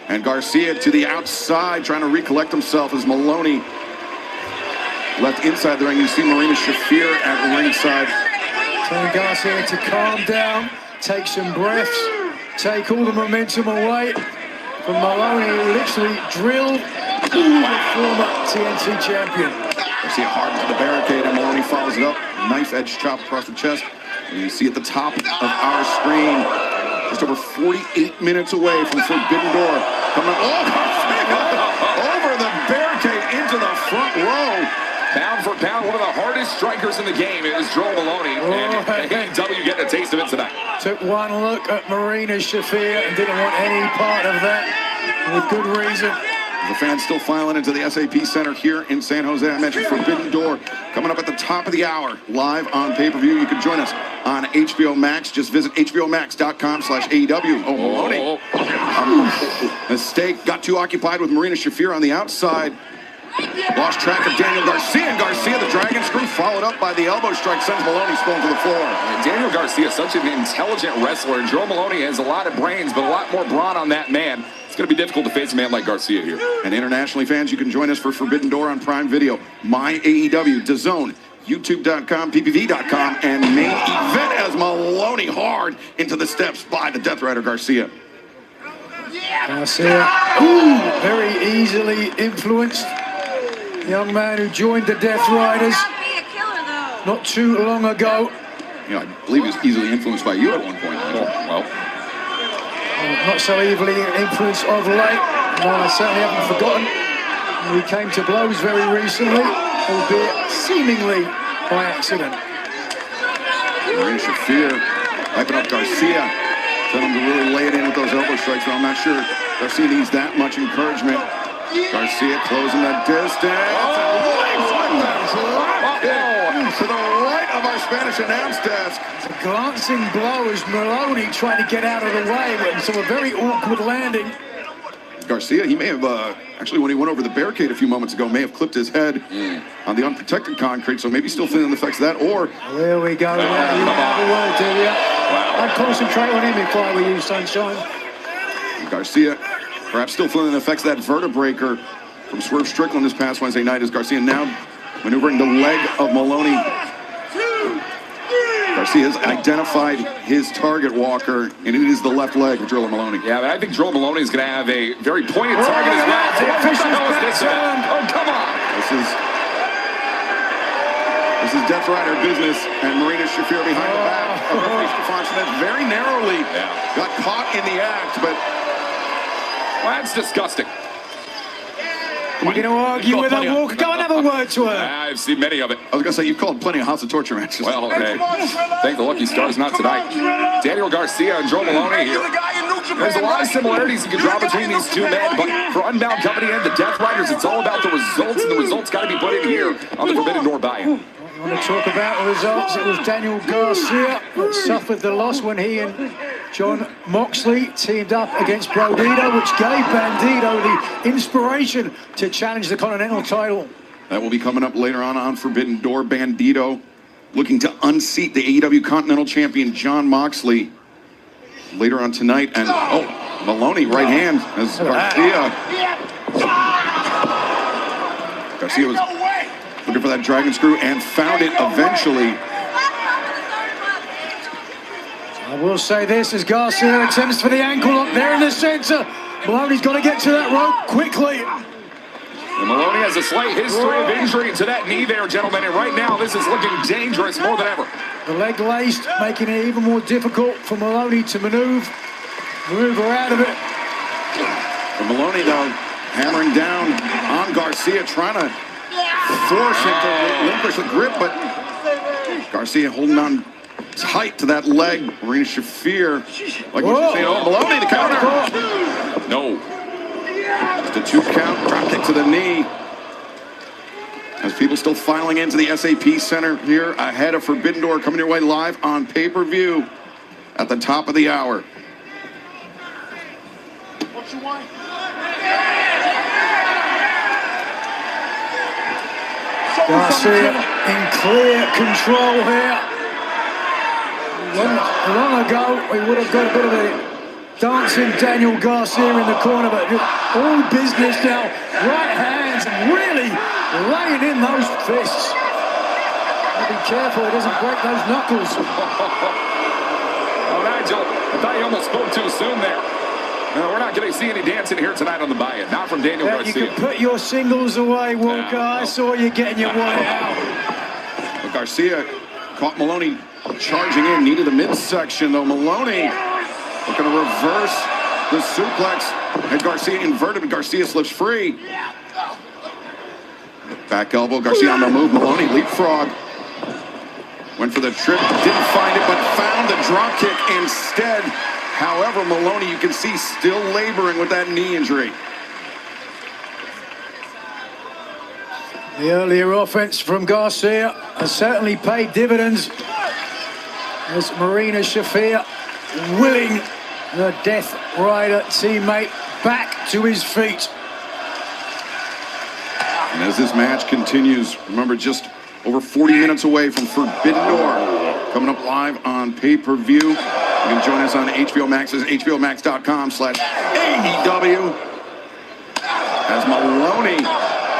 And Garcia to the outside, trying to recollect himself as Moloney left inside the ring. You see Marina Shafir at ringside. Telling Garcia to calm down, take some breaths, take all the momentum away from Moloney, who literally drilled the former TNT champion. Garcia hard into the barricade, and Moloney follows it up. Knife edge chop across the chest. And you see at the top of our screen, just over 48 minutes away from Forbidden Door. Coming up, over the barricade into the front row. Pound for pound, one of the hardest strikers in the game is Joel Moloney. And AEW getting a taste of it tonight. Took one look at Marina Shafir and didn't want any part of that, with good reason. The fans still filing into the SAP Center here in San Jose. I mentioned Forbidden Door coming up at the top of the hour, live on pay-per-view. You can join us on HBO Max. Just visit hbomax.com/AEW. Oh, Moloney. Mistake. Got too occupied with Marina Shafir on the outside. Lost track of Daniel Garcia. And Garcia, the Dragon Screw, followed up by the elbow strike, sends Moloney spilling to the floor. And Daniel Garcia is such an intelligent wrestler, and Joel Moloney has a lot of brains, but a lot more brawn on that man. It's going to be difficult to face a man like Garcia here. And internationally, fans, you can join us for Forbidden Door on Prime Video, My AEW, DAZN, YouTube.com, PPV.com, and main event as Moloney hard into the steps by the Death Rider Garcia. Garcia, very easily influenced. Young man who joined the Death Riders not too long ago. You know, I believe he was easily influenced by you at one point. Well, not so evilly influenced of late. No, I certainly haven't forgotten. We came to blows very recently, albeit seemingly by accident. Marina Shafir hyping up Garcia. Telling him to really lay it in with those elbow strikes, but I'm not sure Garcia needs that much encouragement. Garcia closing the distance. To the right of our Spanish announce desk. It's a glancing blow as Moloney trying to get out of the way, but so a very awkward landing. Garcia, he may have, actually when he went over the barricade a few moments ago, may have clipped his head on the unprotected concrete, so maybe still feeling the effects of that, or... There we go. You have a word, do you? I'd concentrate on him if I were you, Sunshine. Garcia, perhaps still feeling the effects of that vertebreaker from Swerve Strickland this past Wednesday night, as Garcia now maneuvering the leg of Moloney. Garcia has identified his target, Walker, and it is the left leg of Joel Moloney. Yeah, I think Joel Moloney is going to have a very pointed target as well. Oh, come on. This is Death Rider business, and Marina Shafir behind the back of Rafe Stefansson very narrowly got caught in the act, but... Well, that's disgusting. You're going to argue with her, Walker? Go and have a word to her. I've seen many of it. I was going to say, you've called plenty of House of Torture matches. Well, hey, thank the lucky stars not tonight. Daniel Garcia and Joel Moloney here. There's a lot of similarities you can draw between these two men, but for Unbound Company and the Death Riders, it's all about the results, and the results got to be put in here on the Forbidden Door buy-in. You want to talk about the results? It was Daniel Garcia that suffered the loss when he and John Moxley teamed up against Bandito, which gave Bandito the inspiration to challenge the Continental title. That will be coming up later on Forbidden Door. Bandito looking to unseat the AEW Continental Champion John Moxley later on tonight. And Moloney right hand as Garcia. Garcia was looking for that Dragon Screw and found it eventually. I will say this as Garcia attempts for the ankle lock there in the center. Moloney's got to get to that rope quickly. And Moloney has a slight history of injury to that knee there, gentlemen, and right now this is looking dangerous more than ever. The leg laced, making it even more difficult for Moloney to maneuver out of it. But Moloney, though, hammering down on Garcia, trying to force him to relinquish the grip, but Garcia holding on tight to that leg. Marina Shafir, like what you're saying, Moloney, the counter. No. Just a 2 count, drop kick to the knee. As people still filing into the SAP Center here ahead of Forbidden Door, coming your way live on pay-per-view at the top of the hour. What you want? Garcia in clear control here. Long ago, we would have got a bit of a dancing Daniel Garcia in the corner, but all business now. Right hands and really laying in those fists. Be careful he doesn't break those knuckles. Oh, Nigel, I thought you almost spoke too soon there. No, we're not going to see any dancing here tonight on the buy-in. Not from Daniel Yeah, Garcia. you can put your singles away, Walker. No. I saw you getting your wallet out. But Garcia caught Maloney charging in, needed the midsection though. Maloney looking to reverse the suplex. And Garcia inverted, but Garcia slips free. Back elbow, Garcia on the move. Maloney leapfrog. Went for the trip, didn't find it, but found the drop kick instead. However, Maloney, you can see, still laboring with that knee injury. The earlier offense from Garcia has certainly paid dividends as Marina Shafir willing the Death Rider teammate back to his feet. And as this match continues, remember, just over 40 minutes away from Forbidden Door, coming up live on pay-per-view. You can join us on HBO Max's hbomax.com/AEW. As Maloney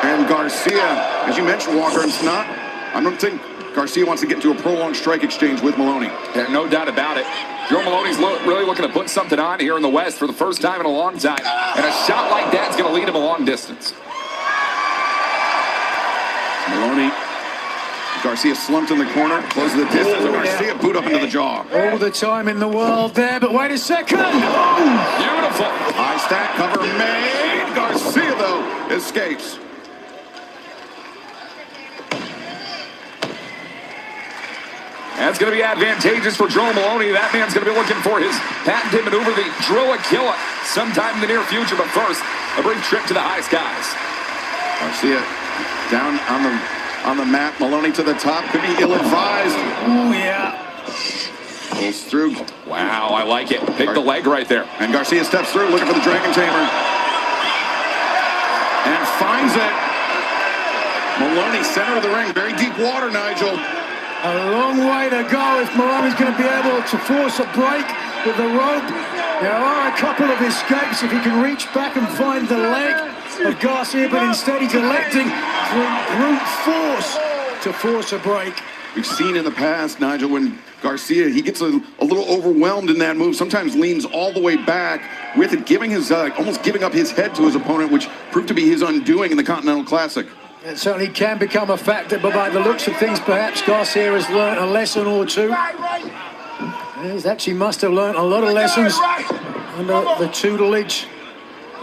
and Garcia, as you mentioned, Walker, it's not, I don't think Garcia wants to get into a prolonged strike exchange with Maloney. Yeah, no doubt about it. Joe Maloney's really looking to put something on here in the West for the first time in a long time. And a shot like that's going to lead him a long distance. Maloney, Garcia slumped in the corner, closes the distance, and Garcia boot up into the jaw. All the time in the world there, but wait a second. Oh! Beautiful. High stack cover made. Garcia, though, escapes. That's going to be advantageous for Joe Maloney. That man's going to be looking for his patented maneuver, the Drillakilla, sometime in the near future. But first, a brief trip to the high skies. Garcia down on the mat. Maloney to the top. Could be ill-advised. Oh, yeah. Pulls through. Wow, I like it. Pick the leg right there. And Garcia steps through, looking for the Dragon Tamer. And finds it. Maloney, center of the ring. Very deep water, Nigel. A long way to go if Maloney's going to be able to force a break with the rope. There are a couple of escapes if he can reach back and find the leg of Garcia, but instead he's electing through brute force to force a break. We've seen in the past, Nigel, when Garcia, he gets a little overwhelmed in that move, sometimes leans all the way back with it, giving his almost giving up his head to his opponent, which proved to be his undoing in the Continental Classic. It certainly can become a factor, but by the looks of things, perhaps Garcia has learned a lesson or two. He actually must have learned a lot of lessons under the tutelage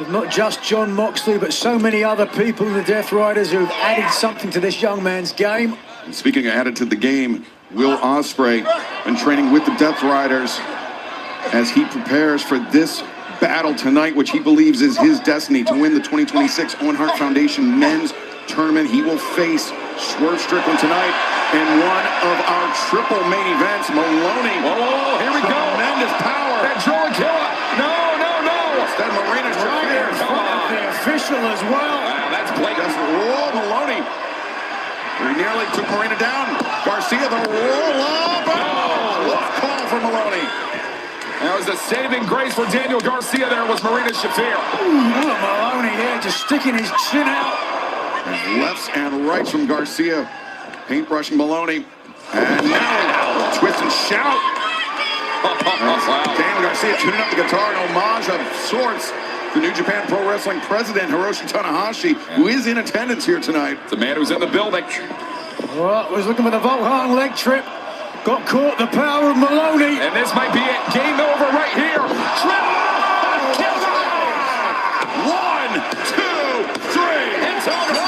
of not just John Moxley, but so many other people in the Death Riders who have added something to this young man's game. And speaking of added to the game, Will Ospreay been training with the Death Riders as he prepares for this battle tonight, which he believes is his destiny to win the 2026 Owen Hart Foundation Men's Tournament. He will face Swerve Strickland tonight in one of our triple main events. Maloney. Whoa, here we go. Tremendous power. That Drillakilla. No. Instead, Marina Right in front of the official as well. Wow, that's blatant. Whoa, Maloney. He nearly took Marina down. Garcia, the roll up. Oh, call for Maloney. That was the saving grace for Daniel Garcia. There was Marina Shafir. Maloney here just sticking his chin out. Lefts and rights from Garcia. Paintbrushing Maloney. And now, twist and shout. Daniel Garcia tuning up the guitar in homage of sorts to New Japan Pro Wrestling president Hiroshi Tanahashi, who is in attendance here tonight. The man who's in the building. Well, was looking for the Volhang leg trip. Got caught, the power of Maloney. And this might be it. Game over right here. One, two, three. It's over.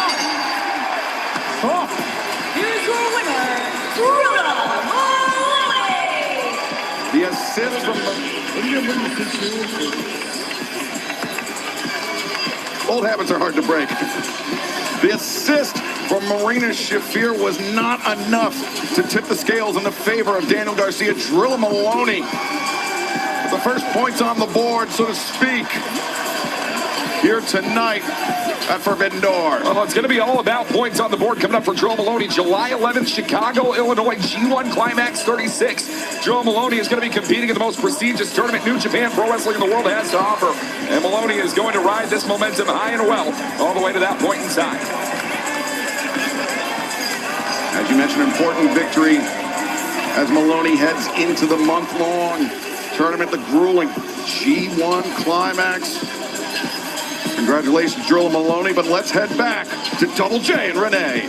Here's your winner, Drilla Maloney. The assist from old habits are hard to break. The assist from Marina Shafir was not enough to tip the scales in the favor of Daniel Garcia. Drilla Maloney with the first points on the board, so to speak, here tonight. at Forbidden Door. Well, it's going to be all about points on the board coming up for Joe Maloney. July 11th, Chicago, Illinois, G1 Climax 36. Joe Maloney is going to be competing in the most prestigious tournament New Japan Pro Wrestling in the world has to offer. And Maloney is going to ride this momentum high and well all the way to that point in time. As you mentioned, important victory as Maloney heads into the month-long tournament, the grueling G1 Climax. Congratulations, Joe Maloney, but let's head back to Double J and Renee.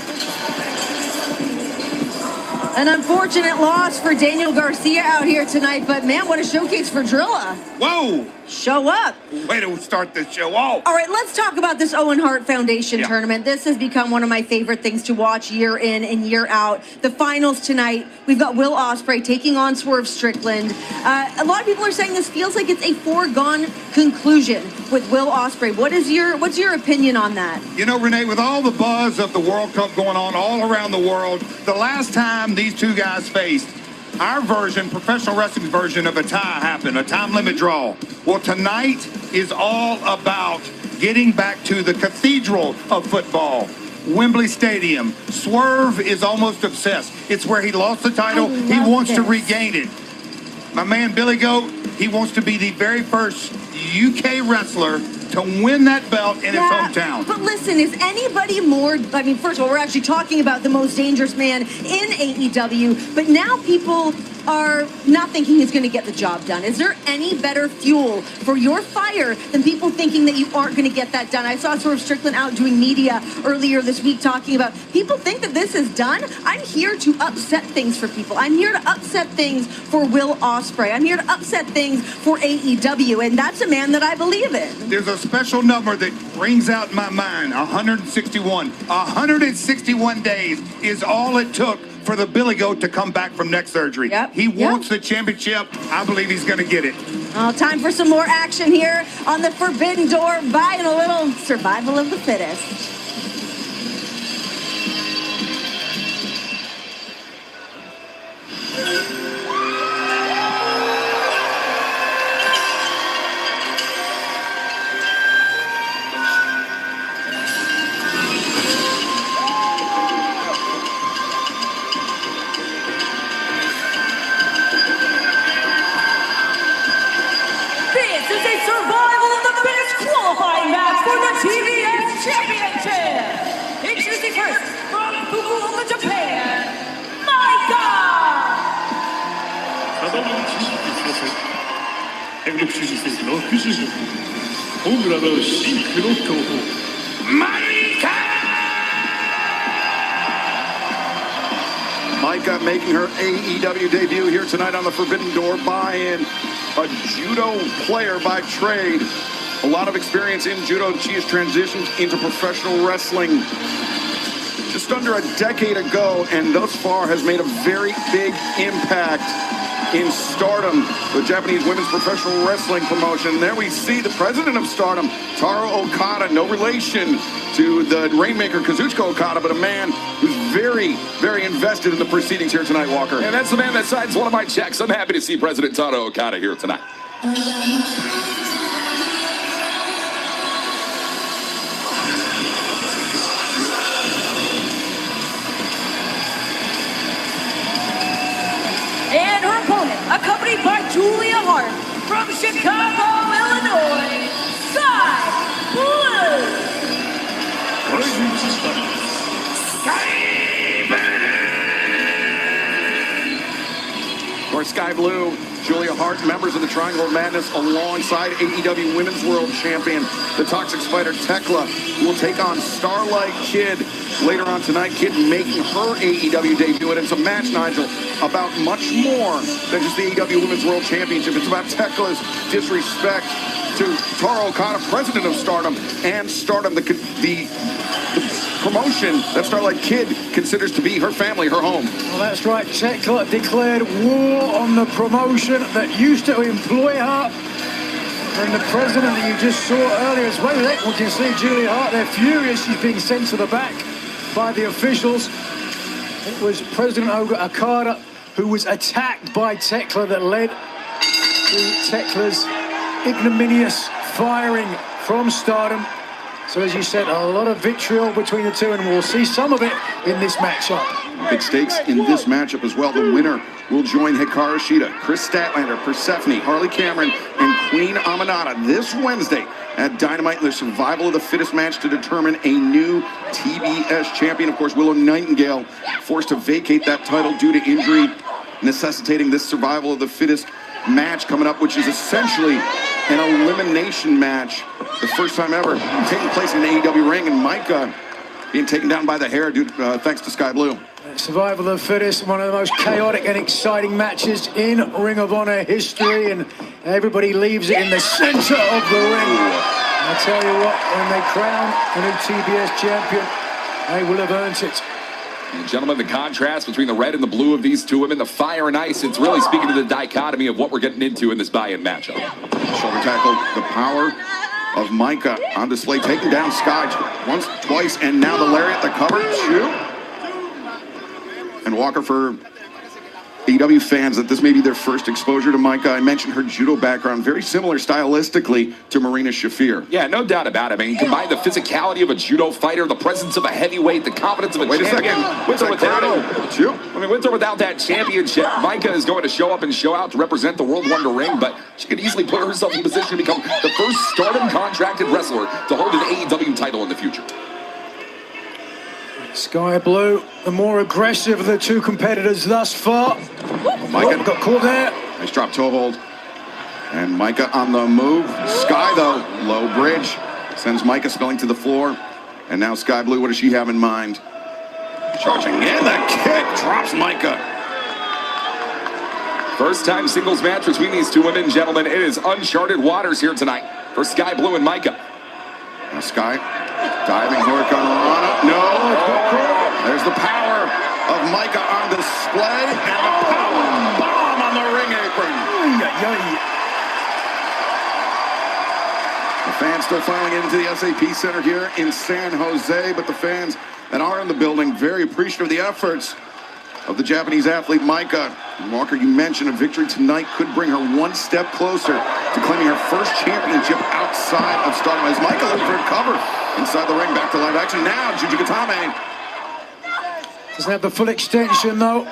An unfortunate loss for Daniel Garcia out here tonight, but man, what a showcase for Drilla. Whoa! Show up. Way to start the show off. All right, let's talk about this Owen Hart Foundation Yeah. tournament. This has become one of my favorite things to watch year in and year out. The finals tonight, we've got Will Ospreay taking on Swerve Strickland. A lot of people are saying this feels like it's a foregone conclusion with Will Ospreay. What's your opinion on that? You know, Renee, with all the buzz of the World Cup going on all around the world, the last time these two guys faced, our version, professional wrestling's version of a tie happened, a time limit draw. Well, tonight is all about getting back to the cathedral of football, Wembley Stadium. Swerve is almost obsessed. It's where he lost the title. He wants to regain it. My man Billy Goat, he wants to be the very first UK wrestler to win that belt in his hometown. But listen, is anybody more, I mean, first of all, we're actually talking about the most dangerous man in AEW, but now people are not thinking he's going to get the job done. Is there any better fuel for your fire than people thinking that you aren't going to get that done? I saw Swerve Strickland out doing media earlier this week talking about people think that this is done. I'm here to upset things for people. I'm here to upset things for Will Ospreay. I'm here to upset things for AEW, and that's a man that I believe in. There's a special number that rings out in my mind, 161. 161 days is all it took for the Billy Goat to come back from neck surgery. He wants the championship. I believe he's going to get it. Time for some more action here on the Forbidden Door, buying a little survival of the fittest. This is a survival of the fittest qualifying match for the TBS Championship. Introducing first from Fukuoka, Japan, Maika. 体の内にさせ戦国主義世紀の不死女ホームラなる真紅の強豪マイカ Maika making her AEW debut here tonight on the Forbidden Door buy-in. A judo player by trade. A lot of experience in judo. She has transitioned into professional wrestling just under a decade ago, and thus far has made a very big impact in Stardom, the Japanese women's professional wrestling promotion. There we see the president of Stardom, Taro Okada, no relation to the Rainmaker Kazuchika Okada, but a man who's very, very invested in the proceedings here tonight, Walker. And that's the man that signs one of my checks. I'm happy to see President Taro Okada here tonight. And her opponent, accompanied by Julia Hart from Chicago, Illinois, Sky Blue. これに移したOf course, Sky Blue, Julia Hart, members of the Triangle of Madness, alongside AEW Women's World Champion, the Toxic Spider Tekla, who will take on Starlight Kid later on tonight. Kid making her AEW debut, and it's a match, Nigel, about much more than just the AEW Women's World Championship. It's about Tekla's disrespect to Taro Okada, president of Stardom, and Stardom, the promotion that Starlight Kid considers to be her family, her home. Well, that's right. Tekla declared war on the promotion that used to employ her. And the president that you just saw earlier as well, we can see Julia Hart. They're furious. She's being sent to the back by the officials. It was President Okada who was attacked by Tekla that led to Tekla's ignominious firing from Stardom. So as you said, a lot of vitriol between the two, and we'll see some of it in this matchup. Big stakes in this matchup as well. The winner will join Hikaru Shida, Chris Statlander, Persephone, Harley Cameron, and Queen Aminata this Wednesday at Dynamite in the Survival of the Fittest match to determine a new TBS champion. Of course, Willow Nightingale forced to vacate that title due to injury, necessitating this Survival of the Fittest match coming up, which is essentially an elimination match. The first time ever taking place in an AEW ring, and Micah being taken down by the hair thanks to Sky Blue. Survival of the Fittest, one of the most chaotic and exciting matches in Ring of Honor history, and everybody leaves it in the center of the ring. I tell you what, when they crown a new TBS champion, they will have earned it. And gentlemen, the contrast between the red and the blue of these two women, the fire and ice, it's really speaking to the dichotomy of what we're getting into in this buy-in matchup. Shoulder tackle, the power of Micah on display, taking down Sky once, twice, and now the lariat, the cover, two. And Walker, for AEW fans, that this may be their first exposure to Micah. I mentioned her judo background, very similar stylistically to Marina Shafir. Yeah, no doubt about it. I mean, you combine the physicality of a judo fighter, the presence of a heavyweight, the confidence of a champion. With or without it. I mean, with or without that championship, Micah is going to show up and show out to represent the World Wonder Ring, but she could easily put herself in position to become the first Stardom contracted wrestler to hold an AEW title in the future. Sky Blue, the more aggressive of the two competitors thus far. Micah got caught there. Nice drop toe hold. And Micah on the move. Sky, though, low bridge. Sends Micah spilling to the floor. And now Sky Blue, what does she have in mind? Charging in, the kick drops Micah. First time singles match between these two women, gentlemen. It is uncharted waters here tonight for Sky Blue and Micah. Now Sky diving Hurricane Rana. No. There's the power of Micah on display. And the power bomb on the ring apron. The fans still filing into the SAP Center here in San Jose, but the fans that are in the building very appreciative of the efforts of the Japanese athlete Micah. Walker, you mentioned a victory tonight could bring her one step closer to claiming her first championship outside of Stardom. As Micah looking for a cover inside the ring, back to live action now. Juji Katame. Doesn't have the full extension though.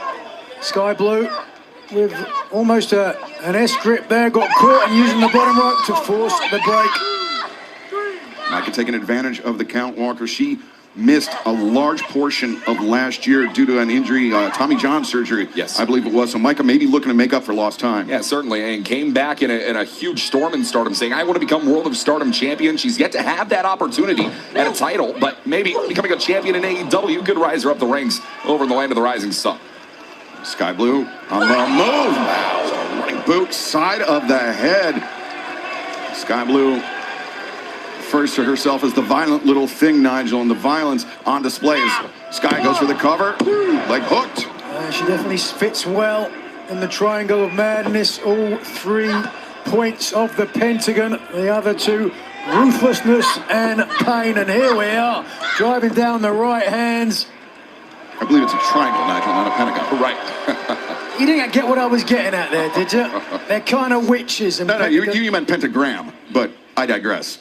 Sky Blue with almost an S grip there, got caught and using the bottom rope to force the break. Micah taking advantage of the count, Walker. She missed a large portion of last year due to an injury, Tommy John surgery, yes, I believe it was. So Micah may be looking to make up for lost time. Yeah, certainly, and came back in a huge storm in Stardom, saying, I want to become World of Stardom champion. She's yet to have that opportunity at a title, but maybe becoming a champion in AEW could rise her up the ranks over in the land of the rising sun. Sky Blue on the move. Wow, running boot, side of the head. Sky Blue refers to herself as the violent little thing, Nigel, and the violence on display as Sky goes for the cover, leg hooked. She definitely fits well in the triangle of madness. All 3 points of the pentagon, the other 2, ruthlessness and pain. And here we are, driving down the right hands. I believe it's a triangle, Nigel, not a pentagon. Right. You didn't get what I was getting at there, did you? They're kind of witches. And No, you meant pentagram, but I digress.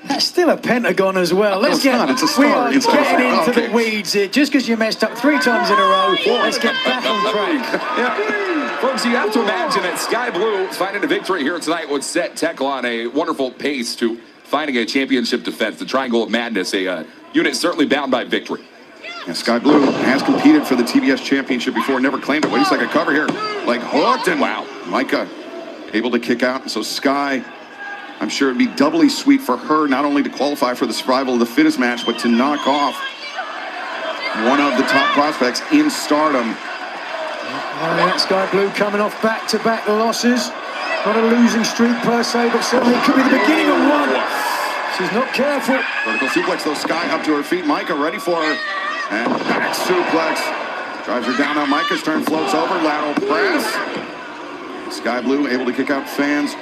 That's still a pentagon as well. It's not. It's a star. We are It's getting into okay. the weeds here. Just because you messed up 3 times in a row, let's get back on track. Yeah. Folks, you have to imagine that Sky Blue finding a victory here tonight would set Tekla on a wonderful pace to finding a championship defense. The Triangle of Madness, a unit certainly bound by victory. Yeah, Sky Blue has competed for the TBS championship before, never claimed it. Wait a second, cover here. Like hooked, and wow, Micah able to kick out. So Sky, I'm sure it'd be doubly sweet for her not only to qualify for the Survival of the Fittest match, but to knock off one of the top prospects in Stardom. Sky Blue coming off back-to-back losses. Not a losing streak per se, but certainly it could be the beginning of one. She's not careful. Vertical suplex, though. Sky up to her feet. Micah ready for her. And back suplex. Drives her down on Micah's turn, floats over, lateral press. Sky Blue able to kick out fans.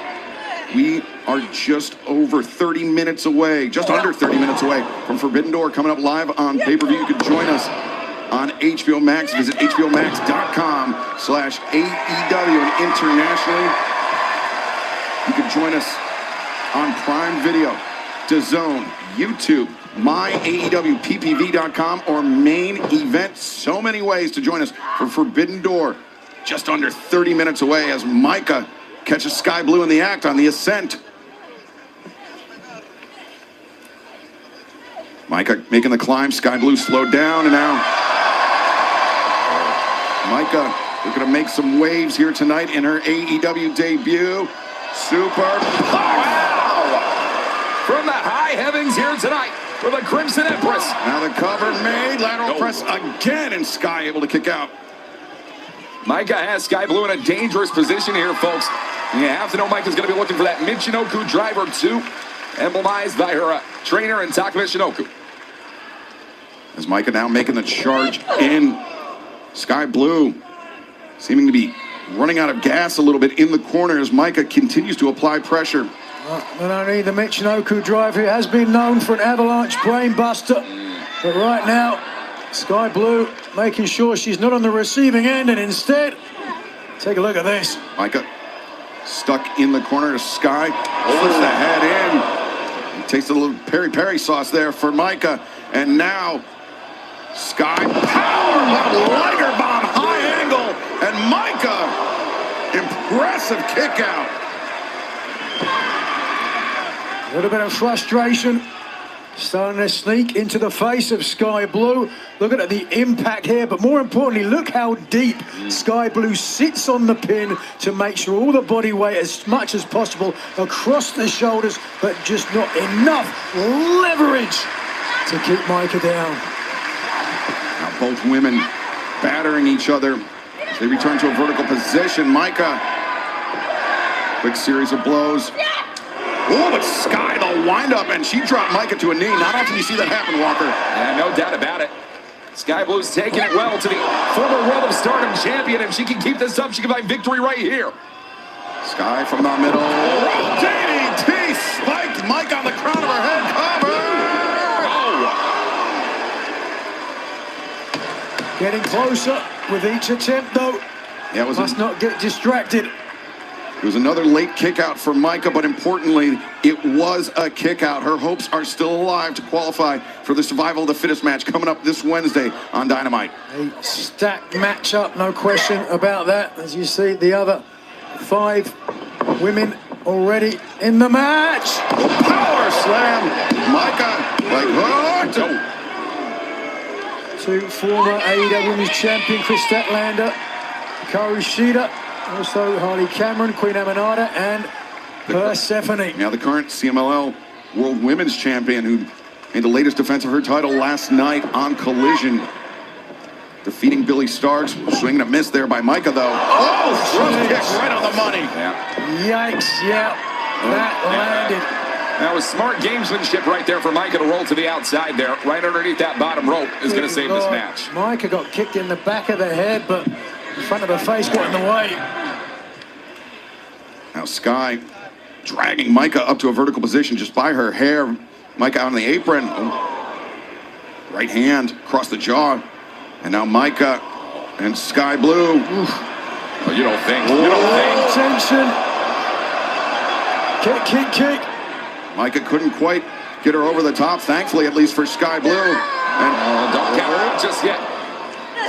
We are just over 30 minutes away, just under 30 minutes away from Forbidden Door coming up live on pay-per-view. You can join us on HBO Max. Visit hbomax.com/AEW, and internationally, you can join us on Prime Video. DAZN, YouTube, MyAEWPPV.com, or Main Event. So many ways to join us for Forbidden Door. Just under 30 minutes away as Micah catches Sky Blue in the act on the ascent. Micah making the climb. Sky Blue slowed down, and now Micah, we're going to make some waves here tonight in her AEW debut. Super. Wow! From the high heavens here tonight for the Crimson Empress. Now the cover made. Lateral press again, and Sky able to kick out. Micah has Sky Blue in a dangerous position here, folks. You have to know Micah's going to be looking for that Michinoku driver 2, emblemized by her trainer in Taka Michinoku. As Micah now making the charge in. Sky Blue seeming to be running out of gas a little bit in the corner as Micah continues to apply pressure. Not only the Michinoku driver, who has been known for an avalanche brain buster, but right now, Sky Blue making sure she's not on the receiving end, and instead, take a look at this. Micah stuck in the corner to Sky, puts the head in. Tastes a little peri-peri sauce there for Micah, and now Sky power Liger bomb, high angle, and Micah, impressive kick out. A little bit of frustration starting to sneak into the face of Sky Blue. Look at the impact here, but more importantly, look how deep Sky Blue sits on the pin to make sure all the body weight as much as possible across the shoulders, but just not enough leverage to keep Micah down. Now both women battering each other as they return to a vertical position. Micah, quick series of blows. Oh, but Sky, the windup, and she dropped Micah to a knee. Not often you see that happen, Walker. Yeah, no doubt about it. Sky Blue's taking it well to the former World of Stardom champion. If she can keep this up, she can find victory right here. Sky from the middle. DDT spiked Micah on the crown of her head. Cover! Oh! Getting closer with each attempt, though. Yeah, it was Must not get distracted. It was another late kick out for Micah, but importantly, it was a kick out. Her hopes are still alive to qualify for the Survival of the Fittest match coming up this Wednesday on Dynamite. A stacked matchup, no question about that. As you see, the other 5 women already in the match. Power slam. Micah, like, oh. 2 former AEW Women's Champion, Chris Statlander, Hikaru Shida, also Harley Cameron, Queen Aminata, and Persephone. Now the current CMLL World Women's Champion, who made the latest defense of her title last night on Collision, defeating Billy Starks. Swinging a miss there by Micah, though. Oh, thrust kick right on the money. Yeah. Yikes, yeah, that landed. That was smart gamesmanship right there for Micah to roll to the outside there. Right underneath that bottom rope is going to save this match. Micah got kicked in the back of the head, but the front of her face got in the way. Now Sky dragging Micah up to a vertical position just by her hair. Micah out on the apron. Oh. Right hand across the jaw. And now Micah and Sky Blue. Oh, you don't think. You don't think. Tension. Kick, kick, kick. Micah couldn't quite get her over the top, thankfully, at least for Sky Blue. And Don't count her out just yet.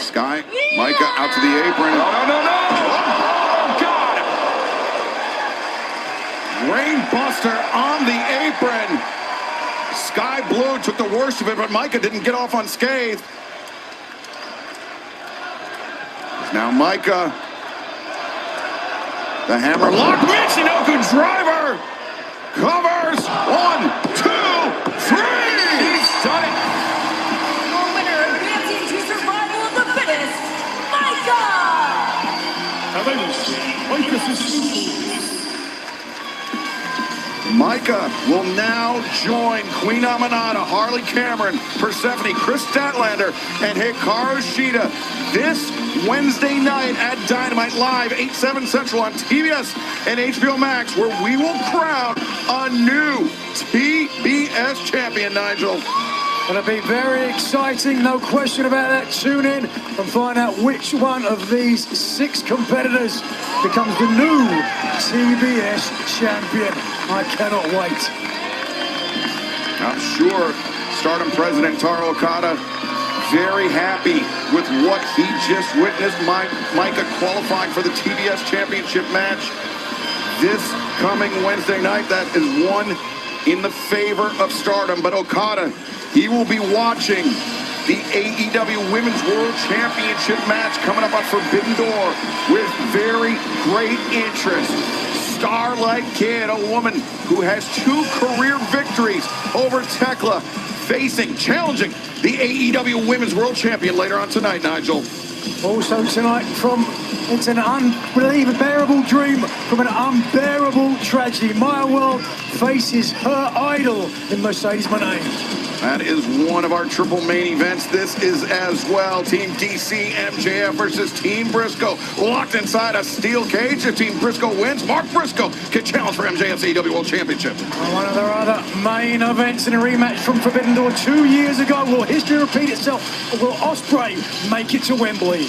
Sky, Micah out to the apron. No, no, no, no. Oh, God. Brainbuster on the apron. Sky Blue took the worst of it, but Micah didn't get off unscathed. Now Micah. The hammer lock. Michinoku driver. Covers. 1, 2, 3. He's done it. Your winner, advancing to Survival of the Fittest, Micah! Micah will now join Queen Aminata, Harley Cameron, Persephone, Chris Statlander, and Hikaru Shida this Wednesday night at Dynamite Live, 8/7 Central on TBS and HBO Max, where we will crown a new TBS champion, Nigel. Gonna be very exciting, no question about that. Tune in and find out which one of these 6 competitors becomes the new TBS champion. I cannot wait. I'm sure Stardom President Taro Okada very happy with what he just witnessed. Micah qualifying for the TBS Championship match this coming Wednesday night. That is one in the favor of Stardom. But Okada, he will be watching the AEW Women's World Championship match coming up on Forbidden Door with very great interest. Starlight Kid, a woman who has 2 career victories over Tekla, challenging the AEW Women's World Champion later on tonight, Nigel. Also tonight it's an unbearable dream from an unbearable tragedy. Maya World faces her idol in Mercedes Moné. That is one of our triple main events. This is as well. Team DC MJF versus Team Briscoe. Locked inside a steel cage. If Team Briscoe wins, Mark Briscoe can challenge for MJF's AEW World Championship. One of their other main events in a rematch from Forbidden Door 2 years ago. Will history repeat itself? Or will Ospreay make it to Wembley?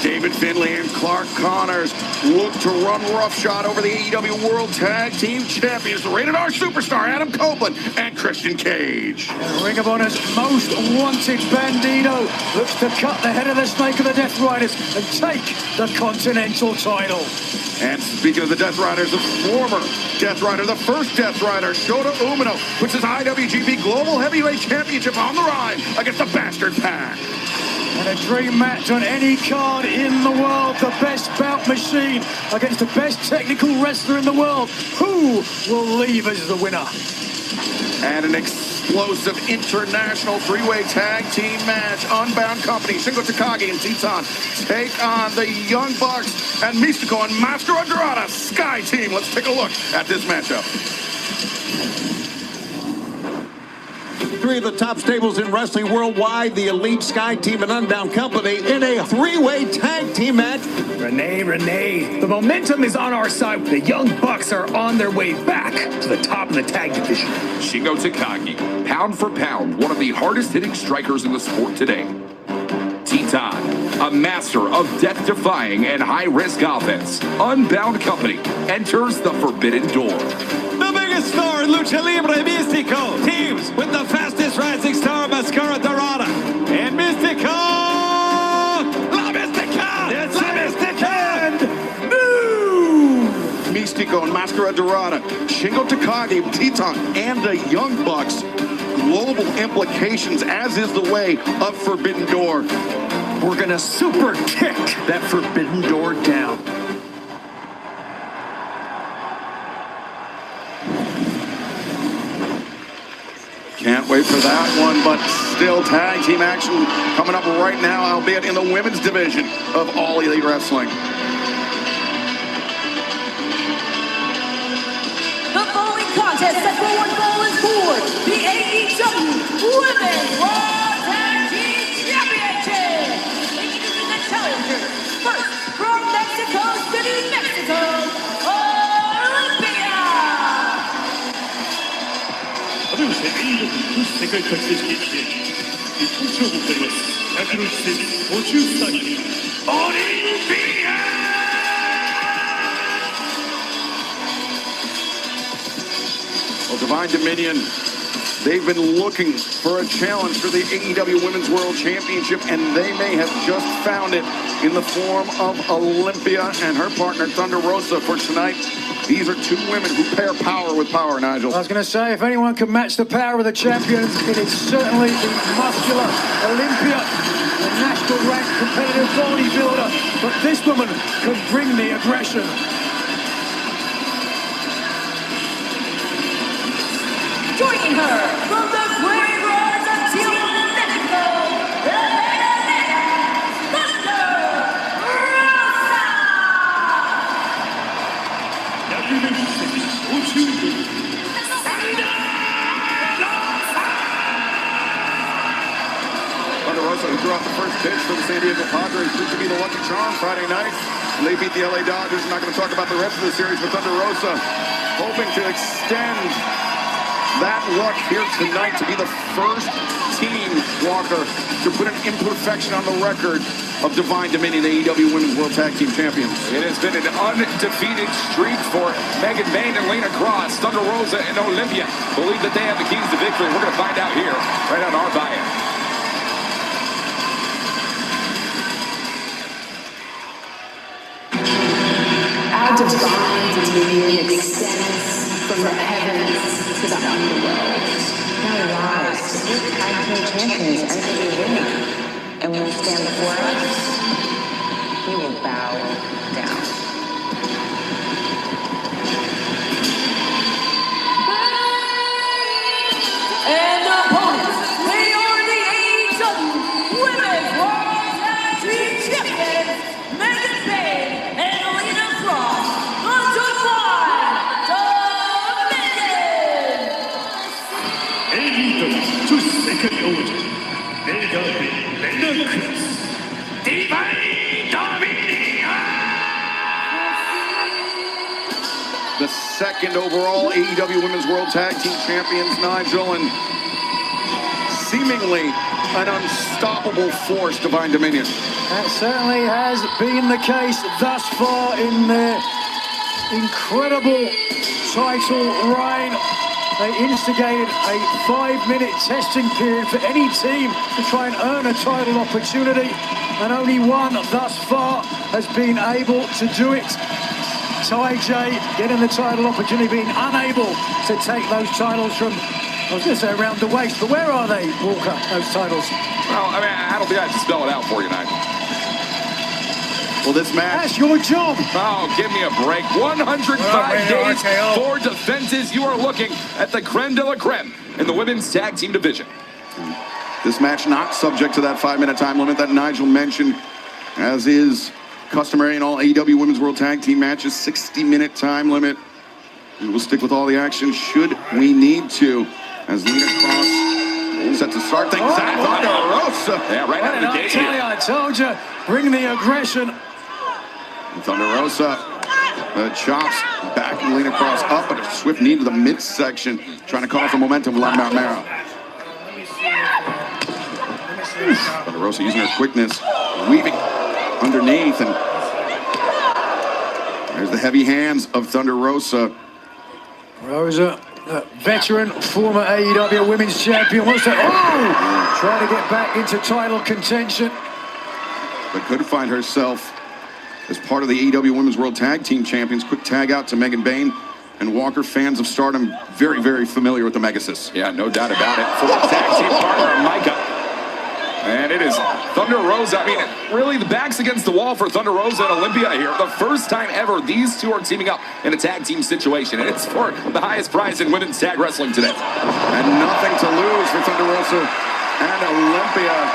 David Finlay and Clark Connors look to run roughshod over the AEW World Tag Team Champions, the Rated R Superstar Adam Copeland and Christian Cage. And Ring of Honor's most wanted Bandito looks to cut the head of the snake of the Death Riders and take the Continental title. And speaking of the Death Riders, the former Death Rider, the first Death Rider, Shota Umino, puts his IWGP Global Heavyweight Championship on the line against the Bastard Pack. And a dream match on any card in the world. The best bout machine against the best technical wrestler in the world. Who will leave as the winner? And an explosive international 3-way tag team match. Unbound Company, Shingo Takagi and Titan take on the Young Bucks and Mystico and Master Andrade Sky Team. Let's take a look at this matchup. 3 of the top stables in wrestling worldwide, the Elite, Sky Team, and Unbound Company in a 3-way tag team match. Renee, the momentum is on our side. The Young Bucks are on their way back to the top of the tag division. Shingo Takagi, pound for pound, one of the hardest hitting strikers in the sport today. Titan, a master of death-defying and high-risk offense. Unbound Company enters the Forbidden Door. The biggest star in Lucha Libre, Mystico, teams with the fastest rising star, Mascara Dorada. And Mystico! La Mystica! It's La Mystica! And new Mystico and Mascara Dorada, Shingo Takagi, Titan, and the Young Bucks. Global implications, as is the way of Forbidden Door. We're gonna super kick that Forbidden Door down. Can't wait for that one, but still tag team action coming up right now, albeit in the women's division of All Elite Wrestling. The following contest set for one fall is for the AEW Women's World Tag Team Championship. Introducing the challengers. First, from Mexico City, Mexico, Olympia. 世界格選手権記念日本勝負になります101センチ53キロオリンピア Well, Divine Dominion, they've been looking for a challenge for the AEW Women's World Championship, and they may have just found it in the form of Olympia and her partner Thunder Rosa for tonight. These are 2 women who pair power with power, Nigel. I was going to say, if anyone can match the power of the champions, it is certainly the muscular Olympia, the national ranked competitive bodybuilder. But this woman can bring the aggression. Joining her from the graveyards of Tijuana, Mexico, Thunder Rosa. 120センチ52キロ Thunder Rosa, who threw out the first pitch for the San Diego Padres, proved to be the lucky charm Friday night. And they beat the LA Dodgers. We're not going to talk about the rest of the series, but Thunder Rosa hoping to extend that luck here tonight to be the first team, Walker, to put an imperfection on the record of Divine Dominion, AEW Women's World Tag Team Champions. It has been an undefeated streak for Megan Bayne and Lena Cross. Thunder Rosa and Olympia believe that they have the keys to victory. We're going to find out here, right on our buy-in. Our divine dominion extends from the heavens to the underworld. Now rise, the tag team champions enter the arena, and when you stand before us, we will bow down. And opponents, they are the AEW Women's World Tag Team Champions, Megan Bayne and Lena Cross, the Divine Dominion. AEW 女子世界王者メガベイレナクロスディバインドミニア The second overall AEW Women's World Tag Team Champions, Nigel, and seemingly an unstoppable force, Divine Dominion. That certainly has been the case thus far in their incredible title reign. They instigated a 5-minute testing period for any team to try and earn a title opportunity, and only one thus far has been able to do it. Ty J getting the title opportunity, being unable to take those titles from, I was going to say around the waist, but where are they, Walker, those titles? Well, I mean, I don't think I have to spell it out for you, Nigel. Well, this match... That's your job. Oh, give me a break. 105 days, 4 defenses. You are looking at the creme de la creme in the women's tag team division. This match not subject to that 5-minute time limit that Nigel mentioned, as is customary in all AEW Women's World Tag Team matches. 60-minute time limit. We will stick with all the action should we need to, as Lena Cross set to start things out. Thunder Rosa. Yeah, right out of the gate here. I told you, bring the aggression. Thunder Rosa, the chops back and Lena Cross up, but a swift knee to the midsection, trying to call for momentum with Mount Mara. Thunder Rosa using her quickness, weaving underneath, and there's the heavy hands of Thunder Rosa. Rosa, veteran, former AEW Women's Champion, wants to, trying to get back into title contention. But could find herself as part of the AEW Women's World Tag Team Champions. Quick tag out to Megan Bayne and Walker. Fans of Stardom very, very familiar with the Megasis. Yeah, no doubt about it. For the tag team partner, Micah. And it is Thunder Rosa. I mean, really, the back's against the wall for Thunder Rosa and Olympia here. The first time ever these two are teaming up in a tag team situation. And it's for the highest prize in women's tag wrestling today. And nothing to lose for Thunder Rosa and Olympia,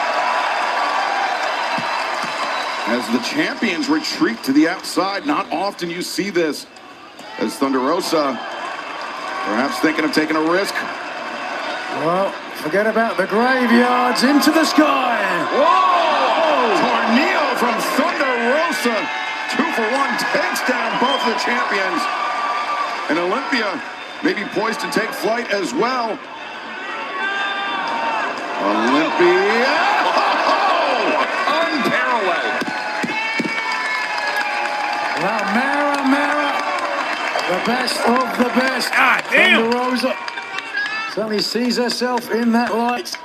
as the champions retreat to the outside. Not often you see this, as Thunder Rosa perhaps thinking of taking a risk. Well, forget about the graveyards, into the sky. Whoa! Tornado from Thunder Rosa. 2-for-1 takes down both the champions. And Olympia may be poised to take flight as well. Olympia. Unparalleled. Well, Mara, the best of the best. God damn. Thunder Rosa certainly sees herself in that light.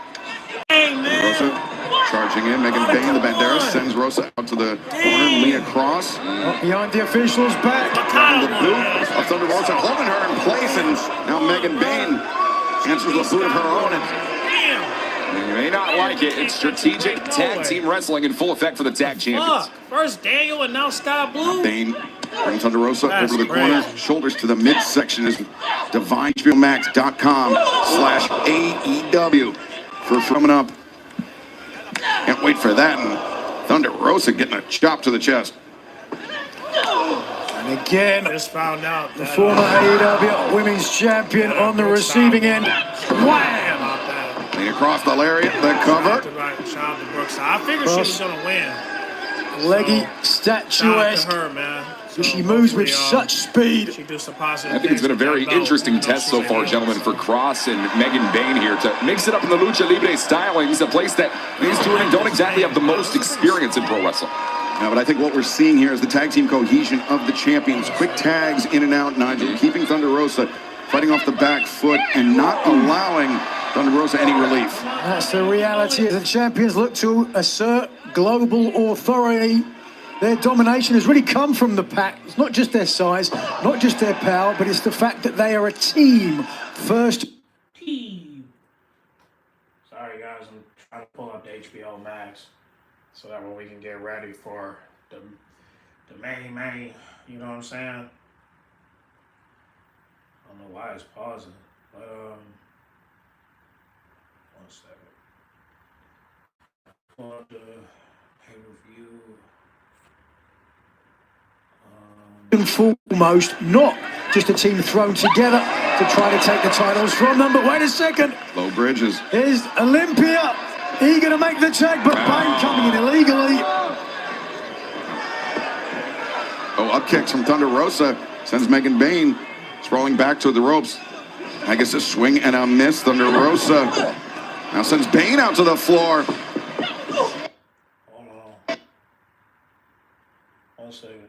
Rosa charging in. Megan Bayne, the Banderas, sends Rosa out to the corner. Lena Cross Behind the officials' back. on the boot of Thunder Rosa, holding her in place. And now Megan Bayne answers the boot of her own. And You may not like it. It's strategic tag team wrestling in full effect for the tag champions. First Daniel and now Sky Blue. Bayne brings Thunder Rosa over to the corner, shoulders to the midsection. Is DivineHBOMax.com/AEW for coming up. Can't wait for that. And Thunder Rosa getting a chop to the chest. And again, Just found out the that, former AEW Women's Champion on the receiving end. Wham! Lean across the lariat, the cover. Shout out to Brookside. I figured she was gonna win. Leggy, Shout out statuesque. to her, man. She moves with such speed. She do some positive I think it's been a very things interesting about, test so she's far, a- gentlemen, for Cross and Megan Bain here to mix it up in the Lucha Libre stylings, a place that these two women don't exactly have the most experience in pro wrestling. Yeah, but I think what we're seeing here is the tag team cohesion of the champions. Quick tags in and out, Nigel, keeping Thunder Rosa fighting off the back foot and not allowing Thunder Rosa any relief. That's the reality as the champions look to assert global authority. Their domination has really come from the pack. It's not just their size, not just their power, but it's the fact that they are a team first. Sorry guys, I'm trying to pull up the HBO Max so that way we can get ready for the main, you know what I'm saying? I don't know why it's pausing, but 1 second. Pull up the pay-per-view. And foremost, not just a team thrown together to try to take the titles from them. But wait a second, Low bridges. here's Olympia, eager to make the tag, but Bain coming in illegally. Oh, up kicks from Thunder Rosa sends Megan Bain sprawling back to the ropes. I guess a swing and a miss. Thunder Rosa now sends Bain out to the floor. Hold on. 1 second.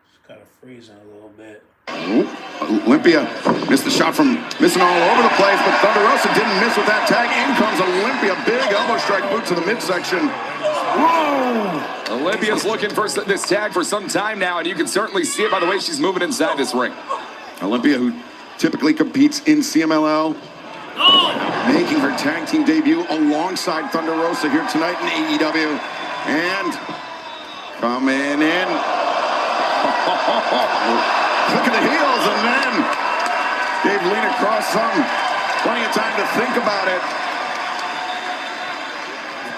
It's kind of freezing a little bit. Ooh, Olympia missed the shot from missing all over the place, but Thunder Rosa didn't miss with that tag. In comes Olympia, big elbow strike boot to the midsection. Whoa! Olympia's looking for this tag for some time now, and you can certainly see it by the way she's moving inside this ring. Olympia, who typically competes in CMLL, making her tag team debut alongside Thunder Rosa here tonight in AEW. And coming in. Look at the heels, and then gave Lena Cross plenty of time to think about it.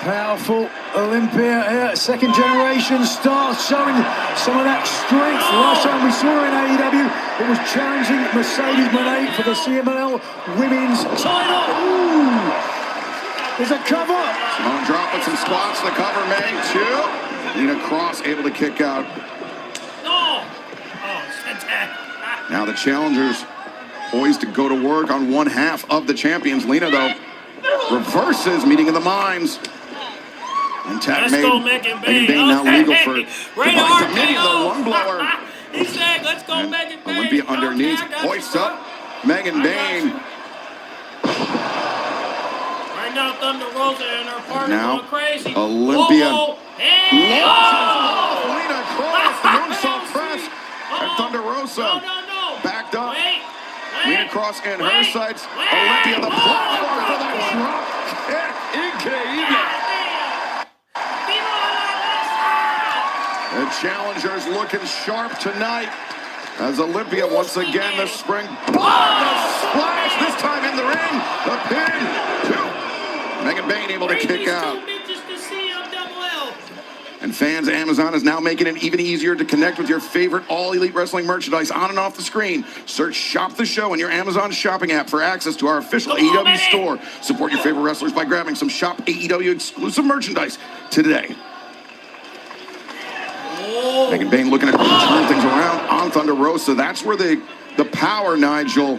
Powerful Olympia here, second generation star, showing some of that strength. Last time we saw her in AEW, it was challenging Mercedes Moné for the CMLL Women's title. Ooh, there's a cover. Simone dropping some squats, the cover made two. Lena Cross able to kick out. No! Oh, shit. Now the challengers poised to go to work on one half of the champions. Lena, though, reverses, meeting in the minds. And tag Let's made. go, Megan Bain. Now legal for Right divine on, dominion, the KO. lung blower. He said, let's go, And Megan Bain. Olympia Okay, underneath, I got hoists you, up Megan I got Bain. you. Right now, Thunder Rosa and her partner Now, going crazy. Olympia Whoa, whoa. Hey, launches Lena Cross, the moonsault press, and Thunder Rosa No. backed up. Wait. Lena Cross in her sights. Olympia the platform for that drop kick. Increíble. The challengers looking sharp tonight as Olympia once again the spring. The splash, this time in the ring. The pin. Two. Megan Bain able to kick out. And fans, Amazon is now making it even easier to connect with your favorite All Elite Wrestling merchandise on and off the screen. Search Shop the Show in your Amazon shopping app for access to our official AEW store. Support your favorite wrestlers by grabbing some Shop AEW exclusive merchandise today. Megan Bain looking to turn things around on Thunder Rosa. That's where the power, Nigel,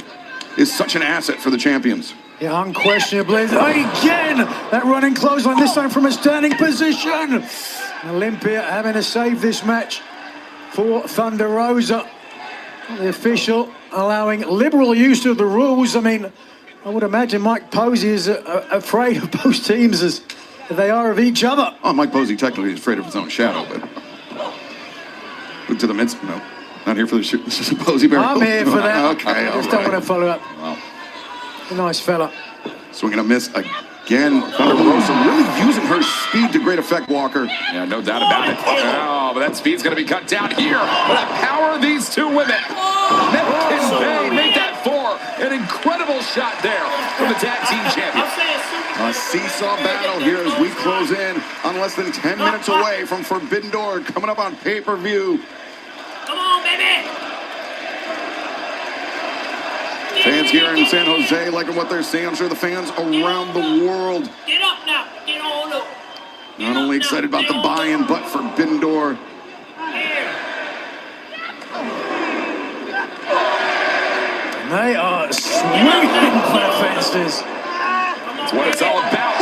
is such an asset for the champions. Yeah, unquestionably. Again, that running clothesline, this time from a standing position. Olympia having to save this match for Thunder Rosa. The official allowing liberal use of the rules. I mean, I would imagine Mike Posey is afraid of both teams as they are of each other. Oh, Mike Posey technically is afraid of his own shadow, but to the midst, no, not here for the Posey Bear. I'm here for that. Okay, I just all don't right. want to follow up. Wow. A nice fella. Swinging a miss again. Thunder Rosa really using her speed to great effect, Walker. Yeah, no doubt about it. Oh, but that speed's going to be cut down here. But the power of these two women. Megan Bain make that four. An incredible shot there for the tag team champion. A seesaw battle here as we close in on less than 10 minutes away from Forbidden Door coming up on pay-per-view. Come on, baby. Fans here in San Jose liking what they're seeing. I'm sure the fans around the world Get up now. Get on up. not only excited about the buy-in, but Forbidden Door. Here. They are swinging for the fences. That's what it's all about.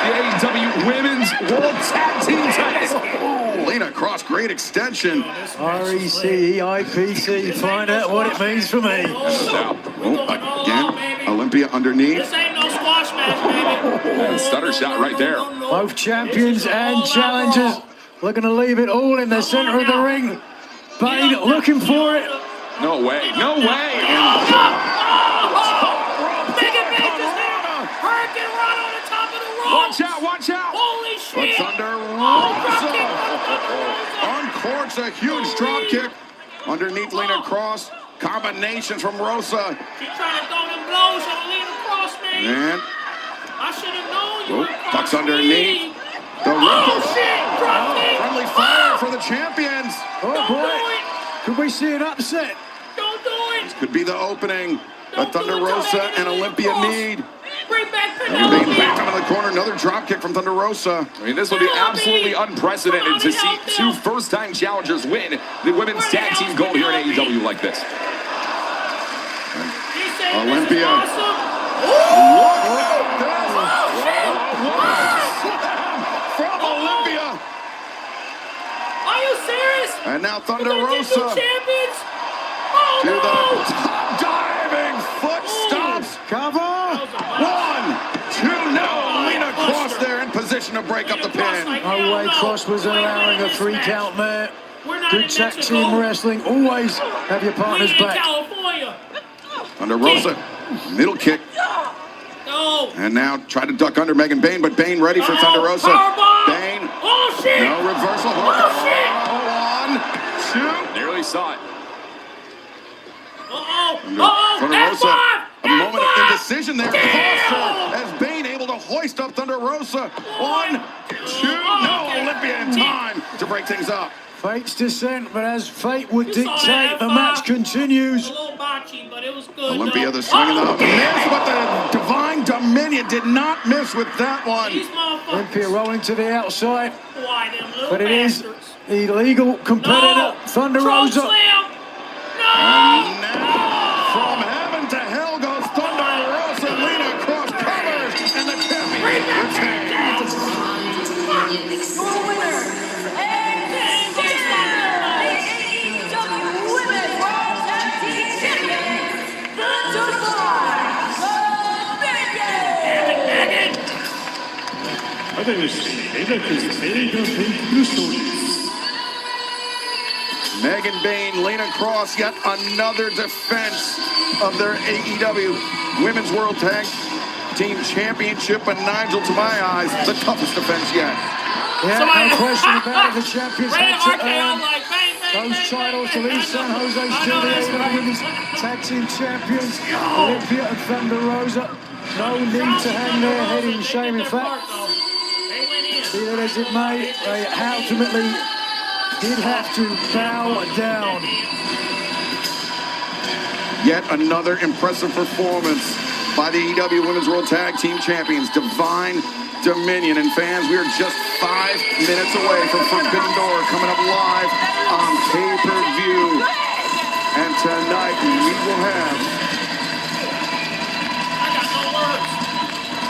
The AEW Women's World Tag Team titles. Oh, Lena Cross, great extension. RECEIPT, find out what it means for me. Oh, again, Olympia underneath. This ain't no squash match, baby. And stutter shot right there. Both champions and challengers looking to leave it all in the center of the ring. Bane looking for it. No way. No way. Hurricane Run on the top of the rope. Watch out. Watch out. Holy But shit. Thunder Rosa uncorks a huge drop kick underneath Lena Cross. Combinations from Rosa. She's trying to throw them blows on Lena Cross, man. And I should have known you. tucks underneath. The Oh, ripple. shit. Drop kick. Friendly fire for the champions. Oh Don't boy, do it. could we see an upset? Don't do it. Could be the opening that Don't do Thunder it. Rosa Don't and do it. Olympia need. Bring back Being Penelope. back out of the corner, another drop kick from Thunder Rosa. I mean, this would be absolutely unprecedented to see two first-time challengers win the women's tag team gold here in AEW like this. Olympia. Awesome. From Olympia. Are you serious? And now Thunder We're gonna get new Rosa champions? Oh, to no. the top diving foot stops. Cover. 1, 2, no. Lena Cross there in position to break up the pin. No way Cross was allowing a 3 count there. We're not Good in tag Mexico. team wrestling. Always have your We partners in back. California. Thunder Rosa, middle kick. No. And now try to duck under Megan Bane, but Bane ready for Thunder Rosa. Powerbomb. Bane, Oh, shit. no reversal. Oh, shit. 1, 2. Nearly saw it. Uh-oh. Thunder Uh-oh. Rosa, a moment of indecision there. Damn. Cost her as Bane able to hoist up Thunder Rosa. 1, 2, no. Olympia in time to break things up. Fate's descent, but as fate would You saw that dictate, the F5? match continues. A little botchy, but it was good. Olympia though. the swing of the Oh, miss, but the Divine Dominion did not miss with that one. These motherfuckers. Olympia rolling to the outside, Why, them little but it is bastards. the legal competitor, No. Thunder Choke Rosa. slam. No. And now, from heaven to hell goes Thunder Rosa. Lena Cross covers, and the champion retains. Your winner, and the AEW Women's World Tag Team Champions, the Divine Dominion. Megan Bane, Lena Cross, yet another defense of their AEW Women's World Tag Team Championship. And Nigel, to my eyes, the toughest defense yet. Yeah, no question about it. The champions Ran had to RKO earn like bang, bang, those bang, titles to bang, leave bang. San Jose I still know the that's AEW right. Women's Tag Team Champions. Olympia and Thunder Rosa. No need to hang their head in shame. In fact, be that as it may, they ultimately did have to bow down. Yet another impressive performance by the AEW Women's World Tag Team Champions, Divine Dominion. And fans, we are just 5 minutes away from Forbidden Door coming up live on pay-per-view. And tonight we will have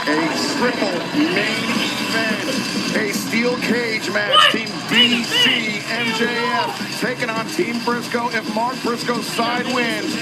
a triple main event, a steel cage match. What? Team DC MJF taking on Team Briscoe. If Mark Briscoe's side wins,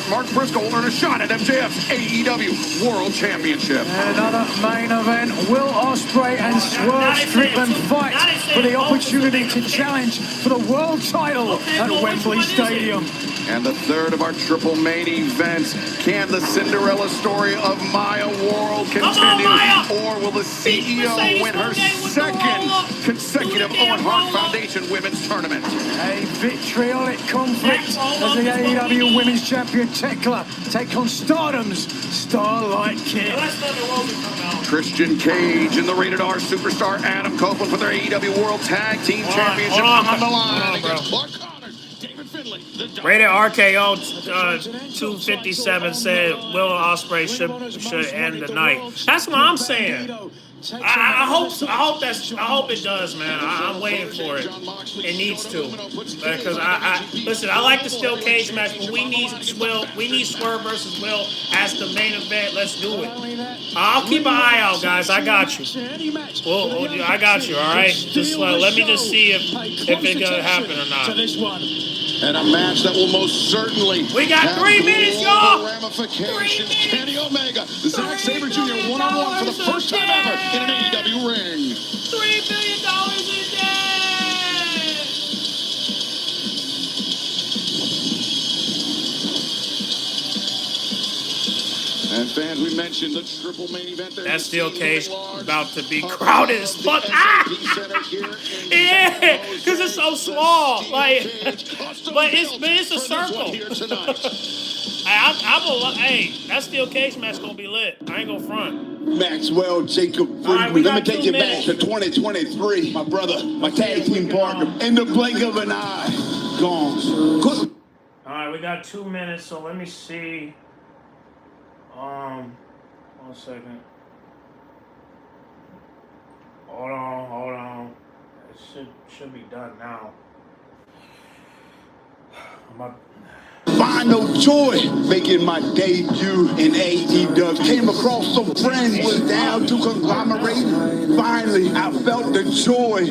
Mark Briscoe will earn a shot at MJF's AEW World Championship. And another main event, Will Ospreay and Swerve Strickland fight for the opportunity to challenge for the world title at Wembley Stadium. And the third of our triple main events, can the Cinderella story of Maya World continue? Maya! Or will the CEO win her second consecutive Owen Hart Foundation Women's Tournament? A vitriolic conflict as the AEW Women's Champion Tekla take on Stardom's Starlight Kid. Christian Cage and the Rated R superstar Adam Copeland for their AEW World Tag Team Championship on the line against Clark Connors, David Finlay, the Rated RKO 257 said Will Ospreay should end the night. That's what I'm saying. I hope it does, man. I'm waiting for it. It needs to, because listen. I like the steel cage match, but we need Swerve versus Will as the main event. Let's do it. I'll keep an eye out, guys. I got you. Well, I got you. All right. Just let me just see if it's gonna happen or not. And a match that will most certainly We got 3 minutes, y'all. Ramifications. Kenny Omega, Zack Sabre Jr. one-on-one for the first time ever in an AEW ring. $3 billion in debt. And fans, we mentioned the triple main event there. That steel cage about to be crowded as fuck. Ah! Yeah, because it's so small. Like, but it's a circle. Hey, that steel cage match gonna be lit. I ain't gonna front. Maxwell Jacob Friedman. Let me take you back to 2023. My brother, my tag team partner. In the blink of an eye, gone. All right, we got 2 minutes, so let me see. 1 second. Hold on. It should be done now. Final joy making my debut in AEW. Came across some friends, was down to conglomerate. Finally, I felt the joy.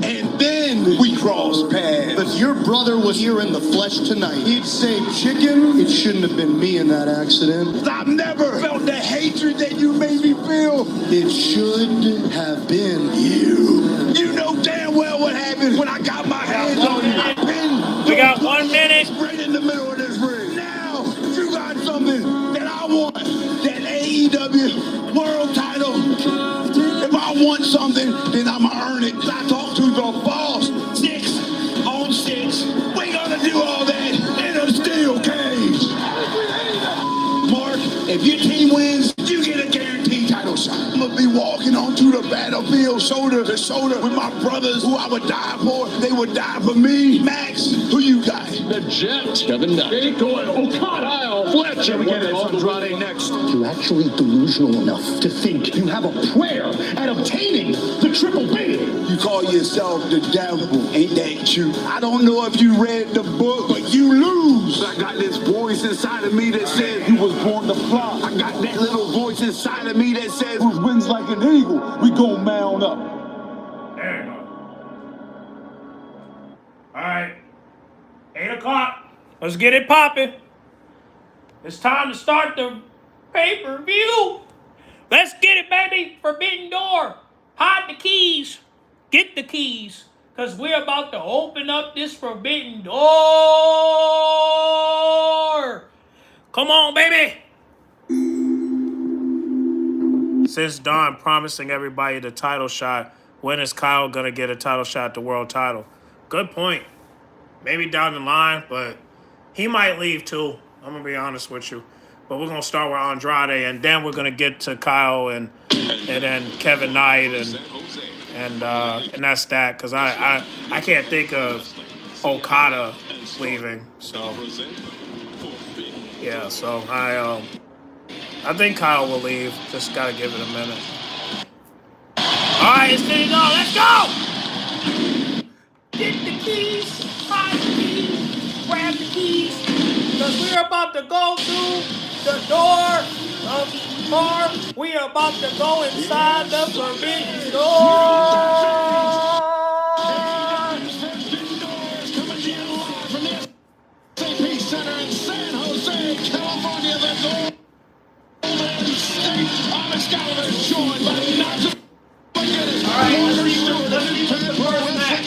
And then we crossed paths. If your brother was here in the flesh tonight, he'd say, chicken, it shouldn't have been me in that accident. I've never felt the hatred that you made me feel. It should have been you. You know damn well what happened when I got my hands on you. We got 1 minute. Right in the middle of this ring. Now, you got something that I want. That AEW world title. If I want something, then I'ma earn it. I talk to the boss. 6 on 6. We gonna do all that in a steel cage. Mark, if your team wins, you get a guaranteed title shot. I'm gonna be walking onto the battlefield shoulder to shoulder with my brothers who I would die for. They would die for me. Max, who you got? The Jet, Kevin Nash. Kyle Fletcher. We get Andrade next. You're actually delusional enough to think you have a prayer at obtaining the Triple B. You call yourself the devil, ain't that you? I don't know if you read the book, but you lose. I got this voice inside of me that says you was born to fly. I got that little voice inside of me that says whose wings like an eagle, we gon' mount up. There you go. All right. 8 o'clock. Let's get it popping. It's time to start the pay-per-view. Let's get it, baby. Forbidden Door. Hide the keys. Get the keys. Because we're about to open up this Forbidden Door. Come on, baby. Since Dawn promising everybody the title shot, when is Kyle going to get a title shot, the world title? Good point. Maybe down the line, but he might leave too. I'm going to be honest with you. But we're going to start with Andrade, and then we're going to get to Kyle and then Kevin Knight, and that's that. Because I can't think of Okada leaving. So, yeah, so I think Kyle will leave. Just got to give it a minute. All right, it's fitting on. Let's go! Get the keys, hide the keys, grab the keys, because we're about to go through the door of the car. We are about to go inside the Forbidden Door. SAP Center in San Jose, California, the Golden State of Excalibur, joined by Nacho. All right, let's see the first match.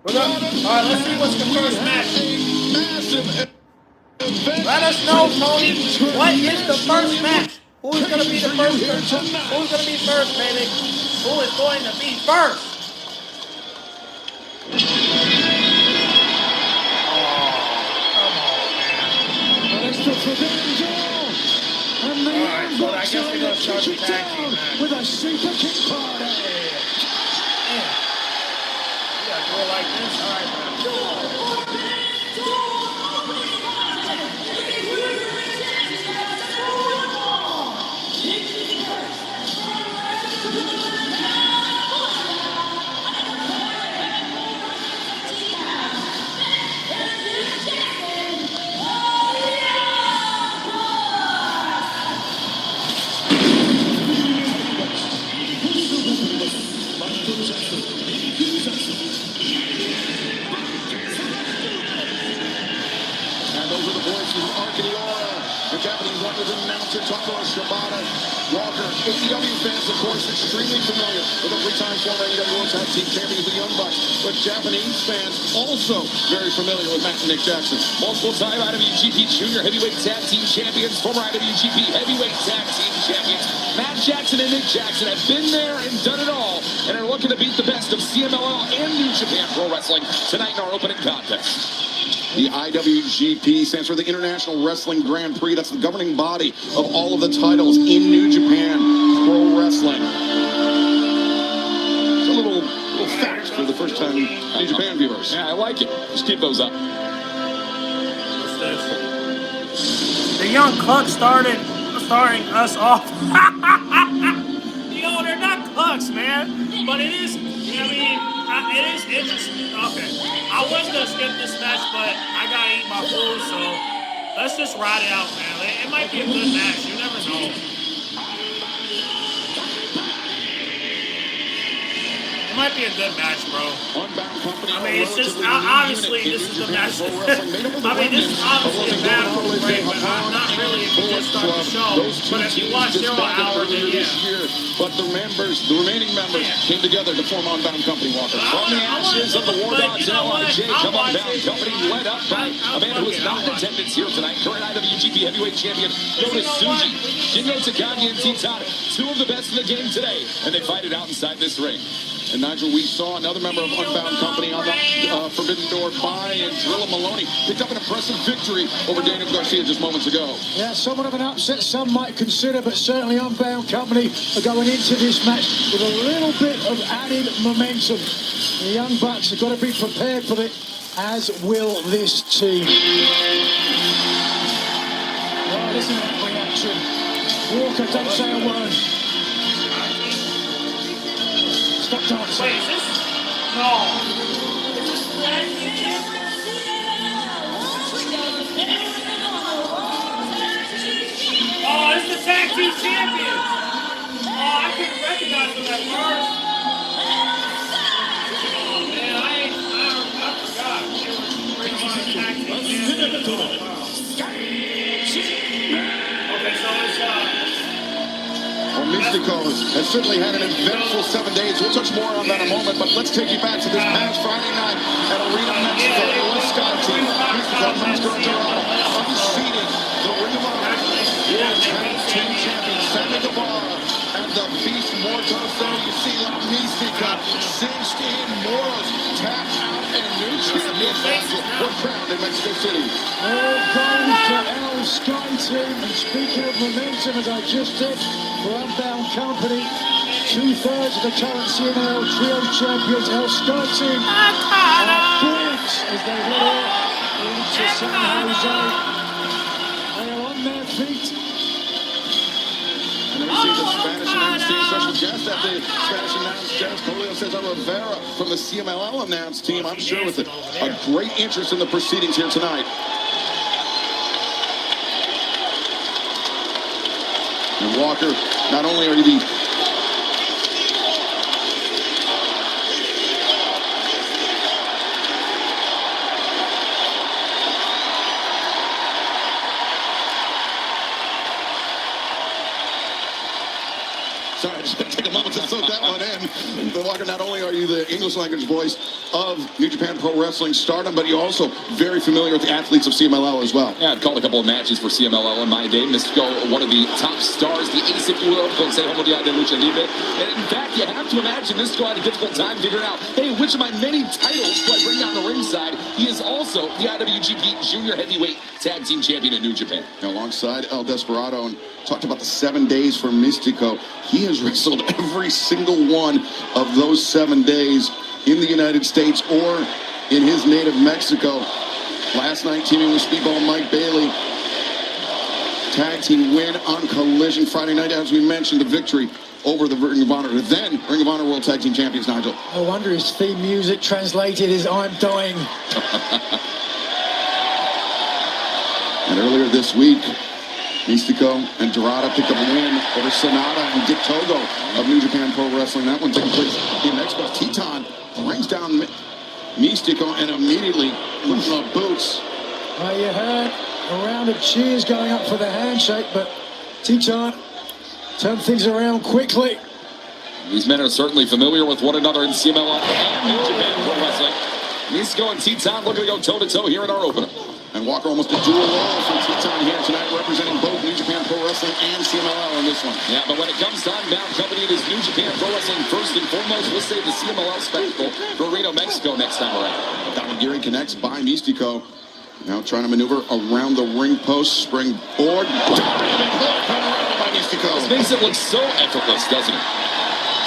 All right, let's see what's the first match. Let us know, Tony. What is the first match? Who is going to be the first? Who's going to be first, baby? Who is going to be first? Alright, so I guess we're going to start the tag team match. With a Super Kick party. You got to do it like this. Alright, man. AEW fans, of course, extremely familiar with the three-time former AEW World Tag Team Champions, the Young Bucks. But Japanese fans also very familiar with Matt and Nick Jackson. Multiple-time IWGP Junior Heavyweight Tag Team Champions, former IWGP Heavyweight Tag Team Champions. Matt Jackson and Nick Jackson have been there and done it all, and are looking to beat the best of CMLL and New Japan Pro Wrestling tonight in our opening contest. The IWGP stands for the International Wrestling Grand Prix. That's the governing body of all of the titles in New Japan Pro Wrestling. It's a little fact for the first time New Japan viewers. Yeah, I like it. Just keep those up. What's this? The Young Clucks starting us off. Yo, they're not Clucks, man. But it is, I mean, it is interesting. Okay. I was going to skip this match, but I got to eat my food, so let's just ride it out, man. It might be a good match. You never know. It might be a good match, bro. I mean, it's just, obviously, this is the match. I mean, this is obviously a bad break, but not really if you just start the show. But if you watch 0 hour, then yeah. But the remaining members came together to form Unbound Company, Walker. From the ashes of the War Dogs and LIJ, come Unbound Company, led up by a man who is not in attendance here tonight, current IWGP Heavyweight Champion, Yota Tsuji, Shingo Takagi, and T-Tana, two of the best in the game today, and they fight it out inside this ring. And Nigel, we saw another member of Unbound Company on the Forbidden Door by and Drilla Maloney picked up an impressive victory over Daniel Garcia just moments ago. Yeah, somewhat of an upset some might consider, but certainly Unbound Company are going into this match with a little bit of added momentum. The Young Bucks have got to be prepared for it, as will this team. Oh, listen to that reaction. Walker, don't say a word. Stop dancing. Wait, is this? No. Oh, it's the tag team champions. Oh, I couldn't recognize them at first. Oh, man, I forgot. They were bringing on the tag team champions. Okay, so it's, Well, Mystico has certainly had an eventful 7 days. We'll touch more on that in a moment, but let's take you back to this match Friday night at Arena Mexico. The West Sky team, Mystico, Mascara Dorado, unseated the Ring of Honor World Tag Team Champion Sammy Guevara and the Beast Mortos. There you see La Mystica cinched in. Moros tapped out, and new champion were crowned in Mexico City. All gold for El Sky team. And speaking of momentum, as I just did, for Unbound Company, 2/3 of the current CMLL Trio champions, El Sky team, are bullets as they head into San Jose. They are on their feet. And then we see the Spanish announce team special guest at the Spanish announce desk, Julio Cesar Rivera from the CMLL announce team, I'm sure with a great interest in the proceedings here tonight. And Walker, not only are you the Sorry, just take a moment to soak that one in. But Walker, not only are you the English language voice of New Japan Pro Wrestling Stardom, but you're also very familiar with the athletes of CMLL as well. Yeah, I've called a couple of matches for CMLL in my day. Mystico, one of the top stars, the ace, if you will, of Consejo Mundial de Lucha Libre. And in fact, you have to imagine Mystico had a difficult time figuring out, hey, which of my many titles do I bring down the ringside? He is also the IWGP Junior Heavyweight Tag Team Champion in New Japan. Alongside El Desperado, and talked about the 7 days for Mystico. He has wrestled every single one of those 7 days in the United States or in his native Mexico. Last night, teaming with Speedball Mike Bailey. Tag team win on Collision. Friday night, as we mentioned, the victory over the Ring of Honor. Then Ring of Honor World Tag Team Champions, Nigel. No wonder his theme music translated is "I'm dying." And earlier this week, Mystico and Dorada picked up a win over Sonata and Dick Togo of New Japan Pro Wrestling. That one taking place in Mexico. Teton brings down Mystico and immediately puts on boots. Well, you heard a round of cheers going up for the handshake, but Teton turn things around quickly. These men are certainly familiar with one another in CMLL and New Japan Pro Wrestling. Misto and Teton looking to go toe-to-toe here in our opener. And Walker almost a dual role from Teton here tonight, representing both New Japan Pro Wrestling and CMLL in this one. Yeah, but when it comes to Unbound Company, it is New Japan Pro Wrestling first and foremost. We'll save the CMLL spectacle for Reno, Mexico next time around. Kawagiri connects by Mistico. Now trying to maneuver around the ring post, springboard. By Mistico. This makes it look so effortless, doesn't it?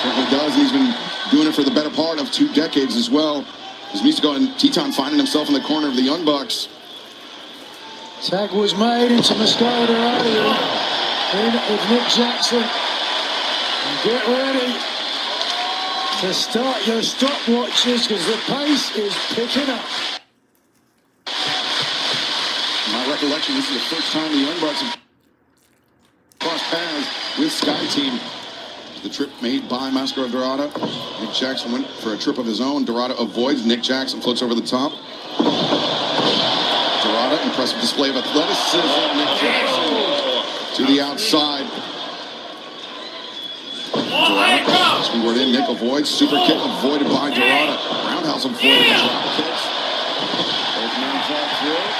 Certainly does. He's been doing it for the better part of 2 decades as well. As Mistico and Teton finding himself in the corner of the Young Bucks. Tag was made into Mascara Dorado. In with Nick Jackson. And get ready to start your stopwatches because the pace is picking up. My recollection, this is the first time the Young Bucks have crossed paths with Sky Team. The trip made by Mascara Dorada. Nick Jackson went for a trip of his own. Dorada avoids. Nick Jackson floats over the top. Dorada, impressive display of athleticism. Nick Jackson to the outside. Dorada, speedward in. Nick avoids. Super kick avoided by Dorada. Roundhouse avoided. Drop kicks. Both men fall through.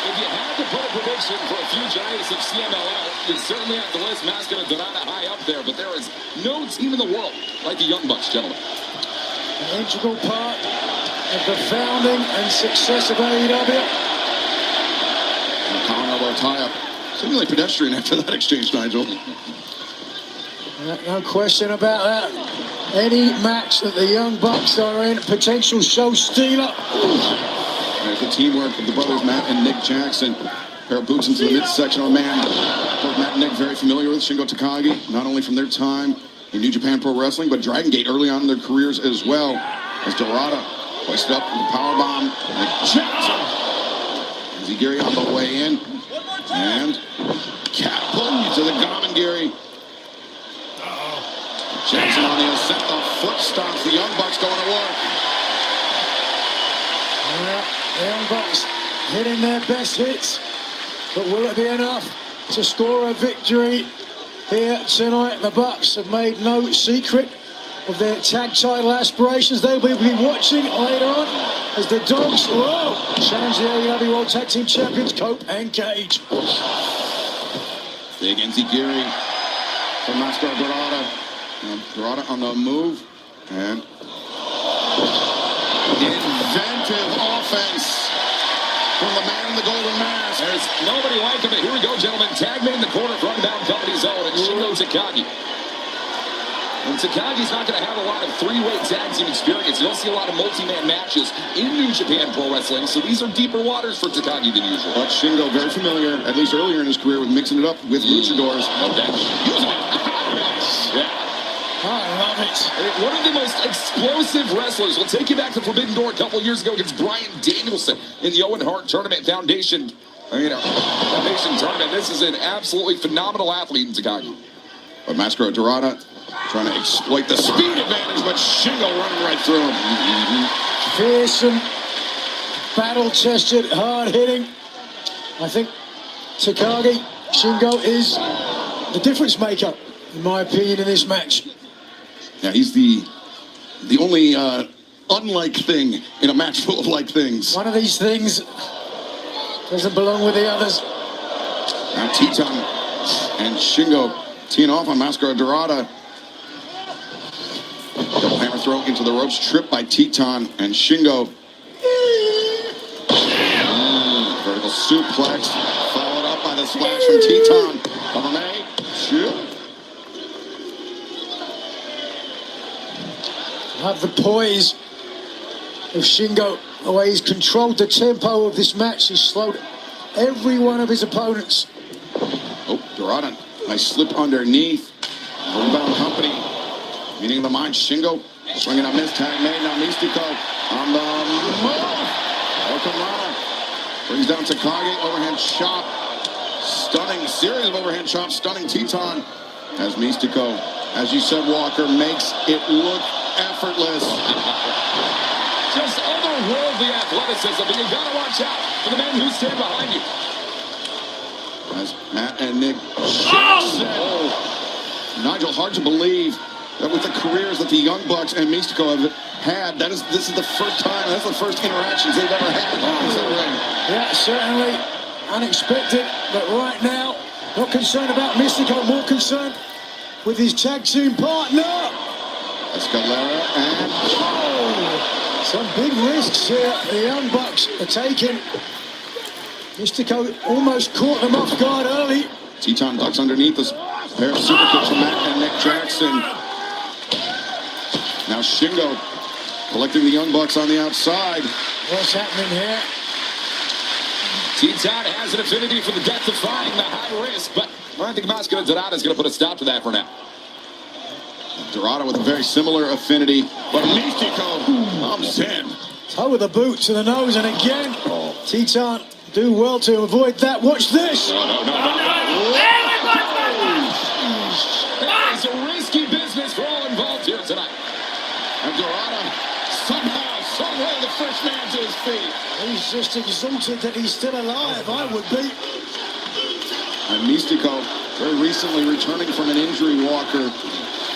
If you had to put a prediction for a few giants of CMLL, you'd certainly have to list Mascara Dorada high up there, but there is no team in the world like the Young Bucks, gentlemen. An integral part of the founding and success of AEW. And Colin elbow tie-up. Seemingly pedestrian after that exchange, Nigel. No question about that. Any match that the Young Bucks are in, potential show stealer. There's the teamwork of the brothers Matt and Nick Jackson. Pair of boots into the midsection of a man. Both Matt and Nick very familiar with Shingo Takagi, not only from their time in New Japan Pro Wrestling, but Dragon Gate early on in their careers as well. As Dorada hoisted up with the powerbomb. Nick Jackson. Zigiri on the way in. And catapult to the Gamangiri. Jackson on the ascent. The foot stops the Young Bucks going to work. Well, the Young Bucks hitting their best hits, but will it be enough to score a victory here tonight? The Bucks have made no secret of their tag title aspirations. They will be watching later on as the Dogs challenge the AEW World Tag Team Champions Cope and Cage. Big Enzigiri from Mascara Dorada. Dorada on the move and inventive offense from the man in the golden mask. There's nobody like him. Here we go, gentlemen. Tag made in the corner for Unbound Company's own, and Shingo Takagi. And Takagi's not going to have a lot of three-way tag team experience. You don't see a lot of multi-man matches in New Japan Pro Wrestling, so these are deeper waters for Takagi than usual. But Shingo, very familiar, at least earlier in his career, with mixing it up with luchadors. Okay. Using it. Yeah. I love it. One of the most explosive wrestlers. We'll take you back to Forbidden Door a couple years ago against Bryan Danielson in the Owen Hart Tournament Foundation. Foundation Tournament. This is an absolutely phenomenal athlete in Takagi. But Mascara Dorada trying to exploit the speed advantage, but Shingo running right through him. Fearsome, battle-tested, hard-hitting. I think Takagi, Shingo is the difference maker, in my opinion, in this match. Yeah, he's the only unlike thing in a match full of like things. One of these things doesn't belong with the others. Now Teton and Shingo teeing off on Mascara Dorada. Double hammer throw into the ropes, tripped by Teton and Shingo. Vertical suplex, followed up by the splash from Teton. Cover May, shoot. Have the poise of Shingo, the way he's controlled the tempo of this match. He's slowed every one of his opponents. Oh, Dorada, nice slip underneath. Unbound Company, meeting the mind. Shingo swinging a miss, tag made. Now Mistico on the move. Okamura brings down Takagi, overhand chop. Stunning, series of overhand chops, stunning Teton. As Mistico, as you said, Walker, makes it look effortless. Just otherworldly athleticism, but you gotta watch out for the men who stand behind you. As Matt and Nick Jackson. Nigel, hard to believe that with the careers that the Young Bucks and Mystico have had, this is the first time, that's the first interactions they've ever had in the ring. Yeah, certainly unexpected, but right now, not concerned about Mystico, more concerned with his tag team partner. Escalera and... Oh, some big risks here the Young Bucks are taking. Mystico almost caught them off guard early. Teton ducks underneath this pair of super kicks from Matt and Nick Jackson. Now Shingo collecting the Young Bucks on the outside. What's happening here? Teton has an affinity for the death-defying, the high risk, but I think Mascara Dorada is going to put a stop to that for now. Dorada with a very similar affinity, but Mystico comes in. Toe with the boot to the nose, and again, Teton do well to avoid that. Watch this. No. That is a risky business for all involved here tonight. And Dorada somehow, someway, the first man to his feet. He's just exulted that he's still alive, I would be. And Mystico, very recently returning from an injury, Walker.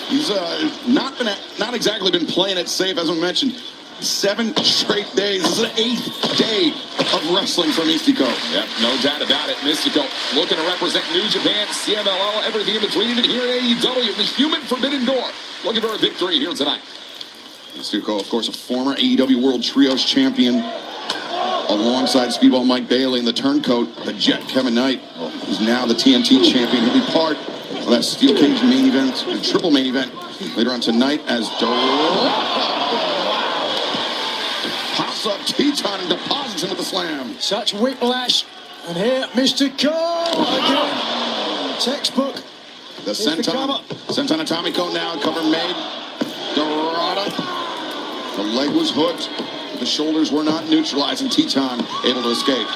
He's not exactly been playing it safe, as we mentioned. 7 straight days. This is the 8th day of wrestling for Mystico. Yep, no doubt about it. Mystico looking to represent New Japan, CMLL, everything in between, even here at AEW, the human forbidden door. Looking for a victory here tonight. Mystico, of course, a former AEW World Trios champion, alongside Speedball Mike Bailey and the Turncoat, the Jet Kevin Knight, who's now the TNT champion. He'll be part of that Steel Cage main event and triple main event later on tonight as pops up Teton and deposits him with a slam. Such whiplash. And here, Mystico again. Textbook. The Senton Atomico now, cover made. Dorada. The leg was hooked. The shoulders were not neutralized, and Teton able to escape.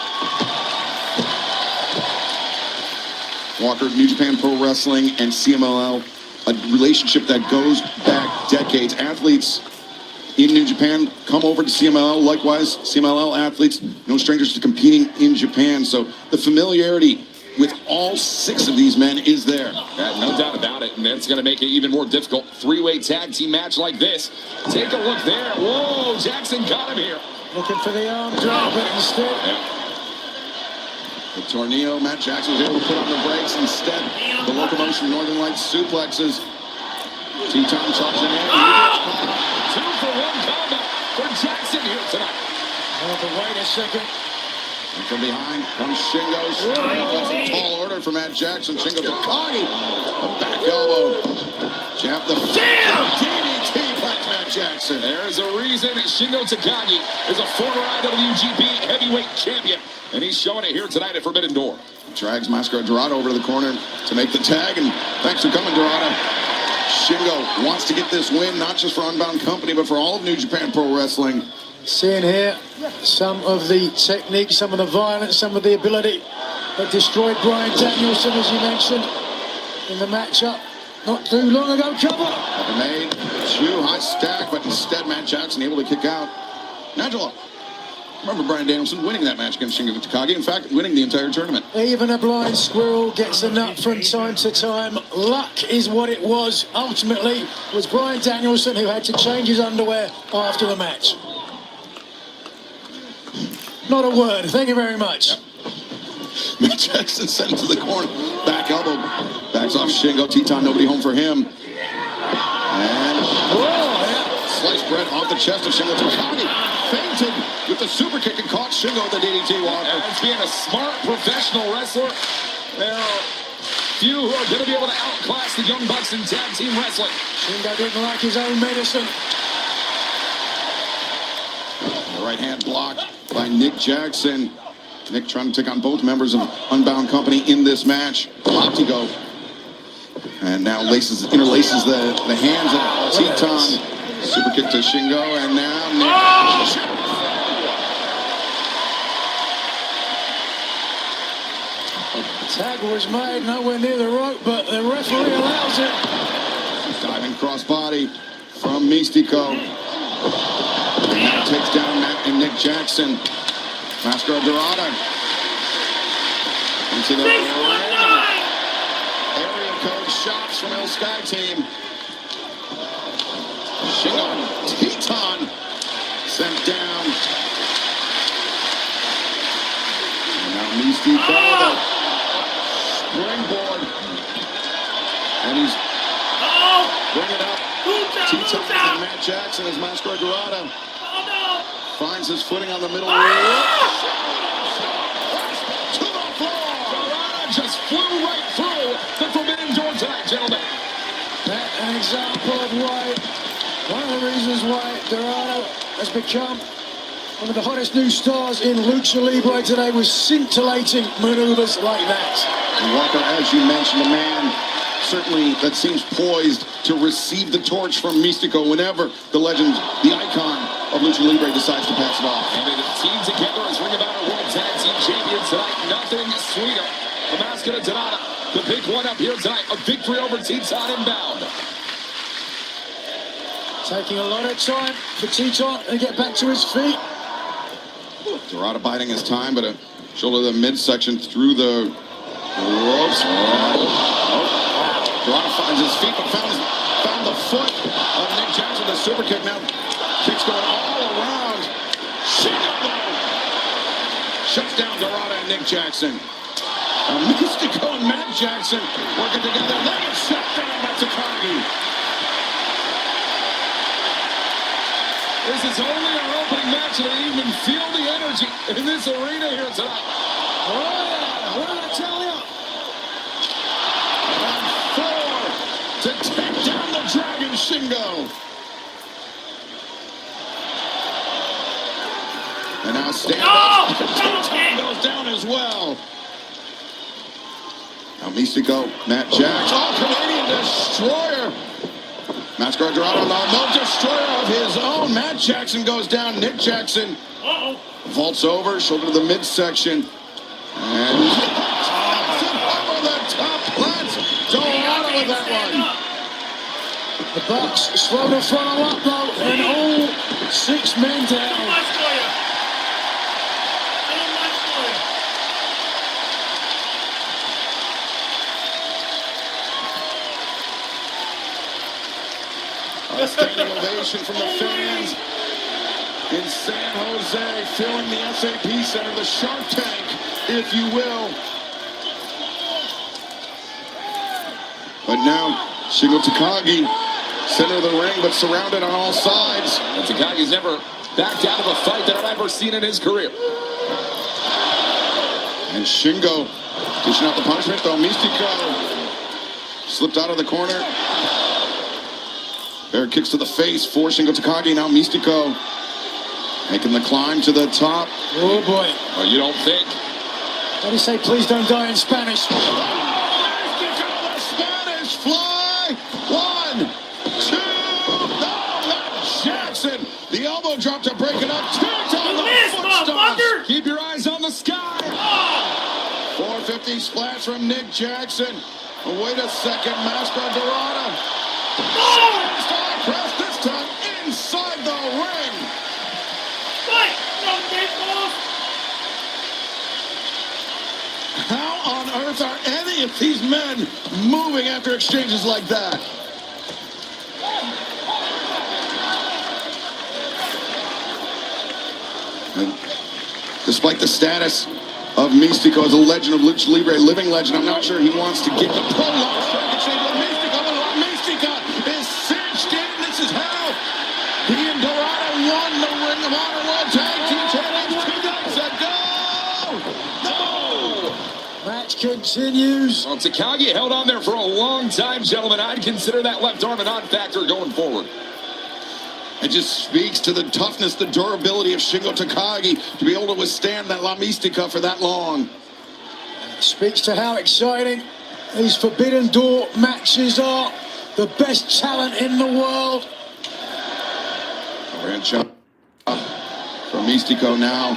Walker, New Japan Pro Wrestling and CMLL, a relationship that goes back decades. Athletes in New Japan come over to CMLL. Likewise, CMLL athletes, no strangers to competing in Japan. So the familiarity with all 6 of these men is there. Yeah, no doubt about it, and that's going to make it even more difficult. 3-way tag team match like this. Take a look there. Whoa, Jackson got him here. Looking for the arm drop, but instead... Yeah. The Tornado, Matt Jackson was able to put on the brakes. Instead, the Locomotion Northern Lights suplexes. Teton charging in. 2-for-1 combo for Jackson here tonight. Oh, but wait a second. And from behind comes Shingo. That's a tall order for Matt Jackson. Shingo Takagi. A back elbow. Jab the DDT by Matt Jackson. There's a reason Shingo Takagi is a former IWGP heavyweight champion. And he's showing it here tonight at Forbidden Door. Drags Mascara Dorada over to the corner to make the tag. And thanks for coming, Dorada. Shingo wants to get this win, not just for Unbound Company, but for all of New Japan Pro Wrestling. Seeing here some of the technique, some of the violence, some of the ability that destroyed Bryan Danielson, as you mentioned, in the matchup not too long ago. Cover made, 2 high stack, but instead Matt Jackson able to kick out. Nigel, remember Bryan Danielson winning that match against Shingo Takagi, in fact, winning the entire tournament. Even a blind squirrel gets a nut from time to time. Luck is what it was. Ultimately, it was Bryan Danielson who had to change his underwear after the match. Not a word. Thank you very much. Yep. Matt Jackson sent to the corner. Back elbow. Backs off Shingo. Teton, nobody home for him. And sliced bread off the chest of Shingo Takagi. Fainted with the super kick and caught Shingo with the DDT. Walker. As being a smart professional wrestler, there are few who are going to be able to outclass the Young Bucks in tag team wrestling. Shingo didn't like his own medicine. The right hand blocked by Nick Jackson. Nick trying to take on both members of Unbound Company in this match. Optigo. And now interlaces the hands of Teton. Super kick to Shingo, and now Nick. Tag was made nowhere near the rope, but the referee allows it. Diving crossbody from Mystico. And now takes down Matt and Nick Jackson. Mascara Dorada into the shots from El Sky Team. Shingo and Teton sent down. And now Mystico, springboard. And he's bringing up Teton and Matt Jackson as Mascara Dorada finds his footing on the middle rope. To the floor. Dorada just flew right through the forbidden door tonight, gentlemen. An example of why, one of the reasons why Dorado has become one of the hottest new stars in Lucha Libre today was scintillating maneuvers like that. And Walker, as you mentioned, a man certainly that seems poised to receive the torch from Mystico whenever the legend, the icon of Lucha Libre decides to pass it off. And they team together as Ring of Honor World Tag Team Champions tonight. Nothing sweeter. The Mascara Dorada, the big one up here tonight. A victory over Teton inbound. Taking a lot of time for Teton to get back to his feet. Dorada biding his time, but a shoulder to the midsection through the ropes. Dorada finds his feet, but found the foot of Nick Jackson. The super kick now. Kicks going all around. Shingo shuts down Dorada and Nick Jackson. Mystico and Matt Jackson working together. They get shut down by Takagi. This is only our opening match, and I even feel the energy in this arena here tonight. Oh, yeah. What did I tell you? And 4 to take down the Dragon Shingo. And now stand goes down as well. Now Mystico, Matt Jackson, Canadian Destroyer. Mascara Dorada, no destroyer of his own. Matt Jackson goes down. Nick Jackson vaults over, shoulder to the midsection. And over the top plants. Dorada with that one. The Bucks slow to follow up though, and all 6 men down. A standing ovation from the fans in San Jose, filling the SAP Center, the Shark Tank, if you will. But now, Shingo Takagi, center of the ring, but surrounded on all sides. And Takagi's never backed out of a fight that I've ever seen in his career. And Shingo dishing out the punishment, though. Mystico slipped out of the corner. Bear kicks to the face for Shingo Takagi. Now Mystico making the climb to the top. Oh boy. Well, you don't think? How do you say please don't die in Spanish? Mystico, the Spanish fly. 1, 2. No, not Jackson. The elbow drop to break it up. Teton, the foot stomp. Keep your eyes on the sky. 450 splash from Nick Jackson. Wait a second, Mascara Dorada. Star press this time inside the ring. How on earth are any of these men moving after exchanges like that? And despite the status of Mystico as a legend of Lucha Libre, living legend, I'm not sure he wants to get the prolonged strike exchange with Mystico. Mystico is cinched in. This is how he and Dorada won the Ring of Honor World Tag Team Champions 2 nights ago. No! Match continues. Well, Takagi held on there for a long time, gentlemen. I'd consider that left arm a non-factor going forward. It just speaks to the toughness, the durability of Shingo Takagi to be able to withstand that La Mystica for that long. Speaks to how exciting these Forbidden Door matches are. The best talent in the world. Grand shot from Mystico now.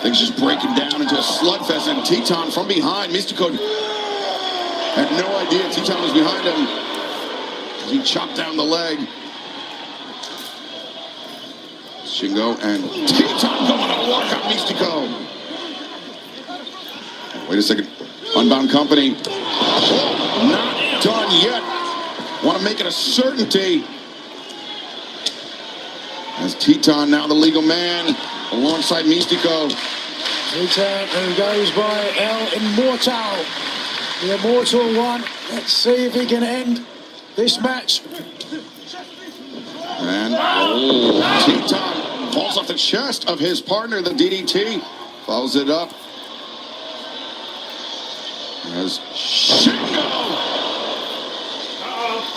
Things just breaking down into a slugfest, and Teton from behind. Mystico had no idea Teton was behind him as he chopped down the leg. Shingo and Teton going to work on Mystico. Wait a second. Unbound Company. Oh, not done yet. Want to make it a certainty. As Teton, now the legal man, alongside Mystico. Teton, who goes by El Immortal. The Immortal One. Let's see if he can end this match. And Teton falls off the chest of his partner, the DDT. Follows it up. As Shingo.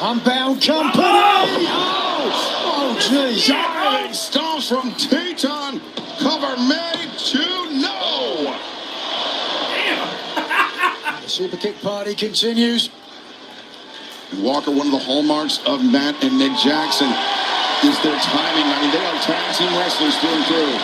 Unbound Company. Oh, jeez. Giant stomps from Teton. Cover made to no. The super kick party continues. Walker, one of the hallmarks of Matt and Nick Jackson is their timing. I mean, they are tag team wrestlers through and through.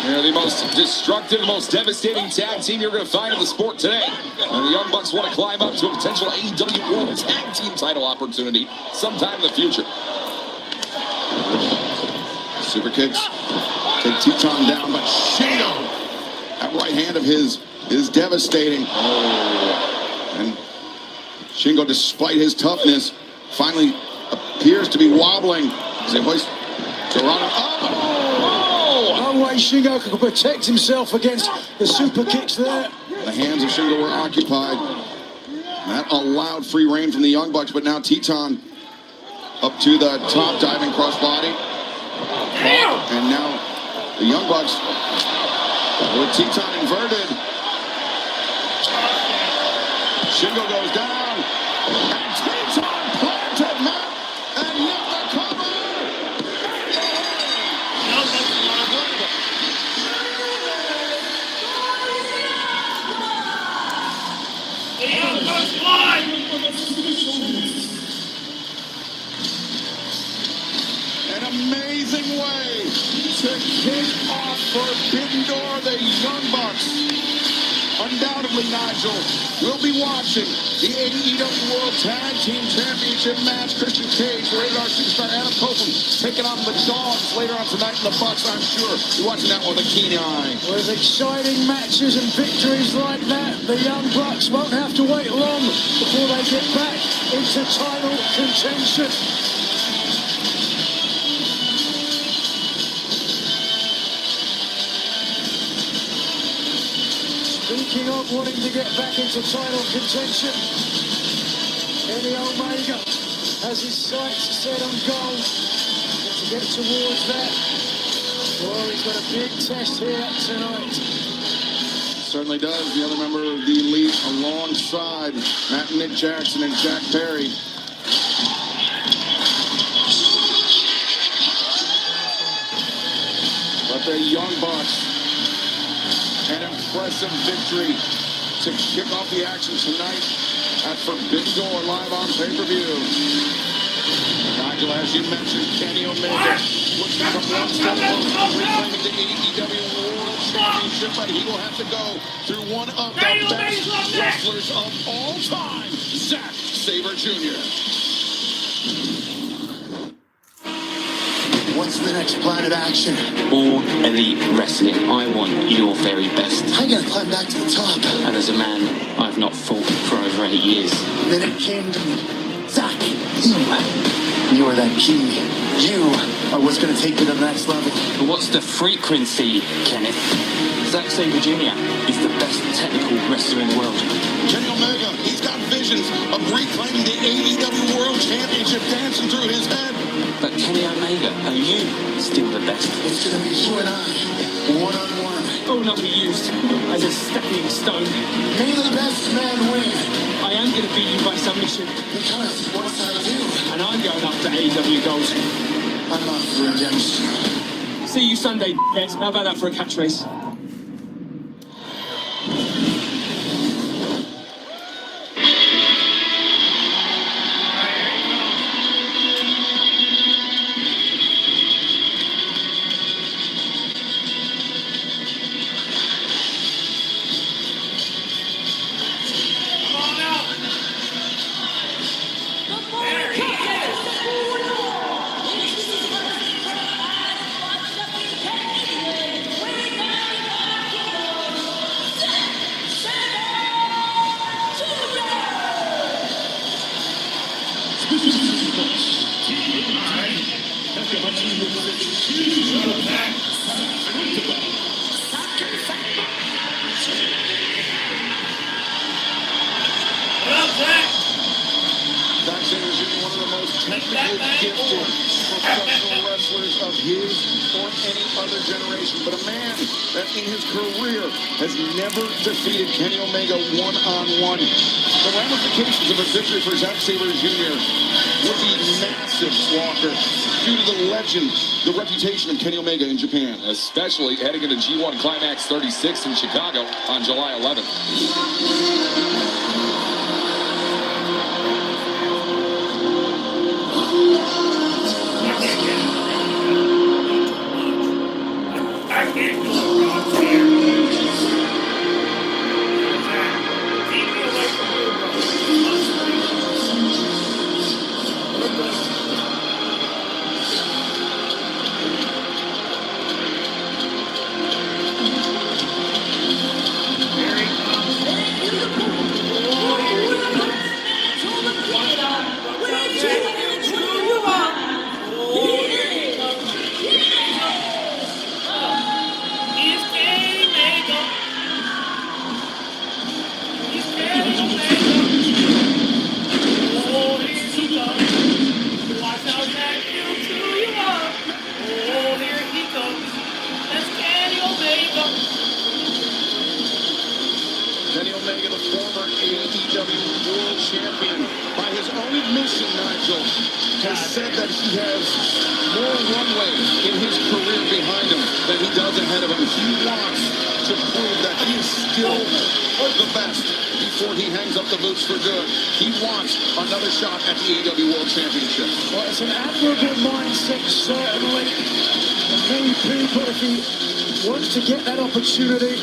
They're the most destructive, most devastating tag team you're going to find in the sport today. And the Young Bucks want to climb up to a potential AEW World Tag Team title opportunity sometime in the future. Super kicks take Teton down, but Shingo, that right hand of his is devastating. And Shingo, despite his toughness, finally appears to be wobbling as they hoist Dorado up. No way Shingo could protect himself against the super kicks there. The hands of Shingo were occupied. That allowed free reign from the Young Bucks, but now Teton up to the top diving crossbody. And now the Young Bucks with Teton inverted. Shingo goes down. And Teton planted Matt and yet the cover. An amazing way to kick off Forbidden Door, the Young Bucks. Undoubtedly, Nigel, we'll be watching the AEW World Tag Team Championship match. Christian Cage, Radar Superstar Adam Copeland taking on the Dogs later on tonight in the Bucks, I'm sure. You're watching that with a keen eye. With exciting matches and victories like that, the Young Bucks won't have to wait long before they get back into title contention. Speaking of wanting to get back into title contention, Kenny Omega has his sights set on goal. To get towards that, well, he's got a big test here tonight. Certainly does. The other member of the Elite alongside Matt and Nick Jackson and Jack Perry. But the Young Bucks, an impressive victory to kick off the action tonight at Forbidden Door live on pay-per-view. Nigel, as you mentioned, Kenny Omega looking from one step closer to reclaiming the AEW World Championship, but he will have to go through one of the best wrestlers of all time, Zack Sabre Jr. What's the next plan of action? All Elite Wrestling. I want your very best. How you gonna climb back to the top? And as a man, I've not fought for over 8 years. Then it came to me. Zack, you are that key. You are what's gonna take me to the next level. But what's the frequency, Kenneth? Zack Sabre Jr. is the best technical wrestler in the world. Kenny Omega, he's got visions of reclaiming the AEW World Championship dancing through his head. But Kenny Omega, are you still the best? It's gonna be you and I, one-on-one. I will not be used as a stepping stone. May the best man win. I am going to beat you by submission. Because what's I do? And I'm going up to AEW Gold. I'm up for redemption. See you Sunday, Ed. How about that for a catchphrase? Zack Sabre Jr., one of the most technically gifted professional wrestlers of his or any other generation, but a man that in his career has never defeated Kenny Omega one-on-one. The ramifications of a victory for Zack Sabre Jr. would be massive, Walker, due to the legend, the reputation of Kenny Omega in Japan. Especially heading into G1 Climax 36 in Chicago on July 11th. Kenny Omega, the former AEW World Champion, by his own admission, Nigel, has said that he has more runway in his career behind him than he does ahead of him. He wants to prove that he is still the best before he hangs up the boots for good. He wants another shot at the AEW World Championship. Well, it's an admirable mindset, certainly. And many people, if he wants to get that opportunity,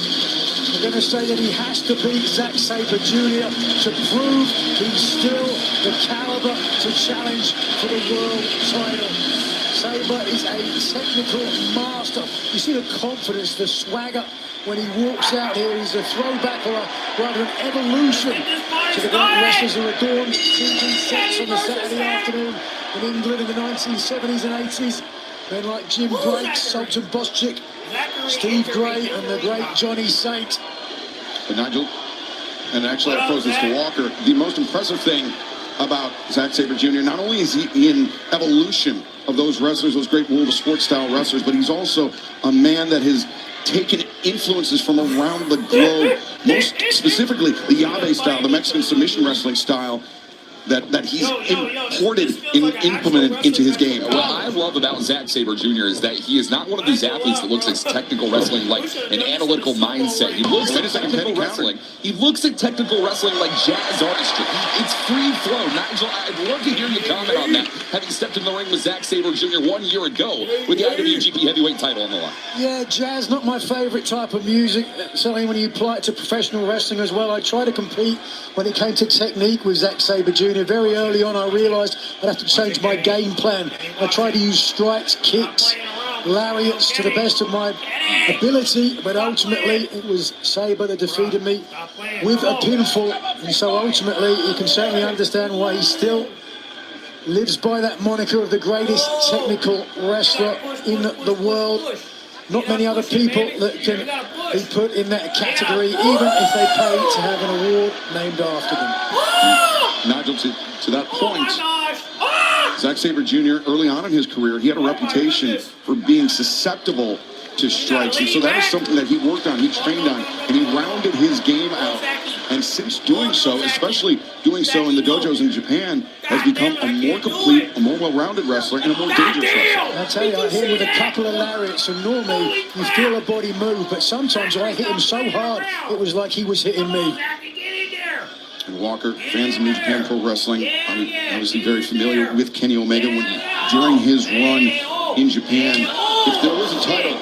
they're going to say that he has to beat Zack Sabre Jr. to prove he's still the caliber to challenge for the world title. Sabre is a technical master. You see the confidence, the swagger when he walks out here. He's a throwback or rather an evolution to the great wrestlers who adorned TV sets on the Saturday afternoon in England in the 1970s and 80s. Men like Jim Drake, Sultan Boschik, Steve Gray, and the great Johnny Saint. But Nigel, and actually I pose this to Walker, the most impressive thing about Zack Sabre Jr., not only is he in evolution of those wrestlers, those great World of Sports style wrestlers, but he's also a man that has taken influences from around the globe, most specifically the Yabe style, the Mexican submission wrestling style, that he's imported and implemented into his game. What I love about Zack Sabre Jr. is that he is not one of these athletes that looks at technical wrestling like an analytical mindset. He looks at technical wrestling. He looks at technical wrestling like jazz artistry. It's free flow. Nigel, I'd love to hear you comment on that, having stepped in the ring with Zack Sabre Jr. 1 year ago with the IWGP Heavyweight title on the line. Yeah, jazz, not my favorite type of music. Certainly when you apply it to professional wrestling as well. I try to compete when it came to technique with Zack Sabre Jr. Very early on, I realized I'd have to change my game plan. I tried to use strikes, kicks, lariats to the best of my ability, but ultimately it was Sabre that defeated me with a pinfall. And so ultimately, you can certainly understand why he still lives by that moniker of the greatest technical wrestler in the world. Not many other people that can be put in that category, even if they pay to have an award named after them. Nigel, to that point, Zack Sabre Jr., early on in his career, he had a reputation for being susceptible to strikes. And so that is something that he worked on, he trained on, and he rounded his game out. And since doing so, especially doing so in the dojos in Japan, has become a more complete, a more well-rounded wrestler, and a more dangerous wrestler. I tell you, I hit him with a couple of lariats, and normally you feel a body move, but sometimes I hit him so hard, it was like he was hitting me. And Walker, fans of New Japan Pro Wrestling, I'm obviously very familiar with Kenny Omega. During his run in Japan, if there was a title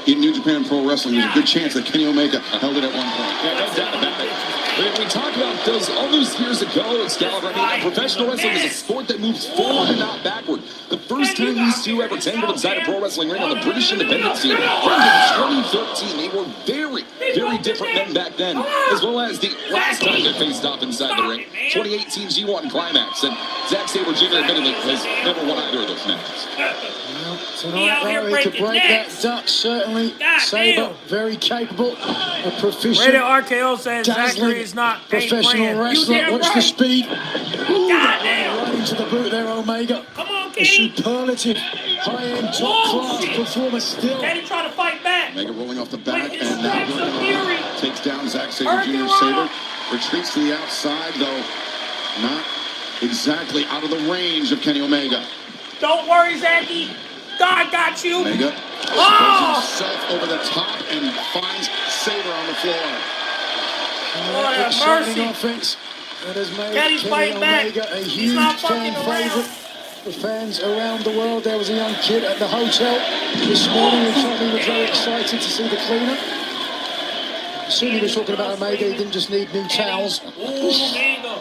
in New Japan Pro Wrestling, there's a good chance that Kenny Omega held it at one point. Yeah, no doubt about it. We talk about those all those years ago, Excalibur. I mean, professional wrestling is a sport that moves forward and not backward. The first time these two ever tangled inside a pro wrestling ring on the British independence scene back in 2013, they were very, very different men back then, as well as the last time they faced off inside the ring, 2018 G1 Climax. And Zack Sabre Jr. admittedly has never won either of those matches. Tonight, though, he could break that duck, certainly. Sabre, very capable, a proficient, Rated RKO says Zachary dazzling is not professional wrestler. Watch the speed. Ooh, right into the boot there, Omega. Come on, A Kenny. superlative, high-end, top-class performer still. Kenny trying to fight back. Omega rolling off the back, Wait, and now it's the Fury. takes down Zack Sabre Jr. Sabre retreats to the outside, though not exactly out of the range of Kenny Omega. Don't worry, Zachy. God got you. Omega Oh! throws himself over the top and finds Sabre on the floor. Lord have Exciting mercy. offense that has made Kenny's Kenny fighting back. Omega a He's huge not fan fucking around. favorite for fans around the world. There was a young kid at the hotel this morning who told me he was very excited to see the cleaner. Soon he was talking about Omega. He didn't just need new towels. Ooh, there you go.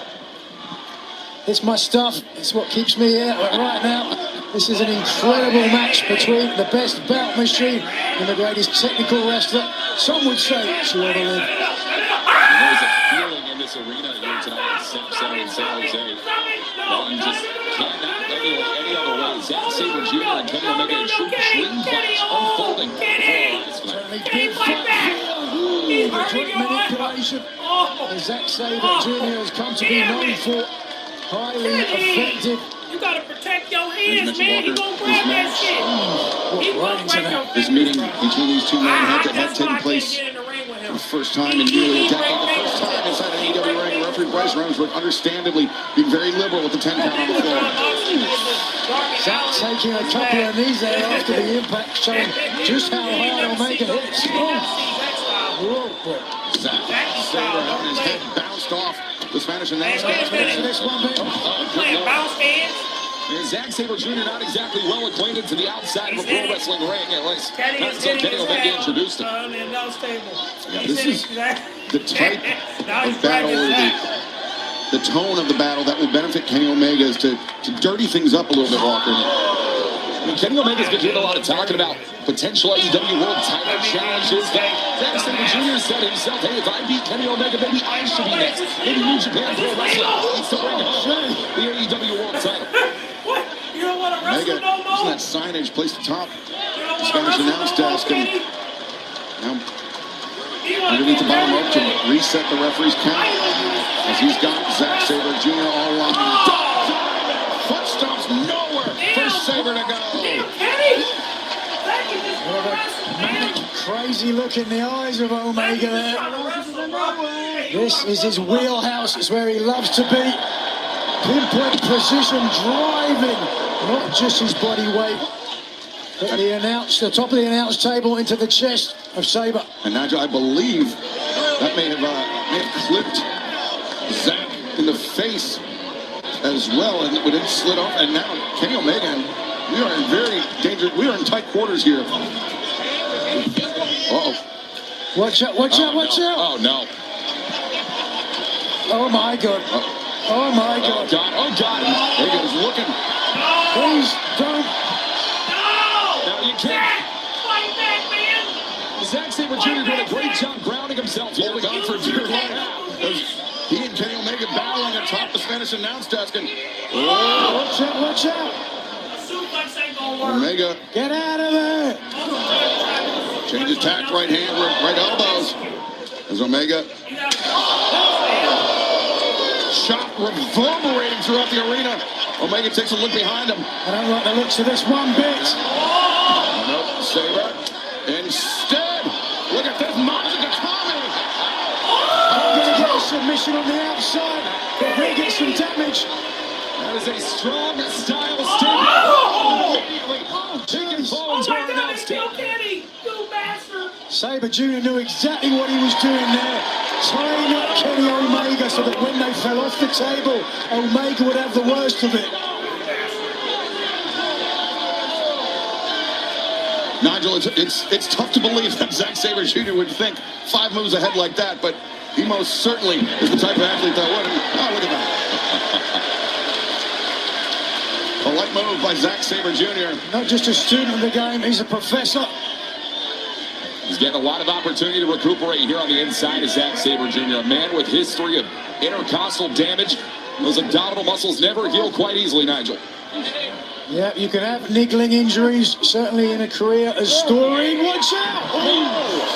It's my stuff. It's what keeps me here. But right now, this is an incredible match between the best bout machine and the greatest technical wrestler. Some would say to ever live. There's a feeling in this arena here tonight in San Jose that you just cannot any other way. Zack Sabre Jr. and Kenny Omega in true dream clash unfolding before our eyes tonight. Certainly big fight feel. Ooh, the quick manipulation that Zack Sabre Jr. has come to be known for. Highly effective. You gotta protect your hands, man. He gonna grab that shit. He Right gonna into break that. your This fingers. meeting between these two men head-to-head That's why taking I place can't get in the ring with for him. the first time in nearly a decade. The first time inside an AEW ring. Referee Bryce Remsburg understandably being very liberal with the 10 count on the floor. Zack taking a couple of knees there after the impact, showing just how hard Omega hits. Oh, Zack Sabre having his head bounced off the Spanish announcer. this one bit. Playing bounce hands. And Zack Sabre Jr. not exactly well acquainted to the outside of a pro wrestling ring, at least Kenny not is until hitting Kenny his Omega head introduced him. on the announce table. Yeah, He's this hitting is his head. the type Now he's of battle, grabbing or his head. the tone of the battle that will benefit Kenny Omega is to dirty things up a little bit, Walker. I mean, Kenny Omega's been doing a lot of talking about potential AEW World Title challenges. Zack Sabre Jr. said himself, hey, if I beat Kenny Omega, maybe I should be next. Maybe New Japan Pro Wrestling needs to bring the AEW World Title. What? You don't want to wrestle Omega no using more? that signage placed atop You don't the want to Spanish wrestle announce no more, desk, and Kenny? now You wanna underneath the get bottom rope to ready? reset the referee's count as he's got Zack Sabre Jr. all locked. Foot stomps nowhere for Sabre to go. Damn, Kenny! Zach, you just What a wrestled, manic, man. crazy look in the eyes of Omega there. Trying to wrestle, bro. This is his wheelhouse. It's where he loves to be. Pinpoint precision, driving not just his body weight, but the top of the announce table into the chest of Sabre. And Nigel, I believe that may have clipped Zack in the face as well, and it slid off. And now Kenny Omega, and we are in very dangerous. We are in tight quarters here. Uh-oh. Watch out, watch out, watch out. Oh, no. Oh my God. Oh my Oh, God. God. Oh, God. Omega is looking. Please don't. Now you can't. Fight back, man! Zack Sabre Jr. doing a great job grounding himself, holding on for dear life. As he and Kenny Omega battling atop the Spanish announce desk, and Watch out, watch out. Suplex ain't gonna work. Omega Get out of there. changes tack, right hand, right elbows. As Omega shot reverberating throughout the arena. Omega takes a look behind him. I don't like the looks of this one bit. Nope, Sabre. Instead, look at this Majic Akami. I'm going to get a submission on the outside, but we'll get some damage. That is a strong style statement. Immediately taking forward to our announce table. Kenny, you bastard! Sabre Jr. knew exactly what he was doing there, tying up Kenny Omega so that when they fell off the table, Omega would have the worst of it. Nigel, it's tough to believe that Zack Sabre Jr. would think 5 moves ahead like that, but He most certainly is the type of athlete that would. Oh, look at that. A light move by Zack Sabre Jr. Not just a student of the game, he's a professor. He's getting a lot of opportunity to recuperate here on the inside of Zack Sabre Jr., a man with history of intercostal damage. Those abdominal muscles never heal quite easily, Nigel. Yeah, you can have niggling injuries, certainly in a career as storied. Watch out! Oh.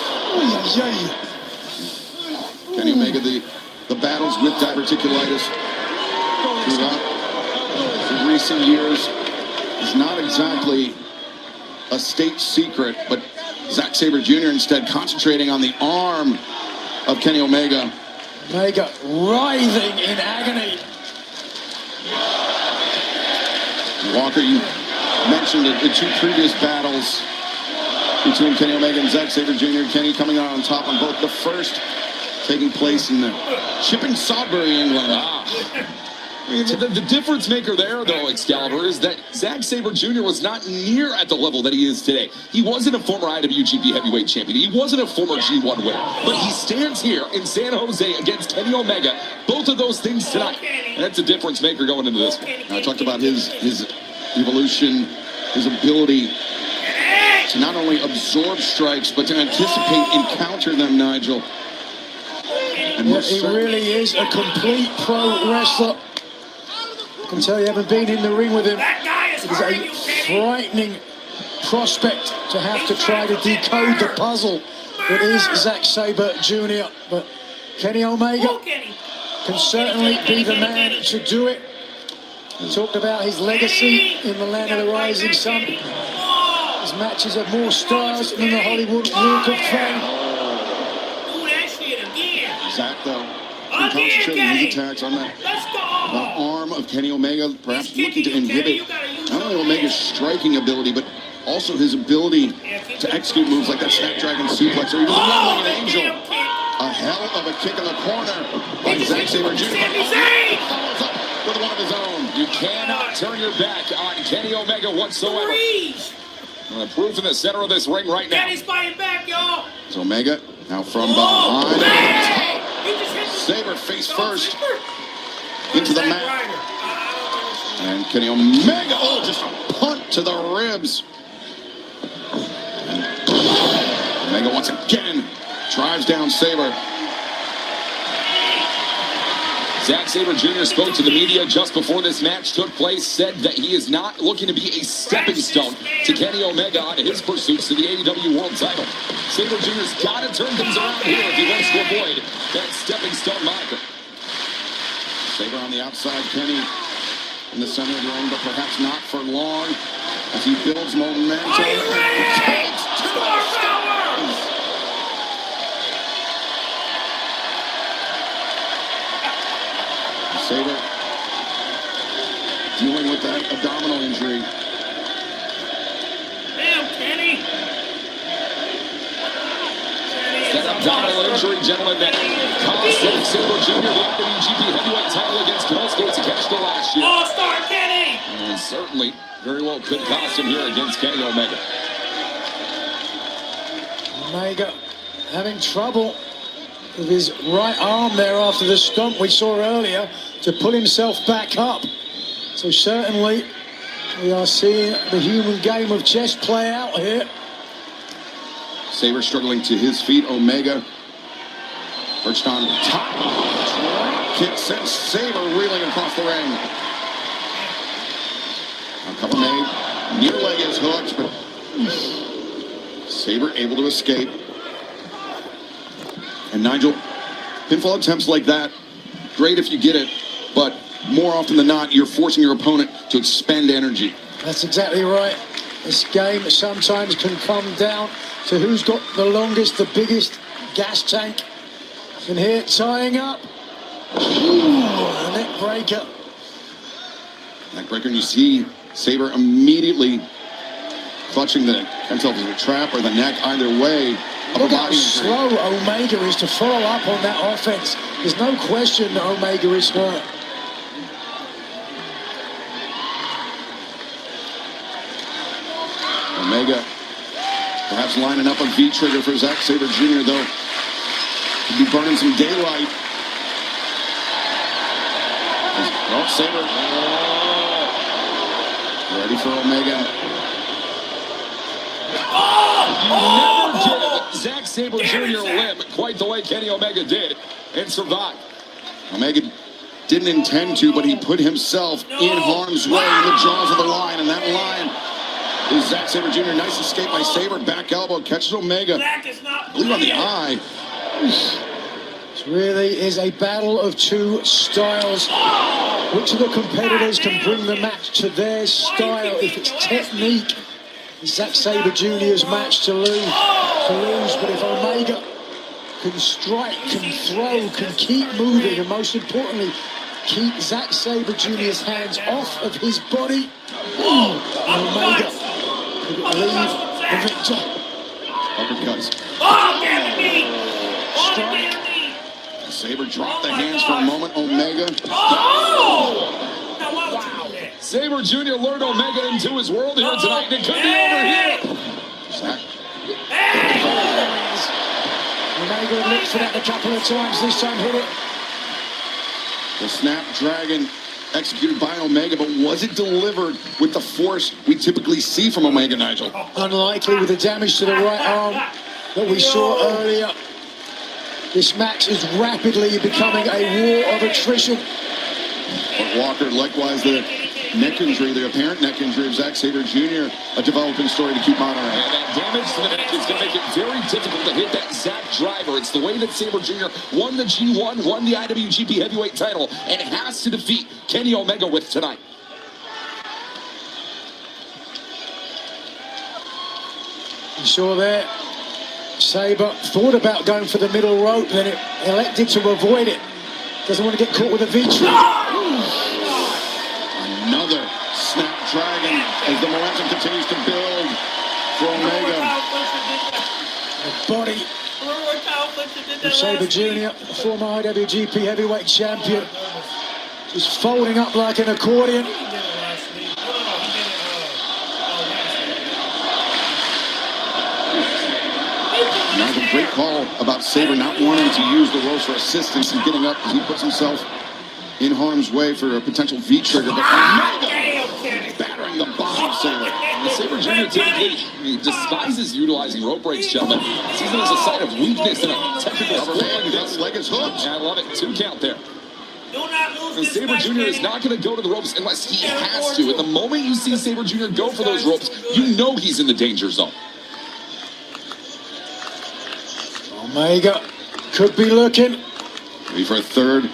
Kenny Omega, the battles with diverticulitis throughout the recent years is not exactly a state secret, but Zack Sabre Jr. instead concentrating on the arm of Kenny Omega. Omega writhing in agony. Walker, you mentioned the two previous battles between Kenny Omega and Zack Sabre Jr. Kenny coming out on top on both. The first taking place in the Chipping Salisbury, England. The difference maker there, though, Excalibur, is that Zack Sabre Jr. was not near at the level that he is today. He wasn't a former IWGP heavyweight champion. He wasn't a former G1 winner. But he stands here in San Jose against Kenny Omega. Both of those things tonight. And that's a difference maker going into this one. I talked about his evolution, his ability to not only absorb strikes, but to anticipate and counter them, Nigel. And Yeah, he really is a complete pro wrestler. I can tell you haven't been in the ring with him. It is a frightening prospect to have to try to decode the puzzle that is Zack Sabre Jr. But Kenny Omega can certainly be the man to do it. He talked about his legacy in the land of the rising sun. His matches have more stars than the Hollywood Walk of Fame. Zack, though, concentrating his attacks on that arm of Kenny Omega, perhaps looking to inhibit not only Omega's striking ability, but also his ability to execute moves like that Snapdragon suplex or even the One-Winged Angel. A hell of a kick in the corner by Zack Sabre Jr. Follows up with one of his own. You cannot turn your back on Kenny Omega whatsoever. Proof in the center of this ring right now. Kenny's fighting back, y'all. So Omega now from behind. Sabre face first into the mat. And Kenny Omega, just a punt to the ribs. Omega once again drives down Sabre. Zack Sabre Jr. spoke to the media just before this match took place, said that he is not looking to be a stepping stone to Kenny Omega on his pursuits to the AEW World title. Sabre Jr.'s got to turn things around here if he wants to avoid that stepping stone moniker. Sabre on the outside, Kenny in the center of the ring, but perhaps not for long as he builds momentum. Are you ready? Sabre dealing with that abdominal injury. Damn, Kenny. That abdominal injury, gentlemen, that cost Zack Sabre Jr. the IWGP heavyweight title against Konosuke Takeshita last year. All-star Kenny. And certainly very well could cost him here against Kenny Omega. Omega having trouble with his right arm there after the stomp we saw earlier to pull himself back up. So certainly we are seeing the human game of chess play out here. Sabre struggling to his feet. Omega perched on top. Kick sends Sabre reeling across the ring. A couple made. Near leg is hooked, but Sabre able to escape. And Nigel, pinfall attempts like that, great if you get it, but more often than not, you're forcing your opponent to expend energy. That's exactly right. This game sometimes can come down to who's got the longest, the biggest gas tank. And here, tying up. Ooh, a neck breaker. Neck breaker, and you see Sabre immediately clutching the himself as a trap or the neck, either way. Look how slow Omega is to follow up on that offense. There's no question that Omega is hurt. Omega perhaps lining up a V-trigger for Zack Sabre Jr., though. Should be burning some daylight. Oh, Sabre. Ready for Omega. Never give Zack Sabre Jr. a limp quite the way Kenny Omega did and survived. Omega didn't intend to, but he put himself in harm's way in the jaws of the lion, and that lion is Zack Sabre Jr. Nice escape by Sabre. Back elbow catches Omega. I believe on the eye. It really is a battle of two styles. Which of the competitors can bring the match to their style? If it's technique, Zack Sabre Jr.'s match to lose. But if Omega can strike, can throw, can keep moving, and most importantly, keep Zack Sabre Jr.'s hands off of his body, Omega could leave the victor. Uppercuts. Strike. Sabre dropped the hands for a moment. Omega. Sabre Jr. lured Omega into his world here tonight, and it could be over here. Zack. Omega looked for that a couple of times, this time hit it. The Snapdragon executed by Omega, but was it delivered with the force we typically see from Omega, Nigel? Unlikely with the damage to the right arm that we saw earlier. This match is rapidly becoming a war of attrition. But Walker, likewise, the neck injury, the apparent neck injury of Zack Sabre Jr., a developing story to keep monitoring. And that damage to the neck is going to make it very difficult to hit that Zack driver. It's the way that Sabre Jr. won the G1, won the IWGP Heavyweight title, and has to defeat Kenny Omega with tonight. You saw there, Sabre thought about going for the middle rope, then it elected to avoid it. Doesn't want to get caught with a V-trigger. Another Snapdragon as the momentum continues to build for Omega. The body of Sabre Jr., former IWGP Heavyweight Champion, just folding up like an accordion. Now the great call about Sabre not wanting to use the ropes for assistance and getting up as he puts himself in harm's way for a potential V-trigger, but Omega battering the bottom of Sabre. The Sabre Jr. typically despises utilizing rope breaks, gentlemen. Sees them as a sign of weakness and a technical Rubber his leg is hooked. I love it. 2 count there. And Sabre Jr. is not going to go to the ropes unless he has to. And the moment you see Sabre Jr. go for those ropes, you know he's in the danger zone. Omega could be looking. Ready for a third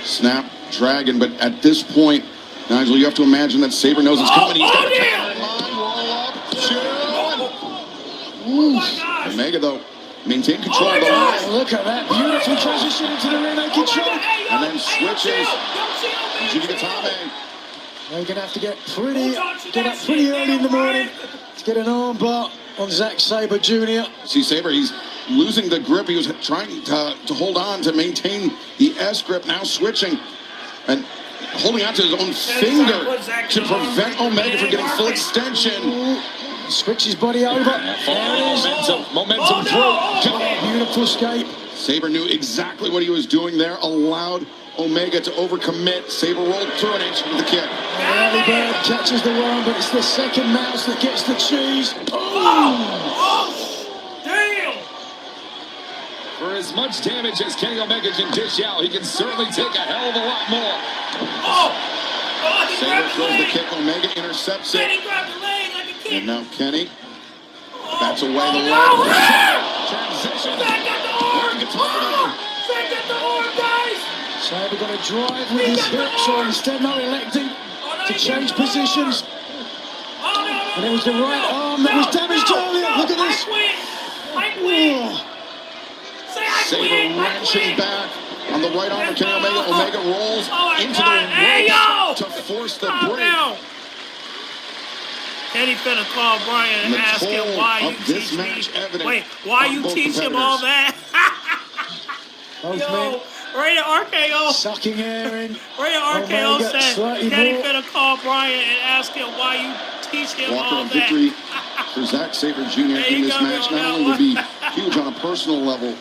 Snapdragon, but at this point, Nigel, you have to imagine that Sabre knows it's coming. He's got a counter line, roll up, 2. Omega, though, maintain control of the line. Look at that beautiful transition into the rear naked choke. And then switches. Jigatame. They're going to have to get up pretty early in the morning to get an armbar on Zack Sabre Jr. See Sabre, he's losing the grip. He was trying to hold on to maintain the S grip, now switching and holding on to his own finger to prevent Omega from getting full extension. Switch his body over. There it is. Momentum through. Beautiful escape. Sabre knew exactly what he was doing there, allowed Omega to overcommit. Sabre rolled through an inch with the kick. The early bird catches the worm, but it's the second mouse that gets the cheese. Damn! For as much damage as Kenny Omega can dish out, he can certainly take a hell of a lot more. Sabre throws the kick. Omega intercepts it. Kenny grabbed the leg like a kid. And now Kenny bats away the leg. Transition. Zack got the arm! Zack got the arm, guys! Sabre going to drive with his hips, or instead now electing to change positions. And it was the right arm that was damaged earlier. Look at this. Sabre wrenching back on the right arm of Kenny Omega. Omega rolls into the ropes to force the break. Kenny finna call Brian and ask him why you teach me. Wait, why you teach him all that? Yo, Ray RKO. Sucking air in. Ray RKO said Kenny finna call Brian and ask him why you teach him Walker all of that. victory for Zack Sabre Jr. in this match not only would be huge on a personal level,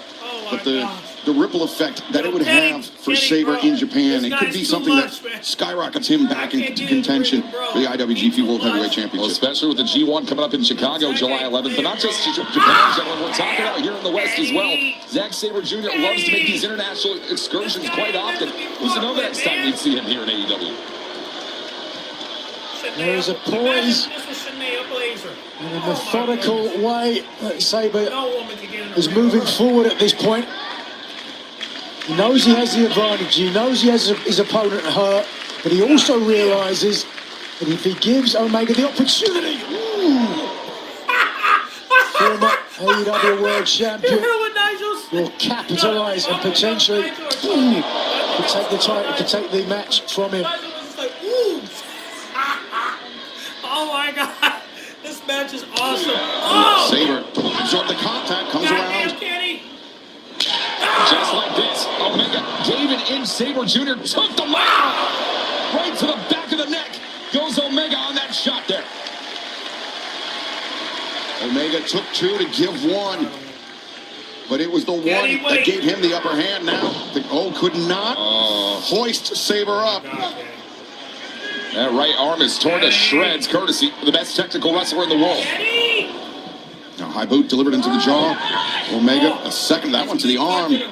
but the the ripple effect that it would have for Sabre in Japan. It could be something that skyrockets him back into contention for the IWGP World Heavyweight Championship. Well, especially with the G1 coming up in Chicago July 11th, but not just Japan, gentlemen. We're talking about here in the West as well. Zack Sabre Jr. loves to make these international excursions quite often. Who's to know the next time we'd see him here in AEW? There's a poise in a methodical way that Sabre is moving forward at this point. He knows he has the advantage. He knows he has his opponent hurt, but he also realizes that if he gives Omega the opportunity, former AEW World Champion will capitalize and potentially could take the title, could take the match from him. Oh my God, this match is awesome. Oh! Sabre absorbed the contact, comes around. Just like this, Omega gave it in. Sabre Jr. took the leg right to the back of the neck. Goes Omega on that shot there. Omega took two to give one, but it was the one that gave him the upper hand. Now, could not hoist Sabre up. That right arm is torn to shreds, courtesy of the best technical wrestler in the world. Now, high boot delivered into the jaw. Omega, a second, that one to the arm. And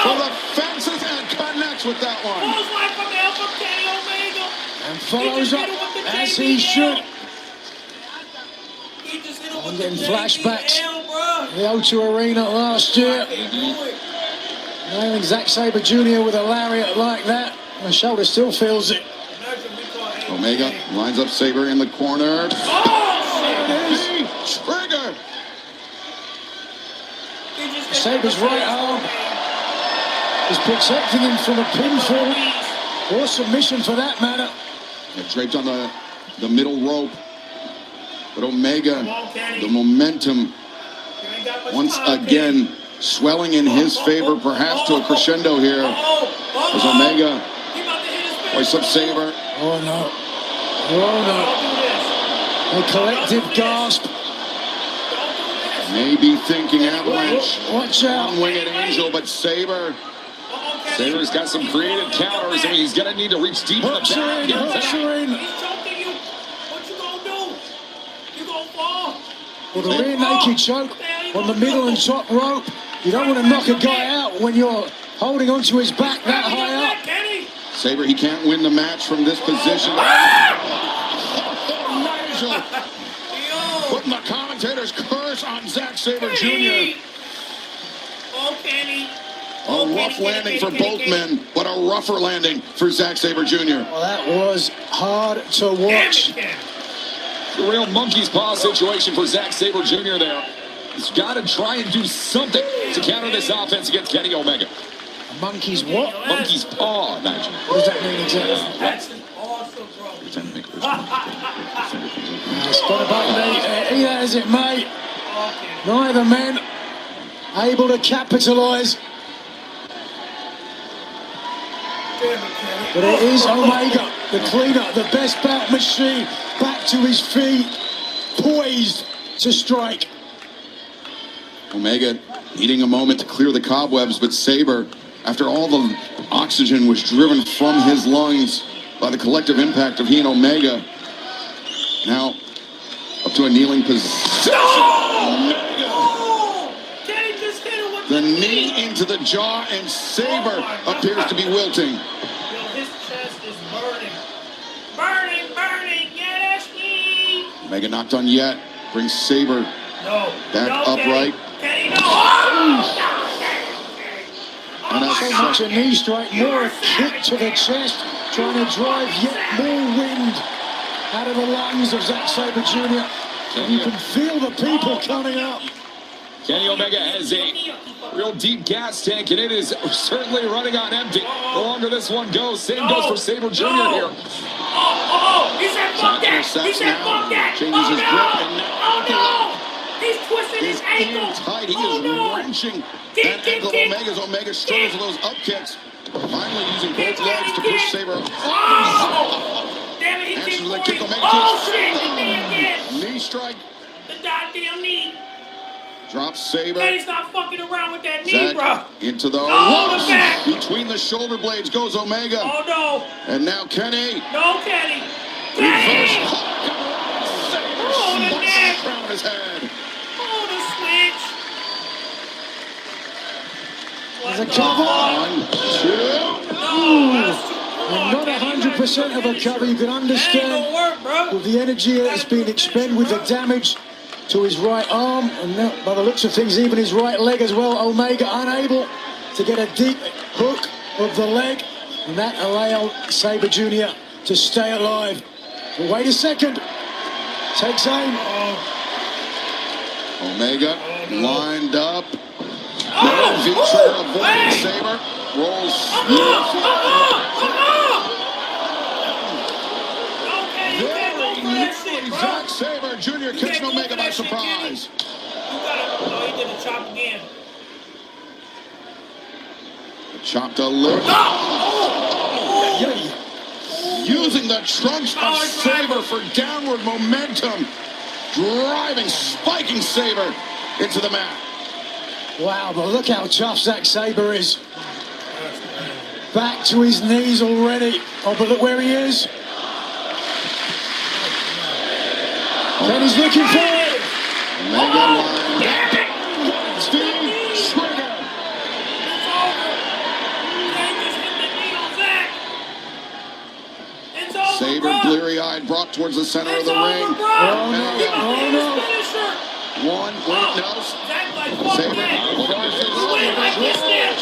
for the fences and connects with that one. And follows up as he should. I'm getting flashbacks. The O2 Arena last year. Nailing Zack Sabre Jr. with a lariat like that. My shoulder still feels it. Omega lines up Sabre in the corner. Trigger! Sabre's right arm is protecting him from a pinfall or submission for that matter. Draped on the middle rope. But Omega, the momentum once again swelling in his favor, perhaps to a crescendo here. As Omega hoists up Sabre. Oh no. Oh no. A collective gasp. Maybe thinking Avalanche. Watch out. One-winged Angel, but Sabre's got some creative counters. I mean, he's going to need to reach deep in the back. Hooks are in. Well, the rear naked choke on the middle and top rope. You don't want to knock a guy out when you're holding onto his back that high up. Sabre, he can't win the match from this position. Nigel putting the commentator's curse on Zack Sabre Jr. A rough landing for both men, but a rougher landing for Zack Sabre Jr. Well, that was hard to watch. The real monkey's paw situation for Zack Sabre Jr. there. He's got to try and do something to counter this offense against Kenny Omega. A monkey's what? Monkey's paw, Nigel. What does that mean exactly? That's awesome, bro. It's got about me. Either as it may. Neither man able to capitalize. But it is Omega, the cleaner, the best bout machine, back to his feet, poised to strike. Omega needing a moment to clear the cobwebs, but Sabre, after all the oxygen was driven from his lungs by the collective impact of he and Omega, now up to a kneeling position. The knee into the jaw, and Sabre appears to be wilting. His chest is burning. Burning. Yeah, that's me. Omega not done yet. Brings Sabre back upright. Kenny, And So much a knee strike, more a kick to the chest, trying to drive yet more wind out of the lungs of Zack Sabre Jr. You can feel the people coming up. Kenny Omega has a real deep gas tank, and it is certainly running on empty. The longer this one goes, same goes for Sabre Jr. here. He said fuck that. He said fuck that. Changes his grip, and now he's twisting his ankle. tight. He is wrenching that ankle. Omega struggles with those up kicks. Finally using both legs to push Sabre. Damn it, he Answers kicked the for kick. me. Omega Oh kicks. shit, he did again. Knee strike. The goddamn knee. Drops Saber. Kenny's not fucking around with that knee, Zack bro. into the No, the back. between the shoulder blades goes Omega. Oh, no. And now Kenny. No, Kenny. Reverse Kenny. hook. Saber Oh, the smacks neck. the crown of his head. Oh, the switch. There's a cover. 1, 2. No, that's too And not 100% of a cover. You can That ain't understand gonna work, bro. with the energy that's been expended with the damage to his right arm, and now, by the looks of things, even his right leg as well. Omega unable to get a deep hook of the leg, and that allowed Sabre Jr. to stay alive. But wait a second. Takes aim. Omega lined up. Oh, V-trigger avoiding hey. Saber. Rolls. Okay, you can't go for that shit, bro. Zack Sabre Jr. catching can't go Omega for by that shit, surprise. You gotta. Oh, he did the chop again. Chopped a lip. Oh. Using the trunks of Power Saber for downward momentum. Driving, spiking Saber into the mat. Wow, but look how tough Zack Sabre is. Back to his knees already. Oh, but look where he is. Kenny's looking for it. Omega lined Damn it! up. V-trigger. It's over. They just hit the knee on Zack. It's over, Saber, bro. bleary-eyed, brought towards the center of It's the over, ring. bro. Oh, no. He about to hit his Oh, no. finisher. One, wait, no. Zack like, fuck Saber. that. You went like this there.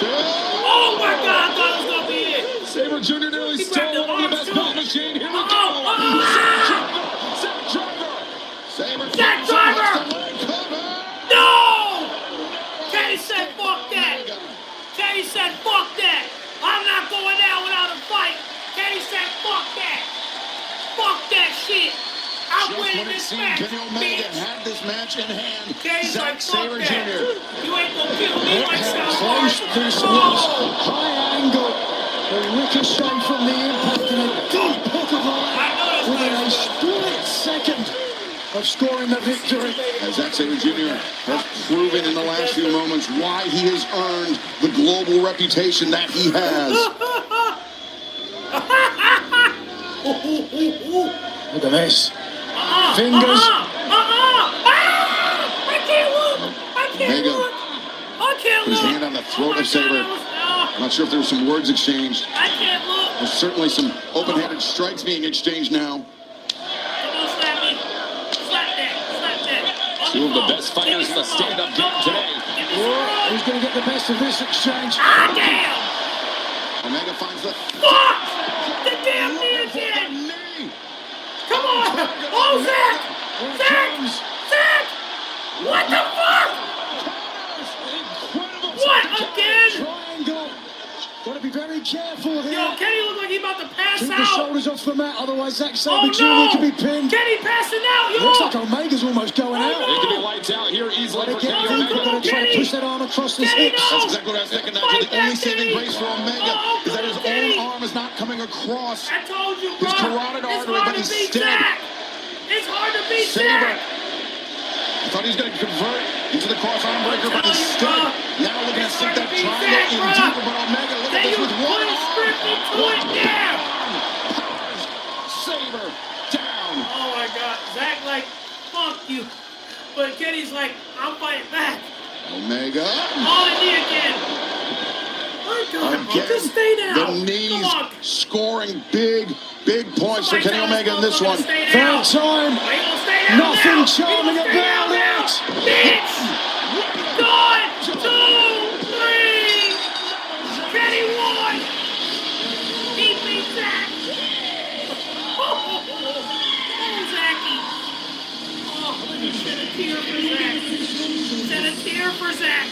Oh my God, I thought it was gonna be it. Saber Jr. nearly He stole grabbed the one of the arms, best too. belt machine. Here we go. Zack Driver. Saber. Zack Driver. gets the leg cover. No! Kenny said, fuck that. Kenny said, fuck that. I'm not going out without a fight. Kenny said, fuck that. Fuck that shit. I'm Just winning when it this seemed match, Kenny Omega bitch. had this match in hand, Kenny's Zack like, fuck Sabre that. Jr. You ain't gonna kill me Look like how South close Park. this was. Oh! High angle. The ricochet from the impact and a deep hook of the leg within a split second of scoring the victory. As Zack Sabre Jr. has proven in the last few moments why he has earned the global reputation that he has. Look at this. Fingers. I can't look. I can't Omega look. I can't put his look. hand on the throat Oh my of Sabre. God, I'm not sure if there were some words exchanged. I can't look. There's certainly some open-handed strikes being exchanged now. Come on, slap me. Slap that. Slap that. Two of the best fighters in the stand-up game today. Oh, who's going to get the best of this exchange? Ah, damn. Omega finds the Fuck! The damn knee again! knee. Come on! Oh, Zack! Zack! Zack! What the fuck? What, again? Triangle. Got to be very careful here. Yo, Kenny look like he about to pass Keep the out. shoulders off the mat, otherwise Zack Sabre Oh, Jr. no! could be pinned. Kenny passing out, yo! Looks like Omega's almost going Oh, out. no! It could be lights out here easily Gotta for get Kenny deep, Omega. gotta try to Kenny! push that arm across his Kenny, hips. no! That's exactly what I was thinking. Actually, the Fight only back, saving Kenny. grace for Omega Oh, is that come his on, Kenny. own arm is not coming across. I told you, bro. His carotid It's artery, hard but to beat instead- Zack. It's hard to beat Sabre. Zack. I thought he was going to convert into the cross arm breaker, but I'm telling you, instead, bro. now looking to It's sink hard that to beat triangle Zack, in bro. deeper. But Omega, look at Then this you with one put it arm. straight into it, yeah. Powers Sabre down. Oh my God, Zack like, fuck you. But Kenny's like, I'm fighting back. Omega. On the knee again. My God, bro, Again, just stay down. the knees Come on. scoring big points for Somebody Kenny tell Omega in this motherfucker one. to stay Third down. time. Are you gonna stay down Nothing now? charming You gonna stay about down now? it. Bitch! 1, 2, 3. Kenny won. He beat Zack. Oh, Zacky. Oh, shed a tear for Zack. Shed a tear for Zack.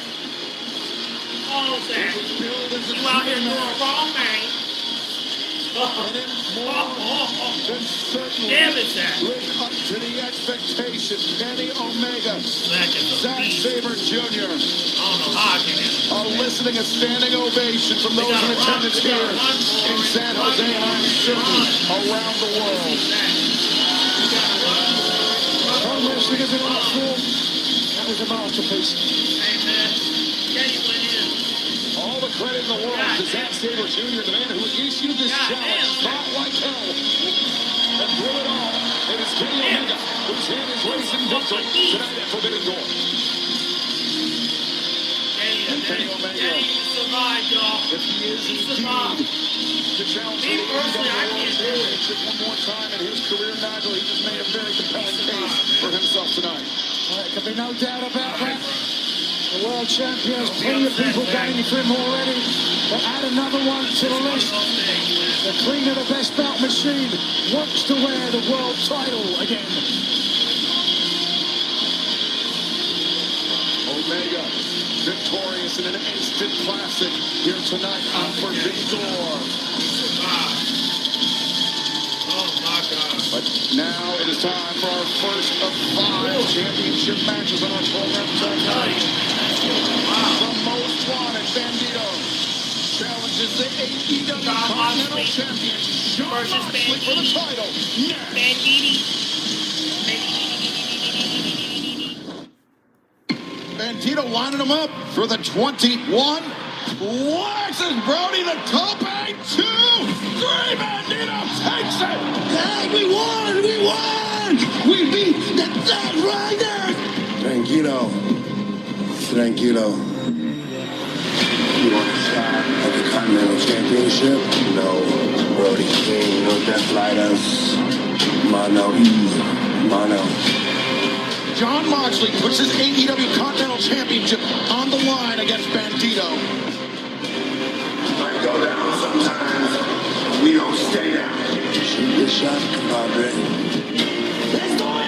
Oh, Zack. You out here doing wrong, man. Damn it, Zack. Live up to the expectation. Kenny Omega. Zack is a Zack beast. Sabre Jr. I don't know how I can handle eliciting a standing ovation from those in attendance here in San Jose and I'm certain around the world. Pro wrestling is an art form. That was a masterpiece. All the credit in the world to Zack Sabre Jr., the man who issued this challenge, fought like hell, and through it all, it is Kenny Omega, whose hand is raised in victory tonight at Forbidden Door. And Kenny Omega, if he is indeed to challenge the World Championship one more time in his career, Nigel, he just made a very compelling case for himself tonight. There can be no doubt about that. The world champion has plenty of people gunning for him already. But add another one to the list. The Queen of the Best Belt machine wants to wear the world title again. Omega, victorious in an instant classic here tonight on Forbidden Door. But now it is time for our first of 5 championship matches on our program tonight. The most wanted Bandito challenges the AEW Continental Champion Jon Moxley for the title. Bandito lining him up for the 21. Flexes Brody the tope. 2, 3. Bandito takes it. Hey, we won! We won! We beat the Death Riders! Tranquilo. You want a shot at the Continental Championship? No. Brody King, no Death Riders. Mono. Jon Moxley puts his AEW Continental Championship on the line against Bandito. Might go down sometimes. We don't stay down. Shoot this shot, compadre. Let's go in!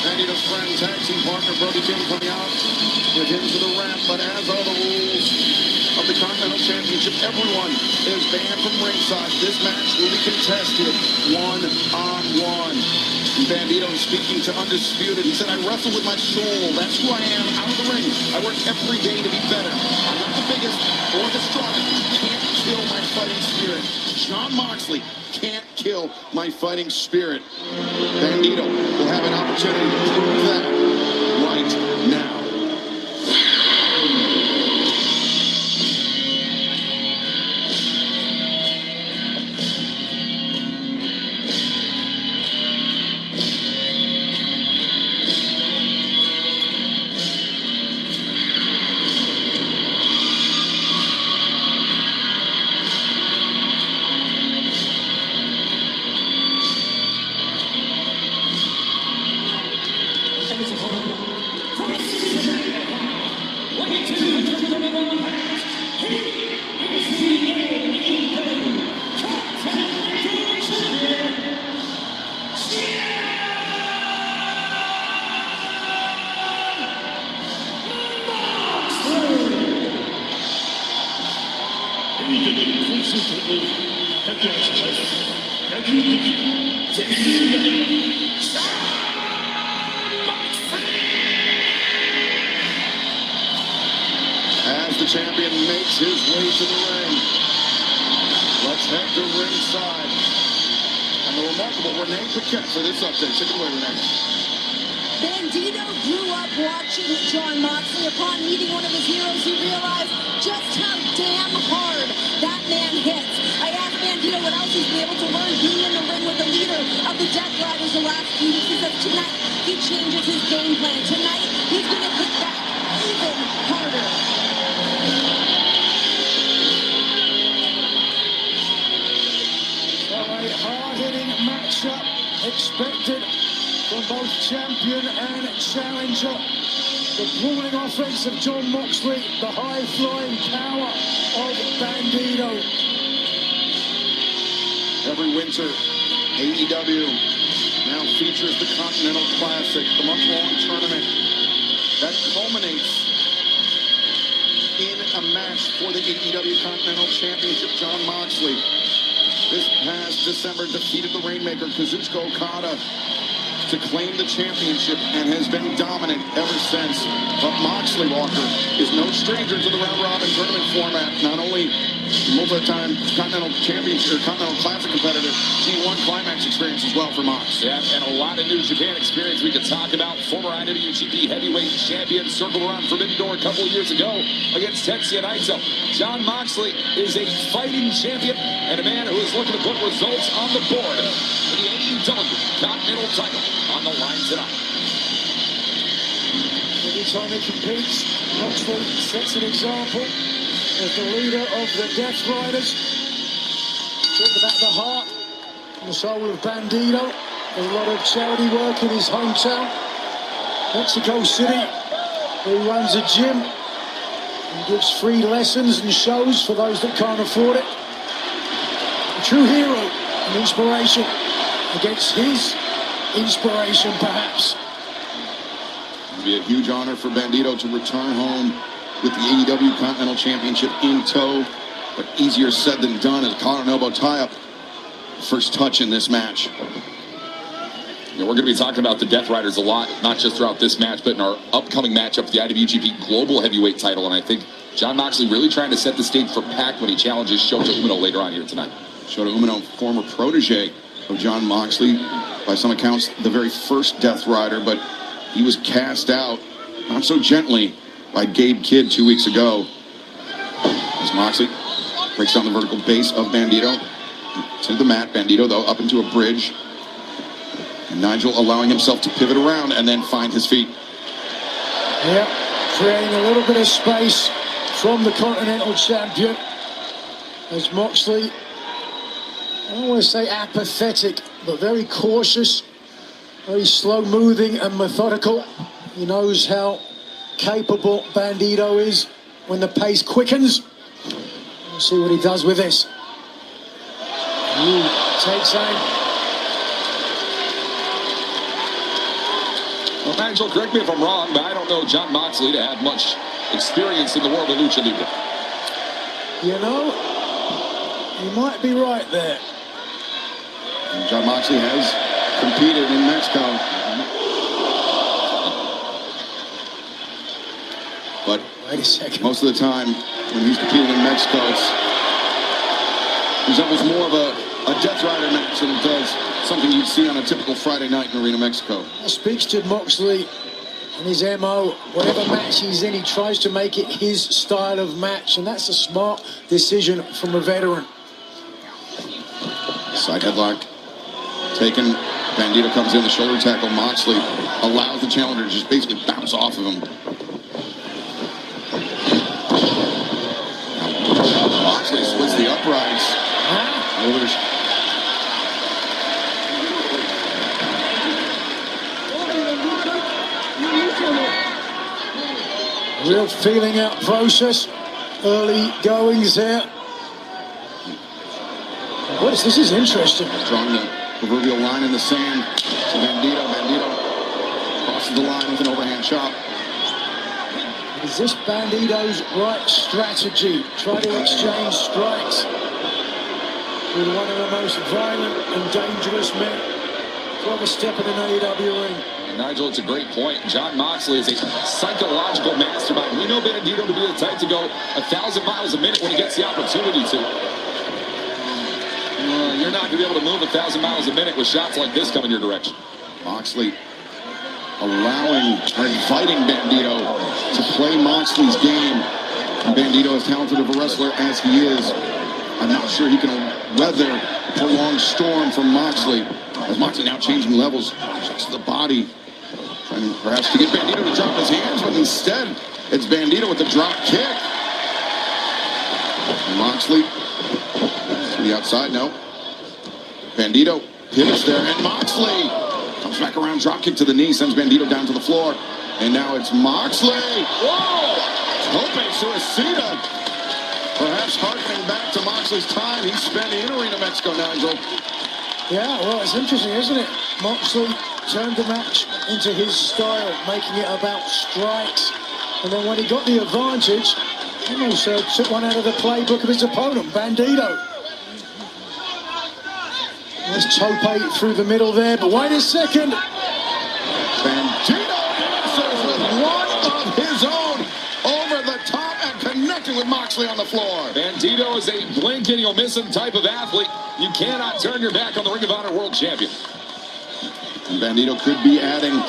Bandito's friend, tag team partner Brody King coming out with him to the ramp, but as are the rules of the Continental Championship, everyone is banned from ringside. This match will be contested one-on-one. Bandito speaking to Undisputed, he said, I wrestle with my soul. That's who I am out of the ring. I work every day to be better. I'm not the biggest or the strongest. You can't kill my fighting spirit. Jon Moxley can't kill my fighting spirit. Bandito will have an opportunity to prove that right now. As the champion makes his way to the ring, let's head to ringside. And the remarkable Renee Paquette for this update. Take it away, Renee. Bandito grew up watching Jon Moxley. Upon meeting one of his heroes, he realized just how damn hard that man hits. I asked Bandito what else he's been able to learn being in the ring with the leader of the Death Riders the last few weeks. He says tonight he changes his game plan. Tonight he's going to hit back even harder. A hard-hitting matchup expected from both champion and challenger. The brawling offense of Jon Moxley, the high-flying power of Bandito. Every winter, AEW now features the Continental Classic, the month-long tournament that culminates in a match for the AEW Continental Championship. Jon Moxley, this past December, defeated the Rainmaker, Kazuchika Okada, to claim the championship and has been dominant ever since. But Moxley, Walker, is no stranger to the round-robin tournament format. Not only multi-time Continental Championship or Continental Classic competitor, G1 Climax experience as well for Mox. Yeah, and a lot of New Japan experience we could talk about. Former IWGP Heavyweight Champion circled around Forbidden Door a couple of years ago against Tetsuya Naito. Jon Moxley is a fighting champion and a man who is looking to put results on the board for the AEW Continental title on the line tonight. Every time he competes, Moxley sets an example as the leader of the Death Riders. Talk about the heart and the soul of Bandito. There's a lot of charity work in his hometown, Mexico City. He runs a gym and gives free lessons and shows for those that can't afford it. A true hero and inspiration against his inspiration, perhaps. It would be a huge honor for Bandito to return home with the AEW Continental Championship in tow, but easier said than done as a collar and elbow tie-up. First touch in this match. Yeah, we're going to be talking about the Death Riders a lot, not just throughout this match, but in our upcoming matchup for the IWGP Global Heavyweight title. And I think Jon Moxley really trying to set the stage for Pac when he challenges Shota Umino later on here tonight. Shota Umino, former protege of Jon Moxley, by some accounts, the very first Death Rider, but he was cast out, not so gently, by Gabe Kidd 2 weeks ago. As Moxley breaks down the vertical base of Bandito to the mat. Bandito, though, up into a bridge. And Nigel allowing himself to pivot around and then find his feet. Yeah, creating a little bit of space from the Continental Champion as Moxley, I don't want to say apathetic, but very cautious, very slow-moving and methodical. He knows how capable Bandito is when the pace quickens. We'll see what he does with this. He takes aim. Well, Nigel, correct me if I'm wrong, but I don't know Jon Moxley to have much experience in the world of Lucha Libre. You know, you might be right there. And Jon Moxley has competed in Mexico. But wait a second. Most of the time when he's competing in Mexico, it resembles more of a Death Rider match than it does something you'd see on a typical Friday night in Arena Mexico. That speaks to Moxley and his MO. Whatever match he's in, he tries to make it his style of match, and that's a smart decision from a veteran. Side headlock taken. Bandito comes in, the shoulder tackle. Moxley allows the challenger to just basically bounce off of him. Moxley splits the uprights. Real feeling out process. Early goings here. This is interesting. Drawing the proverbial line in the sand to Bandito. Bandito crosses the line with an overhand chop. Is this Bandito's right strategy? Try to exchange strikes with one of the most violent and dangerous men to ever step in an AEW ring. Nigel, it's a great point. Jon Moxley is a psychological mastermind. We know Bandito to be the type to go 1,000 miles a minute when he gets the opportunity to. You're not going to be able to move 1,000 miles a minute with shots like this coming your direction. Moxley allowing or inviting Bandito to play Moxley's game. And Bandito, as talented of a wrestler as he is, I'm not sure he can weather a prolonged storm from Moxley. As Moxley now changing levels, just the body, trying perhaps to get Bandito to drop his hands, but instead it's Bandito with the drop kick. And Moxley to the outside, no. Bandito pivots there, and Moxley comes back around, drop kick to the knee, sends Bandito down to the floor. And now it's Moxley. Whoa! Tope Suicida. Perhaps harkening back to Moxley's time he spent in Arena Mexico, Nigel. Yeah, well, it's interesting, isn't it? Moxley turned the match into his style, making it about strikes. And then when he got the advantage, he also took one out of the playbook of his opponent, Bandito. There's Tope through the middle there, but wait a second. Bandito answers with one of his own over the top and connecting with Moxley on the floor. Bandito is a blink and you'll miss him type of athlete. You cannot turn your back on the Ring of Honor World Champion. And Bandito could be adding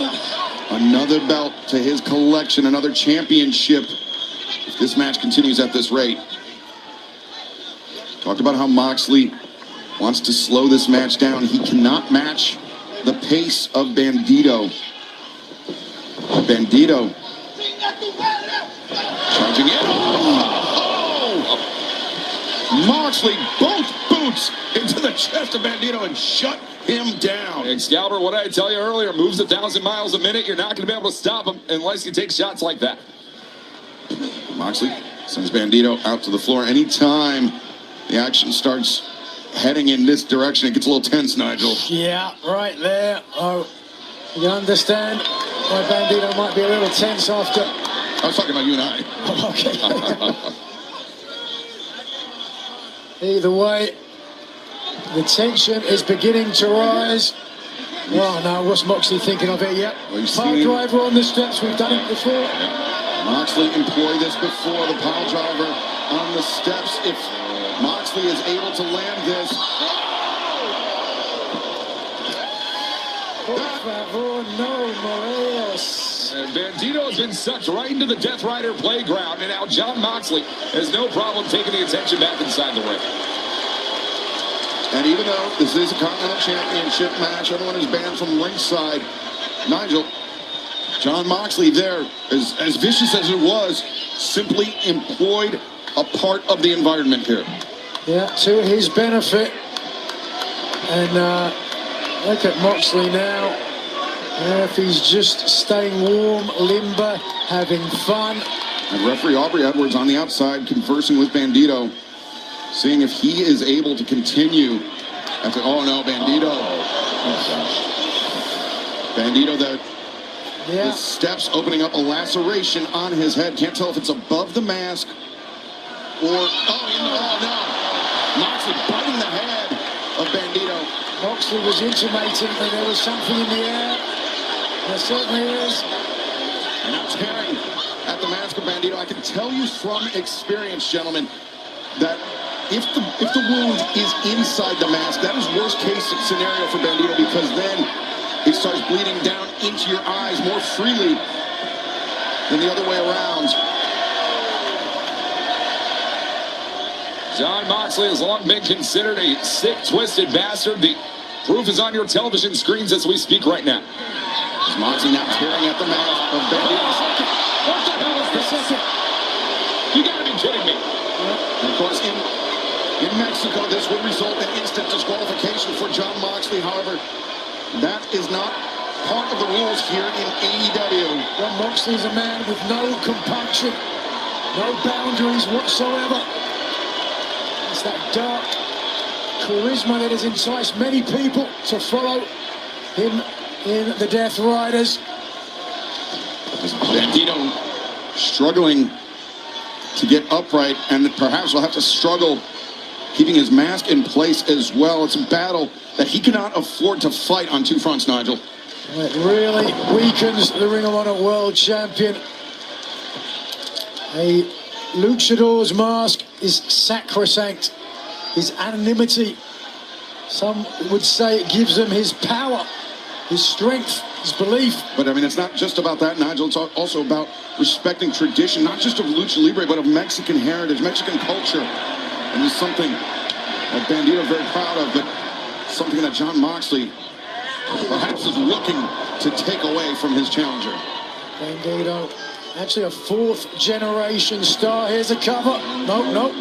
another belt to his collection, another championship, if this match continues at this rate. Talked about how Moxley wants to slow this match down. He cannot match the pace of Bandito. Bandito charging in. Oh! Moxley both boots into the chest of Bandito and shut him down. Excalibur, what did I tell you earlier? Moves 1,000 miles a minute. You're not going to be able to stop him unless you take shots like that. Moxley sends Bandito out to the floor. Anytime the action starts heading in this direction, it gets a little tense, Nigel. Yeah, right there. Oh, you understand why Bandito might be a little tense after. I was talking about you and I. Okay. Either way, the tension is beginning to rise. Oh, now what's Moxley thinking of it yet? Pile driver on the steps, we've done it before. Yeah. Moxley employed this before, the pile driver on the steps. If Moxley is able to land this. Por favor, no, Morelos. And Bandito has been sucked right into the Death Rider playground, and now Jon Moxley has no problem taking the attention back inside the ring. And even though this is a Continental Championship match, everyone is banned from ringside. Nigel, Jon Moxley there, as vicious as it was, simply employed a part of the environment here. Yeah, to his benefit. And look at Moxley now. If he's just staying warm, limber, having fun. And referee Aubrey Edwards on the outside conversing with Bandito, seeing if he is able to continue. After, oh no, Bandito. Bandito there. Yeah. The steps opening up a laceration on his head. Can't tell if it's above the mask or, oh no. Moxley biting the head of Bandito. Moxley was intimating that there was something in the air. There certainly is. And now tearing at the mask of Bandito. I can tell you from experience, gentlemen, that if the wound is inside the mask, that is worst case scenario for Bandito, because then it starts bleeding down into your eyes more freely than the other way around. Jon Moxley has long been considered a sick, twisted bastard. The proof is on your television screens as we speak right now. Moxley now tearing at the mask of Bandito. What the hell is this? You gotta be kidding me. And of course, in Mexico, this would result in instant disqualification for Jon Moxley. However, that is not part of the rules here in AEW. Jon Moxley's a man with no compunction, no boundaries whatsoever. It's that dark charisma that has enticed many people to follow him in the Death Riders. Bandito struggling to get upright, and perhaps will have to struggle keeping his mask in place as well. It's a battle that he cannot afford to fight on two fronts, Nigel. It really weakens the Ring of Honor World Champion. A luchador's mask is sacrosanct. His anonymity, some would say, it gives him his power, his strength, his belief. But I mean, it's not just about that, Nigel. It's also about respecting tradition, not just of Lucha Libre, but of Mexican heritage, Mexican culture. And it's something that Bandito is very proud of, but something that Jon Moxley perhaps is looking to take away from his challenger. Bandito, actually a fourth generation star. Here's a cover. No.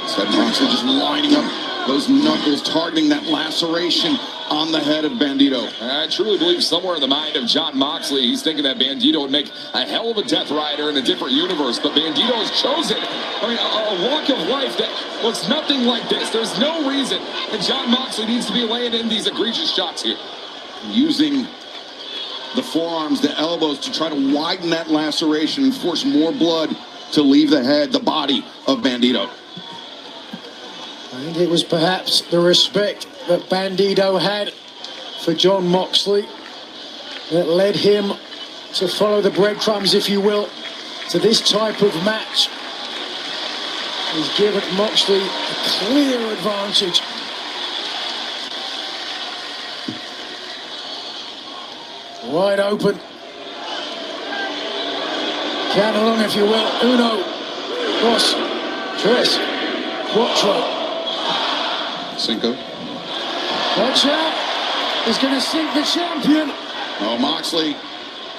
Instead, Moxley just lining up those knuckles targeting that laceration on the head of Bandito. I truly believe somewhere in the mind of Jon Moxley, he's thinking that Bandito would make a hell of a Death Rider in a different universe. But Bandito has chosen, a walk of life that looks nothing like this. There's no reason that Jon Moxley needs to be laying in these egregious shots here. Using the forearms, the elbows to try to widen that laceration and force more blood to leave the head, the body of Bandito. I think it was perhaps the respect that Bandito had for Jon Moxley that led him to follow the breadcrumbs, if you will, to this type of match. He's given Moxley a clear advantage. Wide open. Count along, if you will. Uno, dos, tres, cuatro. Cinco. Watch out. He's going to sink the champion. Oh, Moxley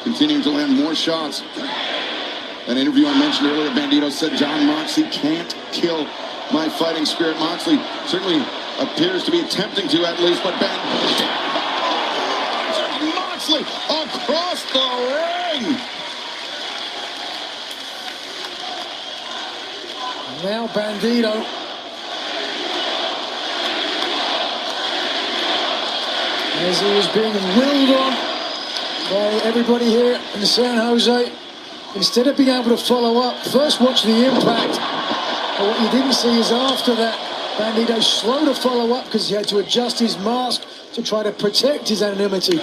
continuing to land more shots. That interview I mentioned earlier, Bandito said Jon Moxley can't kill my fighting spirit. Moxley certainly appears to be attempting to, at least, but Moxley across the ring. Now Bandito. As he was being willed on by everybody here in San Jose, instead of being able to follow up, first watch the impact. But what you didn't see is after that, Bandito slow to follow up because he had to adjust his mask to try to protect his anonymity.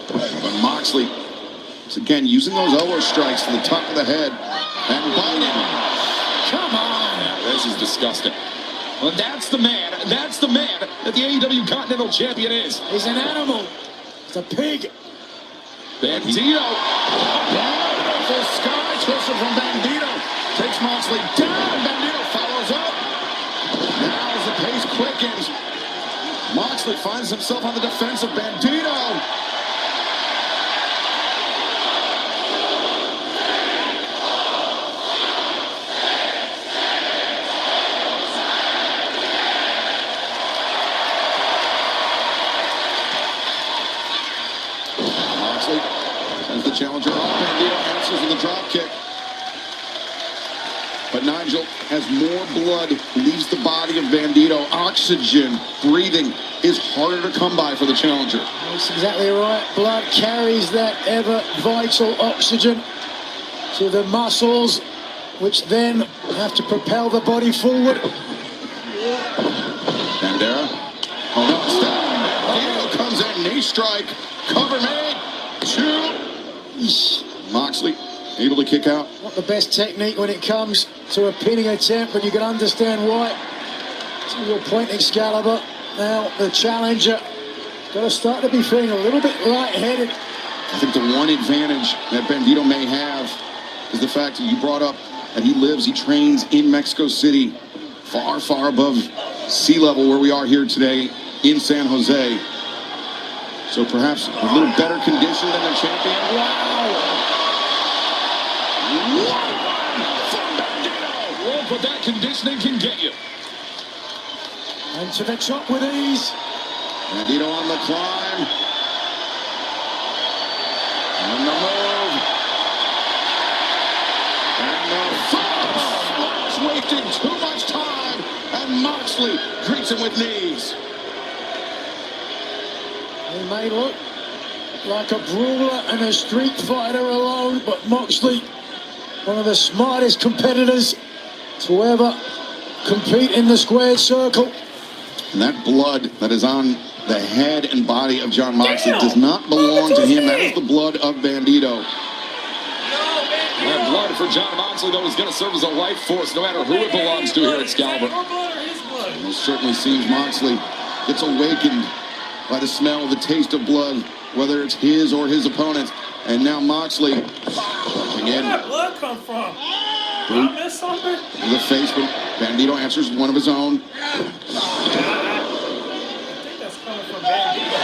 But Moxley, once again, using those elbow strikes to the top of the head and biting. Come on! This is disgusting. Well, that's the man that the AEW Continental Champion is. He's an animal. It's a pig. Bandito. The sky twister from Bandito takes Moxley down. Bandito follows up. Now as the pace quickens, Moxley finds himself on the defensive. Bandito. As the challenger off, Bandito answers with a drop kick. But Nigel, as more blood leaves the body of Bandito, oxygen, breathing is harder to come by for the challenger. That's exactly right. Blood carries that ever vital oxygen to the muscles, which then have to propel the body forward. Bandera. Oh no, stop. Bandito comes in, knee strike, cover made. Two. Moxley able to kick out. Not the best technique when it comes to a pinning attempt, but you can understand why. To your point, Excalibur. Now the challenger got to start to be feeling a little bit lightheaded. I think the one advantage that Bandito may have is the fact that you brought up that he trains in Mexico City, far, far above sea level where we are here today in San Jose. So perhaps a little better condition than the champion. Wow! Look what that conditioning can get you. And to the top with ease. Bandito on the climb. On the move. And the Fox wasting too much time. And Moxley greets him with knees. He may look like a brawler and a street fighter alone, but Moxley, one of the smartest competitors to ever compete in the squared circle. And that blood that is on the head and body of Jon Moxley does not belong to him. That is the blood of Bandito. That blood for Jon Moxley, though, is going to serve as a life force no matter who it belongs to here at Excalibur. It certainly seems Moxley gets awakened by the smell, the taste of blood, whether it's his or his opponent's. And now Moxley, again, where did that blood come from? Did I miss something? The face, but Bandito answers one of his own. I think that's coming from Bandito.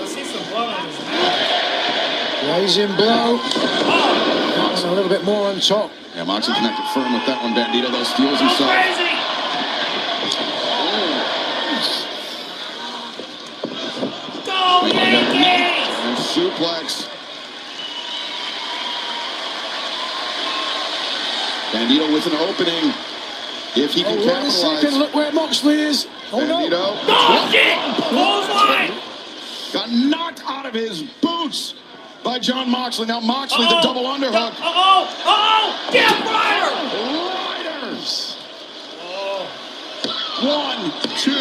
I see some blood on his hand. Raising blow. And a little bit more on top Yeah, Moxley connected firm with that one. Bandito, though, steals himself. Go, Yankees! And suplex. Bandito with an opening. If he can Wait a capitalize. second, look where Moxley is. Oh, Bandito. no. Oh, shit! Bullseye! Got knocked out of his boots by John Moxley. Now Moxley, the double underhook. Death Rider! Riders. 1, 2.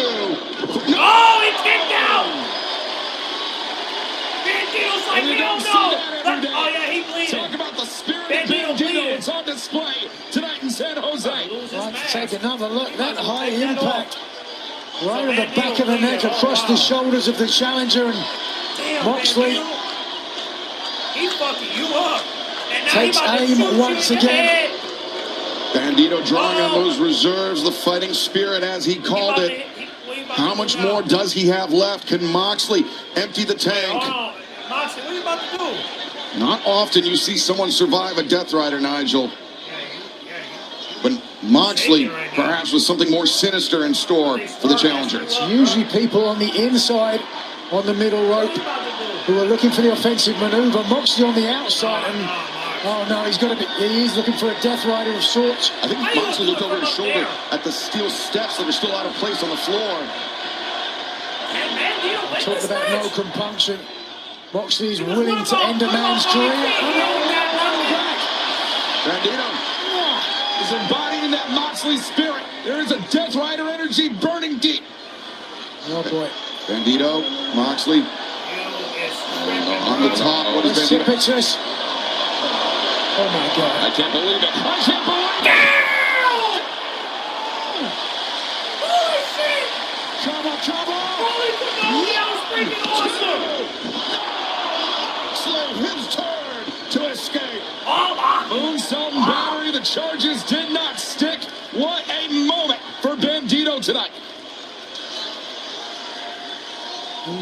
Oh, he kicked out! Bandito's like, we don't know! Oh, yeah, he bleeding. Talk about the spirit of Bandito Bandito. bleeding. It's on display tonight in San Jose. Let's take another look. That high impact. Right on the back of the neck, across the shoulders of the challenger, and Damn, Moxley Bandito. He's fucking you up. And now takes he about to aim shoot you once in the again. head. Bandito drawing on those reserves, the fighting spirit as he called it. How much more does he have left? Can Moxley empty the tank? Hold on. Moxley, what are you about to do? Not often you see someone survive a Death Rider, Nigel. But Moxley, perhaps with something more sinister in store for the challenger. It's usually people on the inside, on the middle rope, who are looking for the offensive maneuver. Moxley on the outside, and oh no, he's looking for a Death Rider of sorts. I think Moxley looked over his shoulder at the steel steps that are still out of place on the floor. Talk about no compunction. Moxley's willing to end a man's career. Bandito is embodying that Moxley spirit. There is a Death Rider energy burning deep. Oh boy. Bandito, Moxley on the top. What is Bandito? Precipitous. Oh my God. I can't believe it. I can't believe it. Holy shit! Trouble, trouble. Holy Kenobi, that was freaking awesome! Moxley, his turn to escape. Moonstone battery, the charges did not stick. What a moment for Bandito tonight.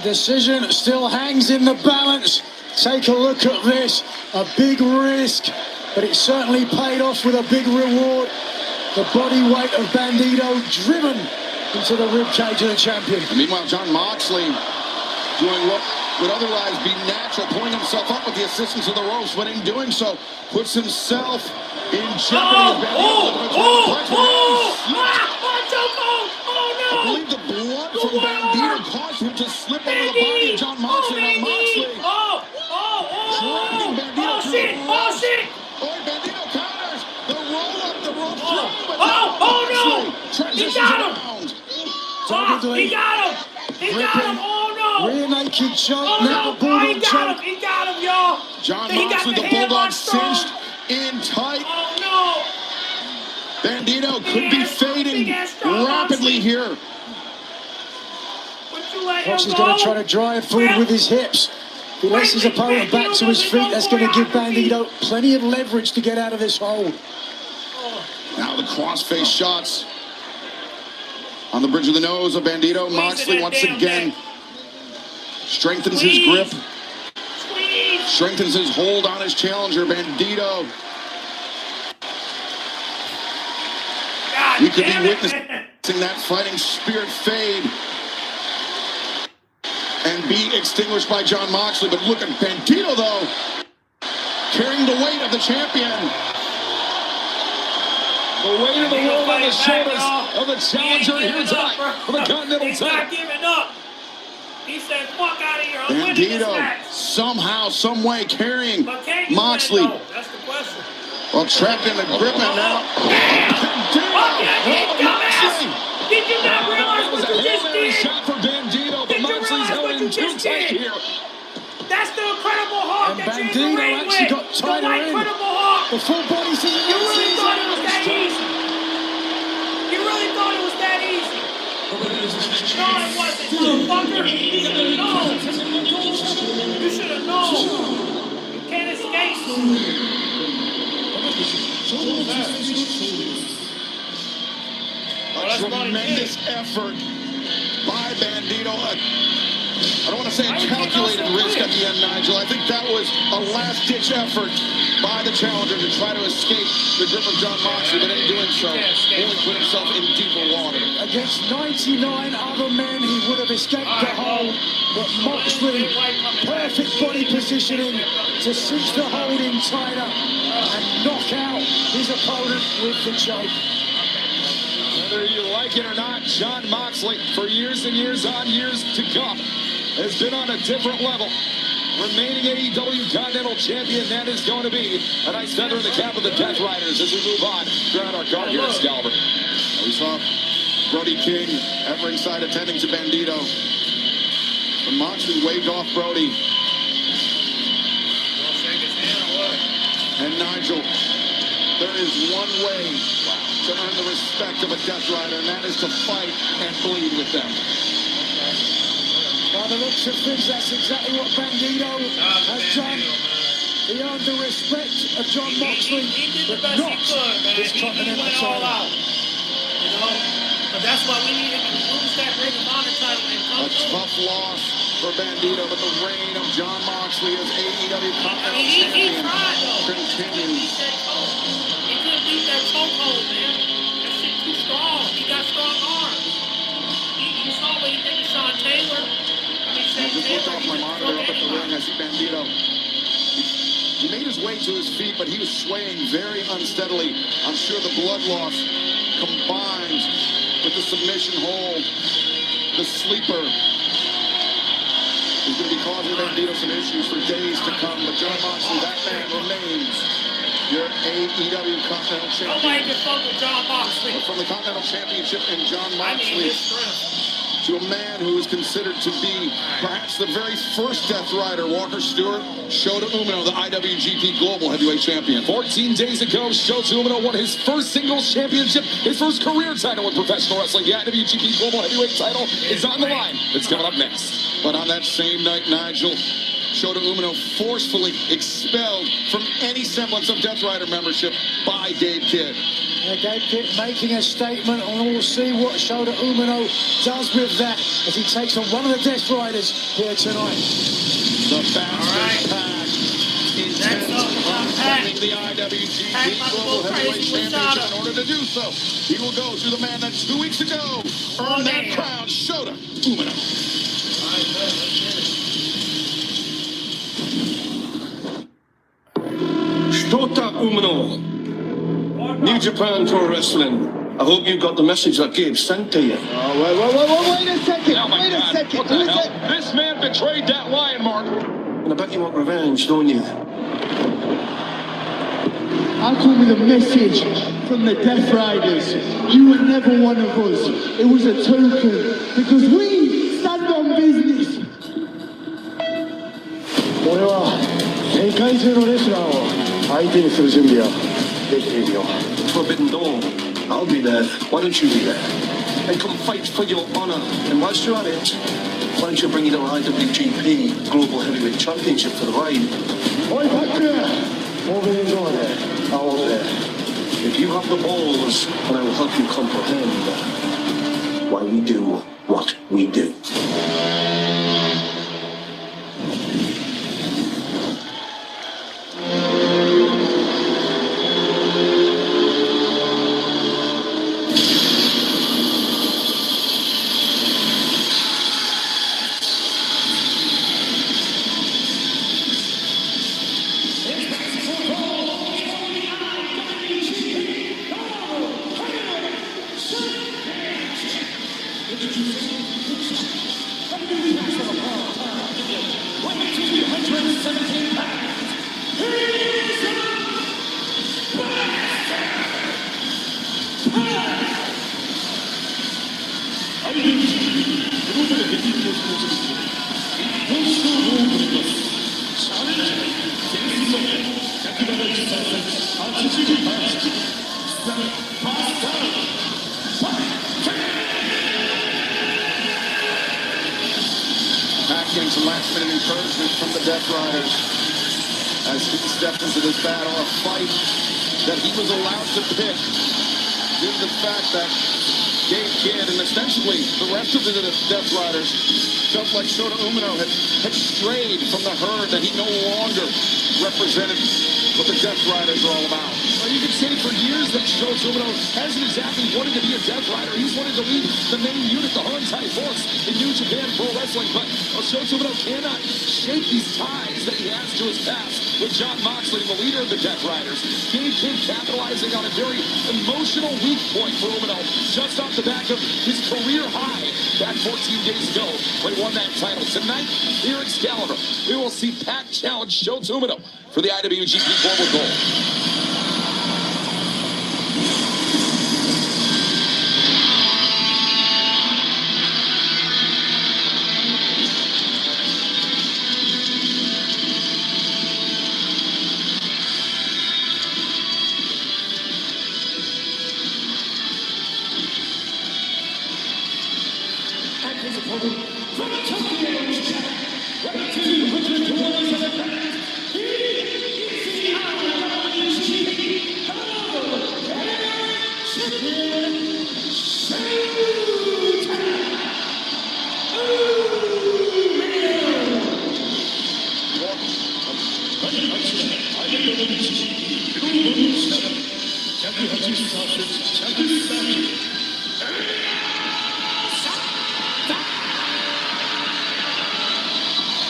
Decision still hangs in the balance. Take a look at this. A big risk, but it certainly paid off with a big reward. The body weight of Bandito driven into the ribcage of the champion. And meanwhile, John Moxley doing what would otherwise be natural, pulling himself up with the assistance of the ropes, but in doing so, puts himself in jeopardy. I believe the blood from Bandito caused him to slip over the body of John Moxley. Now Moxley dragging Bandito to the ropes. Boy, Bandito counters. The roll up, the rope throw. No! Transitions He got him! around. He got him! He got him! Oh no! Rear naked choke, Oh now no! bulldog He choke. got him! He got him, y'all! John He got Moxley, the headlock bulldog strong. cinched in tight. Oh Bandito could be fading strong rapidly Moxley. here. no! Would you let him Moxley's go? going to try to drive forward with his hips. If he lets his opponent back to his feet, that's going to give Bandito plenty of leverage to get out of this hole. Now the crossface shots on the bridge of the nose of Bandito. Moxley once again strengthens his grip, strengthens his hold on his challenger, Bandito. We could be witnessing that fighting spirit fade and be extinguished by John Moxley. But look at Bandito, though, carrying the weight of the champion. The weight of the world on the shoulders of the challenger here tonight for the Continental He's not title. giving up. He said, fuck out of here. I'm winning this Bandito match. somehow, some way carrying But can you Moxley. win, though? That's the question. Well, trapped in the grip and now. Did you not realize That was what a you Hail just Mary did? shot for Bandito, but Did you Moxley's realize held what in you too just tight did? here. That's the Incredible Hulk And that you're in the Bandito ring actually with. got tighter The in. Incredible Hulk. The full body scissors. You really thought it was that easy? You really thought it was that easy? No, it wasn't, motherfucker. You should have known. You should have known. You can't escape. A tremendous effort by Bandito. A I don't want to say a calculated risk at the end, Nigel. I think that was a last-ditch effort by the challenger to try to escape the grip of Jon Moxley, but in doing so, only put himself in deeper water. Against 99 other men, he would have escaped the hold, but Moxley, perfect body positioning to cinch the hold in tighter and knock out his opponent with the choke. Whether you like it or not, Jon Moxley, for years and years on years to come, has been on a different level. Remaining AEW Continental Champion, that is going to be a nice feather in the cap of the Death Riders as we move on throughout our card here at Excalibur. We saw Brody King at ringside attending to Bandito. But Moxley waved off Brody. And Nigel, there is one way to earn the respect of a Death Rider, and that is to fight and bleed with them. By the looks of things, that's exactly what Bandito has done. He earned the respect of Jon Moxley, but not his Continental title. You know, but that's why we need to lose that Ring of Honor title and come A tough loss for Bandito, but the reign of Jon Moxley as AEW Continental he Champion tried, though. continues. He couldn't beat that chokehold, man. That shit too strong. He got strong arms. You saw what he did to Sean Taylor. I just looked off my monitor up at the ring. I see Bandito. He made his way to his feet, but he was swaying very unsteadily. I'm sure the blood loss combined with the submission hold, the sleeper, is going to be causing Bandito some issues for days to come. But Jon Moxley, that man remains your AEW Continental Champion. Nobody can fuck with Jon Moxley. From the Continental Championship and Jon I need Moxley his strength. to a man who is considered to be perhaps the very first Death Rider, Walker Stewart, Shota Umino, the IWGP Global Heavyweight Champion. 14 days ago, Shota Umino won his first singles championship, his first career title in professional wrestling. The IWGP Global Heavyweight title is on the line. It's coming up next. But on that same night, Nigel, Shota Umino forcefully expelled from any semblance of Death Rider membership by Dave Kidd. Dave Kidd making a statement, and we'll see what Shota Umino does with that as he takes on one of the Death Riders here tonight. The Bastard Pack intense on the IWGP Global Heavyweight Championship. In order to do so, he will go to the man that 2 weeks ago earned that crown, Shota Umino. Shota Umino, New Japan Pro Wrestling. I hope you got the message that Gabe sent to you. Wait a second. Oh my God, what the hell? This man betrayed that lion, Mark. And I bet you want revenge, don't you? I call me the message from the Death Riders. You were never one of us. It was a token because we stand on business. 俺は世界中のレスラーを相手にする準備はできているよ。 Forbidden Door. I'll be there. Why don't you be there? And come fight for your honor. And whilst you're at it, why don't you bring in our IWGP Global Heavyweight Championship for the ride? おいパック、Forbidden Door で会おうぜ。 If you have the balls, then I will help you comprehend why we do what we do. Getting some last-minute encouragement from the Death Riders as he stepped into this battle, a fight that he was allowed to pick due to the fact that Dave Kidd and the ostensibly, the rest of the Death Riders felt like Shota Umino had strayed from the herd, that he no longer represented what the Death Riders are all about. Well, you can say for years that Shota Umino hasn't exactly wanted to be a Death Rider. He's wanted to lead the main unit, the Hontai Force, in New Japan Pro Wrestling. But Shota Umino cannot shake these ties that he has to his past with Jon Moxley, the leader of the Death Riders. Gabe Kidd capitalizing on a very emotional weak point for Umino, just off the back of his career high back 14 days ago when he won that title. Tonight, here at Excalibur, we will see Pac challenge Shota Umino for the IWGP Global Gold.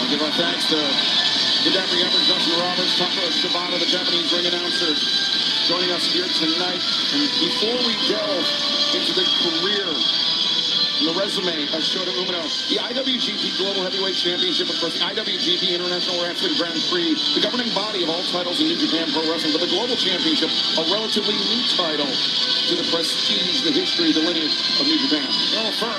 I'll give our thanks to Gaddafi Everett, Justin Roberts, Takao Shibata, the Japanese ring announcer, joining us here tonight. And before we delve into the career and the resume of Shota Umino, the IWGP Global Heavyweight Championship, of course, the IWGP International Wrestling Grand Prix, the governing body of all titles in New Japan Pro Wrestling, but the Global Championship, a relatively new title to the prestige, the history, the lineage of New Japan. Well, for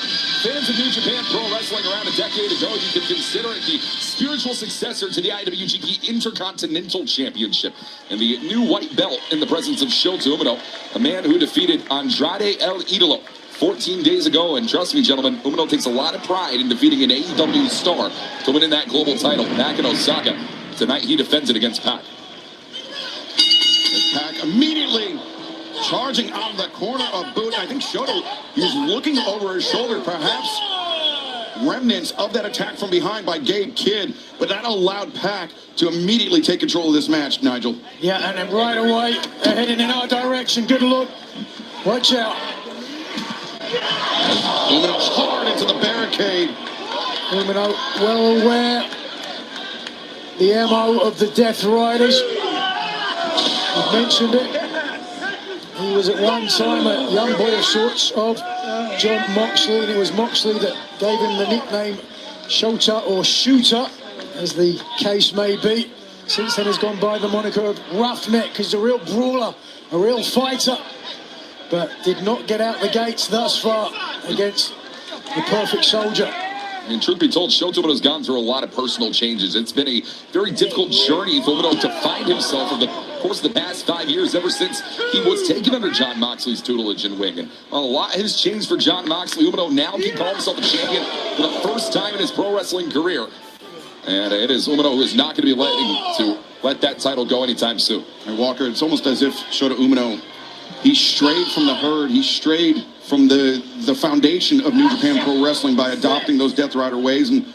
fans of New Japan Pro Wrestling around a decade ago, you could consider it the spiritual successor to the IWGP Intercontinental Championship and the new white belt in the presence of Shota Umino, a man who defeated Andrade El Idolo 14 days ago. And trust me, gentlemen, Umino takes a lot of pride in defeating an AEW star to win in that global title back in Osaka. Tonight, he defends it against Pac. As Pac immediately charging out of the corner of boot. I think Shota, he's looking over his shoulder, perhaps remnants of that attack from behind by Gabe Kidd, but that allowed Pac to immediately take control of this match, Nigel. Yeah, and then right away, they're heading in our direction. Good look. Watch out. Umino hard into the barricade. Umino well aware the MO of the Death Riders. We've mentioned it. He was at one time a young boy of sorts of Jon Moxley, and it was Moxley that gave him the nickname Shota or Shooter, as the case may be. Since then, has gone by the moniker of Roughneck, because he's a real brawler, a real fighter, but did not get out the gates thus far against the Perfect Soldier. I mean, truth be told, Shota Umino's gone through a lot of personal changes. It's been a very difficult journey for Umino to find himself over the course of the past 5 years, ever since he was taken under Jon Moxley's tutelage and wing. And a lot has changed for Jon Moxley. Umino now can call himself a champion for the first time in his pro wrestling career. And it is Umino who is not going to be let that title go anytime soon. And Walker, it's almost as if Shota Umino, he strayed from the herd. He strayed from the foundation of New Japan Pro Wrestling by adopting those Death Rider ways, and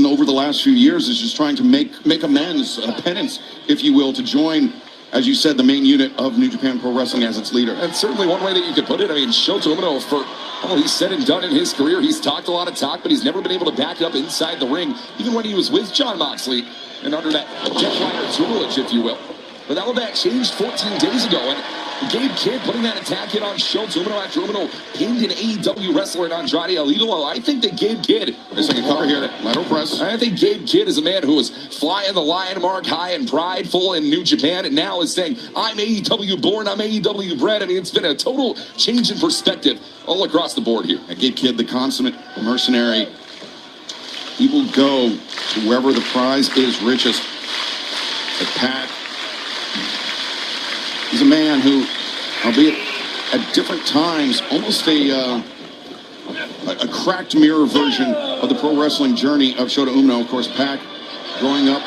over the last few years is just trying to make amends, a penance, if you will, to join, as you said, the main unit of New Japan Pro Wrestling as its leader. That's certainly one way that you could put it. I mean, Shota Umino, for all he's said and done in his career, he's talked a lot of talk, but he's never been able to back it up inside the ring, even when he was with Jon Moxley and under that Death Rider tutelage, if you will. But all of that changed 14 days ago, and Gabe Kidd putting that attack hit on Shota Umino after Umino pinned an AEW wrestler in Andrade El Idolo. I think that Gabe Kidd, there's like a cover here, lateral press. I think Gabe Kidd is a man who was flying the lion mark high and prideful in New Japan, and now is saying, I'm AEW born, I'm AEW bred. I mean, it's been a total change in perspective all across the board here. And Gabe Kidd, the consummate mercenary, he will go to wherever the prize is richest. But Pac, he's a man who, albeit at different times, almost a cracked mirror version of the pro wrestling journey of Shota Umino. Of course, Pac, growing up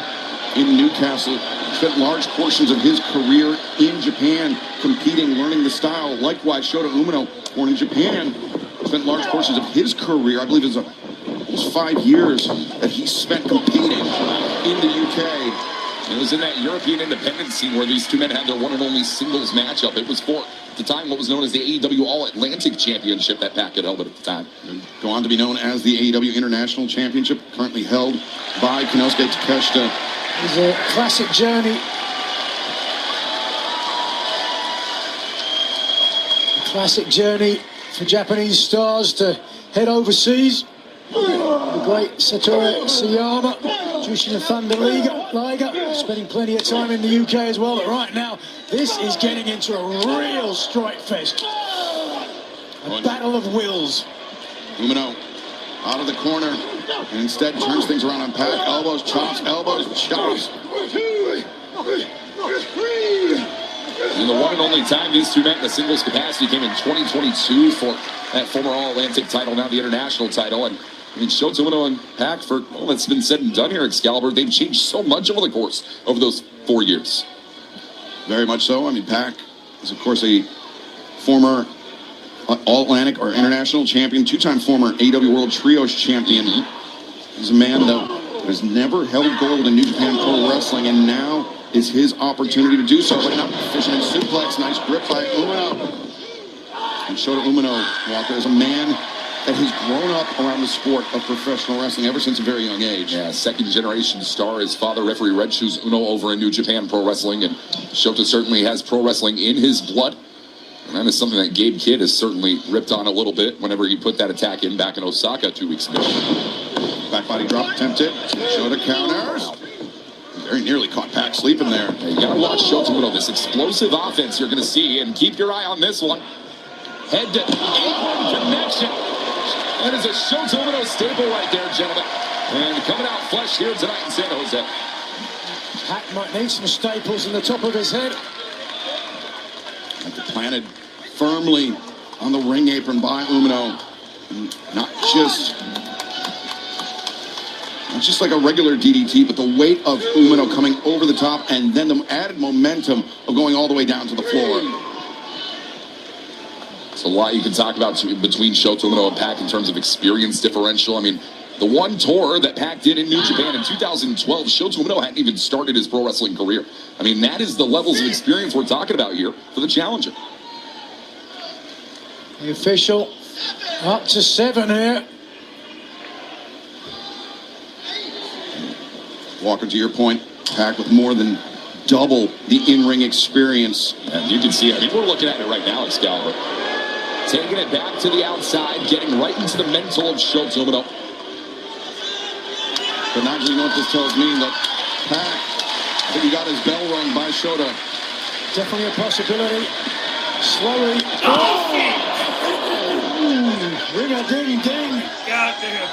in Newcastle, spent large portions of his career in Japan competing, learning the style. Likewise, Shota Umino, born in Japan, spent large portions of his career, I believe it was almost 5 years that he spent competing in the UK. It was in that European independence scene where these two men had their one and only singles matchup. It was for, at the time, what was known as the AEW All-Atlantic Championship that Pac had held at the time. And go on to be known as the AEW International Championship, currently held by Konosuke Takeshita. It was a classic journey. A classic journey for Japanese stars to head overseas. The great Satoru Sayama, Jushin Thunder Liger, spending plenty of time in the UK as well. But right now, this is getting into a real strike fest. A battle of wills. Umino out of the corner and instead turns things around on Pac. Elbows, chops, chops. And the one and only time these two met in the singles capacity came in 2022 for that former All-Atlantic title, now the international title. And I mean, Shota Umino and Pac, for all that's been said and done here, Excalibur, they've changed so much over the course over those 4 years. Very much so. I mean, Pac is, of course, a former All-Atlantic or international champion, two-time former AEW World Trios champion. He's a man that has never held gold in New Japan Pro Wrestling, and now is his opportunity to do so. Right now, fisherman suplex, nice grip by Umino. And Shota Umino, Walker, is a man that has grown up around the sport of professional wrestling ever since a very young age. Yeah, second-generation star. His father, referee Red Shoes Uno, over in New Japan Pro Wrestling, and Shota certainly has pro wrestling in his blood. And that is something that Gabe Kidd has certainly ripped on a little bit whenever he put that attack in back in Osaka 2 weeks ago. Back body drop attempted. Shota counters. Very nearly caught Pac sleeping there. Yeah, you gotta watch Shota Umino, this explosive offense you're gonna see, and keep your eye on this one. Head to apron connection. That is a Shota Umino staple right there, gentlemen. And coming out flush here tonight in San Jose. Pac might need some staples in the top of his head. Planted firmly on the ring apron by Umino. Not just like a regular DDT, but the weight of Umino coming over the top and then the added momentum of going all the way down to the floor. It's a lot you can talk about between Shota Umino and Pac in terms of experience differential. I mean, the one tour that Pac did in New Japan in 2012, Shota Umino hadn't even started his pro wrestling career. I mean, that is the levels of experience we're talking about here for the challenger. The official up to 7 here. Walker, to your point, Pac with more than double the in-ring experience. And you can see, I mean, we're looking at it right now, Excalibur. Taking it back to the outside, getting right into the mental of Shota Umino. But now you know what this tells me, that Pac, I think he got his bell rung by Shota. Definitely a possibility. Slowly. Ring-a-ding-ding. Goddamn.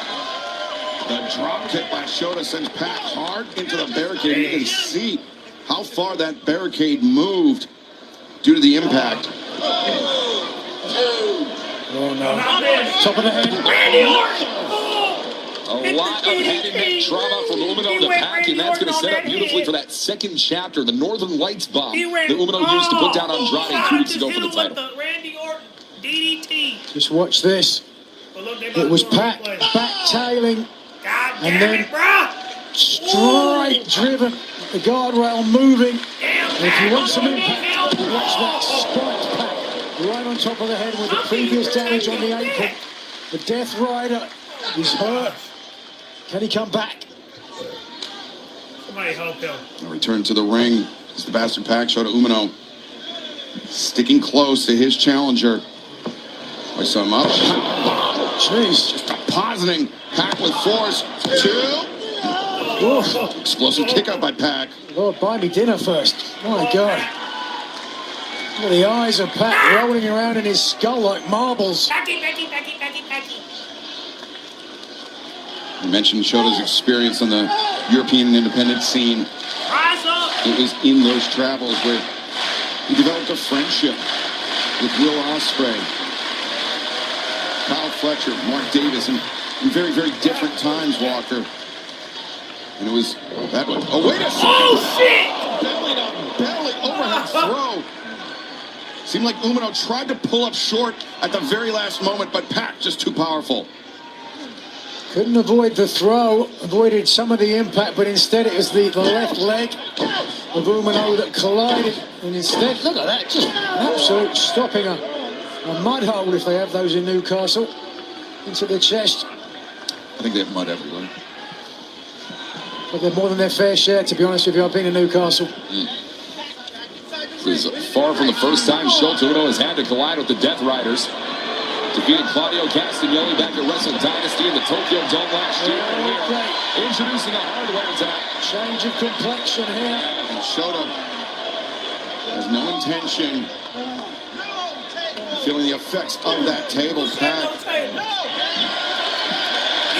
The drop kick by Shota sends Pac hard into the barricade. You can see how far that barricade moved due to the impact. Oh no. Top of the head. Randy Orton. A lot of head and neck trauma from Umino to Pac, and that's going to set up beautifully for that second chapter, the Northern Lights bomb that Umino used to put down Andrade 2 weeks ago for the title. Randy Orton DDT. Just watch this. It was Pac back-tailing and then straight driven. The guardrail moving. And if you want some impact, watch that spiked Pac right on top of the head with the previous damage on the apron. The Death Rider is hurt. Can he come back? Somebody help him. A return to the ring. It's the bastard Pac. Shota Umino sticking close to his challenger. I saw him up. Jeez. Just depositing Pac with force. 2. Explosive kick out by Pac. Lord, buy me dinner first. My God. Look at the eyes of Pac rolling around in his skull like marbles. Packy. You mentioned Shota's experience on the European independent scene. Rise up. It was in those travels where he developed a friendship with Will Ospreay, Kyle Fletcher, Mark Davis, and in very, very different times, Walker. And it was that one. Oh, wait a second. Oh, shit. Belly to belly overhead throw. Seemed like Umino tried to pull up short at the very last moment, but Pac just too powerful. Couldn't avoid the throw, avoided some of the impact, but instead it was the left leg of Umino that collided. And instead, look at that, just an absolute stopping a mud hole, if they have those in Newcastle, into the chest. I think they have mud everywhere. But they're more than their fair share, to be honest with you. I've been in Newcastle. This is far from the first time Shota Umino has had to collide with the Death Riders. Defeated Claudio Castagnoli back at Wrestling Dynasty in the Tokyo Dome last year. And here, introducing a hardware attack. Change of complexion here. And Shota has no intention of feeling the effects of that table. Pac.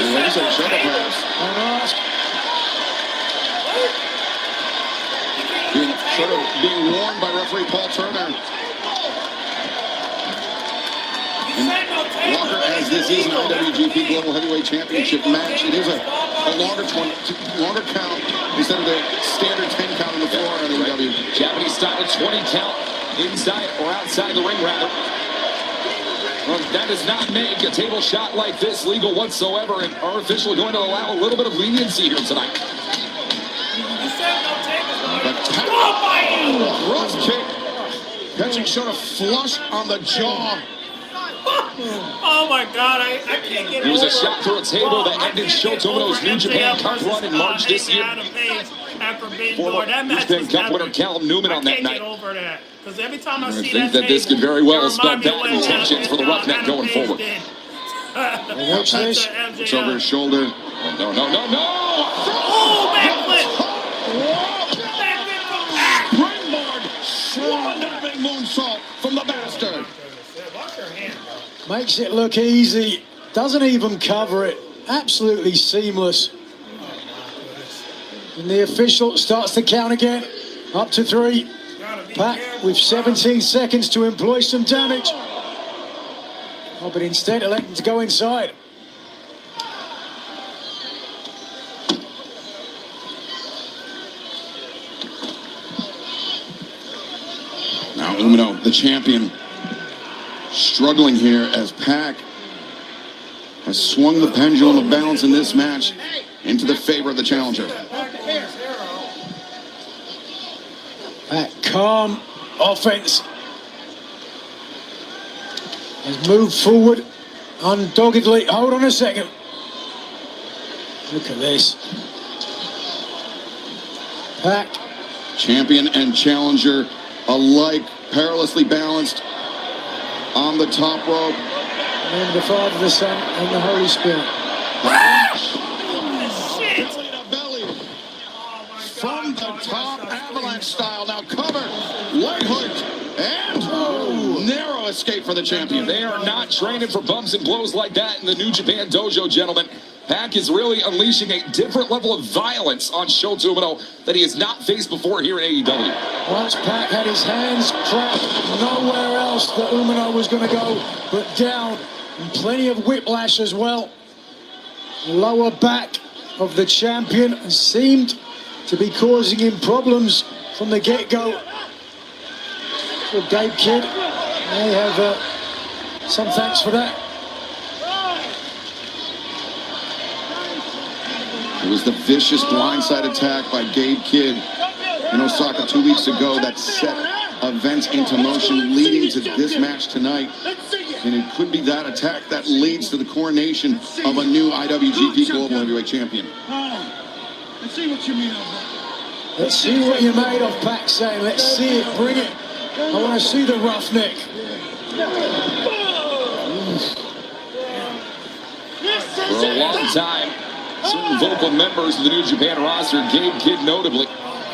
Ladies and gentlemen, being warned by referee Paul Turner. And Walker, as this is an IWGP Global Heavyweight Championship match, it is a longer count instead of the standard 10 count on the floor on AEW. Japanese style 20 count inside or outside the ring, rather. Well, that does not make a table shot like this legal whatsoever, and our official going to allow a little bit of leniency here tonight. Cross kick, catching Shota flush on the jaw. Oh my God, I can't get It was over a shot through a table that ended Shota Umino's New Japan Cup run in March this year. Former New Japan Cup winner Callum Newman on that night. I can't get over that. Because every time I see think that this could very well spell bad intentions for the Roughneck going forward. Watch this. It's over his shoulder. No. Oh, backflip! Springboard, swan diving moonsault from the bastard. Makes it look easy. Doesn't even cover it. Absolutely seamless. And the official starts to count again. Up to 3. Pac with 17 seconds to employ some damage. Oh, but instead electing to go inside. Now Umino, the champion, struggling here as Pac has swung the pendulum of balance in this match into the favor of the challenger. Pac, calm offense. Has moved forward undoggedly. Hold on a second. Look at this. Pac. Champion and challenger alike, perilously balanced on the top rope. And the Father, the Son, and the Holy Spirit. Belly to belly. From the top, avalanche style. Now covered. Leg hooked. And narrow escape for the champion. They are not training for bumps and blows like that in the New Japan Dojo, gentlemen. Pac is really unleashing a different level of violence on Shota Umino that he has not faced before here in AEW. Once Pac had his hands trapped, nowhere else that Umino was going to go but down. And plenty of whiplash as well. Lower back of the champion seemed to be causing him problems from the get-go. Well, Gabe Kidd may have some thanks for that. It was the vicious blindside attack by Gabe Kidd in Osaka 2 weeks ago that set events into motion leading to this match tonight. And it could be that attack that leads to the coronation of a new IWGP Global Heavyweight Champion. Let's see what you mean. Let's see what you're made of, Pac saying. Let's see it. Bring it. I want to see the roughneck. For a long time, certain vocal members of the New Japan roster, Gabe Kidd notably,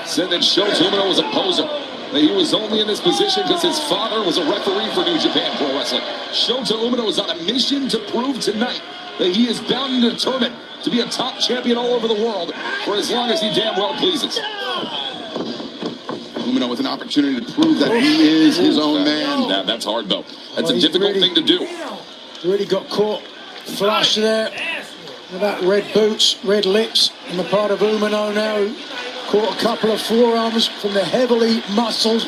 said that Shota Umino was a poser. That he was only in this position because his father was a referee for New Japan Pro Wrestling. Shota Umino is on a mission to prove tonight that he is bound and determined to be a top champion all over the world for as long as he damn well pleases. Umino with an opportunity to prove that he is his own man. That's hard, though. That's a difficult thing to do. Really got caught flush there. With that red boots, red lips on the part of Umino now. Caught a couple of forearms from the heavily muscled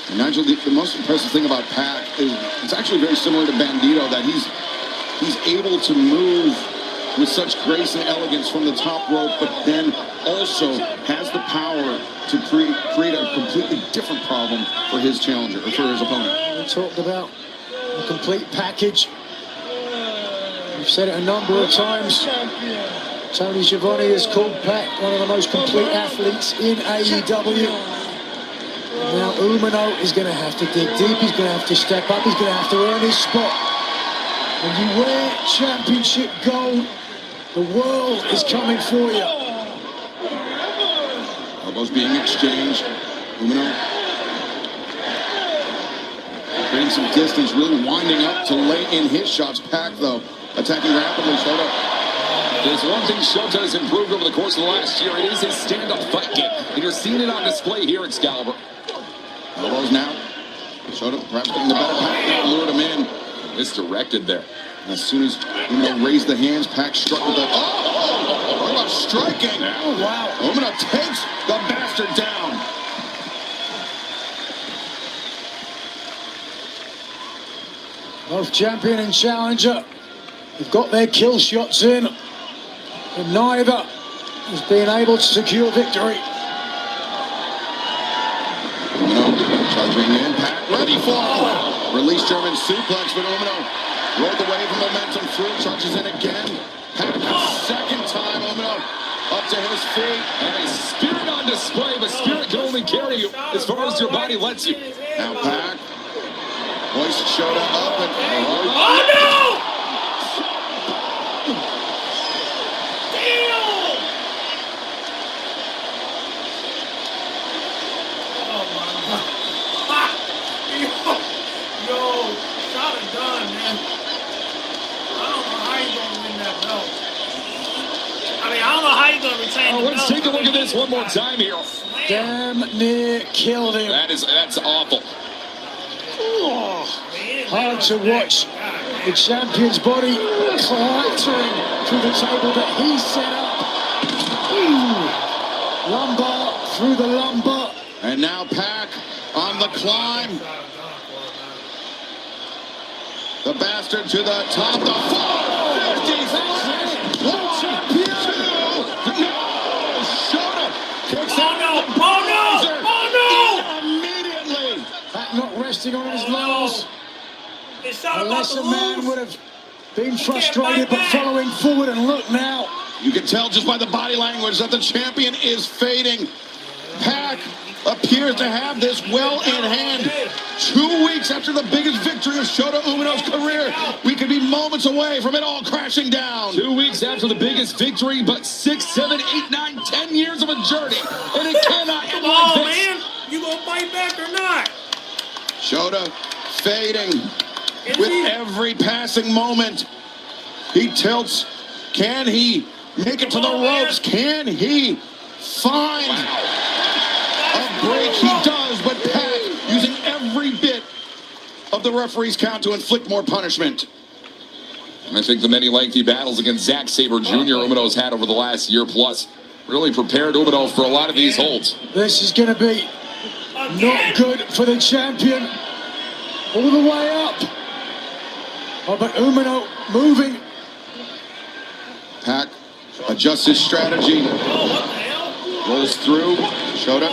And Nigel, the most impressive thing about Pac is it's actually very similar to Bandito, that he's able to move with such grace and elegance from the top rope, but then also has the power to create a completely different problem for his challenger, or for his opponent. We talked about the complete package. We've said it a number of times. Tony Schiavone has called Pac one of the most complete athletes in AEW. And now Umino is going to have to dig deep. He's going to have to step up. He's going to have to earn his spot. When you wear championship gold, the world is coming for you. Elbows being exchanged. Umino creating some distance, really winding up to lay in his shots. Pac, though, attacking rapidly. Shota. There's one thing Shota has improved over the course of the last year. It is his stand-up fight game. And you're seeing it on display here at Excalibur. Elbows now. Shota perhaps getting the better. Pac now lured him in. Misdirected there. And as soon as Umino raised the hands, Pac struck with the... What about striking? Oh, wow. Umino takes the bastard down. Both champion and challenger have got their kill shots in, and neither has been able to secure victory. Umino charging in, Pac ready for it. Release German suplex, but Umino rolled away from momentum through, charges in again. Pac second time, Umino up to his feet. And a spirit on display, but spirit can only carry you as far as your body lets you. Now Pac hoists Shota up and... Oh no! Damn! Oh my God. Yo, shot it done, man. I don't know how you gonna win that belt. I mean, I don't know how you gonna retain the belt. Let's take a look at this one more time here. Damn near killed him. That's awful. Oh, hard to watch the champion's body clattering through the table that he set up. Ooh. Lumbar through the lumbar. And now Pac on the climb. The bastard to the top. The 450. 1, 2. No. Shota kicks out. Immediately. Pac not resting on his laurels. Unless a man would have been frustrated, but following forward, and look now. You can tell just by the body language that the champion is fading. Pac appears to have this well in hand. 2 weeks after the biggest victory of Shota Umino's career, we could be moments away from it all crashing down. 2 weeks after the biggest victory, but 6, 7, 8, 9, 10 years of a journey, and it cannot end like this. Man, you gonna fight back or not? Shota fading with every passing moment. He tilts. Can he make it to the ropes? Can he find a break? He does, but Pac using every bit of the referee's count to inflict more punishment. I think the many lengthy battles against Zack Sabre Jr. Umino's had over the last year plus really prepared Umino for a lot of these holds. This is going to be not good for the champion. All the way up. Oh, but Umino moving. Pac adjusts his strategy. Rolls through. Shota.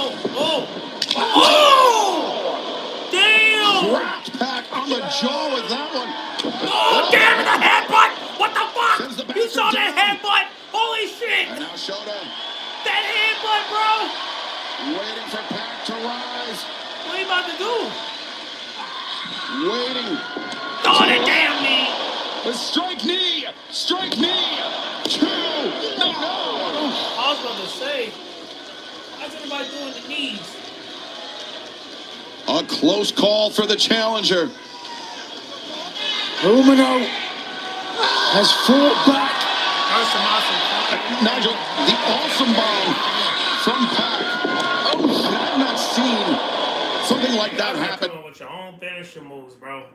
Damn! Cracked Pac on the jaw with that one. Oh, damn it, the headbutt! What the fuck? You saw that headbutt? Holy shit! And now Shota. That headbutt, bro! Waiting for Pac to rise. What are you about to do? Waiting. Oh, that damn knee! Strike knee! Strike knee! 2. No! I was about to say, how's everybody doing the knees? A close call for the challenger. Umino has fought back. Nigel, the awesome bomb from Pac. Oh, I've not seen something like that happen. With your own finisher moves, bro.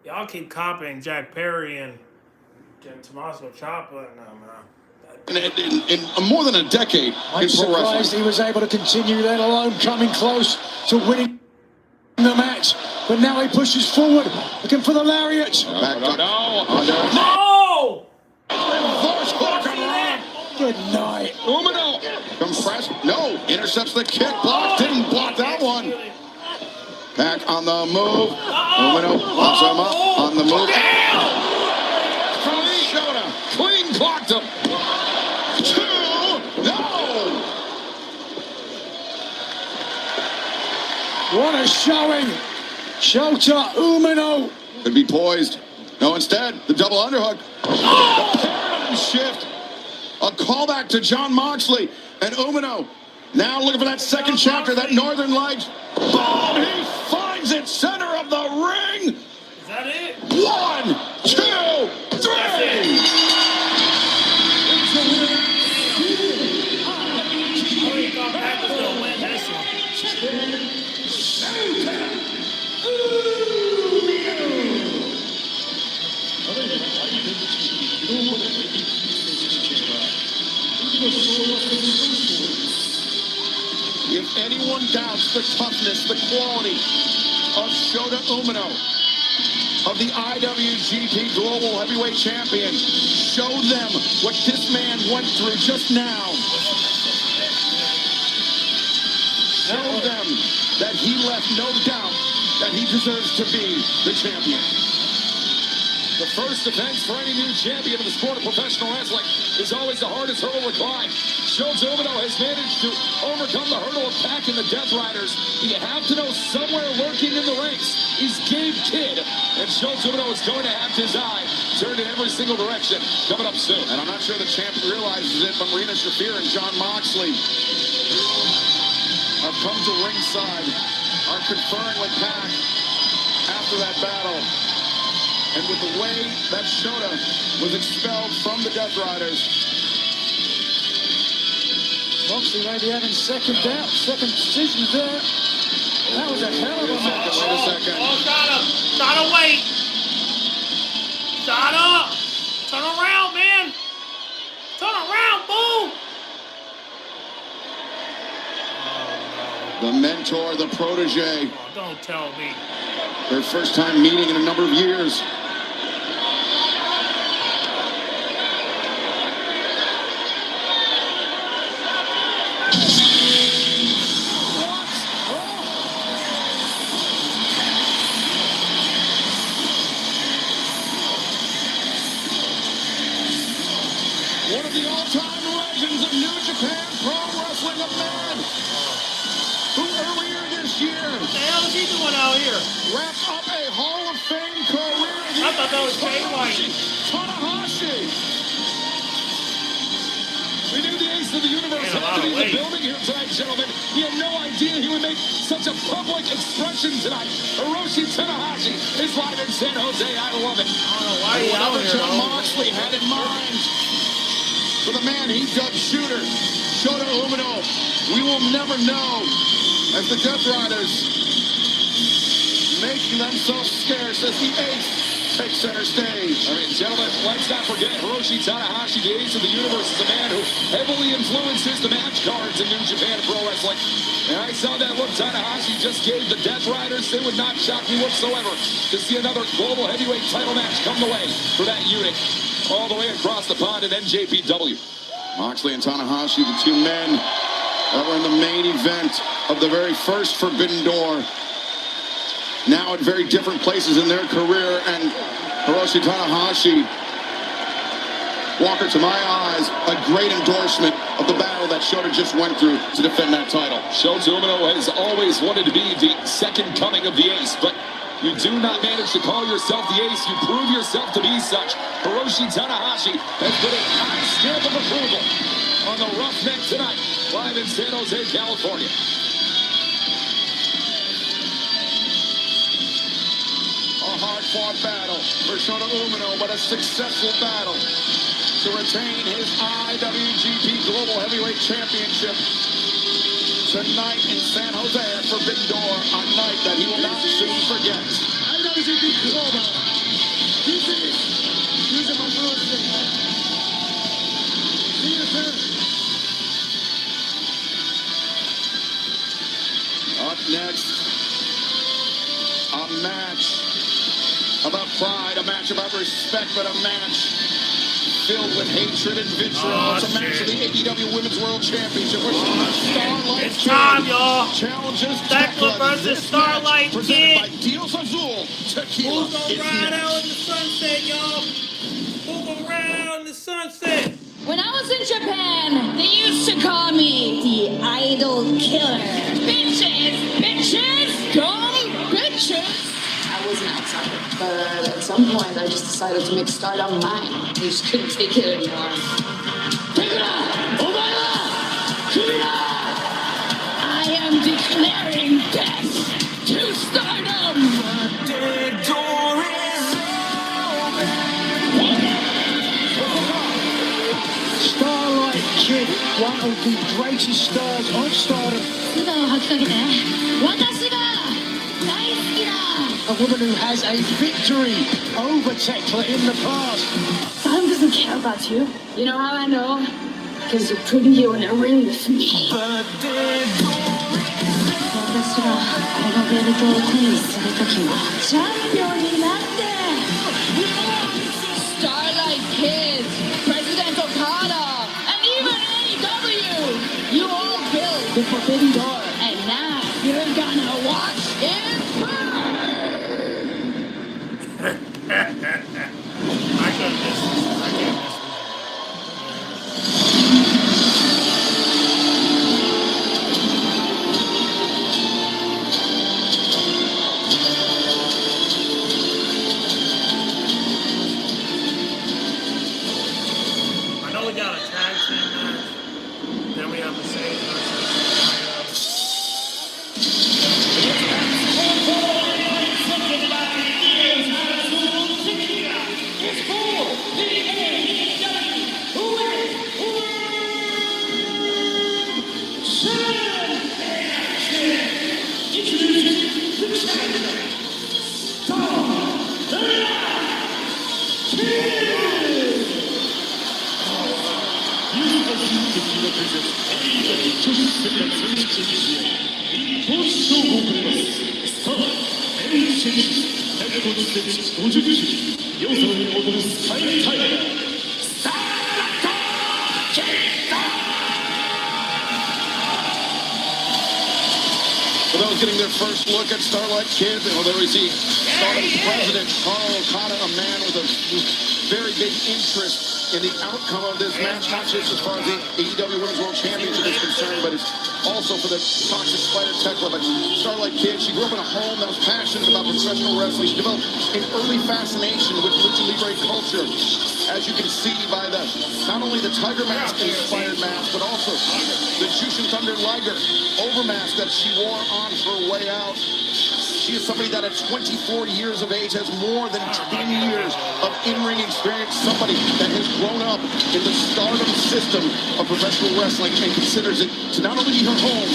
Y'all keep copying Jack Perry and Tommaso Ciampa and In more than a decade I'm in pro surprised wrestling. he was able to continue that alone, coming close to winning the but now he pushes forward, looking for the lariat. No! Reverse clock on Ron. Good night. Umino. Compressed. No. Intercepts the kick. Block. Didn't block that one. Pac on the move. Umino pops him up on the move. Shota. Clean clocked him. 2. No. What a showing. Shota Umino. Could be poised. No, instead, the double underhook. A paradigm shift. A callback to Jon Moxley and Umino. Now looking for that second chapter, that Northern Lights. Boom! He finds it, center of the ring. Is that it? 1, 2, 3. I thought Pac was going to win this one. If anyone doubts the toughness, the quality of Shota Umino, of the IWGP Global Heavyweight Champion, show them what this man went through just now. Show them that he left no doubt that he deserves to be the champion. The first defense for any new champion of the sport of professional wrestling is always the hardest hurdle to climb. Shota Umino has managed to overcome the hurdle of Pac and the Death Riders. You have to know somewhere lurking in the ranks is Gabe Kidd. And Shota Umino is going to have his eye turned in every single direction. Coming up soon. And I'm not sure the champ realizes it, but Marina Shafir and Jon Moxley have come to ringside, are conferring with Pac after that battle. And with the way that Shota was expelled from the Death Riders. Moxley maybe having second decisions there. That was a hell of a match. Wait a second. Oh, Shota, wait. Shota, turn around, man. Turn around, boom. The mentor, the protege. Oh, don't tell me. Their first time meeting in a number of years. One of the all-time legends of New Japan Pro Wrestling, a man who earlier this year What the hell is he doing out here? wrapped up a Hall of Fame career. I thought that was Jay White. Tanahashi. We knew the ace of the universe Man, a had to lot be in of the weight. building here tonight, gentlemen. He had no idea he would make such a public expression tonight. Hiroshi Tanahashi is live in San Jose. I love it. I don't know why he's out Whatever here. Jon though. Moxley had in mind for the man he dubbed Shooter, Shota Umino, we will never know as the Death Riders making themselves scarce as the ace takes center stage. I mean, gentlemen, let's not forget Hiroshi Tanahashi, the ace of the universe, is a man who heavily influences the match cards in New Japan Pro Wrestling. And I saw that look Tanahashi just gave the Death Riders. It would not shock me whatsoever to see another global heavyweight title match come the way for that unit all the way across the pond at NJPW. Moxley and Tanahashi, the two men that were in the main event of the very first Forbidden Door. Now at very different places in their career, and Hiroshi Tanahashi, Walker, to my eyes, a great endorsement of the battle that Shota just went through to defend that title. Shota Umino has always wanted to be the second coming of the ace, but you do not manage to call yourself the ace. You prove yourself to be such. Hiroshi Tanahashi has put a high stamp of approval on the Roughneck tonight, live in San Jose, California. A hard-fought battle for Shota Umino, but a successful battle to retain his IWGP Global Heavyweight Championship tonight in San Jose at Forbidden Door, a night that he will not soon forget. IWGP Global. This is my first thing. See you soon. Up next, a match about pride, a match about respect, but a match filled with hatred and vitriol. It's a match for the AEW Women's World Championship. Where Starlight It's time, y'all. challenges Tekla versus Starlight presented by Kid. Dios Azul. Tequila Who's gonna is ride next. out in the sunset, y'all? Who's gonna ride out in the sunset? When I was in Japan, they used to call me the idol killer. Bitches! Bitches! Dumb bitches! I was an outsider, but at some point I just decided to make Stardom mine. I just couldn't take it anymore. I am declaring death to Stardom! Starlight Kid, one of the greatest stars of Stardom. 素顔を吐きかけて、私が大好きだ! A woman who has a victory over Tekla in the past. Stardom doesn't care about you. You know how I know? Because you're putting you in a ring with me. 私がこのベルトを手にするときもチャンピオンになって Starlight Kid, President Okada, and even AEW, you all built the Forbidden Door, and now you're gonna watch it burn! I couldn't miss this. I can't miss this. I know we got a tag team match. Then we have Mercedes For those getting their first look at Starlight Kid, there we see Stardom's president, Carl Okada, a man with a very big interest in the outcome of this match, not just as far as the AEW Women's World Championship is concerned, but it's also for the Toxic Spider Tekla. But Starlight Kid, she grew up in a home that was passionate about professional wrestling. She developed an early fascination with Lucha Libre culture, as you can see by the not only the Tiger Mask inspired mask, but also the Jushin Thunder Liger overmask that she wore on her way out. She is somebody that at 24 years of age has more than 10 years of in-ring experience, somebody that has grown up in the Stardom system of professional wrestling and considers it to not only be her home,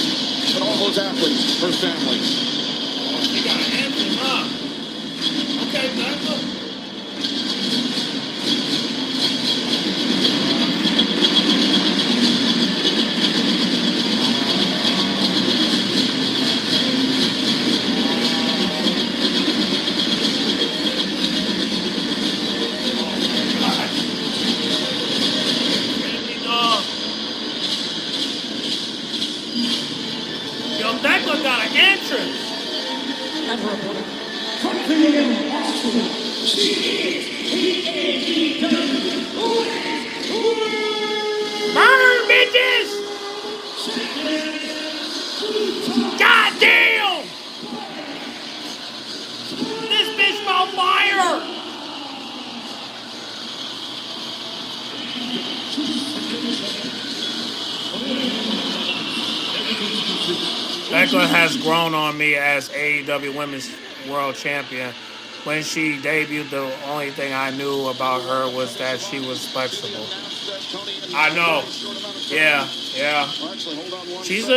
but all those athletes, her family. You got an anthem, huh? Okay, Michael. Yo, Tekla got an entrance. Burn, bitches! God damn! This bitch on fire! Tekla has grown on me as AEW Women's World Champion. When she debuted, the only thing I knew about her was that she was flexible. I know. Yeah. She's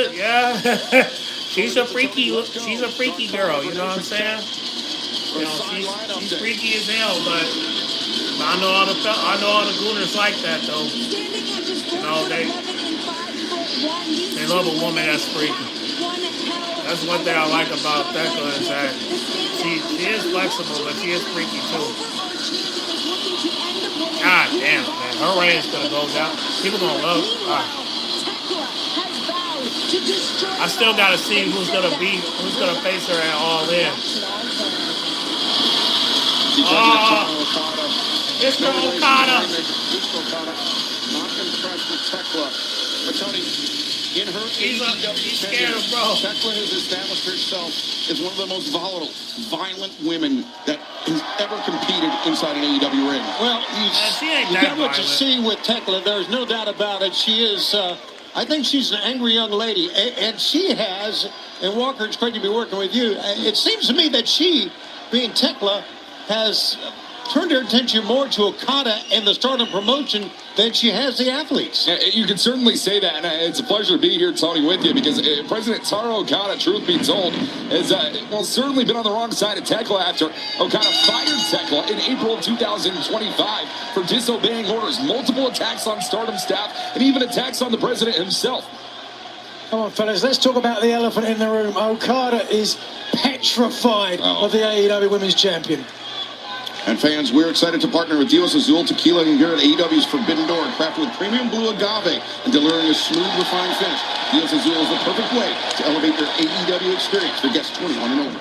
a freaky girl, you know what I'm saying? You know, she's freaky as hell, but I know all the gooners like that though. You know, they love a woman that's freaky. That's one thing I like about Thekla is that she is flexible, but she is freaky too. God damn, man. Her reign's gonna go down. People gonna love her. I still gotta see who's gonna face her at All In. Mr. Okada. Not impressed with Thekla. But Tony, in her he's scared of bro. Thekla has established herself as one of the most volatile, violent women that has ever competed inside an AEW ring. Well, you got what you see with Thekla. There's no doubt about it. She is, I think she's an angry young lady. And she has, and Walker, it's great to be working with you. It seems to me that she, being Thekla, has turned her attention more to Okada and the Stardom promotion than she has the athletes. You can certainly say that, and it's a pleasure to be here, Tony, with you, because President Taro Okada, truth be told, has certainly been on the wrong side of Thekla after Okada fired Thekla in April of 2025 for disobeying orders, multiple attacks on Stardom staff, and even attacks on the president himself. Come on, fellas, let's talk about the elephant in the room. Okada is petrified of the AEW Women's Champion. And fans, we're excited to partner with Dios Azul Tequila here at AEW's Forbidden Door, crafted with premium blue agave and delivering a smooth, refined finish. Dios Azul is the perfect way to elevate your AEW experience for guests 21 and over.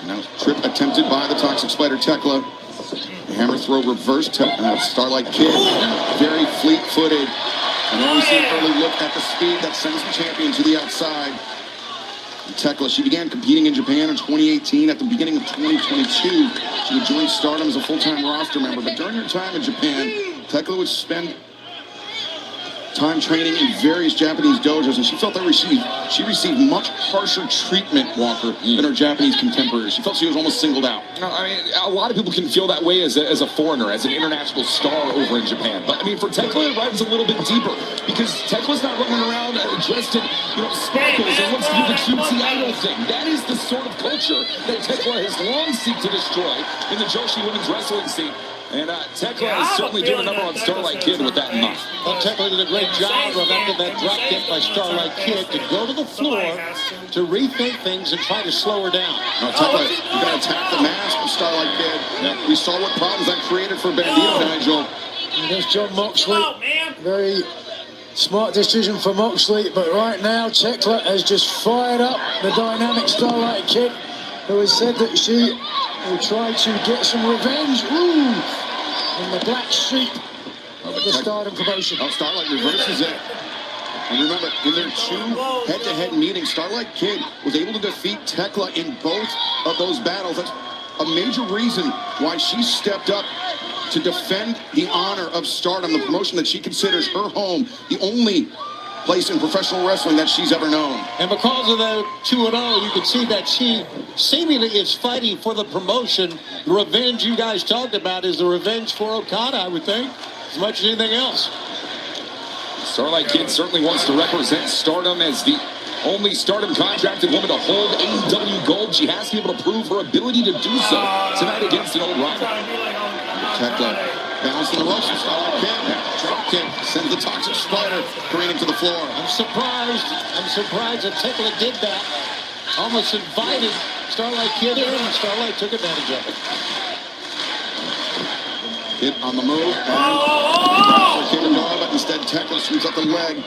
Now, trip attempted by the Toxic Spider Thekla. Hammer throw reversed to Starlight Kid. Very fleet-footed. And then we see an early look at the speed that sends the champion to the outside. Thekla, she began competing in Japan in 2018. At the beginning of 2022, she would join Stardom as a full-time roster member. But during her time in Japan, Thekla would spend time training in various Japanese dojos, and she felt that she received much harsher treatment, Walker, than her Japanese contemporaries. She felt she was almost singled out. I mean, a lot of people can feel that way as a foreigner, as an international star over in Japan. But I mean, for Thekla, it runs a little bit deeper because Tekla's not running around dressed in, sparkles and wants to do the cutesy idol thing. That is the sort of culture that Thekla has long seeked to destroy in the Joshi women's wrestling scene. And Thekla is certainly doing a number on Starlight Kid with that in mind. Well, Thekla did a great job of, after that drop kick by Starlight Kid, to go to the floor to rethink things and try to slow her down. Now, Thekla, you're going to attack the mask of Starlight Kid. Yeah. We saw what problems that created for Bandito, Nigel. And there's Jon Moxley. Very smart decision for Moxley, but right now Thekla has just fired up the dynamic Starlight Kid, who has said that she will try to get some revenge. Ooh! In the black sheep of the Stardom promotion. Oh, Starlight reverses it. And remember, in their two head-to-head meetings, Starlight Kid was able to defeat Thekla in both of those battles. That's a major reason why she stepped up to defend the honor of Stardom, the promotion that she considers her home, the only place in professional wrestling that she's ever known. And because of the 2-0, you can see that she seemingly is fighting for the promotion. The revenge you guys talked about is the revenge for Okada, I would think, as much as anything else. Starlight Kid certainly wants to represent Stardom as the only Stardom contracted woman to hold AEW gold. She has to be able to prove her ability to do so tonight against an old rival. Thekla bouncing the ropes from Starlight Kid. Drop kick sends the Toxic Spider careening to the floor. I'm surprised that Thekla did that. Almost invited Starlight Kid in, and Starlight took advantage of it. Kid on the move. But instead Thekla sweeps up the leg.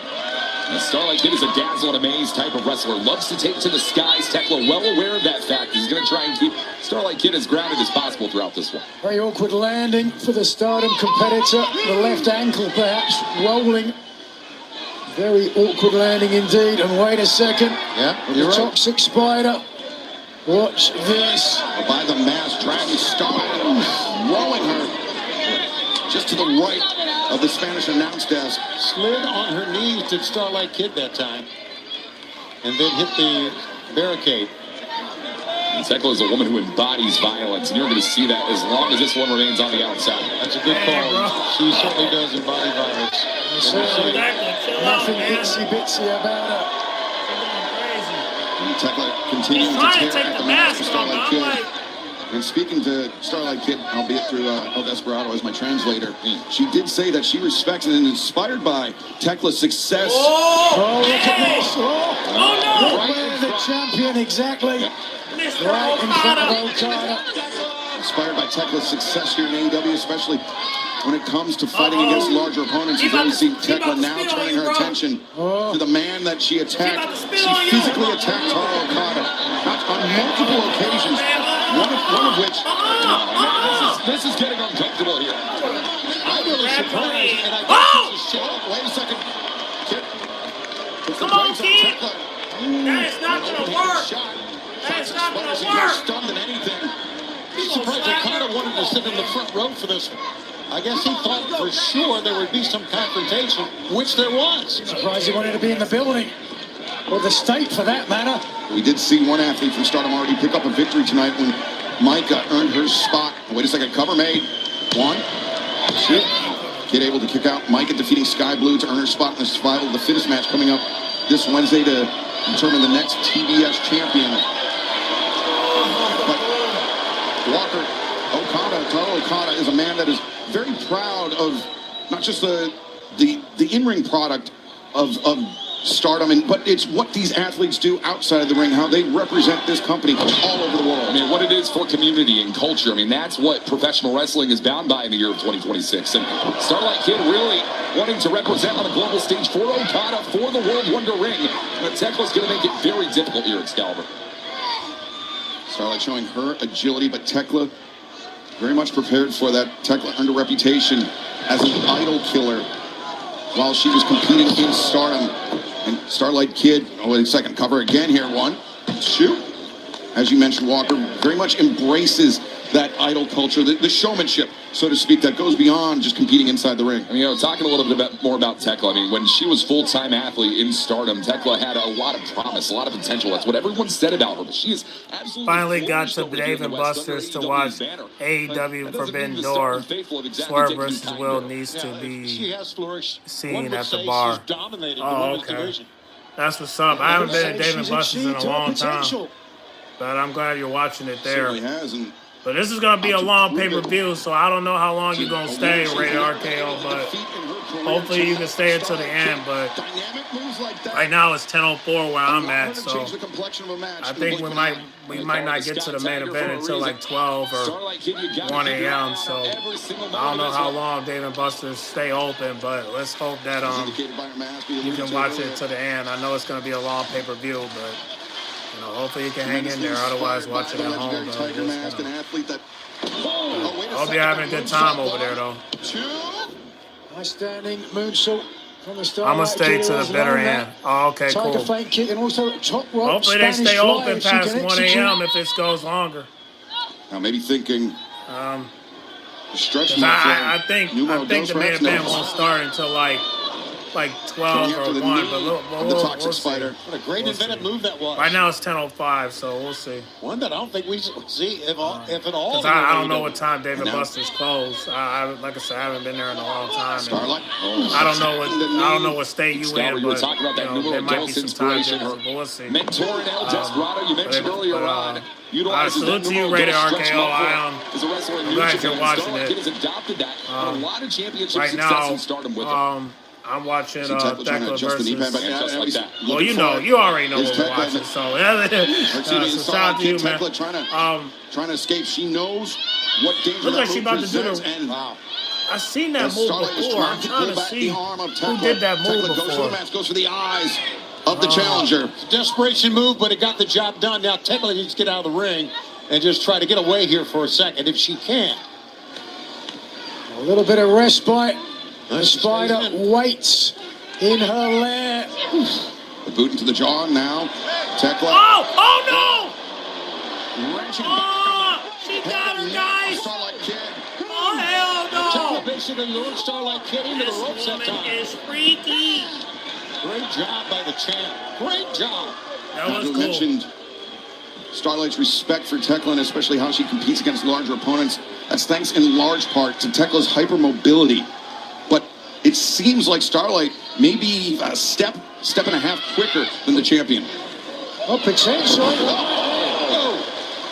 And Starlight Kid is a dazzle and amaze type of wrestler. Loves to take to the skies. Thekla well aware of that fact. He's going to try and keep Starlight Kid as grounded as possible throughout this one. Very awkward landing for the Stardom competitor. The left ankle perhaps rolling. Very awkward landing indeed. And wait a second. Yeah, the Toxic Spider. Watch this. By the mask, dragging Starlight, rolling her just to the right of the Spanish announce desk. Slid on her knees to Starlight Kid that time, and then hit the barricade. Thekla is a woman who embodies violence, and you're going to see that as long as this one remains on the outside. That's a good call. She certainly does embody violence. Nothing itsy-bitsy about her. And Thekla continuing to tear at the mask of Starlight Kid. And speaking to Starlight Kid, albeit through El Desperado as my translator, she did say that she respects and is inspired by Tekla's success. Oh, look at this. Oh, no. Right where the champion, exactly. Mr. Right in front of Okada. Okada. Inspired by Tekla's success here in AEW, especially when it comes to fighting against larger opponents. You've already seen Tekla now turning her attention to the man that she attacked. She physically attacked Taro Okada on multiple occasions. One of which, this is getting uncomfortable here. I'm really surprised, and I wait a second. Come on, kid. That is not going to work. That is not going to work. Stunned than anything. I'm surprised Okada wanted to sit in the front row for this one. I guess he thought for sure there would be some confrontation, which there was. Surprised he wanted to be in the building. Or the state, for that matter. We did see one athlete from Stardom already pick up a victory tonight when Micah earned her spot. Wait a second, cover made. One, two. Kid able to kick out Micah, defeating Sky Blue to earn her spot in the survival of the fittest match coming up this Wednesday to determine the next TBS champion. But Walker Okada, Taro Okada, is a man that is very proud of not just the in-ring product of Stardom, but it's what these athletes do outside of the ring, how they represent this company all over the world. I mean, what it is for community and culture. I mean, that's what professional wrestling is bound by in the year of 2026. And Starlight Kid really wanting to represent on a global stage for Okada, for the World Wonder Ring. But Tekla's going to make it very difficult here, Excalibur. Starlight showing her agility, but Tekla very much prepared for that. Tekla earned a reputation as an idol killer while she was competing in Stardom. And Starlight Kid, wait a second, cover again here. One, shoot. As you mentioned, Walker very much embraces that idol culture, the showmanship, so to speak, that goes beyond just competing inside the ring. I mean, talking a little bit more about Tekla, I mean, when she was full-time athlete in Stardom, Tekla had a lot of promise, a lot of potential. That's what everyone said about her, but she is absolutely... Finally got to Dave and Buster's to watch AEW Forbidden Door. Swerve versus Will needs to be seen at the bar. Oh, okay. That's what's up. I haven't been at Dave and Buster's in a long time, but I'm glad you're watching it there. Certainly has, and but this is going to be a long pay-per-view, so I don't know how long you're going to stay, Rated RKO, but hopefully you can stay until the end. But right now it's 10:04 where I'm at, so I think we might not get to the main event until like 12 or 1 a.m. So I don't know how long Dave and Buster's stay open, but let's hope that you can watch it to the end. I know it's going to be a long pay-per-view, but hopefully you can hang in there. Otherwise, watch it at home. I hope you're having a good time over there, though. Nice standing moonsault from the start. I'm going to stay to the bitter end. Oh, okay, cool. Tiger feint kick and also top rope. Hopefully they stay open past 1 a.m. if it goes longer. Now maybe thinking stretch. I think the main event won't start until like 12 or 1, but the Toxic Spider. What a great inventive move that was. Right now it's 10:05, so we'll see. One that I don't think we see if at all. I don't know what time David Buster's closed. Like I said, I haven't been there in a long time. Starlight. I don't know what state you in, We were but talking about that there might be some time inspiration. difference, but we'll see. Mentor in El Desperado, you mentioned earlier on. I salute to you, Rated RKO. I'm glad you're watching it. Right now, I'm watching Tekla versus. Well, you already know what we're watching. So, so shout out to you, man. Trying to escape. She knows what danger Looks like that she move about to do presents, the. I've seen that move before. I'm trying to see who did that move Goes for the before. match, goes for the eyes of the challenger. Desperation move, but it got the job done. Now Tekla needs to get out of the ring and just try to get away here for a second if she can. A little bit of respite. The Spider waits in her lair. The boot into the jaw now. Tekla. Oh no! Wrenching She got her, guys. Starlight Kid. Oh hell no! Tekla basically lured Starlight Kid into the This ropes that woman time. is freaky. Great job by the champ. Great job. That was You cool. mentioned Starlight's respect for Tekla and especially how she competes against larger opponents. That's thanks in large part to Tekla's hypermobility. But it seems like Starlight may be a step and a half quicker than the champion. Oh, potential.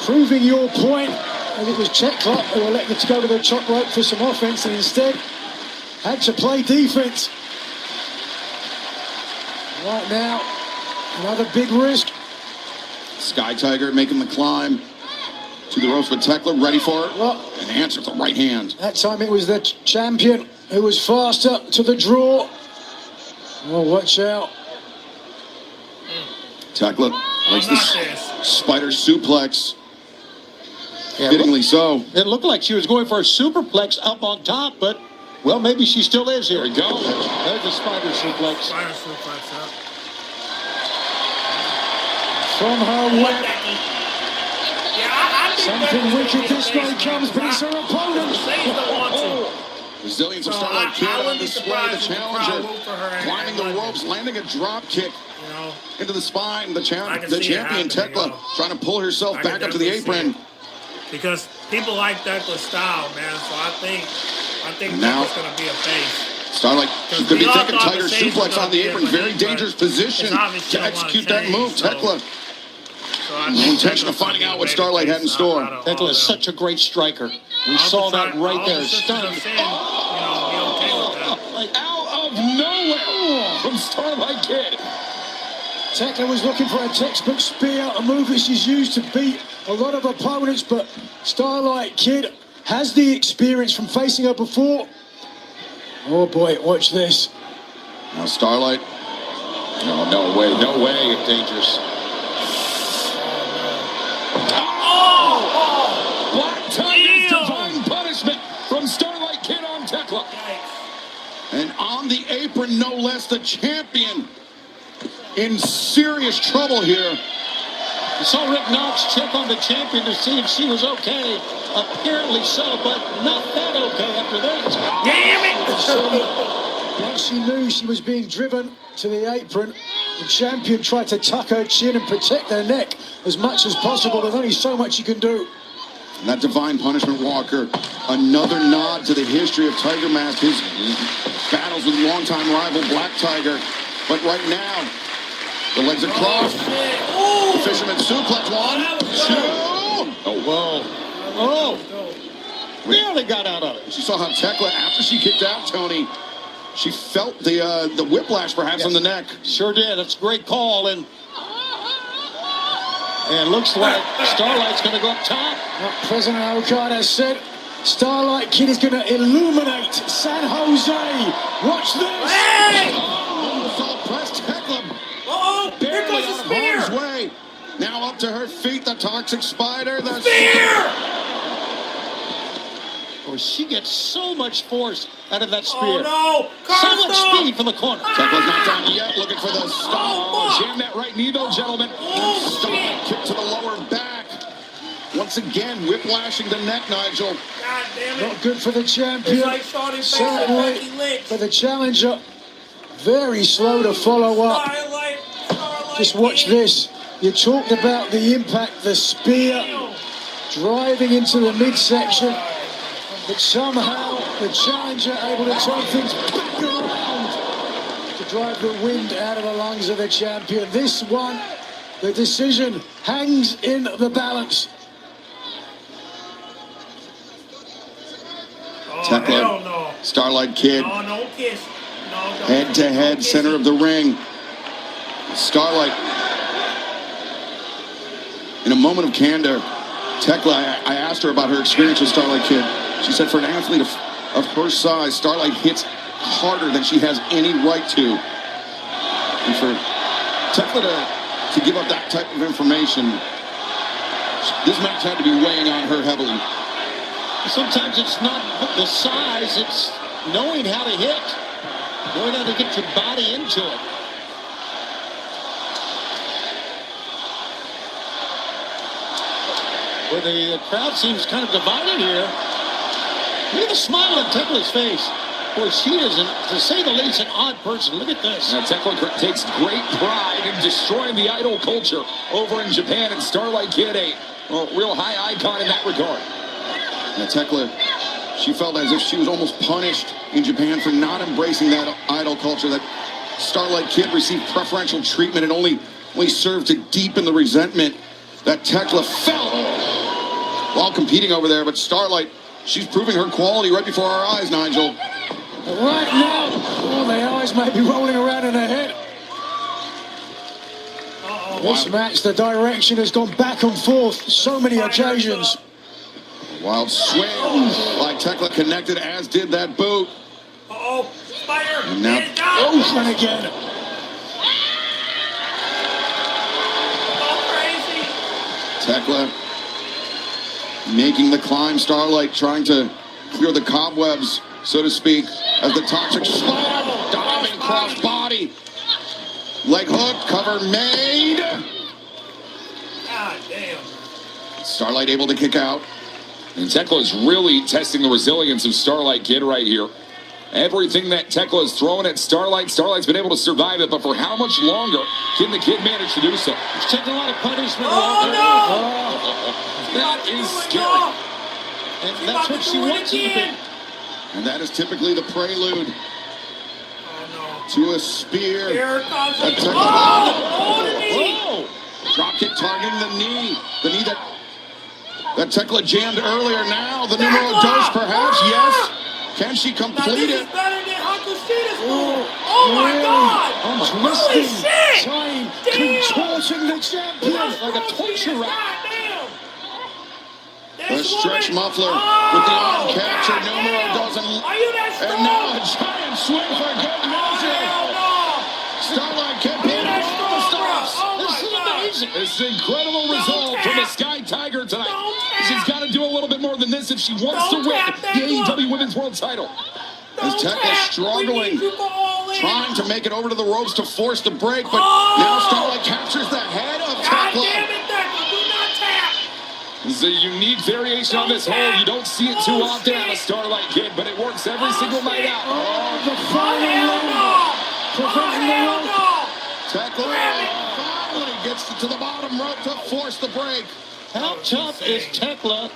Proving your point and it was Tekla who elected to go to the top rope for some offense and instead had to play defense. Right now, another big risk. Sky Tiger making the climb to the ropes, but Tekla ready for it. Well, and answers with the right hand. that time it was the champion who was faster to the draw. Oh, watch out. Tekla likes this spider suplex. Yeah, Fittingly so. It looked like she was going for a superplex up on top, but, well, maybe she still is here. There we go. There's the spider suplex. Spider suplex up. From her web. Yeah, I think Something wicked this way comes, but it's her opponent. Resilience of So Starlight Kid I on wouldn't be display. surprised The if the crowd challenger root for her and climbing the won. ropes, landing a drop kick You know, into the spine. The I can the see it champion happening, Tekla yo. trying to pull herself I can back up to the definitely see apron. because people like Tekla's style, man. So I think Now- Tekla's gonna be a face. Starlight, she's going to be we all taking thought Tiger the Shades suplex was on the gonna apron. be a Very face, dangerous but position it's obvious she to don't wanna execute that change, move. so- Tekla, So I no think intention of Tekla's finding gonna out be what a Starlight had in babyface store. out of all Tekla is them. such a great striker. We All saw the that time- right all there. the sisters Stunning. are saying, you know, be okay with that. Out of nowhere from Starlight Kid. Tekla was looking for a textbook spear, a move that she's used to beat a lot of opponents, but Starlight Kid has the experience from facing her before. Oh boy, watch this. Now Starlight, No way. Dangerous. Black Tiger's divine punishment from Starlight Kid on Tekla. and on the apron, no less, the champion in serious trouble here. You saw Rick Knox check on the champion to see if she was okay. Apparently so, but not that okay after that. Damn it! Once she knew she was being driven to the apron, the champion tried to tuck her chin and protect her neck as much as possible. There's only so much you can do. And that divine punishment walker, another nod to the history of Tiger Mask, his battles with longtime rival Black Tiger. But right now, the legs are crossed. The fisherman suplex, 1, 2. Oh, whoa. Oh, barely got out of it. She saw how Tekla, after she kicked out Tony, she felt the whiplash perhaps on the neck. Sure did. That's a great call. And looks like Starlight's going to go up top. What President Okada said, Starlight Kid is going to illuminate San Jose. Watch this. Hey! Oh, press Tekla. Oh, here Barely goes out the of harm's spear. way. Now up to her feet, the Toxic Spider. The Spear! Or she gets so much force out of that spear. Oh no! So much Carl, speed from the corner. Tekla's not down yet, looking for the stop. Oh, Jam that right knee, though, gentlemen. Stop, kick to the lower back. Once again, whiplashing the neck, Nigel. God damn it! Not good for the champion. It's like Shawty facing Certainly Becky Lynch. for the challenger. Very slow to follow up. Starlight Just watch Kid. this. You talked about the impact, the spear driving into the midsection. But somehow the challenger able to turn things back around to drive the wind out of the lungs of the champion. This one, the decision hangs in the balance. Oh, Tekla, hell no. Starlight Kid, No, no kiss. No, don't. head to head, No center of the ring. Starlight, in a moment of candor, Tekla, I asked her about her experience with Starlight Kid. She said for an athlete of her size, Starlight hits harder than she has any right to. And for Tekla to give up that type of information, this match had to be weighing on her heavily. Sometimes it's not the size, it's knowing how to hit. Knowing how to get your body into it. Well, the crowd seems kind of divided here. Look at the smile on Tekla's face. Boy, she is, to say the least, an odd person. Look at this. Now, Tekla takes great pride in destroying the idol culture over in Japan, and Starlight Kid, a real high icon in that regard. Now, Tekla, she felt as if she was almost punished in Japan for not embracing that idol culture, that Starlight Kid received preferential treatment and only served to deepen the resentment that Tekla felt. while competing over there, but Starlight, she's proving her quality right before our eyes, Nigel. Right now, all the eyes may be rolling around in her head. This match, the direction has gone back and forth so many occasions. Wild swing by Tekla, connected, as did that boot. Uh-oh, Spider. And now, and again. Tekla making the climb. Starlight trying to clear the cobwebs, so to speak, as the toxic slam, diving cross body. Leg hook, cover made. God damn. Starlight able to kick out. And Tekla is really testing the resilience of Starlight Kid right here. Everything that Tekla is throwing at Starlight, Starlight's been able to survive it, but for how much longer can the kid manage to do so? He's taking a lot of punishment. That is scary. And that's what she wants him to be. And that is typically the prelude to a spear. Here comes That the knee. Drop kick targeting the knee. The knee that Tekla jammed earlier. Now the numero dos, perhaps. Yes. Can she complete This it? is better than Hakushita's move. Oh my God! Almost Holy twisting, shit! trying, Damn! contorting the champion like a torture rack. The stretch muffler with the arm capture. Numero dos. And now a giant swing for good measure. Starlight can't put all the stops. This is amazing. It's an incredible result from the Sky Tiger tonight. She's got to do a little bit more than this if she wants to win the AEW Women's World Title. As Tekla struggling, trying to make it over to the ropes to force the break, but now Starlight captures the head of Tekla. This is a unique variation on this hold. You don't see it too often on a Starlight Kid, but it works every single night out. The final leg, preventing the rope. Tekla finally gets to the bottom rope to force the break. How tough is Tekla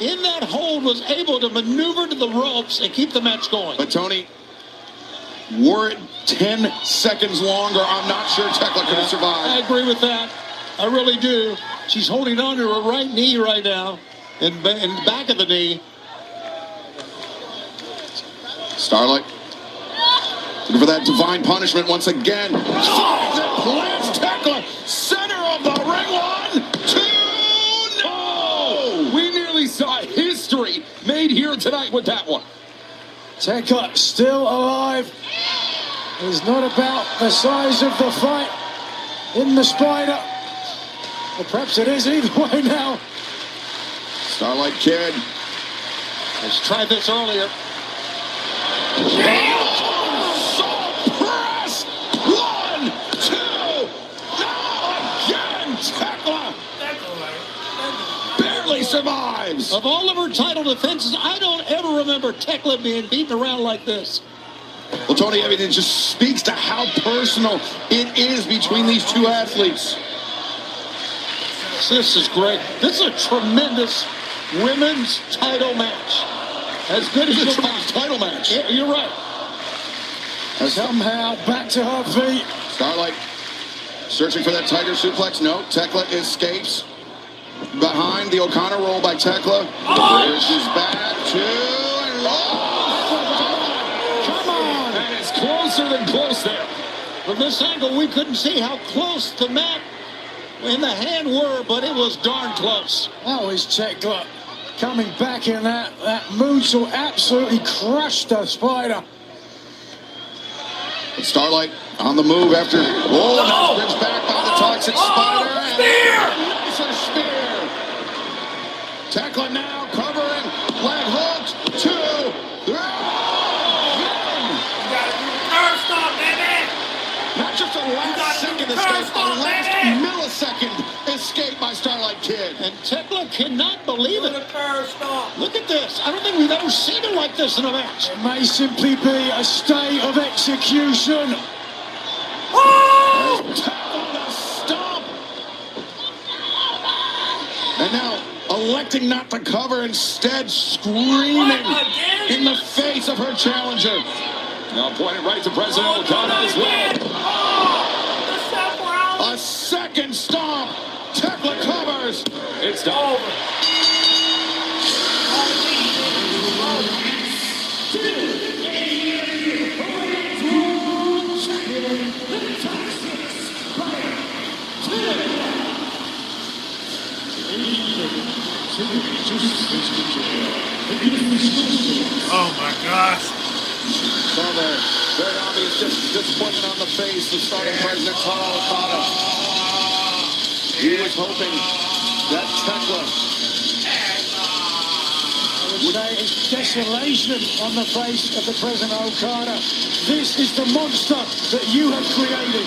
in that hold, was able to maneuver to the ropes and keep the match going? But Tony, were it 10 seconds longer, I'm not sure Tekla could have I survived. agree with that. I really do. She's holding on to her right knee right now, and back of the knee. Starlight looking for that divine punishment once again. Plants Tekla, center of the ring. 1, 2, no! We nearly saw history made here tonight with that one. Tekla still alive. It's not about the size of the fight in the Spider. Or perhaps it is either way now. Starlight Kid. Let's try this earlier. Press! 1, 2, now again! Tekla barely survives. Of all of her title defenses, I don't ever remember Tekla being beaten around like this. Well, Tony, I mean, it just speaks to how personal it is between these two athletes. This is great. This is a tremendous women's title match. As good as It's a tremendous title match. Yeah, you're right. Somehow back to her feet. Starlight searching for that tiger suplex. No, Tekla escapes behind the O'Connor roll by Tekla. There's his back to and Come on. And it's closer than close there. From this angle, we couldn't see how close the mat and the hand were, but it was darn close. That was Tekla coming back in that moonsault, absolutely crushed the Spider. Starlight on the move after. Oh, now brings back by the toxic Spider. Nicer spear. Tekla now covering. Leg hooked. 2, 3. Not just a last second escape, a last millisecond escape by Starlight Kid. And Tekla cannot believe it. Look at this. I don't think we've ever seen it like this in a match. It may simply be a stay of execution. Tekla stomp. And now electing not to cover, instead screaming in the face of her challenger. Now pointed right to President O'Connor as well. A second stomp. Tekla covers. It's over. Oh my gosh. So there, very obvious disappointment on the face of starting President Taro Okada. He was hoping that Tekla would say it's desolation on the face of the President Okada. This is the monster that you have created.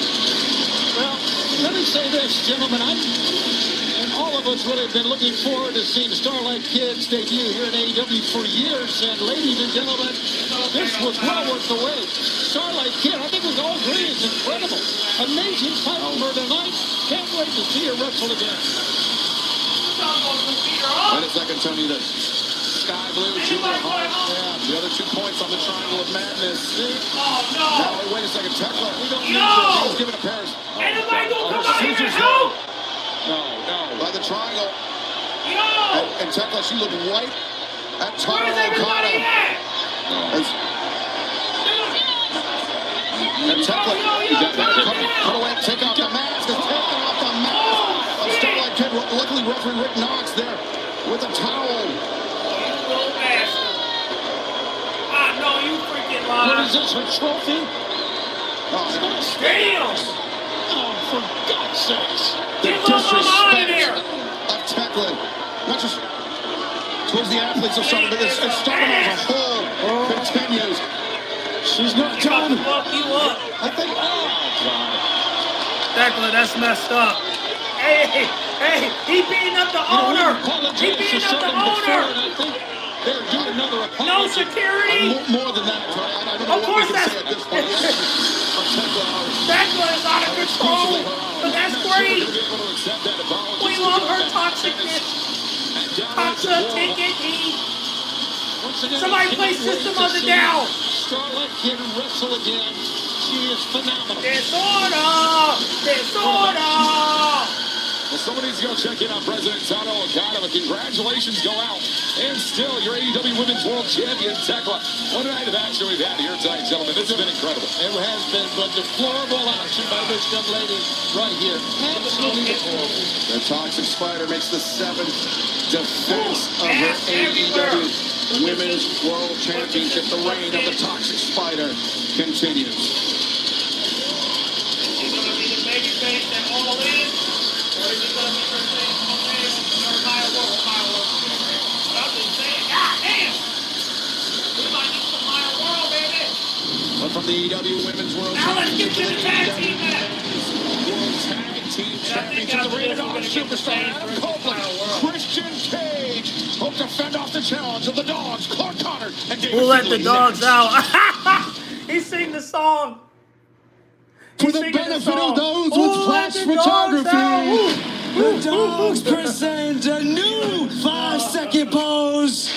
Well, let me say this, gentlemen. And all of us really have been looking forward to seeing Starlight Kid's debut here in AEW for years. And ladies and gentlemen, this was well worth the wait. Starlight Kid, I think we all agree, is incredible. Amazing title for tonight. Can't wait to see her wrestle again. Wait a second, Tony. The Sky Blue, Julia Hart. Yeah, the other 2 points on the Triangle of Madness. Now, wait a second. Tekla, we don't need to. He's giving a pair. Anybody gonna come out here and help? No. By the triangle. And Tekla, she looked right at Taro Okada. And Tekla, cut away, take off the mask, is taking off the mask of Starlight Kid. Luckily, referee Rick Knox there with a towel. You little bastard. No, you freaking liar. What is this, a trophy? Damn! Oh, for God's sakes. The disrespect of Tekla, not just towards the athletes of Stardom, but it's Stardom as a whole continues. She's not done. Fuck you up. I think, Tekla, that's messed up. Hey, he beating up the owner. He beating up the owner. I think they're doing another apology. No security. More than that, I don't know of course, what we can say at this point. Tekla is out of control, but that's great. We love her toxicness. Toxic, take it, somebody play System of the Down. Starlight can wrestle again. She is phenomenal. Disorder. Well, somebody's going to check in on President Taro Okada, but congratulations go out. And still, your AEW Women's World Champion, Tekla. What a night of action we've had here tonight, gentlemen. This has been incredible. It has been, but deplorable action by this young lady right here. Absolutely deplorable. The Toxic Spider makes the 7th defense of her AEW Women's World Championship. The reign of the Toxic Spider continues. Is he going to be the baby face that all in? Or is he going to be the same Maya World? But I'm just saying, God damn! We might need some Maya World, baby! But from the AEW Women's World Now let's get to the tag team match! World Tag Team Championship, the Rated R Superstar Adam Copeland, Christian Cage hope to fend off the challenge of the Dogs, Clark Connor, and David Who let the Finlay. dogs out? He sing the song. For the benefit of those with flash photography, The Dogs present a new 5-second pose.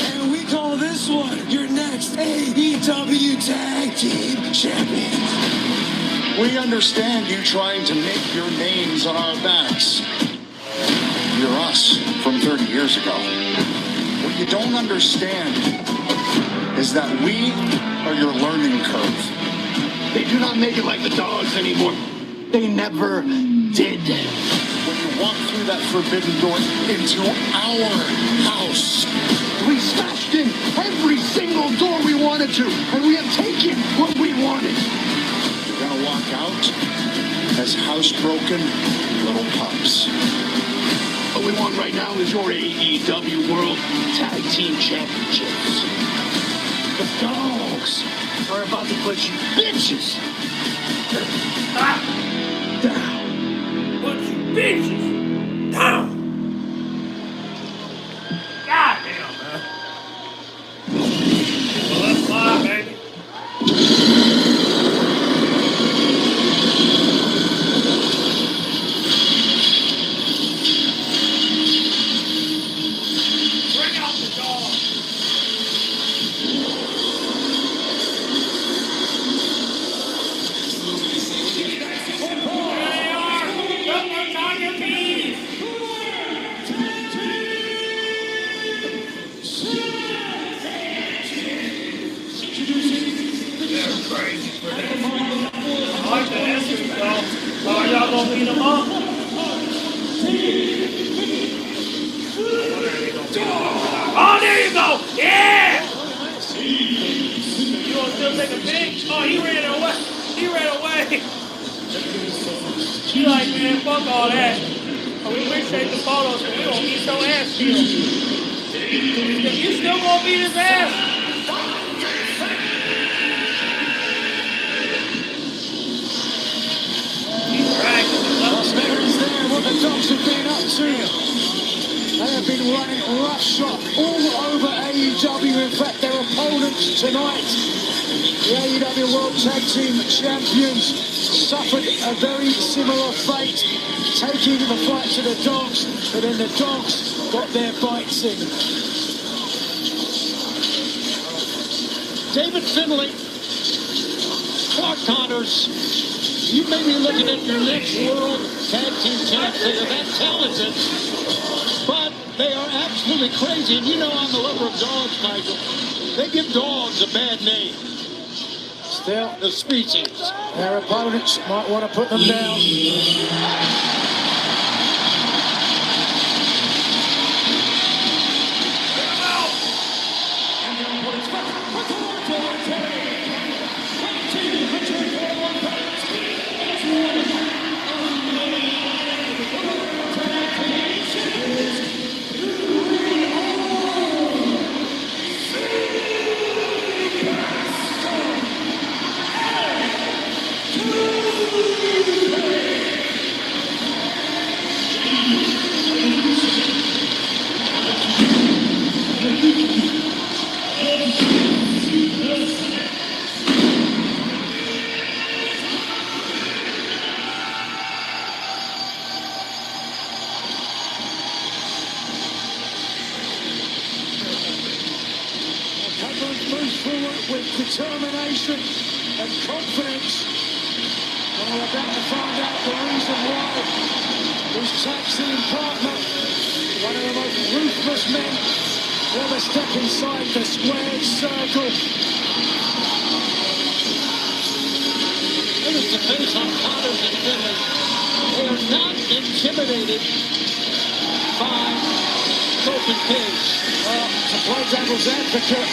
And we call this one your next AEW Tag Team Champions. We understand you trying to make your names on our backs. You're us from 30 years ago. What you don't understand is that we are your learning curve. they do not make it like the Dogs anymore. They never did. When you walk through that forbidden door into our house, We smashed in every single door we wanted to, and we have taken what we wanted. you're gonna walk out as housebroken little pups. What we want right now is your AEW World Tag Team Championships. The Dogs are about to put you bitches down. Put you bitches down. God damn, man. Well, let's fly, baby. Bring out the dog. There they are. Look what's on your knees. crazy for me. I like the answers, though. Are y'all gonna beat them up? Oh, there you go! Yeah! You gonna still take a pic? Oh, he ran away. He ran away. He like, man, fuck all that. Oh, we appreciate the photos, but we gonna beat your ass still. You still gonna beat his ass? Las Vegas there, what the Dogs have been up to. They have been running roughshod all over AEW. In fact, their opponents tonight, the AEW World Tag Team Champions, suffered a very similar fate, taking the fight to the Dogs, but then the Dogs got their bites in. David Finlay, Clark Connors, you may be looking at your next World Tag Team Champ. They are that talented, but they are absolutely crazy. And you know, on the level of dogs, Michael, they give dogs a bad name. Still, the species. Their opponents might want to put them down. Determination and confidence. And we're about to find out the reason why his tag team partner, one of the most ruthless men to ever step inside the squared circle. Look at the face on Connors and Finlay. They are not intimidated by Copen Cage. Well, to play devil's advocate,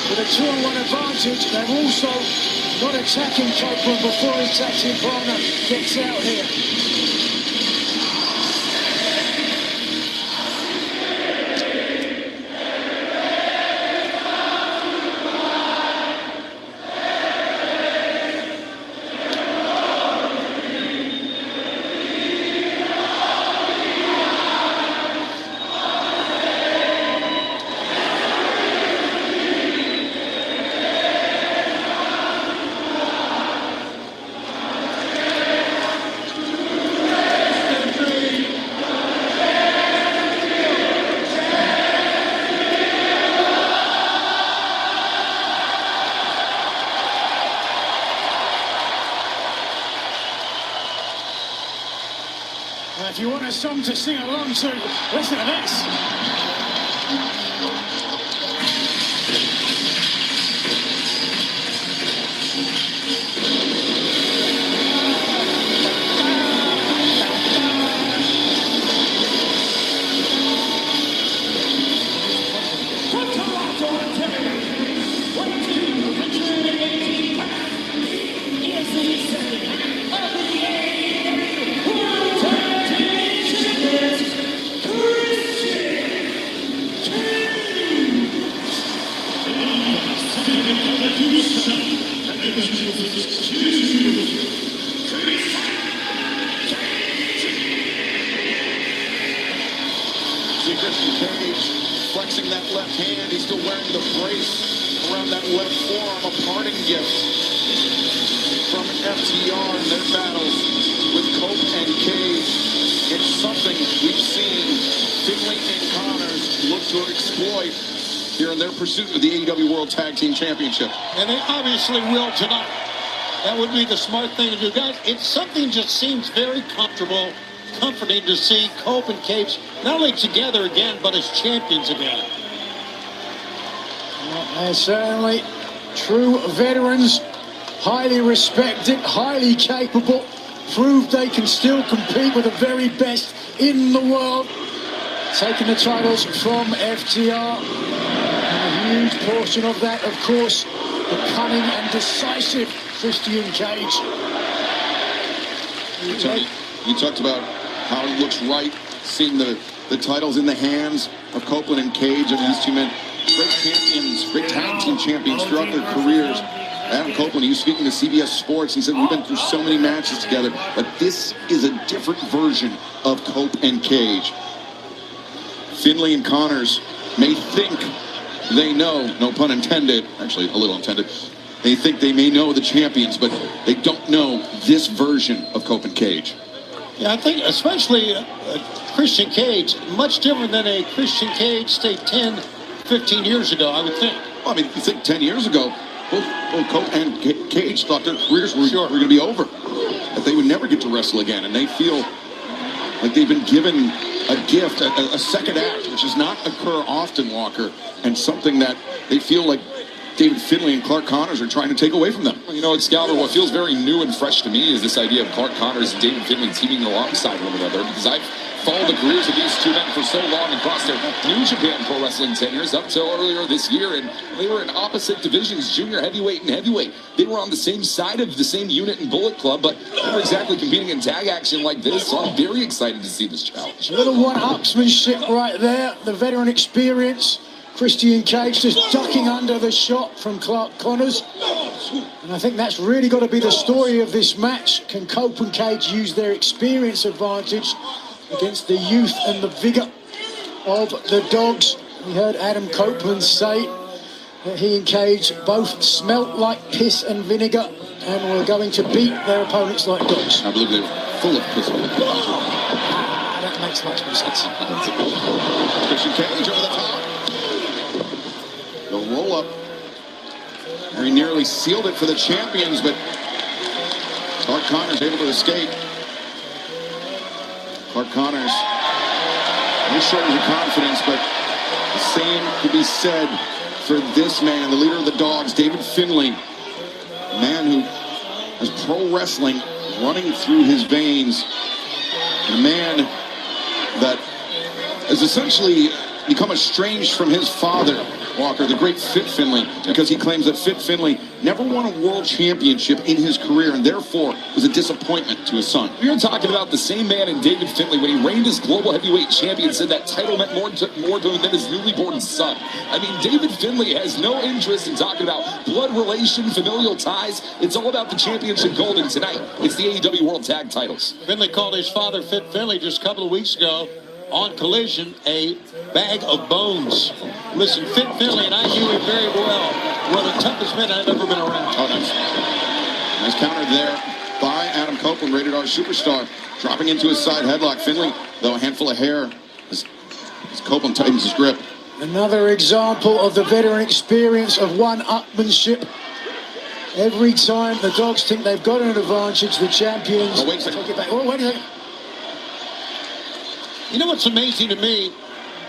with a 2-on-1 advantage, they're also not attacking Copeland before his tag team partner gets out here. If you want a song to sing along to, listen to this. Flexing that left hand, he's still wearing the brace around that left forearm, a parting gift from FTR in their battles with Cope and Cage. It's something we've seen Finlay and Connors look to exploit here in their pursuit of the AEW World Tag Team Championship. And they obviously will tonight. That would be the smart thing to do. Guys, it's something just seems very comforting to see Cope and Cage not only together again, but as champions again. Well, they're certainly true veterans highly respected, highly capable, proved they can still compete with the very best in the world. Taking the titles from FTR. And a huge portion of that, of course, the cunning and decisive Christian Cage. Tony, you talked about how it looks right, seeing the titles in the hands of Copeland and Cage, and these two men, great champions, great tag team champions throughout their careers. Adam Copeland, he was speaking to CBS Sports. He said, we've been through so many matches together, but this is a different version of Cope and Cage. Finlay and Connors may think they know, no pun intended, actually a little intended, they think they may know the champions, but they don't know this version of Cope and Cage. Yeah, I think especially Christian Cage, much different than a Christian Cage, say, 10, 15 years ago, I would think. Well, I mean, you think 10 years ago, both Cope and Cage thought their careers were going to be over, that they would never get to wrestle again, and they feel like they've been given a gift, a second act, which does not occur often, Walker, and something that they feel like David Finlay and Clark Connors are trying to take away from them. You know, Excalibur, what feels very new and fresh to me is this idea of Clark Connors and David Finlay teaming alongside one another, because I've followed the careers of these two men for so long across their New Japan Pro Wrestling tenures up till earlier this year, and they were in opposite divisions, junior heavyweight and heavyweight. They were on the same side of the same unit in Bullet Club, but they were exactly competing in tag action like this, so I'm very excited to see this challenge. A little one-upsmanship right there, the veteran experience. Christian Cage just ducking under the shot from Clark Connors. And I think that's really got to be the story of this match. Can Cope and Cage use their experience advantage against the youth and the vigor of the Dogs? We heard Adam Copeland say that he and Cage both smelt like piss and vinegar and were going to beat their opponents like dogs. I believe they were full of piss and vinegar. That makes much more sense. Christian Cage over the top. The roll-up. He nearly sealed it for the champions, but Clark Connors able to escape. Clark Connors, no shortage of confidence, but the same could be said for this man, the leader of the Dogs, David Finlay, a man who has pro wrestling running through his veins, and a man that has essentially become estranged from his father, Walker, the great Fit Finlay, because he claims that Fit Finlay never won a world championship in his career and therefore was a disappointment to his son. We are talking about the same man in David Finlay when he reigned as global heavyweight champion, said that title meant more to him than his newly born son. I mean, David Finlay has no interest in talking about blood relation, familial ties. It's all about the championship gold, and tonight it's the AEW World Tag Titles. Finlay called his father, Fit Finlay, just a couple of weeks ago on Collision, a bag of bones. Listen, Fit Finlay, and I knew him very well, one of the toughest men I've ever been around. Oh, nice counter there by Adam Copeland, Rated R Superstar, dropping into his side headlock. Finlay, though, a handful of hair as Copeland tightens his grip. Another example of the veteran experience of one-upmanship. Every time the Dogs think they've got an advantage, the champions take it back. Oh, wait a second. You know what's amazing to me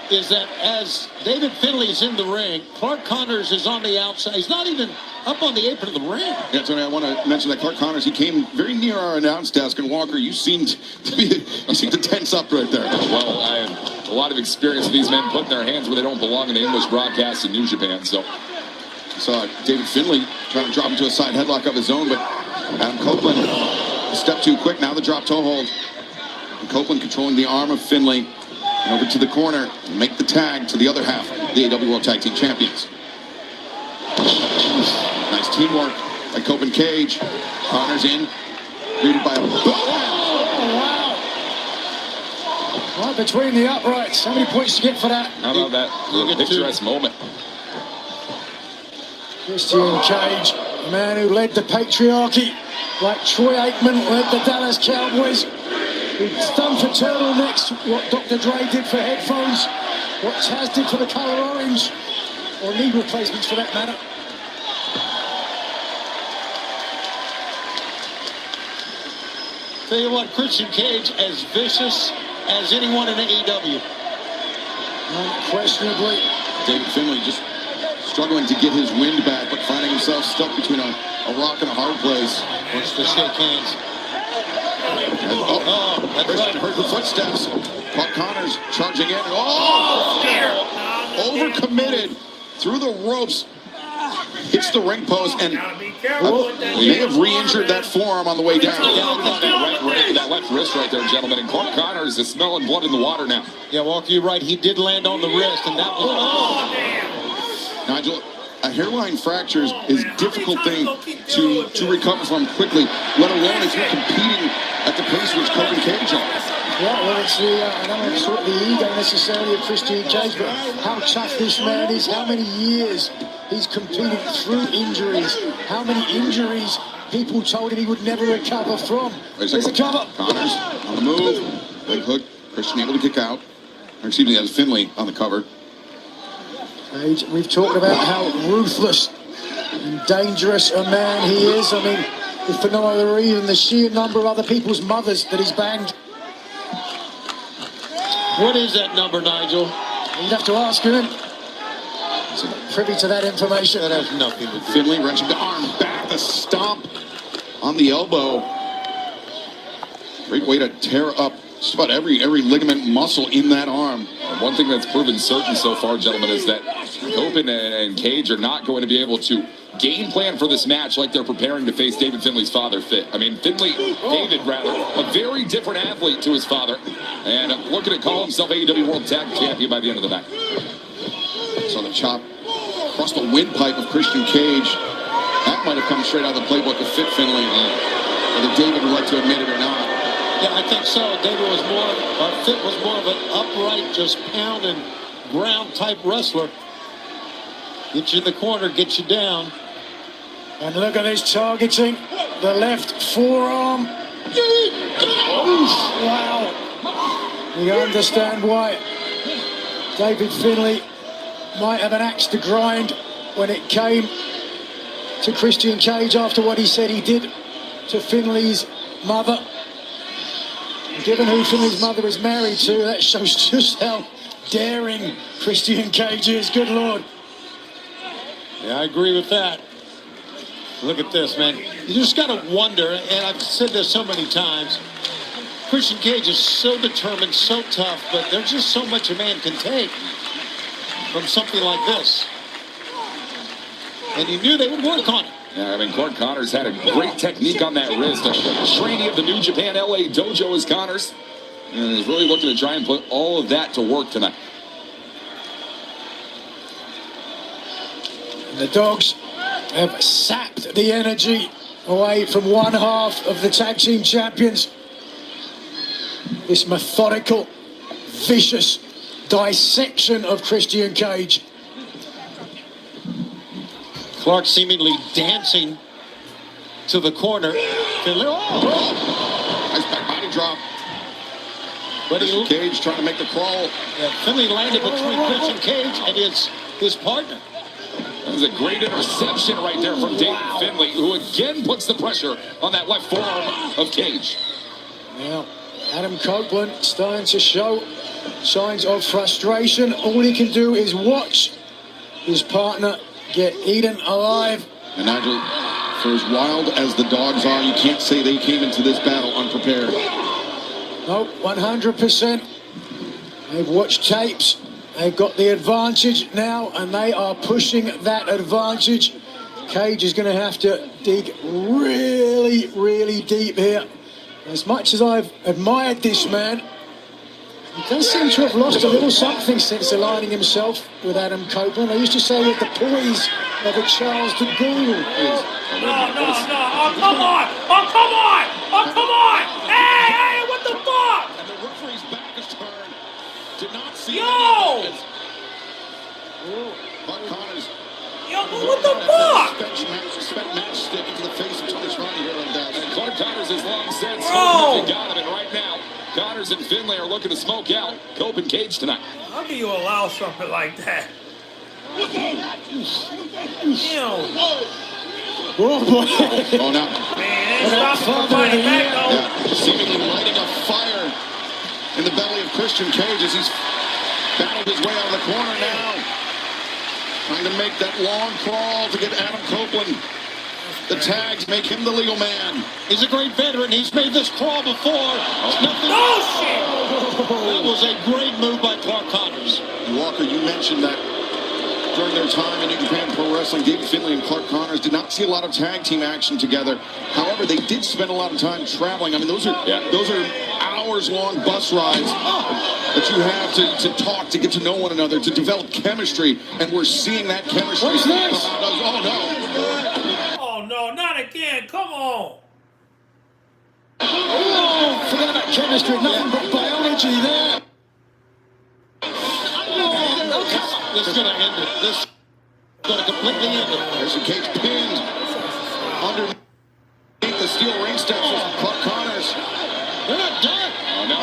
is that as David Finlay is in the ring, Clark Connors is on the outside. He's not even up on the apron of the ring. Yeah, Tony, I want to mention that Clark Connors, he came very near our announce desk, and Walker, you seemed to tense up right there. Well, I have a lot of experience with these men putting their hands where they don't belong in the English broadcast in New Japan, so. Saw David Finlay trying to drop into a side headlock of his own, but Adam Copeland a step too quick. Now the drop toe hold. And Copeland controlling the arm of Finlay. And over to the corner and make the tag to the other half, the AEW World Tag Team Champions. Nice teamwork by Cope and Cage. Connors in, greeted by a boom. Oh, wow. Right between the uprights. How many points to get for that? How about that picturesque moment? Christian Cage, a man who led the patriarchy, like Troy Aikman led the Dallas Cowboys. He's done for turtlenecks what Dr. Dre did for headphones, what Taz did for the color orange, or knee replacements for that matter. Tell you what, Christian Cage as vicious as anyone in AEW. Unquestionably. David Finlay just struggling to get his wind back, but finding himself stuck between a a rock and a hard place. Wants to shake hands. And, Christian heard the footsteps. Buck Connors charging in. Overcommitted through the ropes. Hits the ring post and may have re-injured that forearm on the way down. That left wrist right there, gentlemen. And Clark Connors is smelling blood in the water now. Yeah, Walker, you're right. He did land on the wrist, and that was... Nigel, a hairline fracture is a difficult thing to recover from quickly, let alone if you're competing at the pace which Kobe Cage are. Yeah, well, it's I don't know, it's not the ego necessarily of Christian Cage, but how tough this man is, how many years he's competed through injuries, how many injuries people told him he would never recover from. There's a cover. Connors on the move. Leg hook. Christian able to kick out. Or excuse me, that was Finlay on the cover. Cage, we've talked about how ruthless and dangerous a man he is. I mean, if for no other reason, the sheer number of other people's mothers that he's banged. What is that number, Nigel? You'd have to ask him. So privy to that information. That has nothing to do. Finlay wrenching the arm back, the stomp on the elbow. Great way to tear up just about every ligament muscle in that arm. And one thing that's proven certain so far, gentlemen, is that Copen and Cage are not going to be able to game plan for this match like they're preparing to face David Finlay's father, David, a very different athlete to his father, and looking to call himself AEW World Tag Champion by the end of the night. So the chop across the windpipe of Christian Cage. That might have come straight out of the playbook of Fit Finlay, whether David would like to admit it or not. Yeah, I think so. David was Fit was more of an upright, just pound and ground type wrestler. Get you in the corner, get you down. And look at this targeting. The left forearm. Wow. You understand why David Finlay might have an axe to grind when it came to Christian Cage after what he said he did to Finlay's mother. Given who Finlay's mother is married to, that shows just how daring Christian Cage is. Good Lord. Yeah, I agree with that. Look at this, man. You just got to wonder, and I've said this so many times, Christian Cage is so determined, so tough, but there's just so much a man can take from something like this. And he knew they would work on it. Yeah, I mean, Clark Connors had a great technique on that wrist. A trainee of the New Japan LA Dojo is Connors. And is really looking to try and put all of that to work tonight. The Dogs have sapped the energy away from one half of the tag team champions. This methodical, vicious dissection of Christian Cage. Clark seemingly dancing to the corner. Finlay, Nice back body drop. But Cage trying to make the crawl. Yeah, Finlay landed between Christian Cage and his partner. That was a great interception right there from David Finlay, who again puts the pressure on that left forearm of Cage. Now, Adam Copeland starting to show signs of frustration. All he can do is watch his partner get eaten alive. And Nigel, for as wild as the Dogs are, you can't say they came into this battle unprepared. No, 100%. They've watched tapes. They've got the advantage now, and they are pushing that advantage. Cage is going to have to dig really, really deep here. As much as I've admired this man, he does seem to have lost a little something since aligning himself with Adam Copeland. I used to say with the poise of a Charles de Gaulle. No. Oh, come on. Oh, come on. Hey, what the fuck? And the referee's back is turned. Did not see Yo! Buck Connors. Yo, what the fuck? Spent match stick into the face of Tony Schiavone here on that. And Clark Connors has long since Bro! got him, and right now, Connors and Finlay are looking to smoke out Cope and Cage tonight. How can you allow something like that? Ew. Oh, boy. Oh, no. Man, stop him from fighting back, though. Yeah, seemingly lighting a fire in the belly of Christian Cage as he's battled his way out of the corner now. Trying to make that long crawl to get Adam Copeland The tags make him the legal man. He's a great veteran. He's made this crawl before. Nothing. Oh, shit! That was a great move by Clark Connors. Walker, you mentioned that during their time in New Japan Pro Wrestling, David Finlay and Clark Connors did not see a lot of tag team action together. However, they did spend a lot of time traveling. I mean, those are hours-long bus rides that you have to talk, to get to know one another, to develop chemistry, and we're seeing that chemistry. What's this? Oh, no. Oh, no, not again. Come on. Oh, forget about chemistry. Nothing but biology there. This is going to end it. This is going to completely end it. There's a cage pinned underneath the steel ring steps with Clark Connors. They're not done. Oh, no.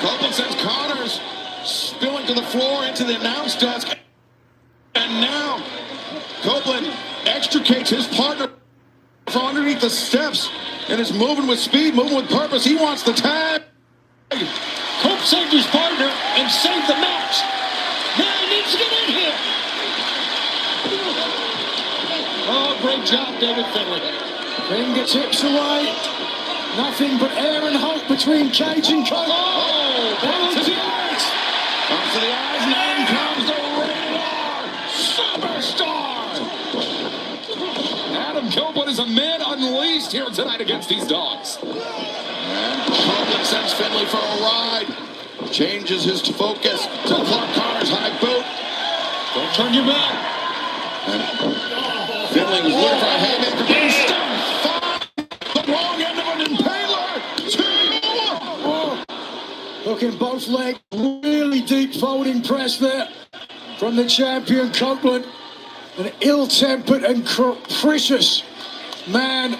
Copeland sends Connors spilling to the floor into the announce desk. And now Copeland extricates his partner from underneath the steps and is moving with speed, moving with purpose. He wants the tag. Cope saved his partner and saved the match. Now he needs to get in here. Oh, great job, David Finlay. Fingertips away. Nothing but air and hope between Cage and Cope. Oh, back to the eyes. Up to the eyes, and in comes the Radar Superstar. Adam Copeland is a man unleashed here tonight against these dogs. And Copeland sends Finlay for a ride. Changes his focus to Clark Connors' high boot. Don't turn your back. And Finlay was looking for a haymaker, but he's stunned. The wrong end of an impaler. 2. Oh, hooking both legs. Really deep folding press there from the champion Copeland. An ill-tempered and capricious man,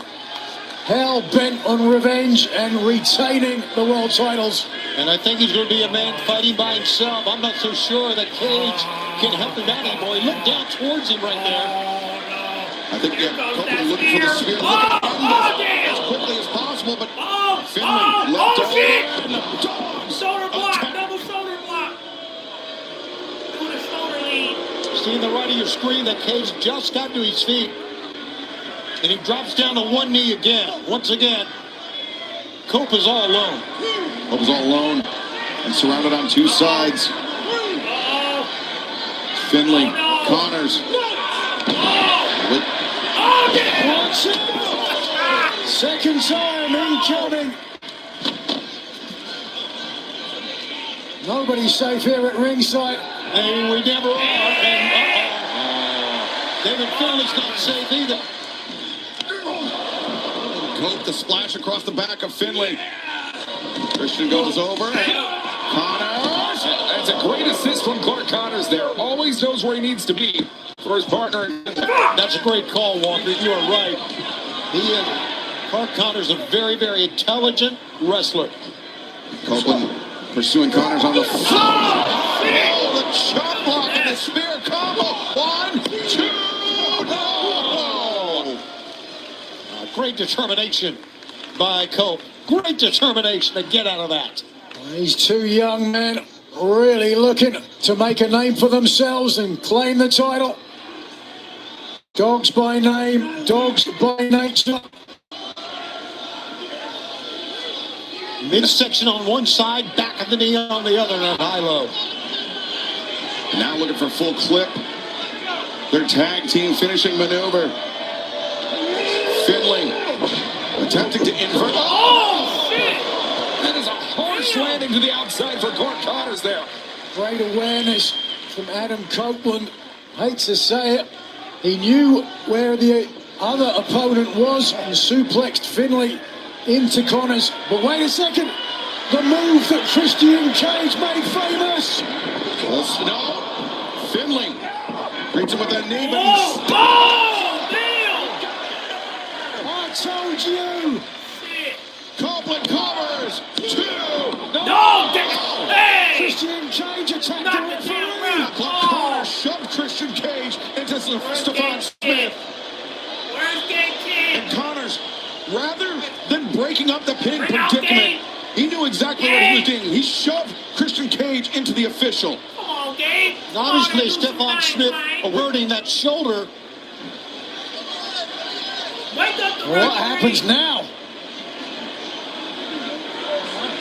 hell-bent on revenge and retaining the world titles. And I think he's going to be a man fighting by himself. I'm not so sure that Cage can help him out anymore. He looked down towards him right there. I think Copeland looking for the spear, looking to end this as quickly as possible, but Finlay left over. Shoulder block, double shoulder block. Do the shoulder lead. See in the right of your screen that Cage just got to his feet. And he drops down to one knee again. Once again, Cope is all alone. Cope is all alone and surrounded on two sides. Finlay, Connors. Watch it! Second time incoming. Nobody's safe here at ringside. And we never are. And David Finlay's not safe either. Cope the splash across the back of Finlay. Christian goes over. Connors. That's a great assist from Clark Connors there. Always knows where he needs to be for his partner. That's a great call, Walker. You are right. Clark Connors is a very, very intelligent wrestler. Copeland pursuing Connors on the floor. Oh, the chop block and the spear combo. 1, 2, no! Great determination by Cope. Great determination to get out of that. These two young men really looking to make a name for themselves and claim the title. Dogs by name, dogs by nature. Midsection on one side, back of the knee on the other, and high-low. Now looking for full clip. Their tag team finishing maneuver. Finlay attempting to invert. Oh, shit! That is a harsh landing to the outside for Clark Connors there. Great awareness from Adam Copeland. Hate to say it. He knew where the other opponent was and suplexed Finlay into Connors. But wait a second. The move that Christian Cage made famous. No. Finlay greets him with that knee, but Oh, I told you. Copeland covers. 2. No, hey! Christian Cage attacked Not the the camera. referee. Connors shoved Christian Cage into Stephon Smith. Where's Gate King? And Connors, rather than breaking up the pin Bring out predicament, Gate. he knew exactly what he was doing. He shoved Christian Cage into the official. Come on, on, Gabe. Obviously, Stephon Smith alerting that shoulder. Wake up the What happens now?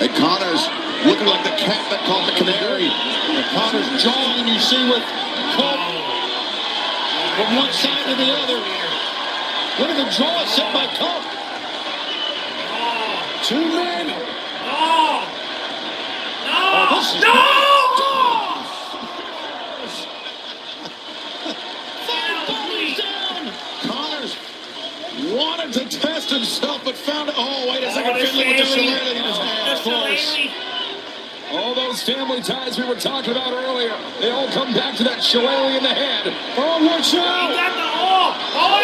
And Connor's looking like the cat that caught the canary. And Connor's jawing, you see, with Colt from one side to the other. Look at the jaw set by Colt. Two men. No! Oh, this is Connors wanted to test himself, but found it. Oh, wait a second. Finley with the shillelagh in his hand, of course. All those family ties we were talking about earlier, they all come back to that shillelagh in the head. Oh, watch out! He got the all! Oh,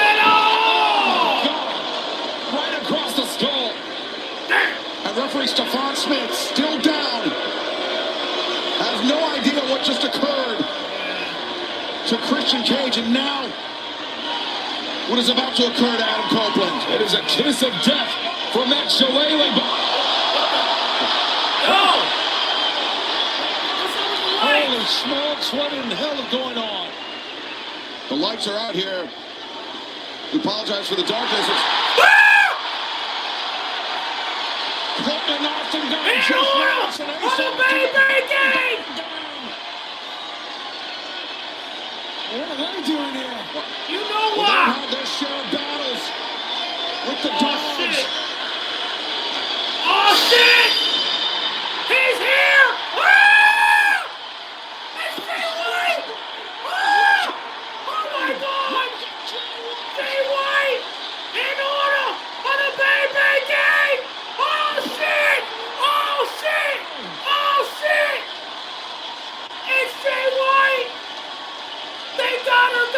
Right across the skull. And referee Stephon Smith still down. Has no idea what just occurred to Christian Cage, and now what is about to occur to Adam Copeland. It is a kiss of death from that shillelagh. Holy smokes, what in the hell is going on? The lights are out here. We apologize for the darkness. Copeland Austin got just once, and what a baby! What are they doing here? You know Well, what? they had their share of battles with the dogs. Shit. Oh, shit! He's here! Ah! It's Jay White! Ah! Oh, my God! Jay White! In order for the baby game! Oh, shit! Oh, shit! Oh, shit! It's Jay White! They got her,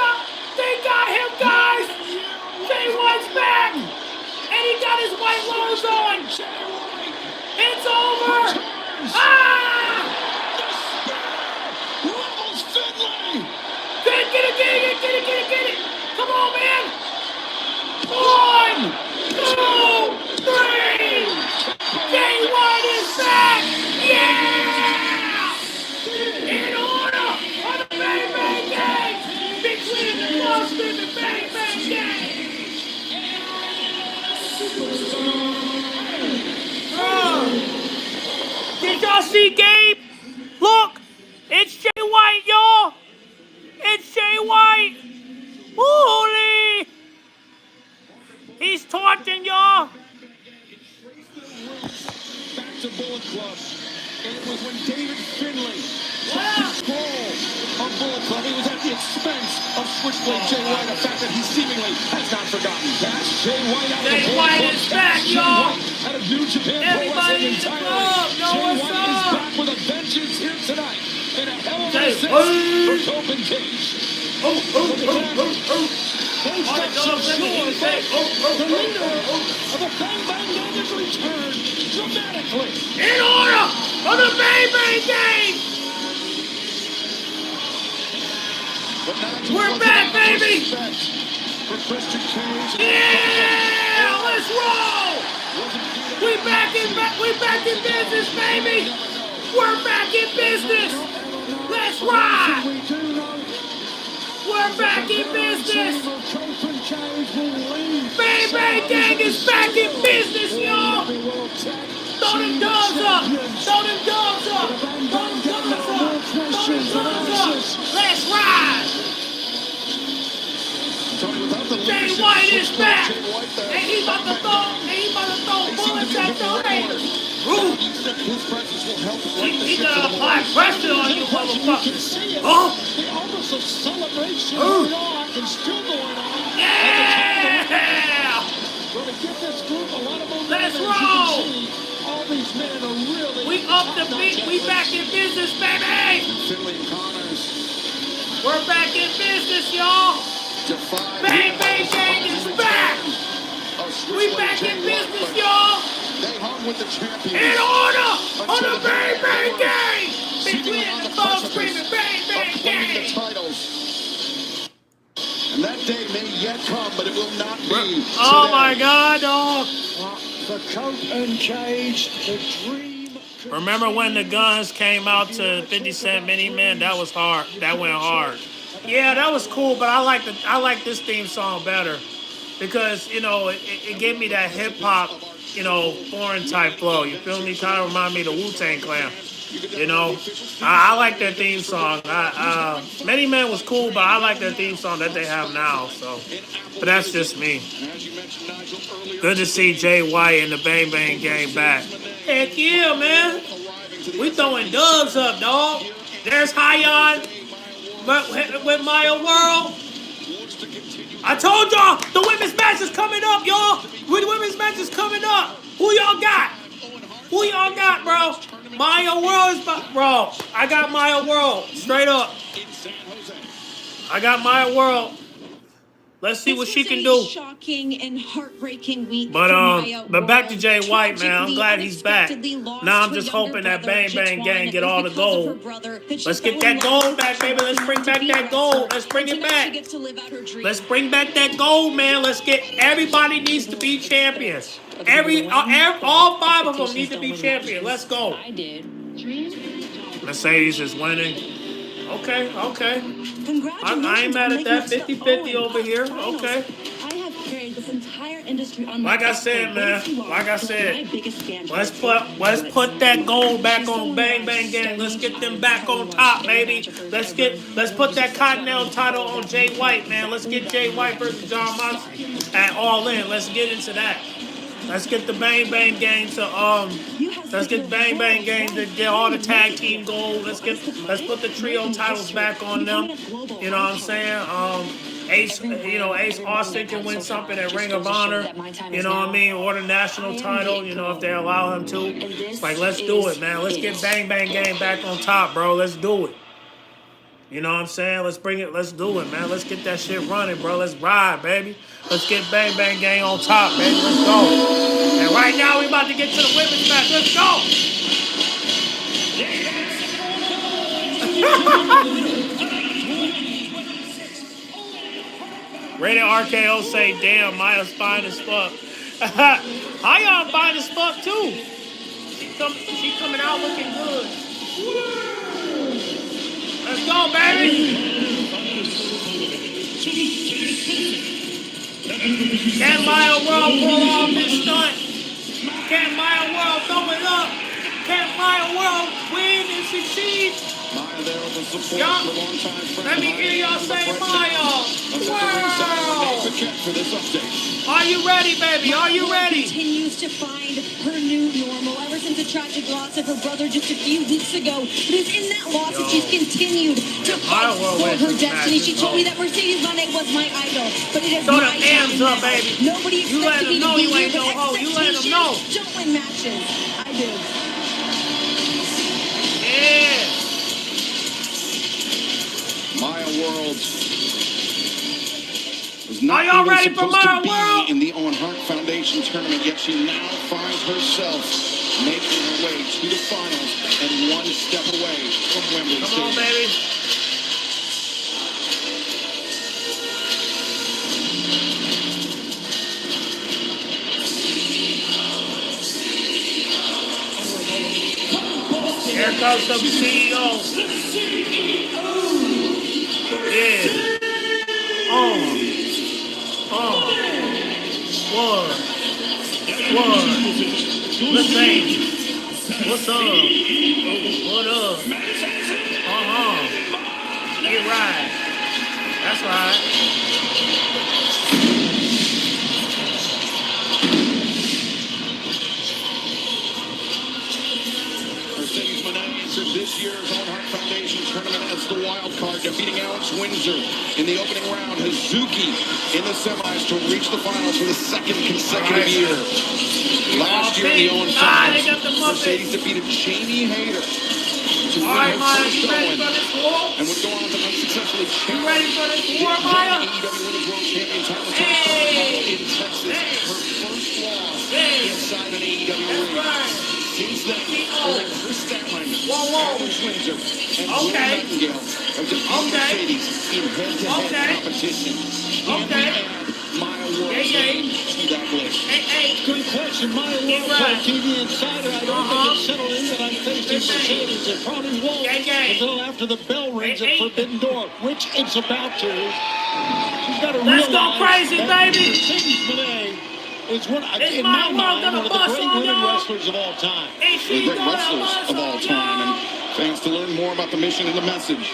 they got him, guys! Jay White's back! And he got his white lows on! It's over! Ah! Levels Finley! Get it! Come on, man! 1, 2, 3! Jay White is back! Yeah! In order for the Bang Bang Gang! Between the Boston and Bang Bang Gang! Did y'all see Gabe? Look! It's Jay White, y'all! It's Jay White! Holy! He's taunting y'all! Back to Bullet Club. And it was when David Finley took control of Bullet Club. He was at the expense of Switchblade Jay White, a fact that he seemingly has not forgotten. That's Jay White out of the Jay Bullet White Club. is back, Jay y'all! White out of New Japan Pro Everybody Wrestling in the entirely. club, know Jay what's White is up? back with a vengeance here tonight. In a hell of an Jay assist White. for Copeland Cage. They stop so sure that the leader of the Bang Bang Gang has returned dramatically. In order for the Bang Bang Gang! We're back, baby! For Christian Cage. Yeah! Let's roll! We back in business, baby! We're back in business! Let's ride! We're back in business! Bang Bang Gang is back in business, y'all! Throw them dogs up! Throw them dogs up! Throw them dogs up! Throw them dogs up! Let's ride! Jay White is back! And he about to throw bullets at your haters! He gonna apply pressure on you, motherfuckers! Oh! The almost a celebration going on and still going on. Yeah! Going to give this group a lot of momentum. Let's as you roll! can see. All these men are really. We up the beat. We back in business, baby. Finley and Connors. We're back in business, y'all. Bang Bang Gang is back. We back in business, y'all. They hung with the champions. In order on the Bang Bang Gang. Between the folks screaming Bang Bang Gang. Titles. And that day may yet come, but it will not be. Oh my God, dog. For Cope and Cage, the dream Remember when the Guns came out to 50 Cent Mini Man? That was hard. That went hard. Yeah, that was cool, but I like this theme song better because it gave me that hip hop, foreign type flow. You feel me? Kind of remind me of the Wu-Tang Clan. I like their theme song. Many Men was cool, but I like their theme song that they have now. So, but that's just me. Good to see Jay White and the Bang Bang Gang back. Heck yeah, man. We throwing dubs up, dog. There's Hyon with Maya World. I told y'all the women's match is coming up, y'all. The women's match is coming up. Who y'all got? Who y'all got, bro? Maya World is bro. I got Maya World. Straight up. I got Maya World. Let's see what she can do. Shocking and heartbreaking week. But back to Jay White, man. I'm glad he's back. Now I'm just hoping that Bang Bang Gang get all the gold. Let's get that gold back, baby. Let's bring back that gold. Let's bring it back. Let's bring back that gold, man. Let's get. Everybody needs to be champions. All 5 of them need to be champions. Let's go. Mercedes is winning. Okay. I ain't mad at that. 50-50 over here. Okay. I have carried this entire industry on like I said, man. Like I said, let's put that gold back on Bang Bang Gang. Let's get them back on top, baby. Let's put that Continental title on Jay White, man. Let's get Jay White versus John Moxley at All In. Let's get into that. Let's get the Bang Bang Gang to let's get Bang Bang Gang to get all the tag team gold. Let's put the trio titles back on them. You know what I'm saying? Ace Austin can win something at Ring of Honor. You know what I mean? Or the national title. If they allow him to. It's like, let's do it, man. Let's get Bang Bang Gang back on top, bro. Let's do it. You know what I'm saying? Let's bring it. Let's do it, man. Let's get that shit running, bro. Let's ride, baby. Let's get Bang Bang Gang on top, baby. Let's go. And right now, we about to get to the women's match. Let's go. Rated RKO say, damn, Maya's fine as fuck. Hyon fine as fuck, too. She coming out looking good. Let's go, baby. Can Maya World pull off this stunt? Can Maya World throw it up? Can Maya World win and succeed? Y'all, let me hear y'all say Maya World. Are you ready, baby? Are you ready? Continues to find her new normal ever since the tragic loss of her brother just a few weeks ago. But it's in that loss that she's continued to fight for her destiny. She told me that Mercedes Moné was my idol, but it is throw my them hands up, baby. Nobody expected me to be here, but You let them know. Don't win matches. I do. Yeah. Maya World was not Are y'all even ready for supposed Maya to be World? in the Owen Hart Foundation tournament, yet she now finds herself making her way to the finals and one step away from Wembley Come on, baby. Here comes the CEO. Yeah. One. Mercedes. What's up? What up? Get right. That's right. Mercedes Moné entered this year's Owen Hart Foundation tournament as the wild card, defeating Alex Windsor in the opening round. Hazuki in the semis to reach the finals for the second consecutive year. Last year in the Owen finals, Mercedes defeated Jamie Hayter to win her first Owen and would go on to unsuccessfully challenge the AEW Women's World Champion title in Texas. Her first loss inside an AEW ring. Since then, only Chris Statlander, Alex Windsor, and Will Nightingale have defeated Mercedes in head-to-head competition. Can we add Maya World to that bliss. Good question. My World TV Insider, I don't think it's settled in that I'm facing Mercedes. It probably won't until after the bell rings at Forbidden Door, which it's about to. She's got to Let's realize go crazy, that baby. Mercedes Moné is one, It's in my my world, mind, gonna one of the bust great on women y'all. wrestlers of all time. Ain't The she great gonna wrestlers bust of all on time. y'all? And fans, to learn more about the mission and the message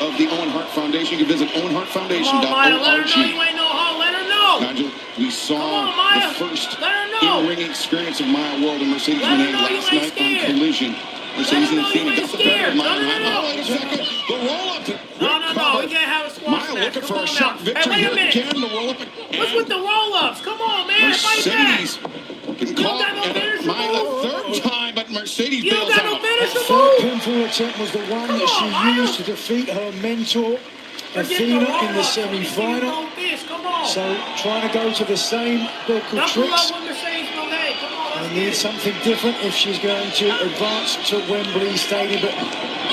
of the Owen Hart Foundation, you can visit Come on, Maya, let her know owenhartfoundation.org. you ain't no hoe. Let her know. Nigel, we saw Come on, Maya. the first Let her know. in-ring experience of Maya World and Mercedes Let her Moné know you last ain't night on scared. Collision. Mercedes and Let her know Athena you got ain't the better scared. of Maya. No. Wait a second. The roll-up. No. We can't have a squash Maya match. looking Come for on a shot now. victory Hey, here wait a minute. again. The roll-up. What's with the roll-ups? Come on, man. Fight back. Mercedes getting You don't caught. got no And finisher Maya the move. third time, but Mercedes You don't bails got no out. finisher Third move. pinfall attempt was the one that Come on, Maya. she used to defeat her mentor, Forget Athena, in the roll-ups. semi-final. Come on. So trying to go to the same vocal Knuckle tricks. up with Mercedes Moné. Come on, I need something different if she's going to advance to Wembley Stadium. But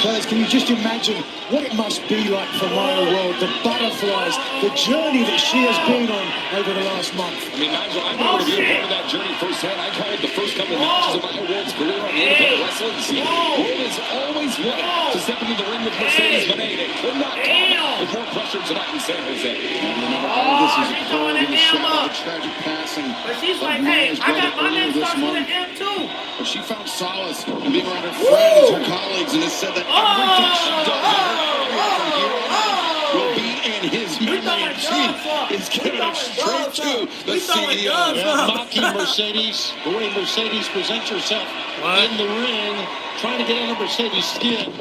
fellas, can you just imagine what it must be like for Maya World, the butterflies, the journey that she has been on over the last month? I mean, Nigel, I've been able to be a part of that journey firsthand. I called the first couple of matches of my World's career on Independent Wrestling. See, World is always willing to step into the ring with Mercedes Moné. They could not come with more pressure tonight in San Jose. This is occurred in the shadow of the tragic passing But she's of like, hey, Maya's I brother got my earlier name this starts with an month. M too. But she found solace in being around her friends, her colleagues, and has said that everything she does in her career from here on out will be in his memory. And she is giving it straight to the CEO. Yeah, mocking Mercedes, the way Mercedes presents herself in the ring, trying to get under Mercedes' skin.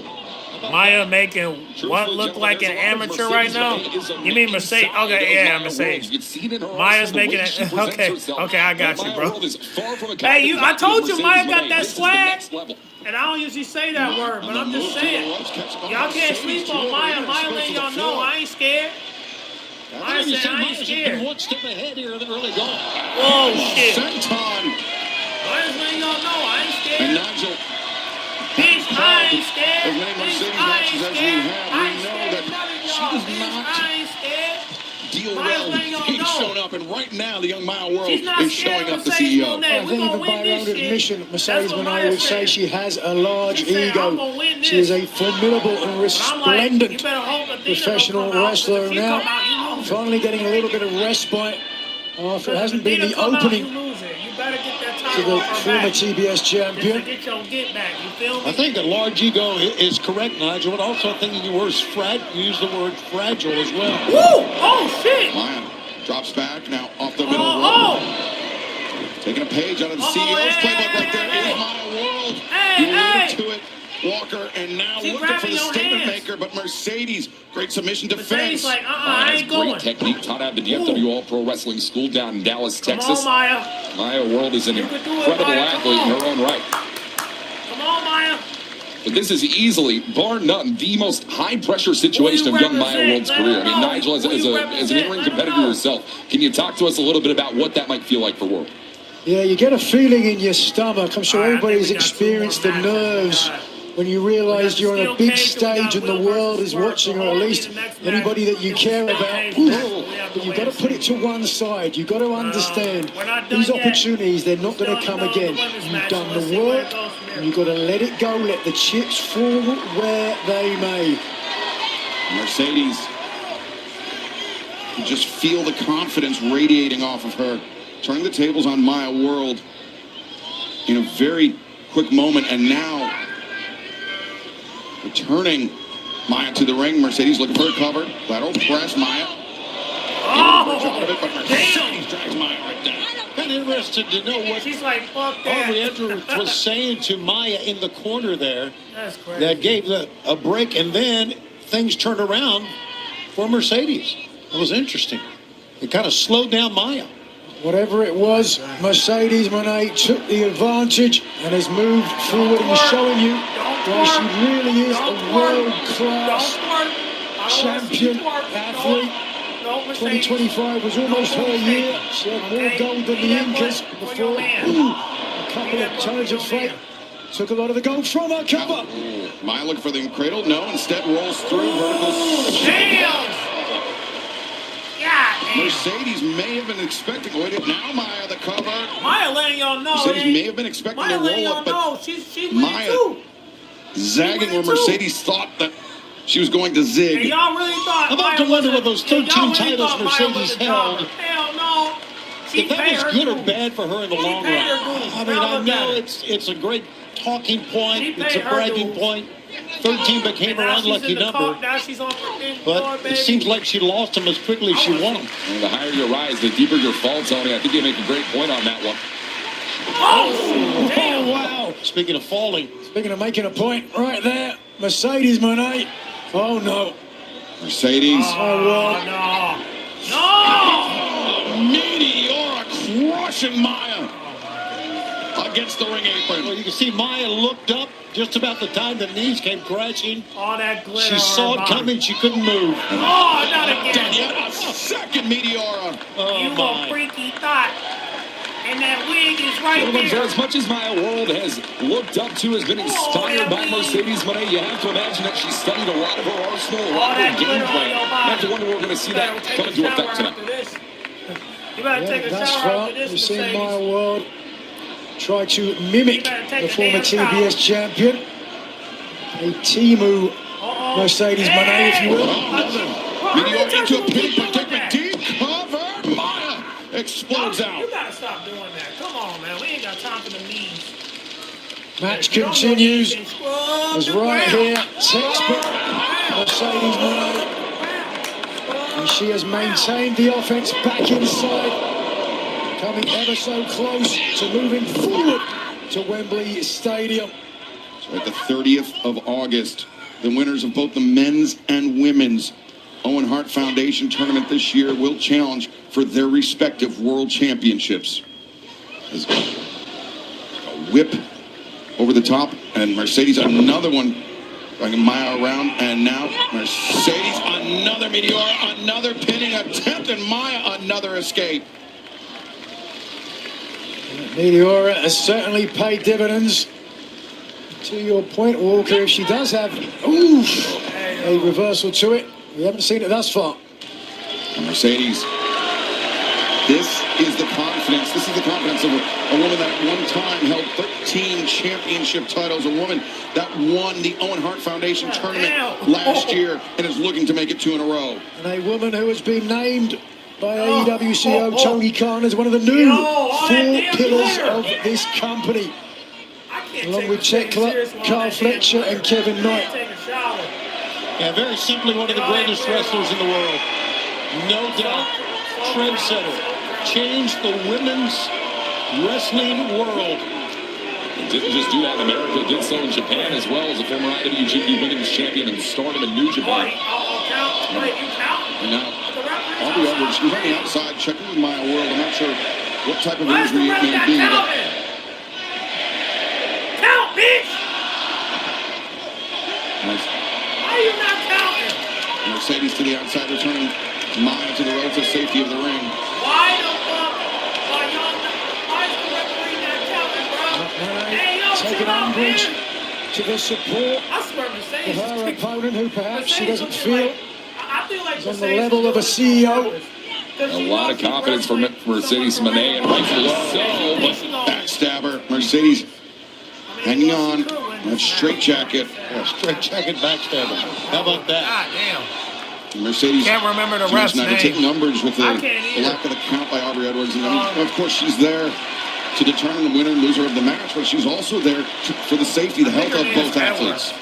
Maya making what look like an amateur right now? You mean Mercedes? Okay, yeah, Mercedes. Maya's making it. Okay, I got you, bro. Hey, I told you Maya got that swag. And I don't usually say that word, but I'm just saying. Y'all can't sleep on Maya. Maya letting y'all know I ain't scared. Maya said I ain't scared. One step ahead here in the early going. Whoa, shit. Senton. Maya's letting y'all know I ain't scared. And Nigel. Bitch, I ain't scared. As many Mercedes matches as we have, we know that she does not deal well with being shown up. And right now, the young Maya World is showing up the CEO. I think even by her own admission, Mercedes Moné would say she has a large ego. She is a formidable and resplendent professional wrestler now. Finally getting a little bit of respite after it hasn't been the opening to the former TBS champion. I think a large ego is correct, Nigel, but also thinking you use the word fragile as well. Woo! Oh, shit! Maya drops back now off the middle rope. Taking a page out of the CEO's playbook right there is Maya World. You alluded to it, Walker, and now looking for the statement maker, but Mercedes, great submission defense. Like, I ain't going. Great technique taught out of the DFW All Pro Wrestling School down in Dallas, Texas. Come on, Maya. Maya World is an incredible athlete in her own right. Come on, Maya. But this is easily, bar none, the most high-pressure situation of young Maya World's career. I mean, Nigel, as an in-ring competitor yourself, can you talk to us a little bit about what that might feel like for World? Yeah, you get a feeling in your stomach. I'm sure everybody's experienced the nerves when you realize you're on a big stage and the world is watching, or at least anybody that you care about. But you've got to put it to one side. You've got to understand these opportunities, they're not going to come again. You've done the work, and you've got to let it go, let the chips fall where they may. Mercedes, you just feel the confidence radiating off of her, turning the tables on Maya World in a very quick moment, and now returning Maya to the ring. Mercedes looking for a cover. Lateral press, Maya. But Mercedes drags Maya right down. Kind of interested to know what she's like, fuck that. Aubrey Edwards was saying to Maya in the corner there. That's crazy. That gave a break, and then things turned around for Mercedes. It was interesting. It kind of slowed down Maya. Whatever it was, Mercedes Moné took the advantage and has moved forward and showing you why she really is a world-class champion athlete. 2025 was almost her year. She had more gold than the Incas before. A couple of turns of fate took a lot of the gold from her cover. Maya looking for the cradle. No, instead rolls through vertical. Damn! God Mercedes may have been expecting. Wait, now Maya the cover. Maya letting y'all know. Mercedes may have been expecting Maya a letting roll y'all up, but know she's winning Maya too. zagging where Mercedes thought that she was going to zig. And y'all really thought I'm about to Maya wonder was what those and y'all 13 really titles thought Maya Mercedes was a held. jobber. Hell no. She If that paid was her good or dues. bad for her in the She long paid run. her dues. I mean, Now I look know at it. it's a great talking point. She It's paid a her bragging dues. point. 13 became And her now she's unlucky in the number. car. Now she's on Forbidden Door, But baby. it seems like she lost them as quickly as she won them. And the higher you rise, the deeper your fall, Tony. I think you make a great point on that one. Oh, wow. Speaking of falling. Speaking of making a point right there, Mercedes Moné. Oh, no. Mercedes. Oh, well. No. Meteora crushing Maya against the ring apron. Well, you can see Maya looked up just about the time the knees came crashing. All that glitter She on saw her it body. coming. She couldn't move. Oh, not again. Yet a second Meteora. Oh, You my. a freaky thought. And that wig is right Gentlemen, for there. as much as Maya World has looked up to, has been inspired by Mercedes Moné, you have to imagine that she studied a lot of her arsenal, a lot of her game plan. You have to wonder where we're going to see that come into effect tonight. You better take a Thus shower far, after this, we've seen Mercedes. Maya World try to mimic the former TBS champion. A Timu Mercedes Moné, if you will. Meteora into a pinning predicament. Deep cover. Maya explodes out. You gotta stop doing that. Come on, man. We ain't got time for the knees. Match continues. As right here, textbook Mercedes Moné. And she has maintained the offense back inside, coming ever so close to moving forward to Wembley Stadium. So at the 30th of August, the winners of both the men's and women's Owen Hart Foundation tournament this year will challenge for their respective world championships. There's a whip over the top, and Mercedes another one. Bringing Maya around, and now Mercedes, another Meteora, another pinning attempt, and Maya, another escape. Meteora has certainly paid dividends. To your point, Walker, if she does have a reversal to it, we haven't seen it thus far. And Mercedes, this is the confidence. This is the confidence of a woman that at one time held 13 championship titles, a woman that won the Owen Hart Foundation tournament last year and is looking to make it 2 in a row. And a woman who has been named by AEW CEO Tony Khan as one of the new 4 pillars of this company, along with Chet Clark, Carl Fletcher, and Kevin Knight. Yeah, very simply one of the greatest wrestlers in the world. No doubt. Trendsetter. Changed the women's wrestling world. And didn't just do that in America, did so in Japan as well as a former IWGP Women's Champion and Stardom in New Japan. And now, Aubrey Edwards, she's on the outside checking with Maya World. I'm not sure what type of injury it may be. Count, bitch! Nice. Why are you not counting? Mercedes to the outside, returning Maya to the relative safety of the ring. Why the fuck are y'all not? Why is the referee not counting, bro? Hey, yo, Taking chill out, umbrage man. to the support I swear Mercedes of her is opponent, who perhaps she Mercedes doesn't looking feel like- I feel like is on the Mercedes level of a CEO. A lot of confidence for Mercedes Moné, and rightfully so. But Backstabber, Mercedes hanging on. That straight jacket. Yeah, straight jacket backstabber. How about that? God damn. Mercedes. Can't remember the she ref's mentioned that to take name. umbrage with the I can't either. lack of the count by Aubrey Edwards. And I mean, of course, she's there to determine the winner and loser of the match, but she's also there for the safety, the health of both athletes.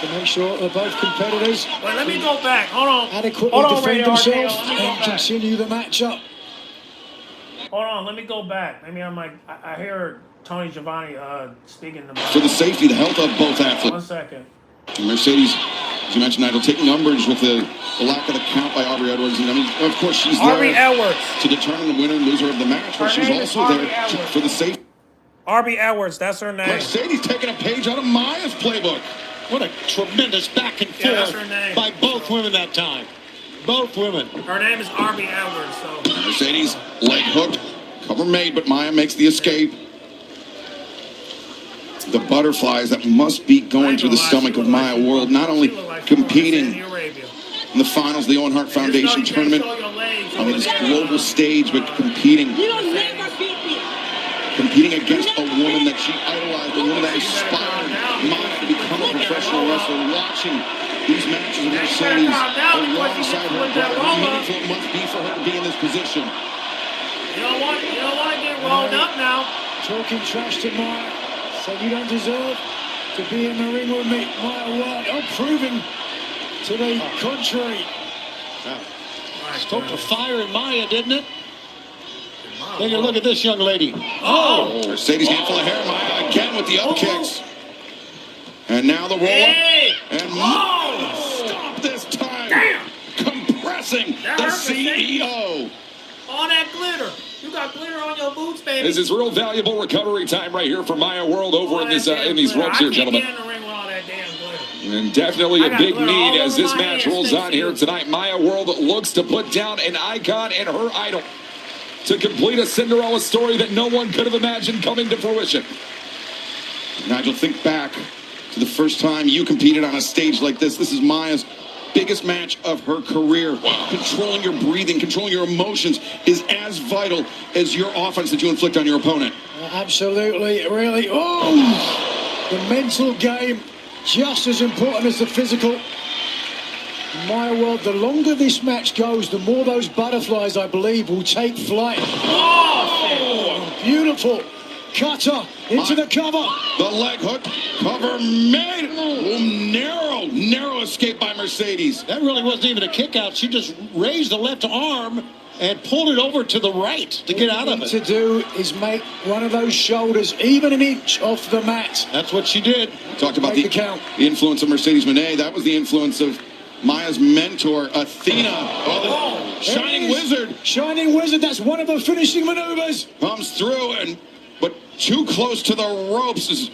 To make sure that both competitors Wait, let me go back. Hold on. adequately Hold on, defend Radio themselves RKO. Let me go and back. continue the matchup. Hold on. Let me go back. Maybe I'm like, I hear Tony Giovanni speaking to me. For the safety, the health of both 1 athletes. second. And Mercedes, as you mentioned, Nigel, taking umbrage with the lack of the count by Aubrey Edwards. And I mean, of course, she's there Aubrey Edwards. to determine the winner and loser of the match, but Her she's name is also Aubrey there Edwards. for the safety. Arby Edwards, that's her name. Mercedes taking a page out of Maya's playbook. What a tremendous back and Yeah, that's forth her name. by both women that time. Both women. Her name is Arby Edwards, so. Mercedes, leg hooked, cover made, but Maya makes the escape. The butterflies that must be going through the stomach of Maya World, not only competing in the finals of the Owen Hart Foundation tournament on this global stage, but competing against a woman that she idolized, a woman that inspired Maya to become a professional wrestler. Watching these matches of Mercedes alongside her brother, how meaningful it must be for her to be in this position. You don't want to get rolled up now. Talking trash to Maya, so you don't deserve to be in the ring with me. Maya World, proving to the contrary. Spoke to fire in Maya, didn't it? Take a look at this young lady. Mercedes handful of hair. Maya again with the up kicks. And now the roll up. And stop this time. Compressing the CEO. All that glitter. You got glitter on your boots, baby. This is real valuable recovery time right here for Maya World over in these ropes here, gentlemen. And definitely a big need as this match rolls on here tonight. Maya World looks to put down an icon and her idol to complete a Cinderella story that no one could have imagined coming to fruition. Nigel, think back to the first time you competed on a stage like this. This is Maya's biggest match of her career. Controlling your breathing, controlling your emotions is as vital as your offense that you inflict on your opponent. Absolutely, really. The mental game, just as important as the physical. Maya World, the longer this match goes, the more those butterflies, I believe, will take flight. Beautiful cutter into the cover. The leg hook cover made. Narrow escape by Mercedes. That really wasn't even a kick out. She just raised the left arm and pulled it over to the right to get out of it. What you need to do is make one of those shoulders even an inch off the mat. That's what she did. Talked about the influence of Mercedes Moné. That was the influence of Maya's mentor, Athena. Shining Wizard. Shining Wizard, that's one of her finishing maneuvers. Comes through, but too close to the ropes is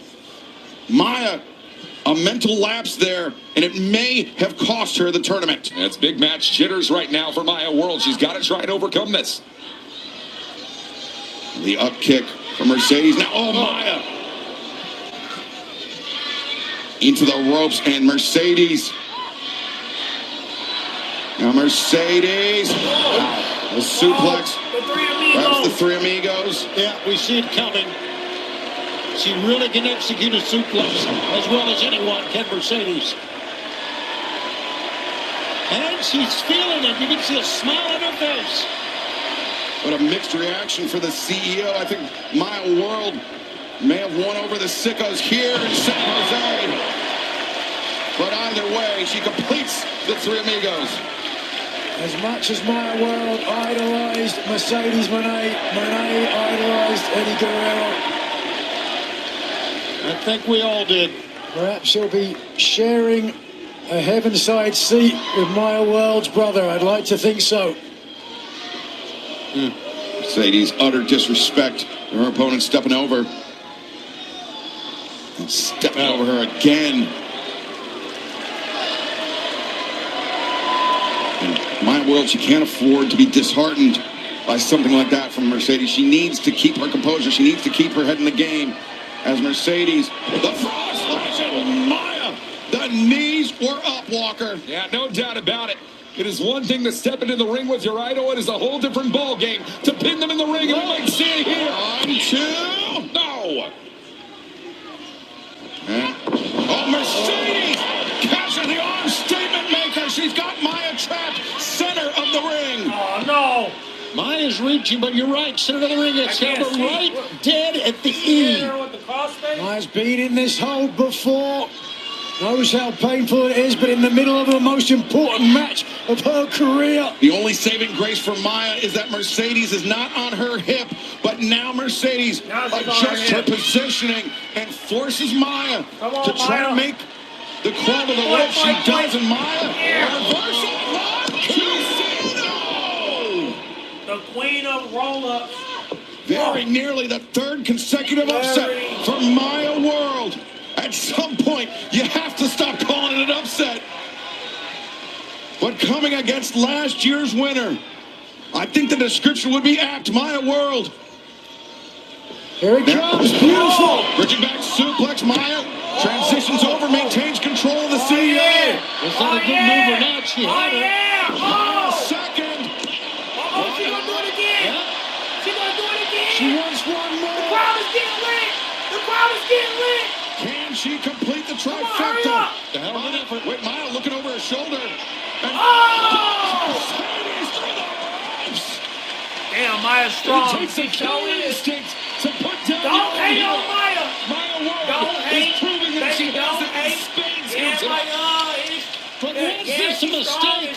Maya. A mental lapse there, and it may have cost her the tournament. That's big match jitters right now for Maya World. She's got to try and overcome this. The up kick from Mercedes. Now, Maya. Into the ropes, and Mercedes. Now Mercedes. The suplex. Grabs the Three Amigos. Yeah, we see it coming. She really can execute a suplex as well as anyone can, Mercedes. And she's feeling it. You can see a smile on her face. What a mixed reaction for the CEO. I think Maya World may have won over the sickos here in San Jose. But either way, she completes the Three Amigos. As much as Maya World idolized Mercedes Moné, Moné idolized Eddie Guerrero. I think we all did. Perhaps she'll be sharing a heavenside seat with Maya World's brother. I'd like to think so. Mercedes, utter disrespect. Her opponent stepping over. And stepping over her again. And Maya World, she can't afford to be disheartened by something like that from Mercedes. She needs to keep her composure. She needs to keep her head in the game. As Mercedes, the frog splash and Maya, the knees were up, Walker. Yeah, no doubt about it. It is one thing to step into the ring with your idol. It is a whole different ball game to pin them in the ring, and we might see it here. 1, 2, no. Mercedes catching the arm statement maker. She's got Maya trapped center of the ring. Oh, no. Maya's reaching, but you're right. Center of the ring, it's held right dead at the E. Maya's been in this hold before. Knows how painful it is, but in the middle of the most important match of her career. The only saving grace for Maya is that Mercedes is not on her hip, but now Mercedes adjusts her positioning and forces Maya to try to make the crawl to the rope. She does, and Maya reversal. The queen of roll-ups. Very nearly the third consecutive upset for Maya World. At some point, you have to stop calling it an upset. But coming against last year's winner, I think the description would be apt. Maya World. Here it comes. Beautiful. Bridging back suplex. Maya Transitions over, maintains control of the CEO. Was that a good move or not? She had it. Second. She gonna do it again. She gonna do it again. She wants one more. The crowd is getting lit. The crowd is getting lit. Can she complete the Come on, hurry trifecta? up. The hell of an effort. Wait, Maya looking over her shoulder. And Mercedes through the ropes. Damn, Maya's strong. It takes a killer instinct to put down. Don't hate on Maya. Maya World Don't hate. is proving that she Baby, has don't it in hate. spades Yeah, here tonight. But was this a mistake?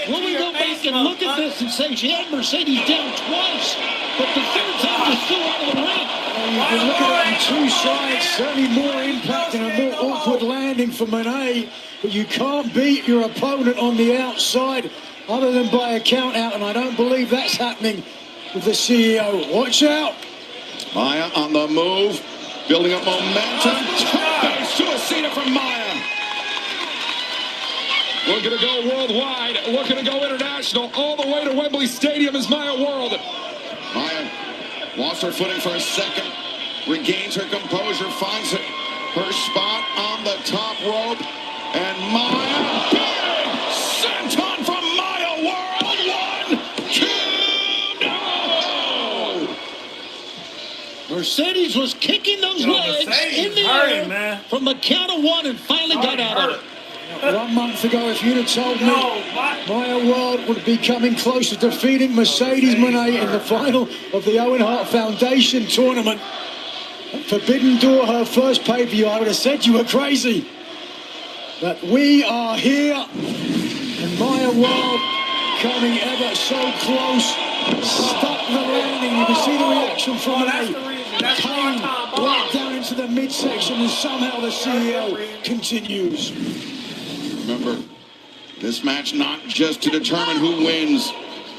When we go back and look at this and say she had Mercedes down twice, but the third time just flew out of the ring. You can look at it on two sides, certainly more impact and a more awkward landing for Monet, but you can't beat your opponent on the outside other than by a count out, and I don't believe that's happening with the CEO. Watch out. Maya on the move, building up momentum. Suicida from Maya. Looking to go worldwide, looking to go international, all the way to Wembley Stadium is Maya World. Maya lost her footing for a second, regains her composure, finds her spot on the top rope, and Maya, big senton from Maya World. 1, 2, no! Mercedes was kicking those legs in the air from the count of one and finally got out of it. 1 month ago, if you'd have told me Maya World would be coming close to defeating Mercedes Moné in the final of the Owen Hart Foundation tournament, Forbidden Door, her first pay-per-view, I would have said you were crazy. But we are here, and Maya World coming ever so close, stuck the landing. You can see the reaction from Moné. Pain right down into the midsection, and somehow the CEO continues. Remember, this match not just to determine who wins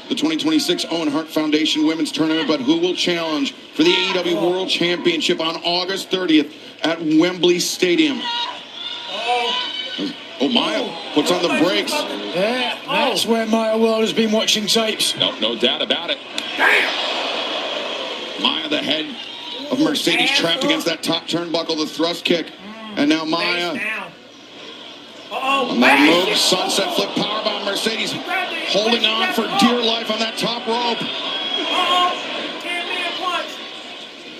the 2026 Owen Hart Foundation Women's Tournament, but who will challenge for the AEW World Championship on August 30th at Wembley Stadium. Oh, Maya puts on the brakes. Yeah, that's where Maya World has been watching tapes. No doubt about it. Maya, the head of Mercedes, trapped against that top turnbuckle, the thrust kick. And now Maya on the move, sunset flip powerbomb. Mercedes holding on for dear life on that top rope.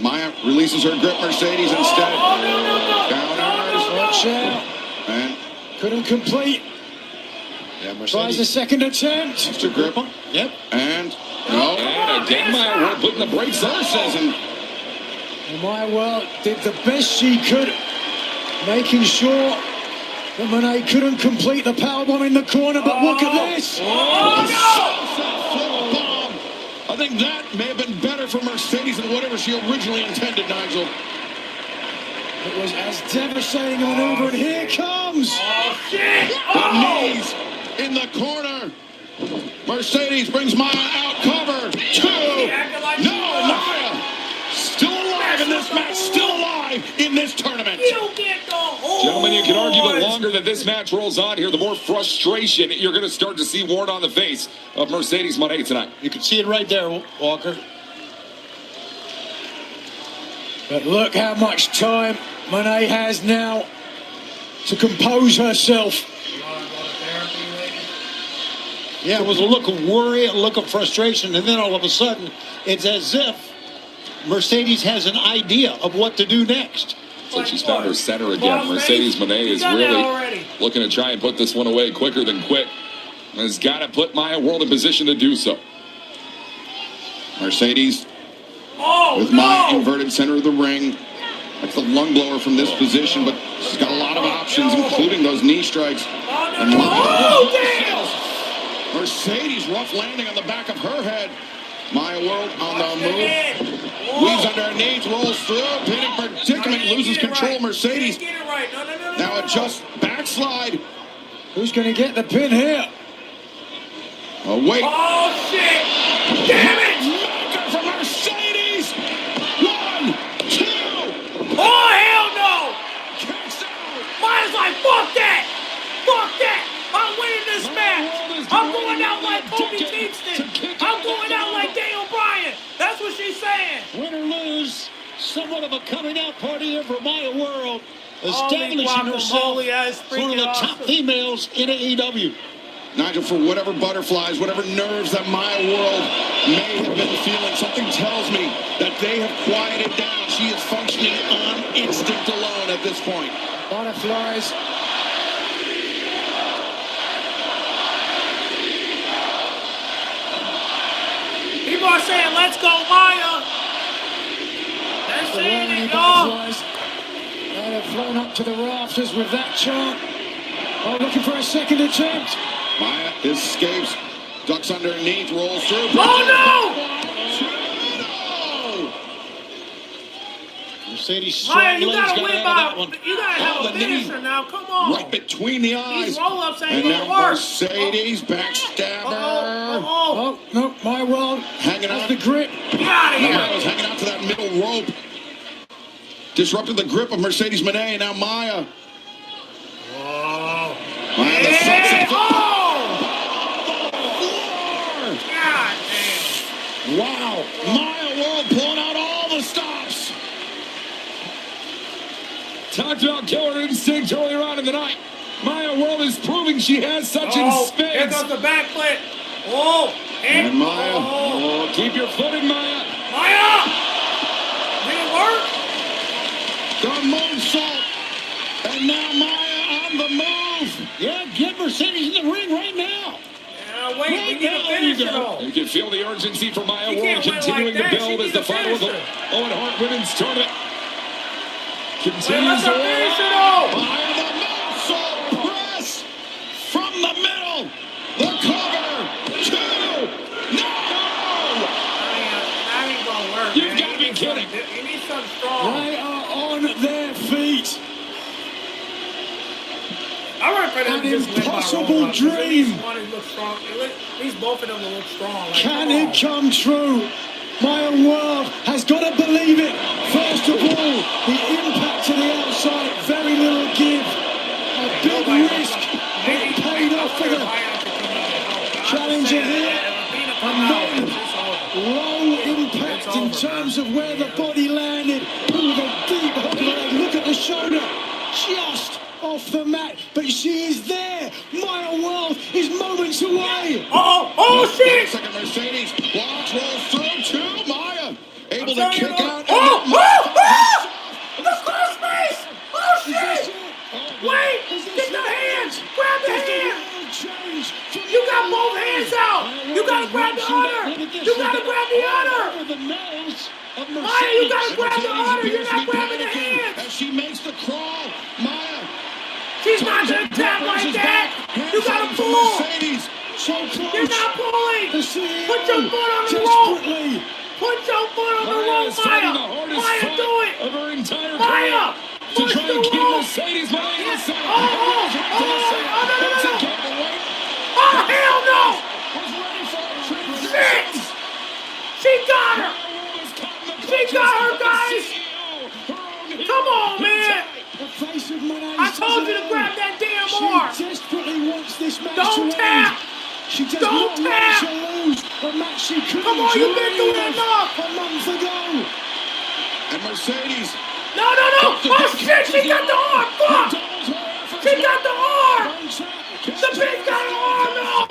Maya releases her grip. Mercedes instead. Counters. Watch out. And couldn't complete. Yeah, Mercedes tries a second attempt. Mr. Grip. Yep. And no. And again, Maya World putting the brakes on. And Maya World did the best she could, making sure that Moné couldn't complete the powerbomb in the corner, but look at this! I think that may have been better for Mercedes than whatever she originally intended, Nigel. It was as devastating a maneuver, and here comes! The knees in the corner. Mercedes brings Maya out, cover. 2. No, Maya still alive in this match, still alive in this tournament. Gentlemen, you can argue the longer that this match rolls on here, the more frustration you're going to start to see worn on the face of Mercedes Moné tonight. You can see it right there, Walker. But look how much time Moné has now to compose herself. Yeah, it was a look of worry, a look of frustration, and then all of a sudden, it's as if Mercedes has an idea of what to do next. It's like she's found her center again. Mercedes Moné is really looking to try and put this one away quicker than quick. And has got to put Maya World in position to do so. Mercedes with Maya inverted center of the ring. That's the lung blower from this position, but she's got a lot of options, including those knee strikes. And Mercedes rough landing on the back of her head. Maya World on the move. Weaves under her knees, rolls through, pinning predicament, loses control. Mercedes now adjusts, backslide. Who's going to get the pin here? Oh, wait. Oh, shit! Damn it! Marker for Mercedes! 1, 2. Oh, hell no! Maya's like, fuck that! Fuck that! I'm winning this match! I'm going out like Kobe Kingston! I'm going out like Daniel Bryan! That's what she's saying! Win or lose, somewhat of a coming out party here for Maya World. establishing herself guacamole as as one of the freaking top awesome. females in AEW. Nigel, for whatever butterflies, whatever nerves that Maya World may have been feeling, something tells me that they have quieted down. She is functioning on instinct alone at this point. Butterflies. People are saying, let's go, Maya. They're saying it, y'all. Butterflies. They have flown up to the rafters with that chant. Oh, looking for a second attempt. Maya escapes, ducks underneath, rolls through. Oh, Mercedes no! Maya, strong you legs gotta got win out of that by, one. you gotta have a finisher now, come on. Right between the eyes. These roll-ups ain't And gonna now work. Mercedes backstabber. Oh, no, my world Hanging has on. the grip. Get out of here. Maya's hanging out to that middle rope. Disrupted the grip of Mercedes Moné, and now Maya. Oh. Maya, the Hey, sunset. God damn. Wow. Maya World pulling out all the stops. Talked about killer instinct earlier on in the night. Maya World is proving she has such in Oh, here spades. goes the back flip. Oh, And Maya. Oh, keep your footing, Maya. Maya! Did it work? The moonsault. And now Maya on the move. Yeah, get Mercedes in the ring right now. Yeah, wait, we need a finisher though. You can feel the urgency for Maya You World can't win continuing like that. to build She as the needs a final of the finisher. Owen Hart Women's Tournament Wait, continues let's to a roll. finisher though. Maya the moonsault press from the middle. The cover. Two. No. That ain't gonna work. You've man. got to be kidding. You need something strong. They are on their feet. I reckon for them An to just win by impossible roll-up, 'cause at least dream. one is look strong. At least both of them will look strong. Like, Can come it on. come true? Maya World has got to believe it. First of all, the impact to the outside, very little give. A big risk, but it paid off for the challenger here. And then low impact in terms of where the body landed. Ooh, the deep hook leg. Look at the shoulder. Just off the mat. But she is there. Maya World is moments away. Oh, shit! Second Mercedes. Blocks, rolls through to Maya. Able to telling kick you, out. The cross face! Oh, shit! Wait! Get the hands! Grab the hand! You got both hands out! You gotta grab the other! You gotta grab the other! Maya, you gotta grab the other! You're not grabbing the hands! As she makes the crawl, Maya. She's not gonna tap like that! You gotta pull! Mercedes. So close. You're not pulling! The CEO Put your foot on the rope! desperately. Put your foot on the Maya rope, is fighting the Maya! hardest Maya, fight do it! of her entire Maya! career to Push try the and keep rope! Mercedes Moné in the center. Oh, hell no! Shit! She got her! She got her, guys! Come on, man! The face of Monet. I told you to grab that damn arm! She desperately wants this match Don't to tap! end. She does Don't not tap! want to lose a match she could Come on, you've been through dream enough! of a month ago. And Mercedes. No! Oh shit, she got the arm! Fuck! She got the arm! The bitch got an arm, no!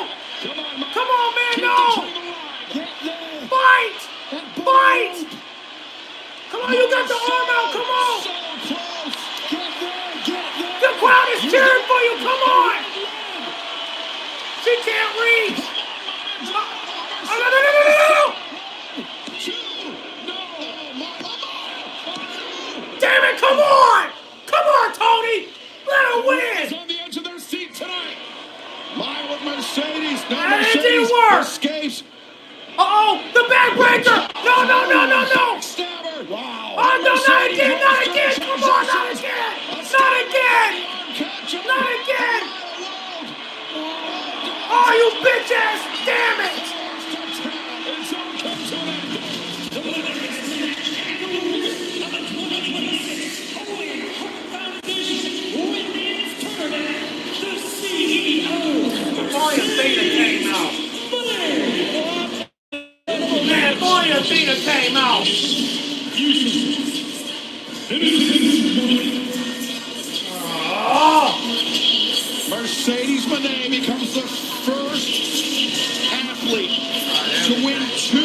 Come on, man, no! Fight! Fight! Come on, you got the arm out, come on! The crowd is cheering for you, come on! She can't reach! Oh, no! Damn it, come on! Come on, Tony! Let her win! On the edge of their seat tonight. Maya with Mercedes. No, That Mercedes didn't work. escapes. Uh-oh, the backbreaker! No! Wow. Oh, no, not again! Come on, not again! Oh, you bitch ass! Damn it! Boy, Athena came out. Man, boy, Athena came out. Monet becomes the first athlete to win 2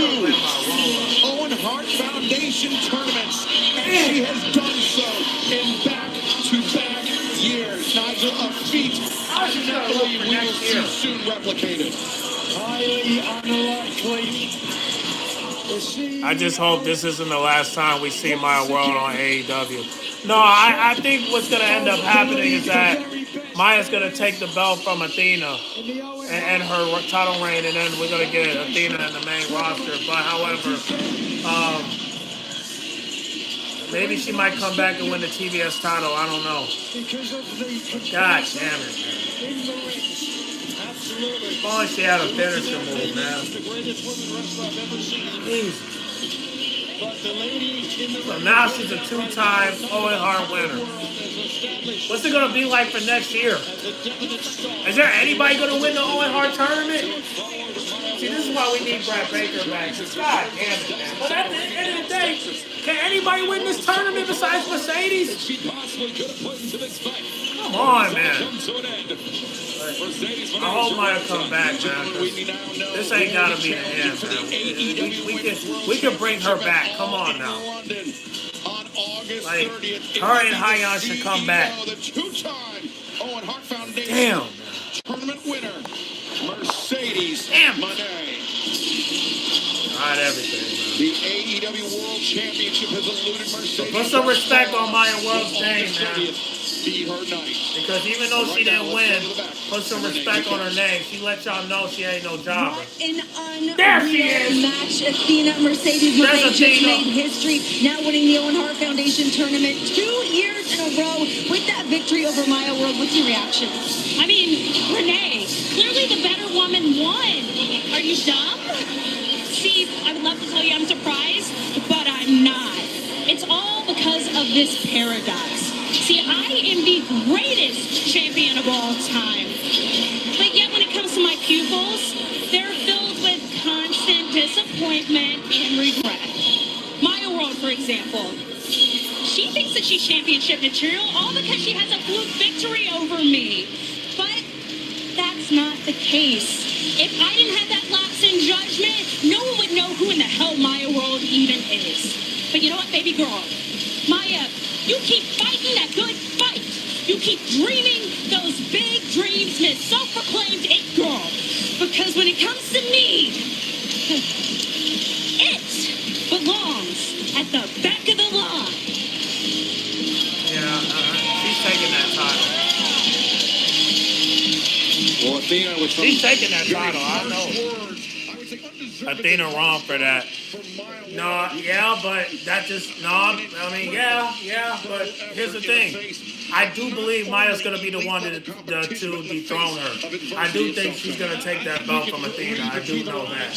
Owen Hart Foundation tournaments, and she has done so in back-to-back years. Nigel, a feat I cannot believe we will see soon replicated. Highly unlikely. I just hope this isn't the last time we see Maya World on AEW. No, I think what's going to end up happening is that Maya's going to take the belt from Athena and her title reign, and then we're going to get Athena in the main roster. But however, maybe she might come back and win the TBS title. I don't know. God damn it, man. If only she had a finisher move, man. Jesus. So now she's a 2-time Owen Hart winner. What's it going to be like for next year? Is there anybody going to win the Owen Hart tournament? See, this is why we need Brad Baker back. God damn it, man. But at the end of the day, can anybody win this tournament besides Mercedes? Come on, man. I hope Maya come back, man. This ain't gotta be the end, man. We can bring her back. Come on now. Like, her and Hayan should come back. Damn, man. Tournament winner, Mercedes Moné. Not everything, man. The AEW World Championship has eluded Mercedes. Put some respect on Maya World's name, man. Her night. Because even though she didn't win, put some respect on her name. She let y'all know she ain't no jobber. An There she unreal is. match. Athena Mercedes Moné just made history, now winning the Owen Hart Foundation tournament 2 years in a row with that victory over Maya World. What's your reaction? I mean, Renee, clearly the better woman won. Are you dumb? Steve, I would love to tell you I'm surprised, but I'm not. It's all because of this paradox. See, I am the greatest champion of all time. But yet when it comes to my pupils, they're filled with constant disappointment and regret. Maya World, for example, she thinks that she's championship material all because she has a fluke victory over me. But that's not the case. If I didn't have that lapse in judgment, no one would know who in the hell Maya World even is. But you know what, baby girl? Maya, you keep fighting that good fight. You keep dreaming those big dreams, Miss Self-Proclaimed It Girl. Because when it comes to me, it belongs at the back of the line. Yeah, she's taking that title. Well, Athena was She's taking that title, I know. Athena wrong for that. No, yeah, but that just, no, I mean, yeah, but here's the thing. I do believe Maya's going to be the one to dethrone her. I do think she's going to take that belt from Athena. I do know that.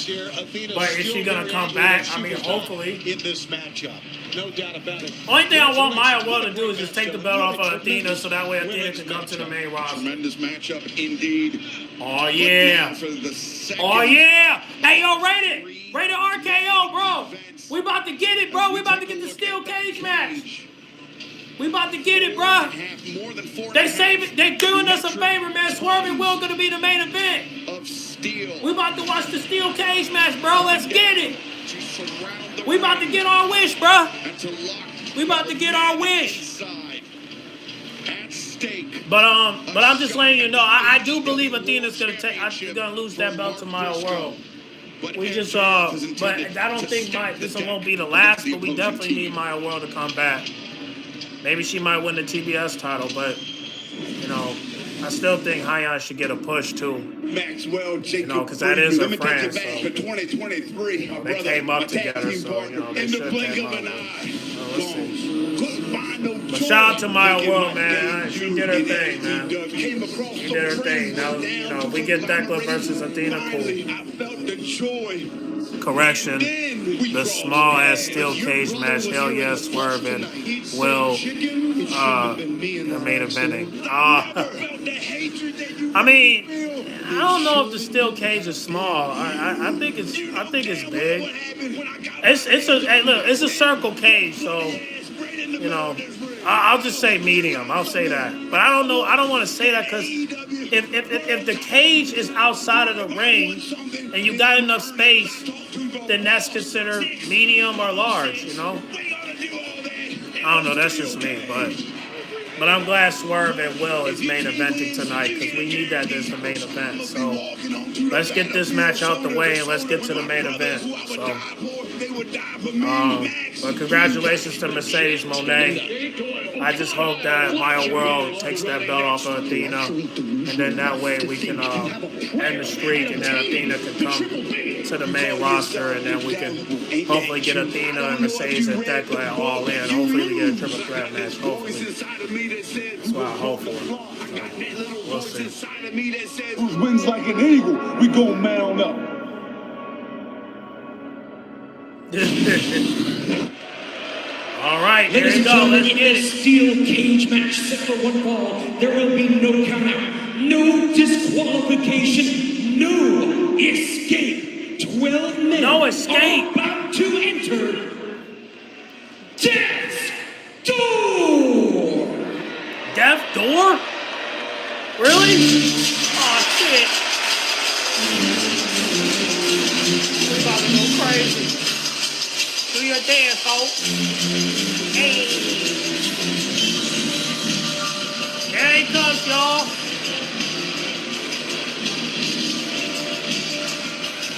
But is she going to come back? I mean, hopefully. In this matchup, no doubt about it. Only thing I want Maya World to do is just take the belt off of Athena so that way Athena can come to the main roster. Tremendous matchup indeed. Oh, yeah. Oh, yeah. Hey, yo, rate it. Rate it RKO, bro. We about to get it, bro. We about to get the steel cage match. We about to get it, bro. They doing us a favor, man. Swerve and Will gonna be the main event. We about to watch the steel cage match, bro. Let's get it. We about to get our wish, bro. We about to get our wish. But I'm just letting you know, I do believe Athena's gonna lose that belt to Maya World. We just but I don't think this won't be the last, but we definitely need Maya World to come back. Maybe she might win the TBS title, but you know, I still think Hayan should get a push too. Maxwell, Jacob, you know, because that is her let me friend. take you back to 2023. They came up together, so you know they should take But shout out to Maya World, man. She did her thing, man. She did her thing. Now, you know, we get Thekla versus Athena, cool. Correction, the small-ass steel cage match, hell yes, Swerve and Will, the main eventing. I mean, I don't know if the steel cage is small. I think it's big. It's a circle cage, so you know. I'll just say medium. I'll say that. But I don't know. I don't want to say that because if the cage is outside of the ring and you got enough space, then that's considered medium or large, you know? I don't know. That's just me. But I'm glad Swerve and Will is main eventing tonight because we need that as the main event. So let's get this match out the way and let's get to the main event. So, but congratulations to Mercedes Moné. I just hope that Maya World takes that belt off of Athena, and then that way we can end the streak, and then Athena can come to the main roster, and then we can hopefully get Athena and Mercedes and Thekla all in. Hopefully we get a triple threat match. Hopefully. That's what I hope for. We'll see. Whose wings like an eagle, we go man on up. All right, here Ladies we and go. gentlemen, Let's in get a it. steel cage match set for one fall, there will be no countout, no disqualification, no escape. 12 men No escape. are about to enter Death's Door. Death Door? Really? Oh shit. We're about to go crazy. Do your dance, folks. Hey. There he comes, y'all.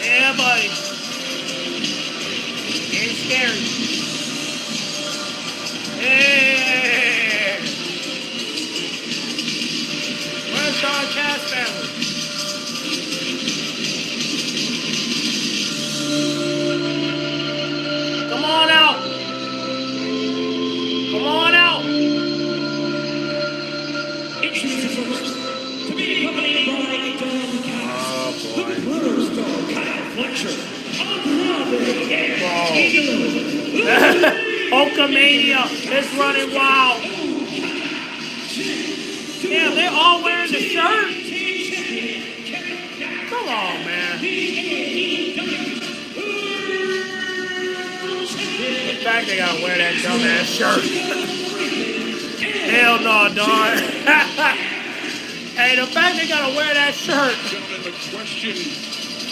Yeah, buddy. Ain't scary. Yeah. Where's Don Cass family? Come on out. Come on out. Introducing first, to be accompanied by Don Cass, the Murder Star Kyle Fletcher, Andrade, Hulkamania is running wild. Damn, they're all wearing the shirt. Come on, man. In fact, they gotta wear that dumbass shirt. Hell no, Don. Hey, the fact they gotta wear that shirt. Gentlemen, the question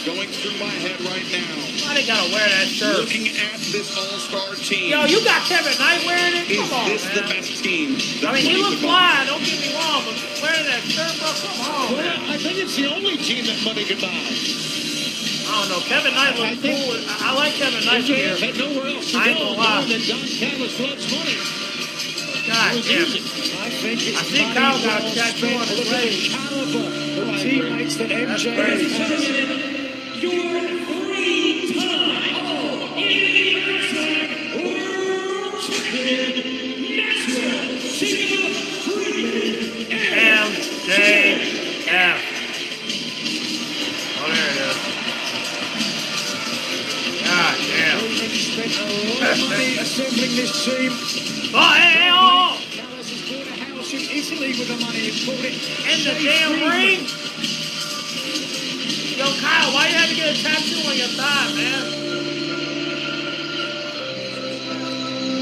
going through my head right now. Why they gotta wear that shirt? Looking at this all-star team. Yo, you got Kevin Knight wearing it? Is Come on, this the man. best team? I mean, he looks fly, don't get me wrong, but wearing that shirt, bro, come on, man. I think it's the only team that money can buy. I don't know. Kevin Knight looks cool. I like Kevin Knight here. Had nowhere else to I ain't go, gonna lie. knowing that Don Callis loves money. God damn it. I think it's I see Kyle got a tattoo on his leg. caliber of teammates that MJ has. your three-time All-Universal World Champion, Maxwell Jacob Friedman, MJF. Oh, there it is. God damn. Spent a lot of money assembling this team. Oh, hey, oh! Callis has bought a house in Italy with the money he's bought it. In the damn ring? Yo, Kyle, why you had to get a tattoo on your thigh, man?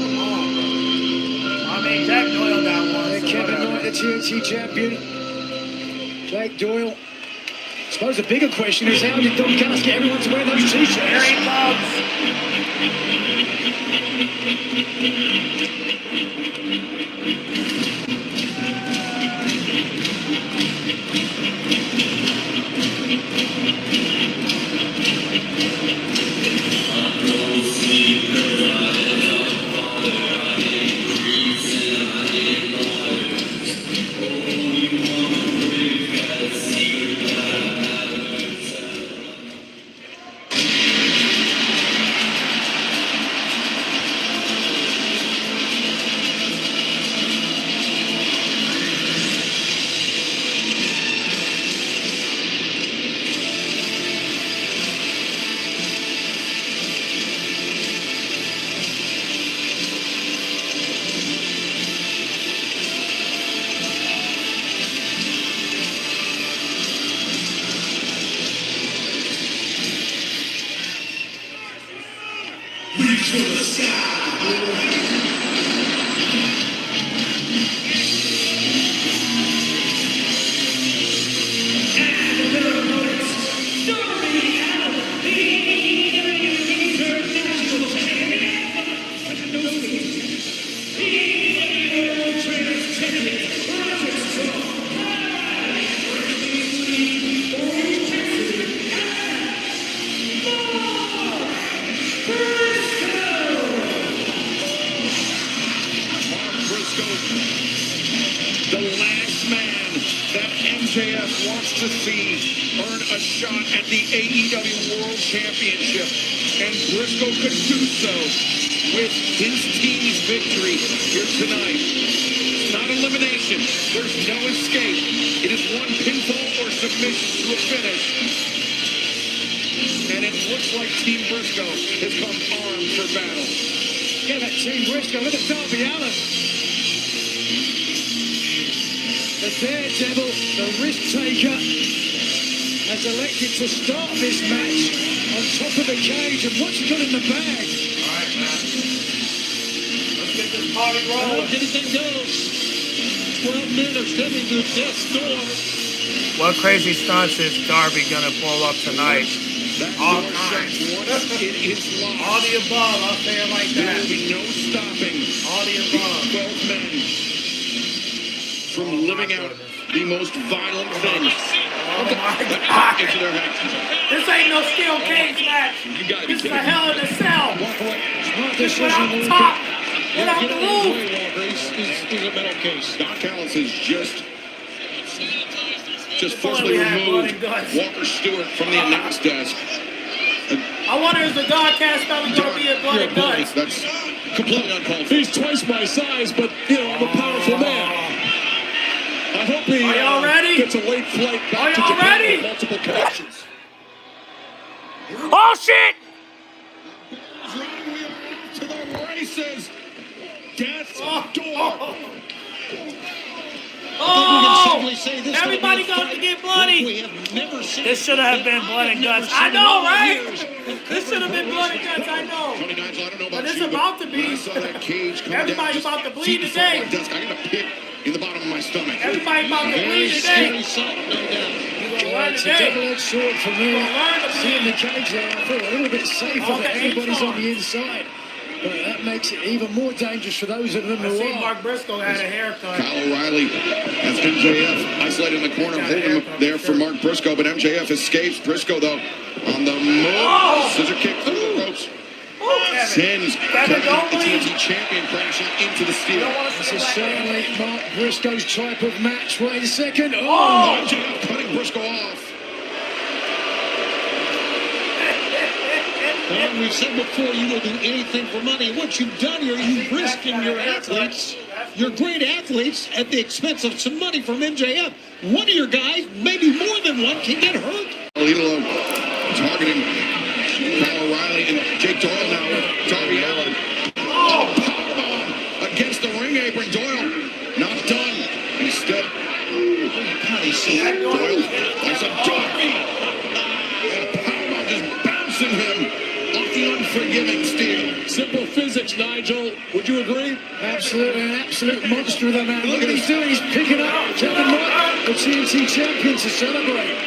Come on, bro. I mean, Jack Doyle got one. So Kevin Knight, the TNT champion. Jake Doyle. I suppose the bigger question is how did Don Callis get everyone to wear those t-shirts? Here he comes. Reach for the sky. MJF wants to see earn a shot at the AEW World Championship, and Briscoe could do so with his team's victory here tonight. It's not elimination. There's no escape. It is one pinfall or submission to a finish. And it looks like Team Briscoe has come armed for battle. Yeah, that Team Briscoe. Look at Darby Allin. The Daredevil, the risk taker, has elected to start this match on top of the cage. And what's he got in the bag? All right, man. Let's get this party rolling. Anything goes. 12 men are stepping to death's door. What crazy stunts is Darby gonna pull up tonight? All kinds. It is locked. All the above, I'll say it like There that. will be no stopping All the above. 12 men from living out the most violent things. Oh my God. Into their heads. This ain't no steel cage match. You gotta be This is a kidding me. hell in a cell. Just without the top, without the roof. He's a metal case. Don Callis is just Only forcibly we had blood removed and guts. Walker Stewart from the announce desk. I wonder is the Godcast fellas gonna be in blood and guts? That's completely uncalled for. He's twice my size, but, I'm a powerful man. I hope he Are y'all ready? gets a late flight Are back to y'all Japan ready? with multiple connections. Oh shit! To the races. Death's door. Oh! Everybody got to get bloody. This should have been blood and guts. I know, right? This should have been blood and guts. I know. Tony Nigel, I don't know about But it's you, about to when be. I saw that cage come down, Everybody's just about to bleed feet in front of today. my desk, I got a pit in the bottom of my stomach. Everybody about to bleed today. It's a double-edged sword for me. Seeing the cage there, I feel a little bit safer that everybody's on the inside. But that makes it even more dangerous for those of them I who see are. Mark Briscoe had a haircut. Kyle O'Reilly has MJF isolated in the corner, holding him there for Mark Briscoe, but MJF escapes. Briscoe, though, on the move. Scissor kick through the ropes. Sends Kevin, don't the bleed. TNT champion crashing into the steel. This is certainly Mark Briscoe's type of match. Wait a second. Oh! MJF cutting Briscoe off. And we've said before, you will do anything for money. What you've done here, you've risked your athletes, your great athletes, at the expense of some money from MJF. One of your guys, maybe more than one, can get hurt. Alito targeting Kyle O'Reilly and Jake Doyle now. Darby Allin. Oh, powerbomb against the ring apron. Doyle not done. Instead, God, he's so Doyle. There's a Darby. And a powerbomb just bouncing him off the unforgiving steel. Simple physics, Nigel. Would you agree? Absolutely, an absolute monster of a man. Look what he's doing. He's picking up Kevin Mark, the TNT champion, to celebrate.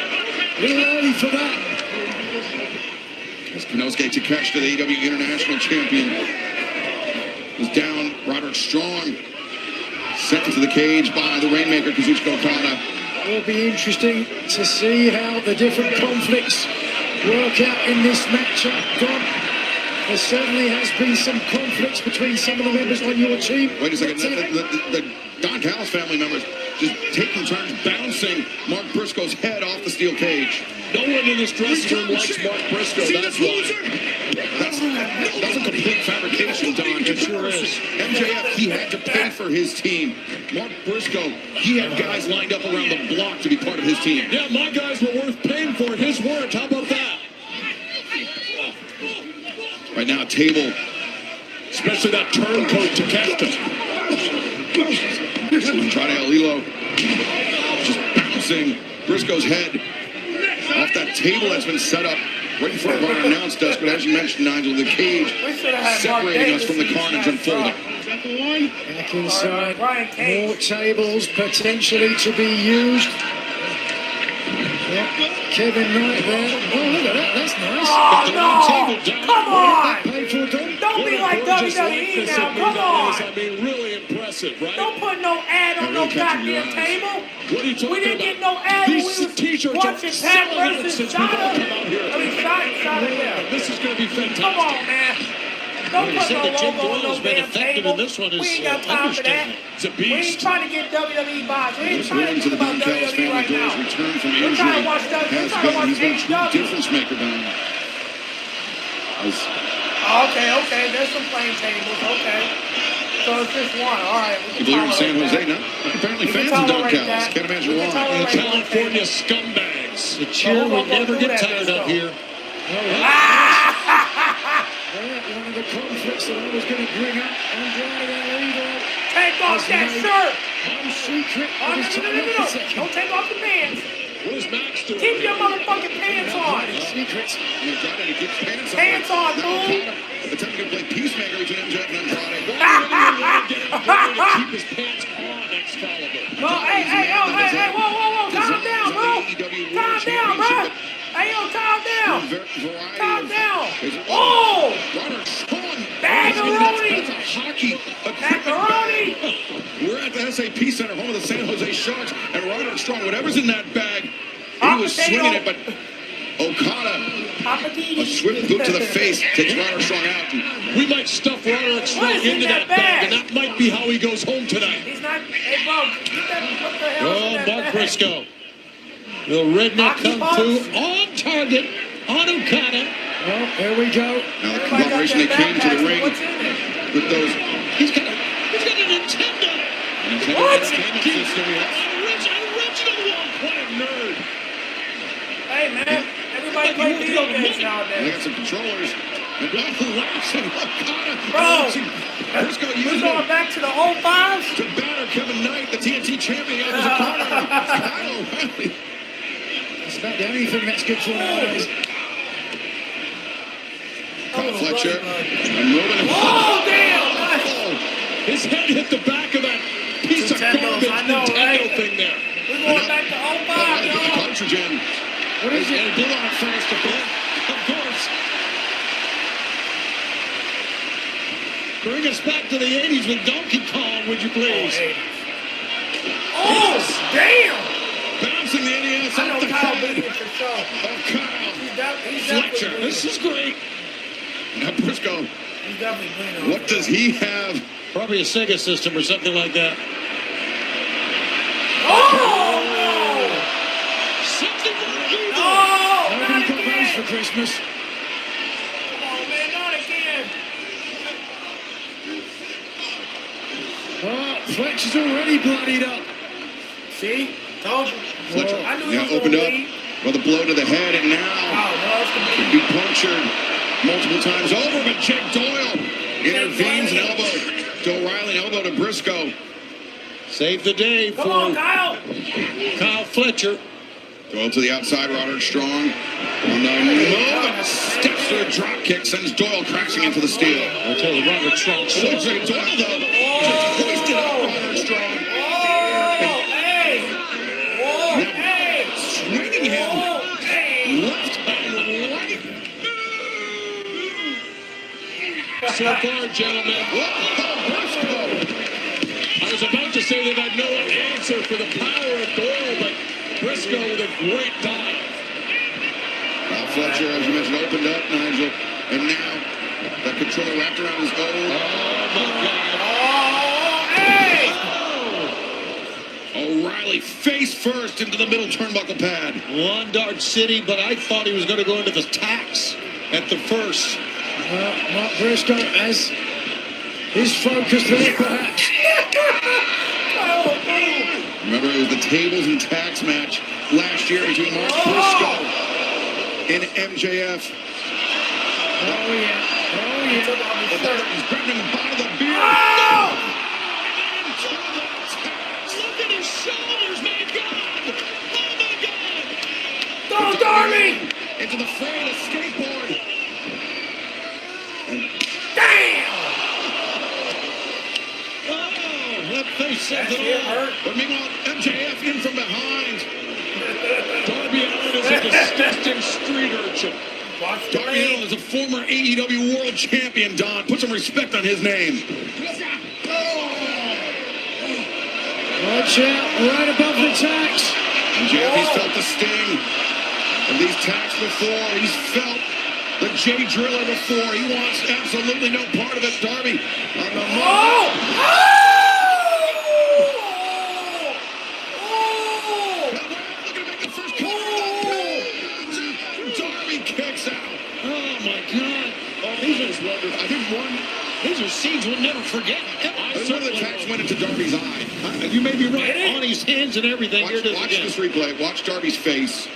A little early for that. As Konosuke Takeshita, the AEW International Champion, is down. Roderick Strong sent into the cage by the Rainmaker, Kazuchika Okada. It will be interesting to see how the different conflicts work out in this matchup, Don. There certainly has been some conflicts between some of the members on your team. Wait a second, the Don Callis family members just taking turns bouncing Mark Briscoe's head off the steel cage. No one in this dressing room likes Mark Briscoe. That's why. That's a complete fabrication, Don. It sure is. MJF, he had to pay for his team. Mark Briscoe, he had guys lined up around the block to be part of his team. Yeah, my guys were worth paying for his work. How about that? Right now, table. Especially that turncoat Takeshita. Andrade Alilo just bouncing Briscoe's head off that table that's been set up right in front of our announce desk. But as you mentioned, Nigel, the cage separating us from the carnage unfolding. Back inside, more tables potentially to be used. Yep. Kevin Knight there. Oh, look at that. That's nice. Oh, no! Come on! Paid for it, Don. Don't be like WWE now. Come on! I mean, really impressive, right? Don't put no ad on no goddamn table. What are you talking We didn't about? get no ad when we These was t-shirts watching are Pat selling versus since we've all Shada. come out here. I mean, Shada, yeah. This is going to be fantastic. Come on, man. Don't They put said no that Jim logo on no Doyle's been damn effective table. in this one. We Is ain't got time for that. understatement. He's a We ain't beast. trying to get WWE bots. We ain't This trying to brings think to the about Don Callis WWE family. right Doyle's now. return from We're injury trying to watch has he's trying to been, watch he's been a true AEW. difference maker, Don. Okay. There's some playing tables. Okay. So it's just one. All right. You believe in San Jose now? Apparently We can fans of Don tolerate Callis. that. Can't imagine We can why. tolerate one California thing. scumbags. The So cheer we're will gonna go never through get that tired bitch, up though. here. One of the conflicts that I was going to bring up. Andrade Alito. Take off that shirt. No secret. Oh, no. Don't take off the pants. Where's Max doing? Keep your motherfucking pants on. Secrets. Andrade keeps pants on. Pants on, Now fool. Okada attempting to play peacemaker between MJF and Andrade. Keep his pants on, Excalibur. No, hey, whoa. Calm down, bro. Calm down, bro. Hey, yo, calm down. Calm down. Oh! Macaroni. That's a hockey. Macaroni. We're at the SAP Center, home of the San Jose Sharks, and Roderick Strong, whatever's in that bag, he was swinging it, but Okada, a swift boot to the face, takes Roderick Strong out. We might stuff Roderick Strong into that bag, and that might be how he goes home tonight. He's not. Hey, bro, get that. What the hell is in that Mark bag? Briscoe. The redneck kung fu on target on Okada. Well, here we go. Now the conglomeration, they came to the ring with those. He's got a Nintendo. Entertainment system, yes. Original one. What a nerd. Hey, man. Everybody play video games They nowadays. got some controllers. And laughing Okada. Bro, Briscoe we're using going it back to the old fives. to batter Kevin Knight, the TNT champion. Out of Okada. Kyle O'Reilly. It's about the only thing that's good for nowadays. Kyle Fletcher. And moving. Oh, damn. His head hit the back of that piece of garbage I know, Nintendo right? thing there. We're going back to old five, The y'all. cartridge in. What is And it? blew on first of all. Of course. Bring us back to the 80s with Donkey Kong, would you please? Oh, damn. Bouncing the NES I off know the Kyle pad beat it for sure. of Kyle He's Fletcher. definitely This is great. Now Briscoe, He's definitely winning. what does he have? Probably a Sega system or something like that. Oh, no. Something for evil. Oh, Nobody not got those again. for Christmas. Come on, man, not again. Oh, Fletcher's already bloodied up. See? Told you. Fletcher I knew he now was opened gonna up lead. with a blow to the head, and Oh, now no, it's gonna could be. be punctured multiple times over, but Jake Doyle intervenes and elbow to O'Reilly, and elbow to Briscoe. Save the day Come on, for Kyle. Kyle Fletcher. Doyle to the outside, Roderick Strong on the move, and steps to a drop kick, sends Doyle crashing into the steel. I'll tell you, Roderick Strong. Looks like Doyle, though, just hoisted up Roderick Strong, Whoa, hey. Whoa, Now, hey. swinging him Whoa, hey. left and right. So far, gentlemen, Briscoe. I was about to say that I'd no answer for the power of Doyle, but Briscoe with a great dive. Kyle Fletcher, as you mentioned, opened up, Nigel, and now that controller wrapped around his own. Oh, my God. Oh, hey. O'Reilly face first into the middle turnbuckle pad. One Dart City, but I thought he was going to go into the tax at the first. Mark Briscoe has his focus there, perhaps. Oh, boom. Remember, it was the tables and tax match last year between Mark Briscoe and MJF. Oh, yeah. He took off his shirt. He's grabbing him by the beard. Oh! Look at his shoulders, my God! Oh, my God! Go, Darby! Into the fray of the skateboard. Damn! Oh, that face says That it shit all. hurt. But meanwhile, MJF in from behind. Darby Allin is a disgusting street urchin. Watch the Darby Allin is a former AEW World Champion, Don. Put some respect on his name. Watch out, right above the tax. MJF, he's felt the sting of these tacks before. He's felt the J Driller before. He wants absolutely no part of it. Darby on the move. Darby kicks out. Oh my God! These are scenes we'll never forget. One of the attacks went into Darby's eye. You may be right. On his hands and everything. Watch this replay. Watch Darby's face.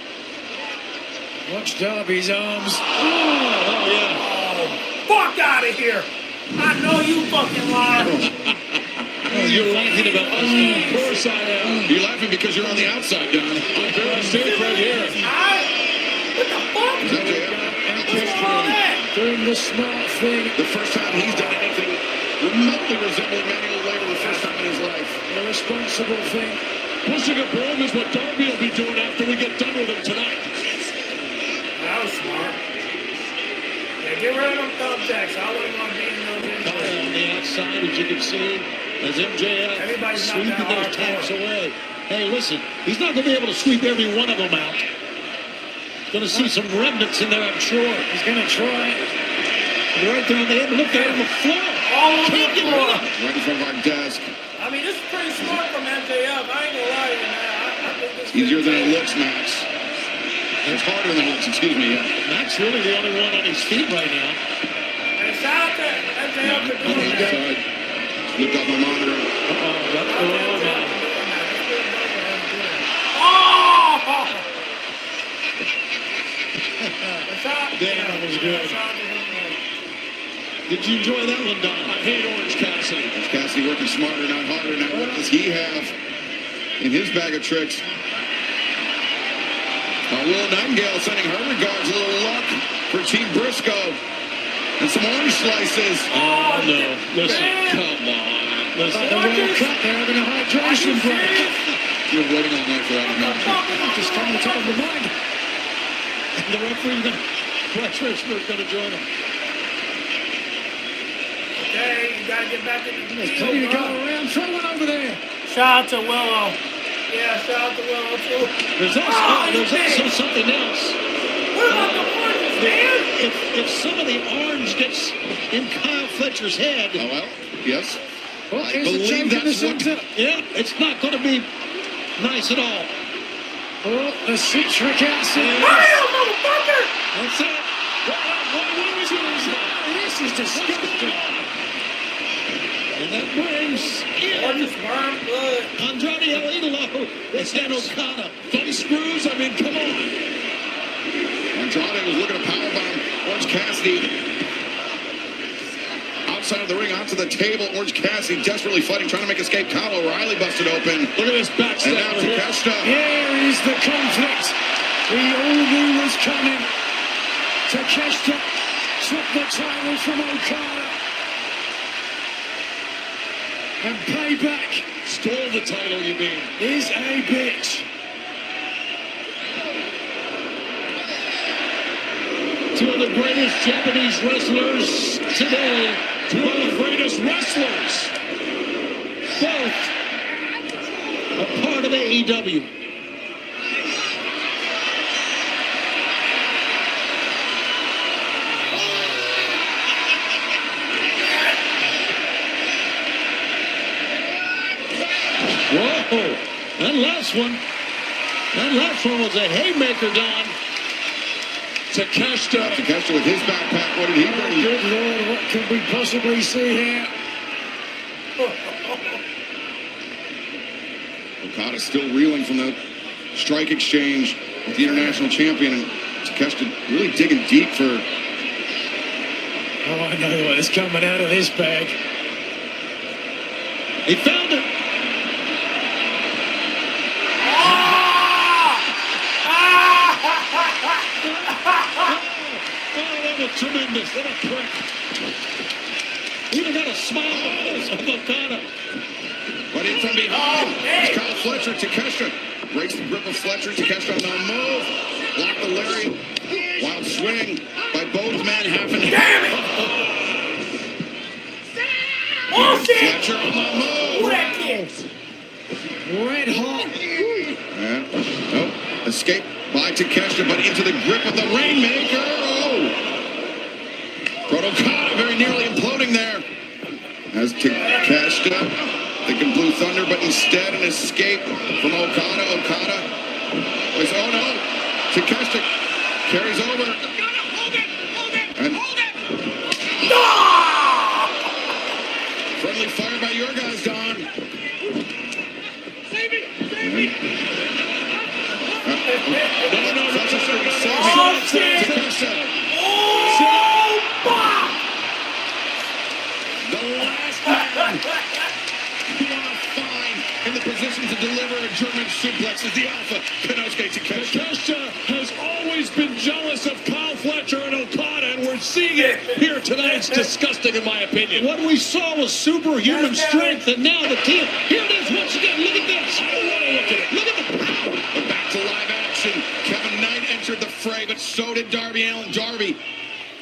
Watch Darby's arms. Oh yeah. Fuck out of here! I know you fucking lied. You're laughing about this. Of course I am. You're laughing because you're on the outside, Don. I'm very safe right here. What the fuck? Is that JF? Doing the smart thing. The first time he's done anything remotely resembling manual labor the first time in his life. The responsible thing. Pushing a broom is what Darby will be doing after we get done with him tonight. That was smart. Yeah, get rid of them thumbtacks. I wouldn't want to be in those On the outside, as you can see, as MJF Everybody's not sweeping that those hardcore. taps away. Hey, listen, he's not going to be able to sweep every one of them out. Going to see some remnants in there, I'm sure. He's going to try. Right there on the end. Look there on the floor. All over Can't the get floor. rid of it. Right in front of our desk. I mean, this is pretty smart from MJF. I ain't gonna lie to you, man. I think this is Easier than it looks, Max. It's harder than it looks, excuse me. Max really the only one on his feet right now. And shout out to MJF for doing that. Sorry. Look up my monitor. Oh! Damn, that was good. Did you enjoy that one, Don? I hate Orange Cassidy. Orange Cassidy working smarter, not harder. Now what does he have in his bag of tricks? Will Nightingale sending her regards. A little luck for Team Briscoe. And some orange slices. Oh, no. Listen, come on. Listen. The World Cup, they're having a hydration break. You're waiting all night for that. Just trying to tell them the mind. And the referee, Flex Richmond's going to join him. Okay, you gotta get back in the There's plenty to go around. Throw one over there. Shout out to Willow. Yeah, shout out to Willow too. There's also something else. What about the oranges, man? If some of the orange gets in Kyle Fletcher's head. Oh, well, yes. Well, I here's the believe change in the that's what... center. Yeah, it's not going to be nice at all. Oh, the citric acid. Damn, motherfucker! That's it. What was yours? This is disgusting. And that brings in Andrade El Idolo and Okada. Face screws, I mean, come on. Andrade was looking to powerbomb Orange Cassidy. Outside of the ring, onto the table. Orange Cassidy desperately fighting, trying to make escape. Kyle O'Reilly busted open. Look at this backstab. And now Takeshita. Here is the conflict we all knew was coming. Takeshita took the title from Okada. And payback Stole the title, you mean? is a bitch. Two of the greatest Japanese wrestlers today. Two of the greatest wrestlers. Both a part of AEW. Whoa! That last one was a haymaker, Don. Takeshita with his backpack. What did he bring? Good Lord, what can we possibly see here? Okada still reeling from the strike exchange with the international champion. And Takeshita really digging deep for... Oh, I know what is coming out of this bag. He found it. Oh, that was tremendous. What a prick. Even got a smile on the face of Okada. But in from behind, it's Kyle Fletcher. Takeshita breaks the grip of Fletcher. Takeshita on the move. Block the lariat. Wild swing by both men. Half and half. Oh, shit! Fletcher on the move. Who that kid? Red hot. And, escape by Takeshita, but into the grip of the Rainmaker. Oh! Okada very nearly imploding there. As Takeshita thinking Blue Thunder, but instead an escape from Okada. Okada was, oh no, Takeshita carries over. And friendly fire by your guys, Don. The last man you want to find in the position to deliver a German suplex is the Alpha, Konosuke Takeshita. Takeshita has always been jealous of Kyle Fletcher and Okada, and we're seeing it here tonight. It's disgusting, in my opinion. What we saw was superhuman strength, and now the team. Here it is once again. Look at this. I don't want to look at it. Look at the power. But back to live action. Kevin Knight entered the fray, but so did Darby Allin. Darby,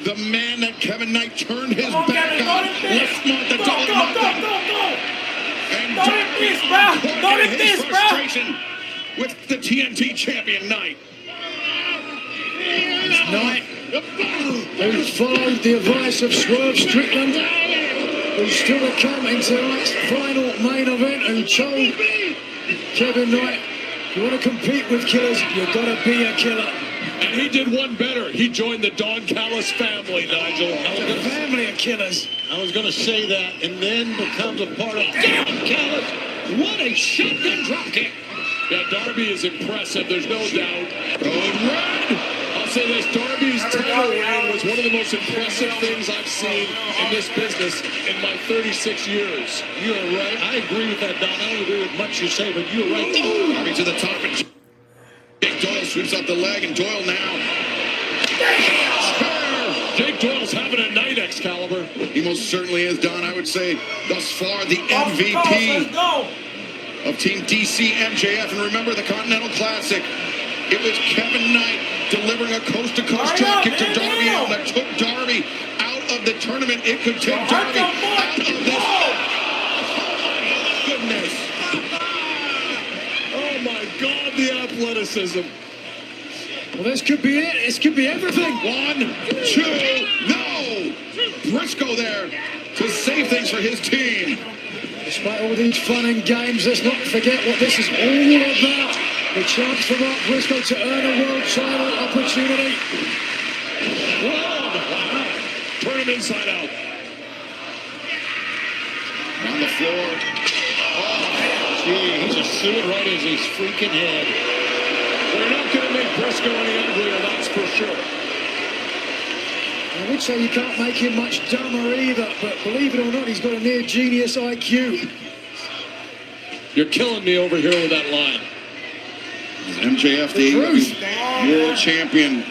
the man that Kevin Knight turned his back on. Left mark the double knockdown. And Darby poured his frustration with the TNT champion Knight. Knight, who followed the advice of Swerve Strickland, who's still to come into tonight's final main event, who told Kevin Knight, if you want to compete with killers, you've got to be a killer. And he did one better. He joined the Don Callis family, Nigel. The family of killers. I was going to say that, and then becomes a part of Don Callis. What a shotgun drop kick. Yeah, Darby is impressive. There's no doubt. Going red. I'll say this, Darby's title reign was one of the most impressive things I've seen in this business in my 36 years. You're right. I agree with that, Don. I don't agree with much you say, but you're right. Darby to the top, and Jake Doyle sweeps up the leg, and Doyle now. Jake Doyle's having a night, Excalibur. He most certainly is, Don. I would say thus far the MVP of Team DC MJF. And remember the Continental Classic. It was Kevin Knight delivering a coast-to-coast drop kick to Darby Allin that took Darby out of the tournament. It could take Darby out of this. Oh, goodness. Oh, my God, the athleticism. Well, this could be it. This could be everything. 1, 2, no! Briscoe there to save things for his team. Despite all these fun and games, let's not forget what this is all about. The chance for Mark Briscoe to earn a world title opportunity. Whoa! Turn him inside out. On the floor. Oh, gee, he's just suing right as his freaking head. They're not going to make Briscoe any uglier, that's for sure. I would say you can't make him much dumber either, but believe it or not, he's got a near genius IQ. You're killing me over here with that line. MJF, the AEW World Champion,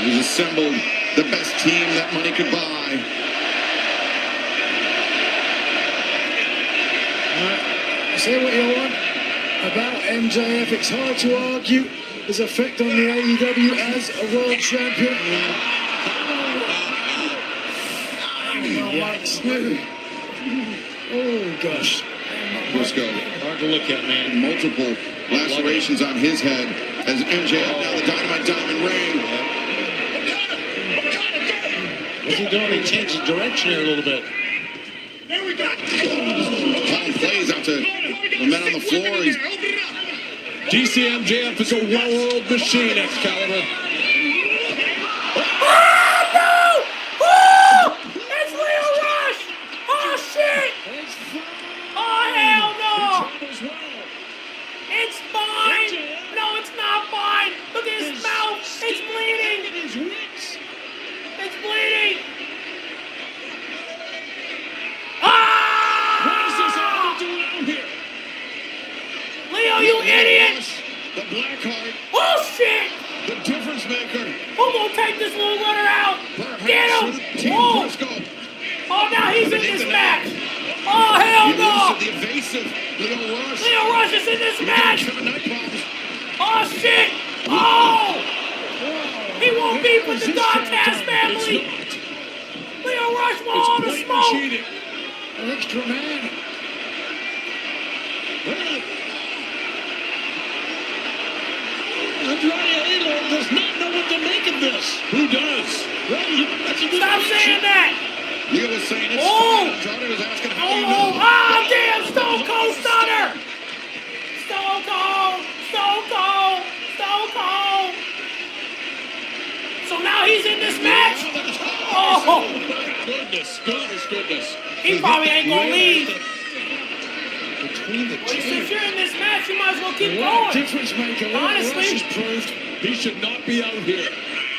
who's assembled the best team that money could buy. Say what you want about MJF, it's hard to argue his effect on the AEW as a world champion. Yikes. Oh, gosh. Briscoe. Hard to look at, man. Multiple lacerations on his head as MJF now the Dynamite Diamond ring. What's he doing? He changed his direction here a little bit. Calling plays out to the men on the floor. He's DC MJF is a well-oiled machine, Excalibur. It's fine! No, it's not fine! Look at his mouth! It's bleeding! It's bleeding! Ah! What is this all doing out here? Leo, you idiot! the Blackheart. Oh, shit! The difference maker. Who gonna take this little runner out? Get him! Whoa! Oh, now he's in this match! Oh, hell no! The evasive Leo Rush. Leo Rush is in this match! Oh, shit! Oh! He won't be with the Dantas family! Leo Rush wants all the smoke! An extra man. Andrade Alilo does not know what to make of this. Who does? Stop saying that. Leo was saying it's Oh! fine. Johnny was asking how you know. Oh, ah, damn, Stone Cold Stunner! Stone Cold! Stone Cold! Stone Cold! So now he's in this match? Oh! Goodness. He probably ain't gonna leave. Between the Well, since two. you're in this match, you might as well keep What going. difference maker Leo Rush Honestly, has proved he should not be out here.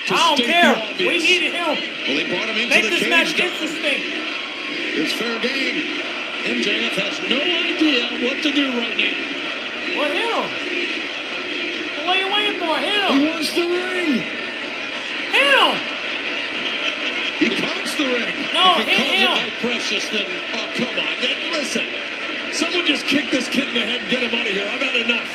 I don't state care. the obvious. We needed him. Well, they brought him into Make the this cage. match interesting. It's fair game. MJF has no idea what to do right now. Well, hit him. What are you waiting for? Hit him. He wants the ring. Hit him. He cuts the ring. No, If he hit calls it him. like precious, then oh come on. Then listen, someone just kick this kid in the head and get him out of here. I've had enough.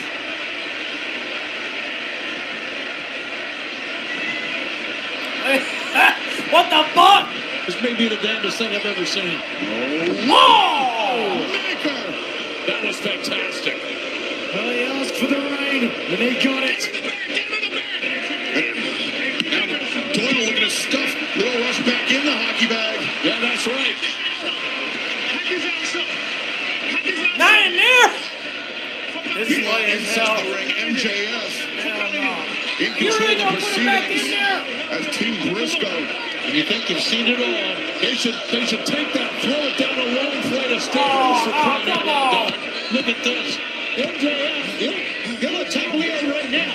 What the fuck? This may be the damnedest thing I've ever seen. Whoa! Maker. That was fantastic. Well, he asked for the rain, and he got it. Now Doyle looking to stuff Leo Rush back in the hockey bag. Yeah, that's right. Not in there. This is funny as hell. Inside the ring, MJF Hell no. in You control really of the gonna put him back in proceedings there? as Team Briscoe. And you think you've seen it all. They should take that, throw it down a long flight of stairs Oh, for crying out come loud. on. Look at this. MJF, he'll attack Leo right now.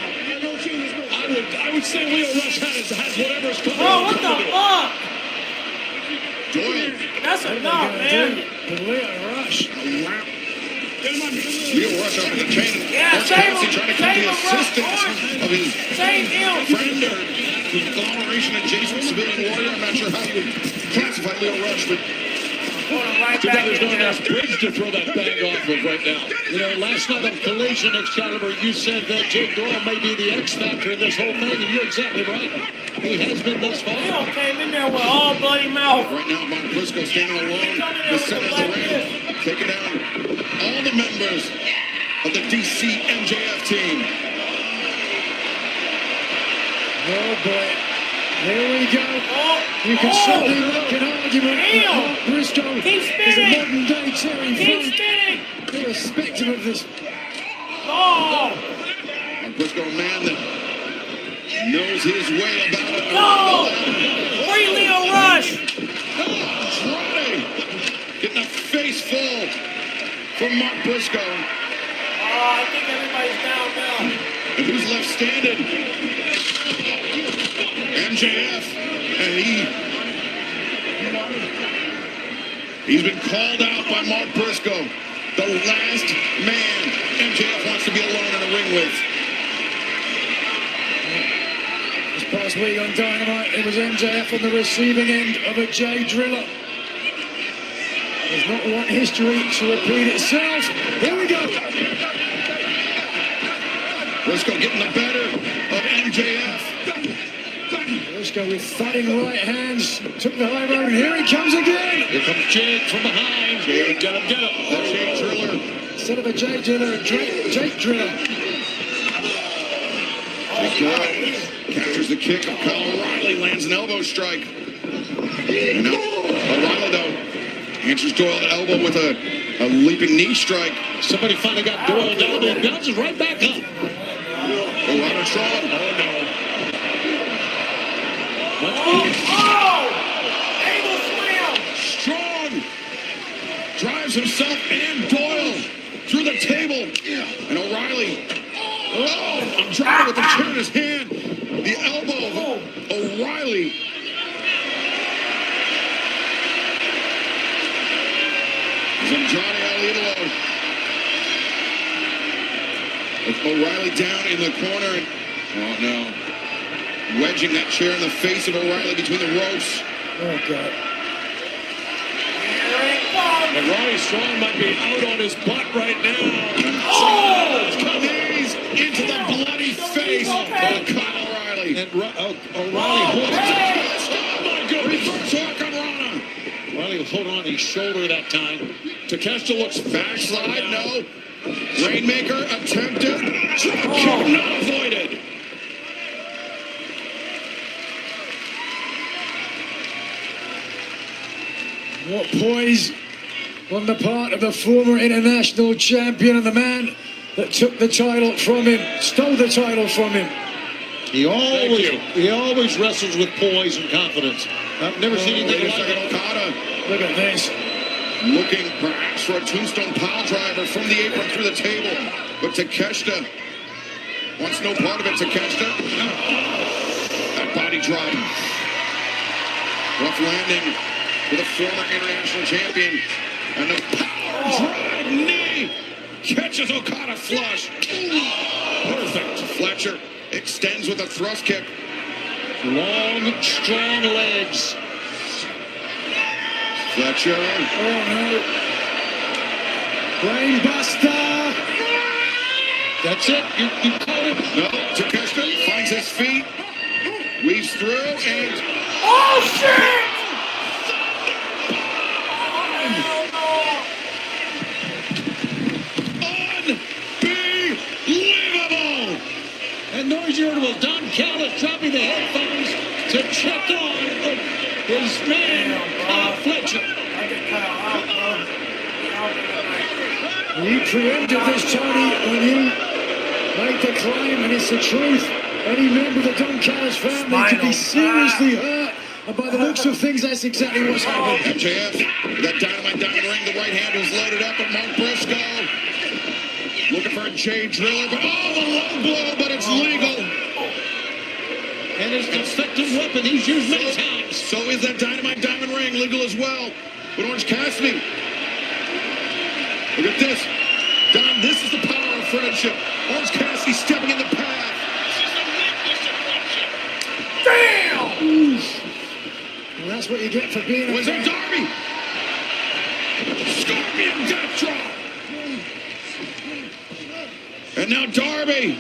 I would say Leo Rush has whatever's coming. Bro, what the fuck? Doyle. That's enough, man. Leo Rush. Leo Rush up in the chain. Yeah, Orange save Cassidy him. trying to come Save to the him, Rush. assistance Orange. of his Save him. friend or conglomeration adjacent civilian warrior. I'm not sure how you would classify Leo Rush, but Put him right Too back bad there's in no there. nice bridge to throw that bag off of right now. You know, last night on Collision Excalibur, you said that Jake Doyle may be the X factor in this whole thing, and you're exactly right. He has been thus far. Leo came in there with all bloody mouth. right now Mark Briscoe standing alone, the center of the ring, taking down all the members of the DC MJF team. Oh boy. Here we go. Oh, You can certainly make an argument that Damn. Mark Briscoe Keep is a spinning. modern day Terry Keep Funk, spinning. irrespective of this. Oh, Mark Briscoe, a man that knows his way about it. no. Free Leo Rush. Andrade getting a face full from Mark Briscoe. Oh, I think everybody's down now. And who's left standing? MJF. And he's been called out by Mark Briscoe. The last man MJF wants to be alone in a ring with. This past week on Dynamite, it was MJF on the receiving end of a Jay Driller. Does not want history to repeat itself. Here we go. Briscoe getting the better of MJF. Briscoe with thudding right hands. Took the high road, and here he comes again. Here comes Jake from behind. Jake, get him. The Jake Driller. Instead of a Jay Driller, a Jake Driller. Jake Doyle captures the kick of Kyle O'Reilly, lands an elbow strike. And now O'Reilly, though, answers Doyle at elbow with a leaping knee strike. Somebody finally got Doyle down there. Bounces right back up. O'Reilly trying. Oh! Angle slam! Strong drives himself and Doyle through the table. And O'Reilly, Andrade with the chair in his hand. The elbow of O'Reilly. He's Andrade out of the load. With O'Reilly down in the corner. Oh no. Wedging that chair in the face of O'Reilly between the ropes. Oh, God. And Roddy Strong might be out on his butt right now. Knees into the bloody face of Kyle O'Reilly. And O'Reilly holds Oh my God, reverse hook on Rana. O'Reilly will hold on his shoulder that time. Takeshita looks Backslide, no. Rainmaker attempted. Drop kick not avoided. What poise on the part of the former international champion and the man that took the title from him, stole the title from him. He always wrestles with poise and confidence. I've never seen anything like it. Okada Look at this. looking perhaps for a tombstone pile driver from the apron through the table. But Takeshita wants no part of it. Takeshita. That body drop. Rough landing for the former international champion. And the power drive knee catches Okada flush. Perfect. Fletcher extends with a thrust kick. Long, strong legs. Fletcher. Oh no. Brainbuster. That's it. You caught him. No, Takeshita finds his feet, weaves through, and Oh, shit! unbelievable! And noise irritable. Don Callis dropping the headphones to check on his man, Kyle Fletcher. You preempted this, Tony, when you made the claim, and it's the truth. Any member of the Don Callis family could be seriously hurt. And by the looks of things, that's exactly what's happened. MJF, that Dynamite Diamond Ring, the right hand was loaded up at Mark Briscoe. Looking for a Jay Driller, but oh, the low blow, but it's legal. And it's an effective weapon he's used many times. So is that Dynamite Diamond Ring legal as well. But Orange Cassidy, look at this. Don, this is the power of friendship. Orange Cassidy stepping in the path. Damn! Well, that's what you get for being Was a it Darby? Scorpion death drop. And now Darby.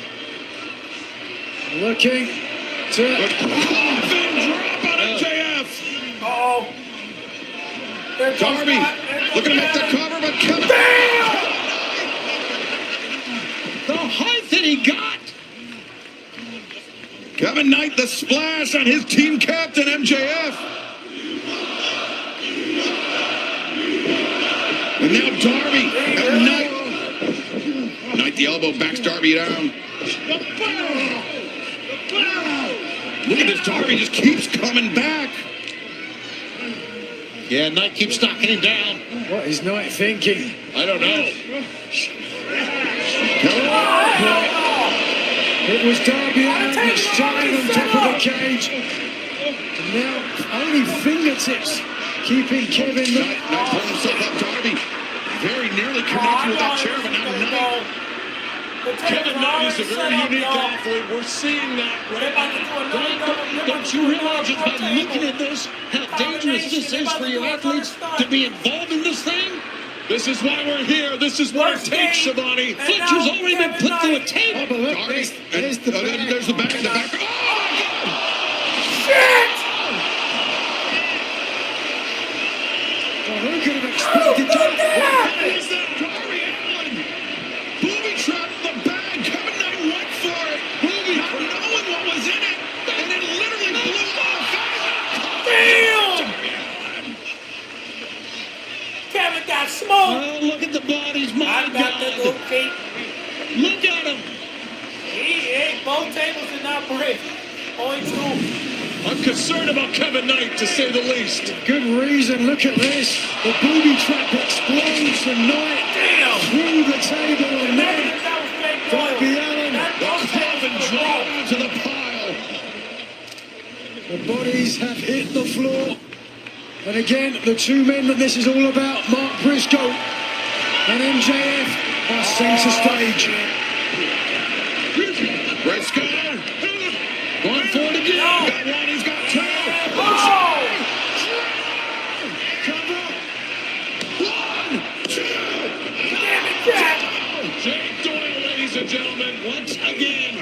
looking to... Fin drop on MJF. Uh-oh. Darby looking to make the cover, but Kevin... The height that he got. Kevin Knight, the splash on his team captain, MJF. And now Darby and Knight. Knight the elbow, backs Darby down. Look at this, Darby just keeps coming back. Yeah, Knight keeps knocking him down. What is Knight thinking? I don't know. It was Darby Allin that started on top of the cage. And now only fingertips keeping Kevin Knight. Knight pulling himself up, Darby. Very nearly connected with that chair, but now Knight. Kevin Knight is a very unique athlete. We're seeing that right now. Don't you realize just by looking at this, how dangerous this is for your athletes to be involved in this thing? This is why we're here. This is what it takes, Shivani. Fletcher's already been put through a table. Oh, but look, Darby, there's the back. there's the back, the back. Oh, my God! Shit! Well, who could have expected that? What is that? Darby Allin! Booby trap in the bag. Kevin Knight went for it. Booby not knowing what was in it. And it literally blew off. Damn! Kevin got smoked. Oh, look at the bodies, my I got the God. little feet. Look at him. He ate both tables did not break. Only two. I'm concerned about Kevin Knight, to say the least. Good reason. Look at this. The booby trap explodes from Knight through the table, and then Darby Allin. Kevin drop to the pile. The bodies have hit the floor. And again, the two men that this is all about, Mark Briscoe and MJF, are center stage. Briscoe Going for it again. got one, he's got two. Cover. 1, 2. Jake Doyle, ladies and gentlemen, once again.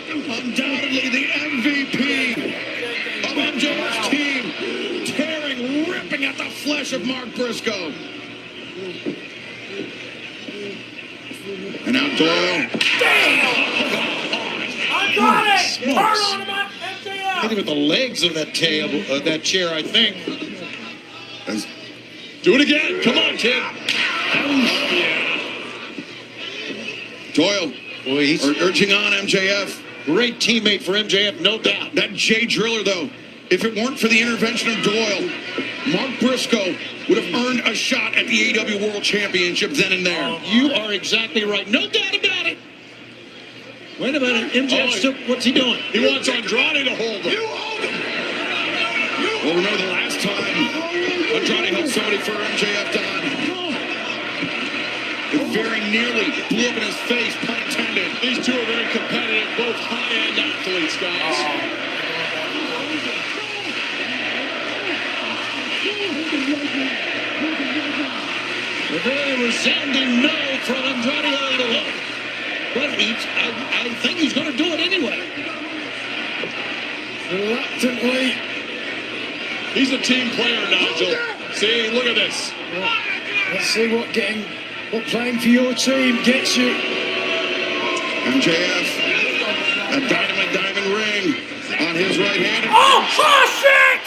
Undoubtedly the MVP of MJF's team, tearing, ripping at the flesh of Mark Briscoe. And now Doyle. I got it! Turn on him, Hit MJF! him with the legs of that table, that chair, I think. Do it again. Come on, kid. Doyle urging on MJF. Great teammate for MJF, no doubt. That Jay Driller, though, if it weren't for the intervention of Doyle, Mark Briscoe would have earned a shot at the AEW World Championship then and there. You are exactly right. No doubt about it. Wait a minute. MJF still, what's he doing? He wants Andrade to hold him. Well, remember the last time Andrade held somebody for MJF, Don? It very nearly blew up in his face, pun intended. These two are very competitive, both high-end athletes, guys. A very resounding no from Andrade Aldo. But I think he's going to do it anyway. Reluctantly. He's a team player, Nigel. See, look at this. Let's see what playing for your team gets you. MJF, a dynamite diamond ring on his right hand. Oh, shit!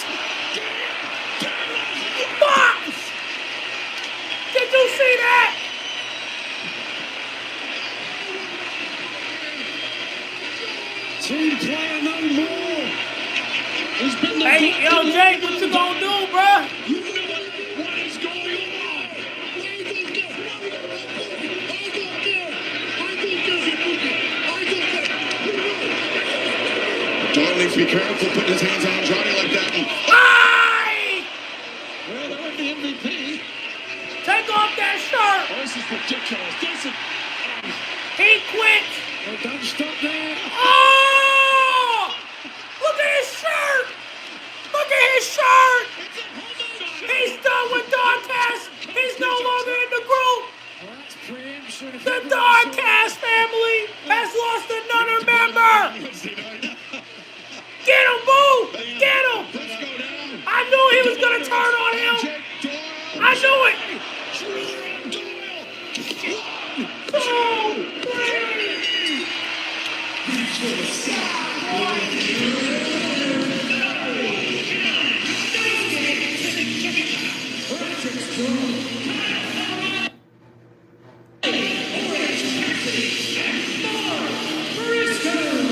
Fuck! Did you see that? Team player no more. He's been the Hey, yo, Jake, what you gonna do, bruh? What is going on? Doyle needs to be careful putting his hands on Andrade like that. Aye! Well, that was the MVP. Take off that shirt! Oh, this is ridiculous. This is... He quit! Oh, don't stop there. Oh! Look at his shirt! Look at his shirt! He's done with Darkcast! He's no longer in the group! The Darkcast family has lost another member! Get him, Boo! Get him! I knew he was gonna turn on him! I knew it! 2, 3.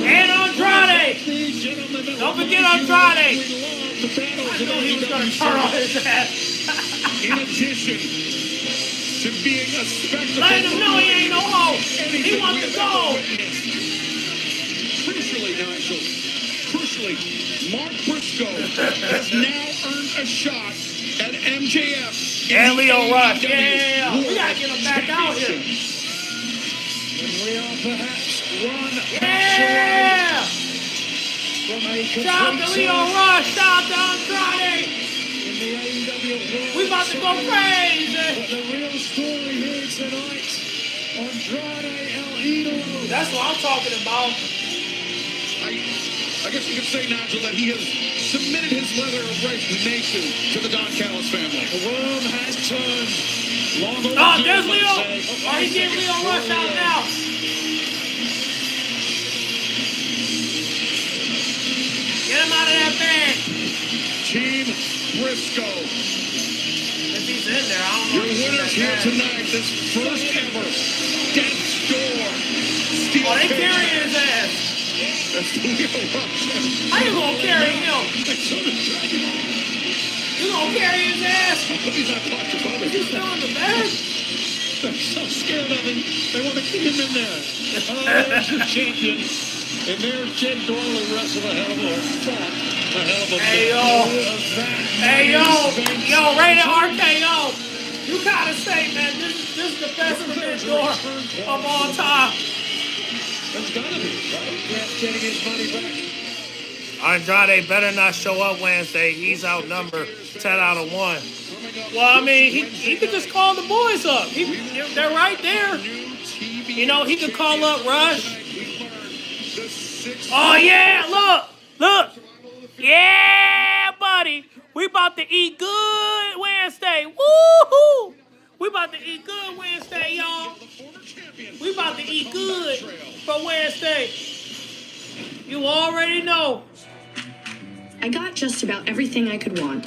And Andrade! Don't forget Andrade! I knew he was gonna turn on his ass! In addition to being a spectacle. Let him know he ain't no hoe! He wants to go! Crucially, Nigel, Mark Briscoe has now earned a shot at MJF. And Leo Rush, yeah! We gotta get him back out here! And we are perhaps one Yeah! from a Shout out to Leo Rush! Shout out to Andrade! in the AEW world. We about to go crazy! But the real story here tonight, Andrade El Idolo. That's what I'm talking about. I guess you could say, Nigel, that he has submitted his letter of resignation to the Don Callis family. The world has turned. Oh, there's Leo! Oh, he's getting Leo Rush out now! Get him out of that bag! Team Briscoe. If he's in there, I don't know. Your winners here tonight, this first ever Death's Door Steel Oh, they Cage carrying his ass! That's Leo Rush. How you gonna carry him? You gonna carry his ass? He's not claustrophobic. He's still in the bag? They're so scared of him. They want to keep him in there. Oh, there's your champion. And there's Jake Doyle who wrestled a hell of a fought. A hell of a Hey, yo. Hey, yo, rated RKO. You gotta say, man, this is the best Forbidden Door of all time. That's gotta be, right? Yeah, getting his money back. Andrade better not show up Wednesday. He's outnumbered 10 out of 1. Well, I mean, he could just call the boys up. They're right there. You know, he could call up Rush. Oh, yeah, look. Yeah, buddy. We about to eat good Wednesday. Woo-hoo. We about to eat good Wednesday, y'all. We about to eat good for Wednesday. You already know. I got just about everything I could want.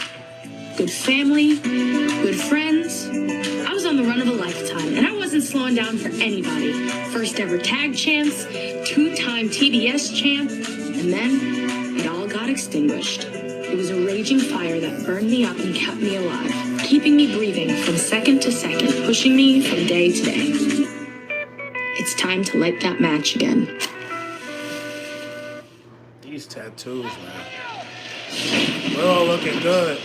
good family, good friends. I was on the run of a lifetime, and I wasn't slowing down for anybody. First ever tag champs, 2-time TBS champ, and then it all got extinguished. It was a raging fire that burned me up and kept me alive, keeping me breathing from second to second, pushing me from day to day. It's time to light that match again. These tattoos, man. We're all looking good.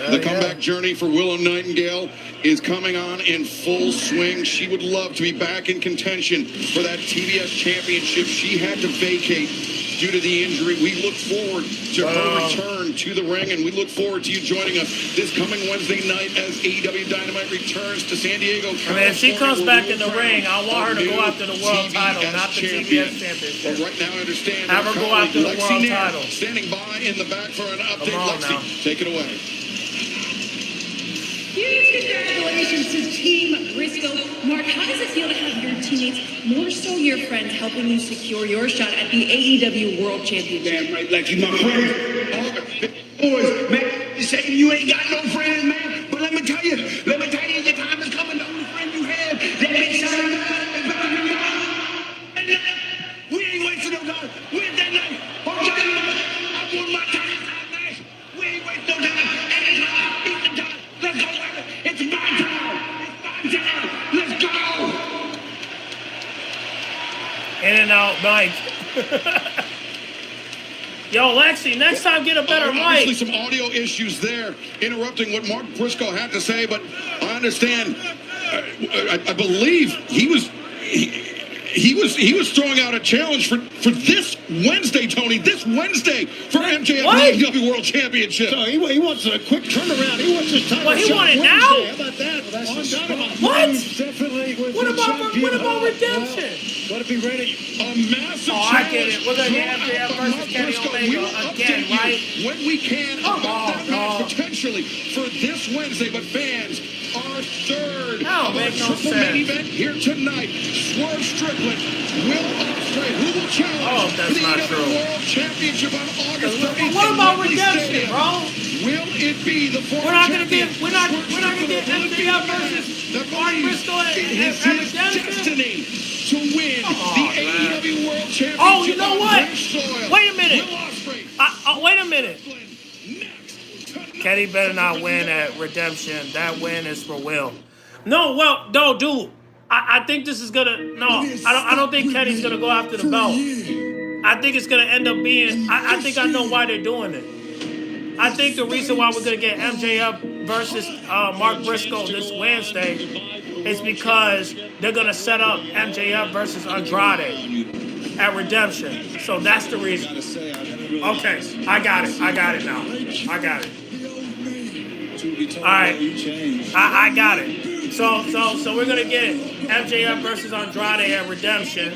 The comeback journey for Willow Nightingale is coming on in full swing. She would love to be back in contention for that TBS championship. She had to vacate due to the injury. We look forward to her return to the ring, and we look forward to you joining us this coming Wednesday night as AEW Dynamite returns to San Diego, California. I mean, if she comes back in the ring, I want her to go after the world title, not the TBS championship. But right now, I understand. Have her go after the Lexi world Nair title. standing by in the back for an update. Come on Lexi, now. take it away. Huge congratulations to Team Briscoe. Mark, how does it feel to have your teammates, more so your friends, helping you secure your shot at the AEW World Championship? Damn right, like you my friends. Boys, man, you saying you ain't got no friends, man. But let me tell you, your time is coming. The only friend you have, that makes you we ain't wasting no time. Where's that night? I want my time tonight. We ain't wasting no time. And it's not Eastern time. Let's go, baby. It's my time. It's my time. Let's go. In and out, Mike. Yo, Lexi, next time get a better mic. Obviously, some audio issues there, interrupting what Mark Briscoe had to say. But I understand. I believe he was throwing out a challenge for this Wednesday, Tony. This Wednesday for MJF AEW World Championship. So he wants a quick turnaround. He wants his title. Well, he shot want it Wednesday. now? How about that? That's On a smart Dynamite. What? move, definitely with What the about champion. redemption? Gotta be ready. A massive Oh, I get it. We're gonna get MJF from versus Kenny Briscoe. Omega We'll again, update you right? when we can Come about on, that match dog. potentially for this Wednesday. But fans, our third That don't make no triple sense. main event here tonight. Swerve Strickland, Will Ospreay, who will challenge Oh, that's for the not AEW true. World Championship on August 30th. What in about Wembley redemption, Stadium. bro? Will it be the former We're not gonna champion? get MJF versus Mark Briscoe and His redemption. destiny to win the AEW World Championship. Oh, you know on what? British soil. Wait a minute. Will Ospreay Wait a minute. Kenny better not win at Redemption. That win is for Will. No, well, no, dude. I think this is gonna. No, I don't think Kenny's gonna go after the belt. I think it's gonna end up being. I think I know why they're doing it. I think the reason why we're gonna get MJF versus Mark Briscoe this Wednesday is because they're gonna set up MJF versus Andrade at Redemption. So that's the reason. Okay, I got it now. I got it. All right, I got it. So we're gonna get MJF versus Andrade at Redemption,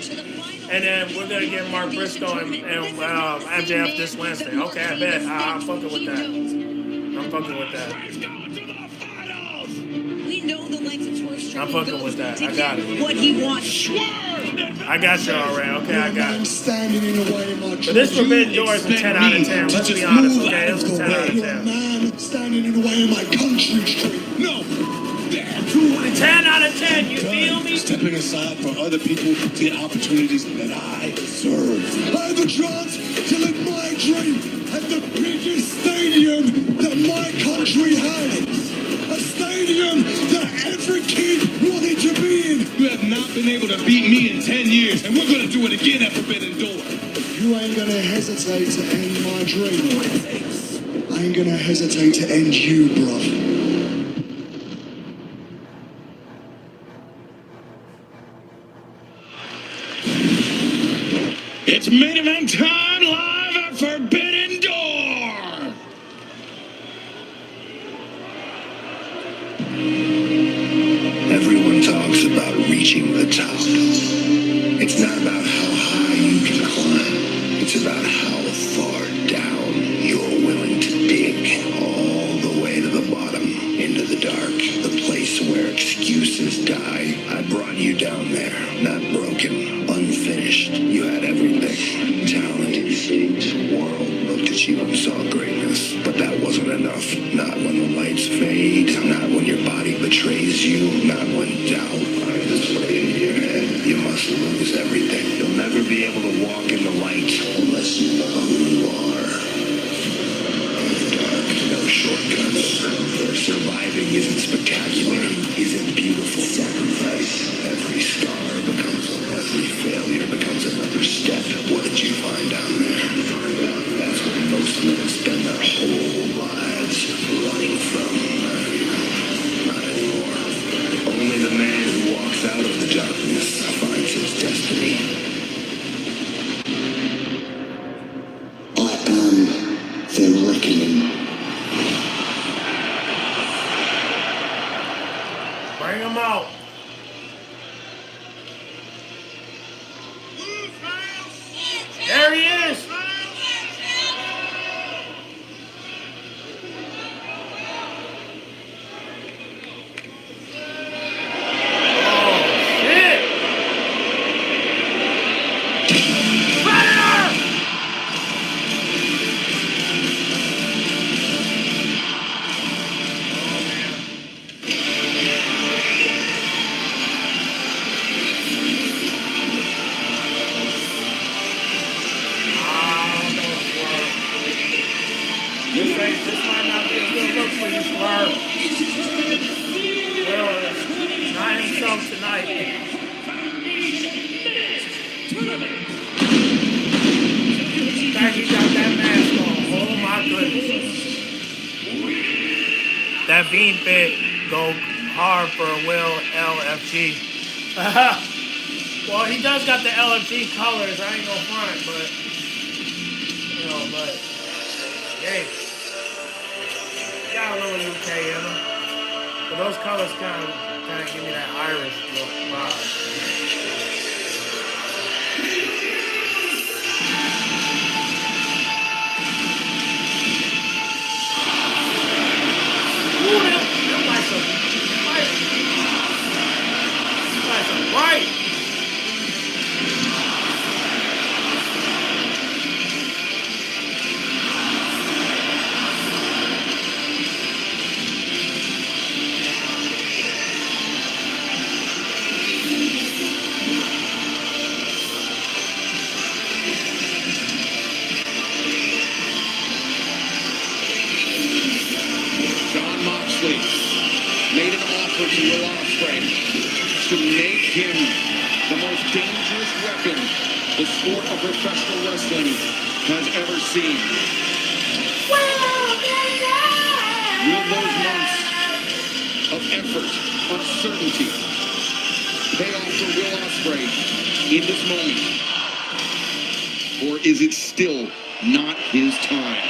and then we're gonna get Mark Briscoe and MJF this Wednesday. Okay, I bet. I'm fucking with that. We know the lengths of Swerve Strickland I'm fucking goes with that. to I got get it. what he wants. I got you already. Okay, I got it. Standing in the way of my But this Forbidden Door is a 10 out of 10. Let's be honest, okay? It's a 10 out of 10. man standing in the way of my country street. No. 10 out of 10, you feel me? Stepping aside for other people to get opportunities that I deserve. I have a chance to live my dream at the biggest stadium that my country has. A stadium that every kid wanted to be in. You have not been able to beat me in 10 years, and we're going to do it again at Forbidden Door. You ain't going to hesitate to end my dream. I ain't going to hesitate to end you, brother. It's main event time live at Forbidden Door. Everyone talks about reaching the top. It's not about how high you can climb. It's about how far down you're willing to dig. All the way to the bottom, into the dark, the place where excuses die. I brought you down there, not broken, unfinished. You had everything. Talent, world looked at you and saw greatness. But that wasn't enough. Not when the light your body betrays you, not when doubt finds its way into your head, you must lose everything. You'll never be able to walk in the light unless you know who you are. In the dark, no shortcuts. Surviving isn't spectacular, isn't beautiful. Sacrifice. Every scar every failure becomes another step. What did you find down there? That's what most men spend their whole lives running from. Not anymore. Only the man who walks out of the darkness finds his destiny. Upon the reckoning. Bring him out. There he is. This might not be a good look for you, Swerve. Well, not himself tonight. In fact, he got that mask on. Oh my goodness. That bean pit go hard for Will LFG. Well, he does got the LFG colors. I ain't gonna front, but hey. Got a little UK in them. But those colors kind of give me that Irish look vibe. Ooh, them like some white. Made an offer to Will Ospreay to make him the most dangerous weapon the sport of professional wrestling has ever seen. Will those months of effort, uncertainty, pay off for Will Ospreay in this moment? Or is it still not his time?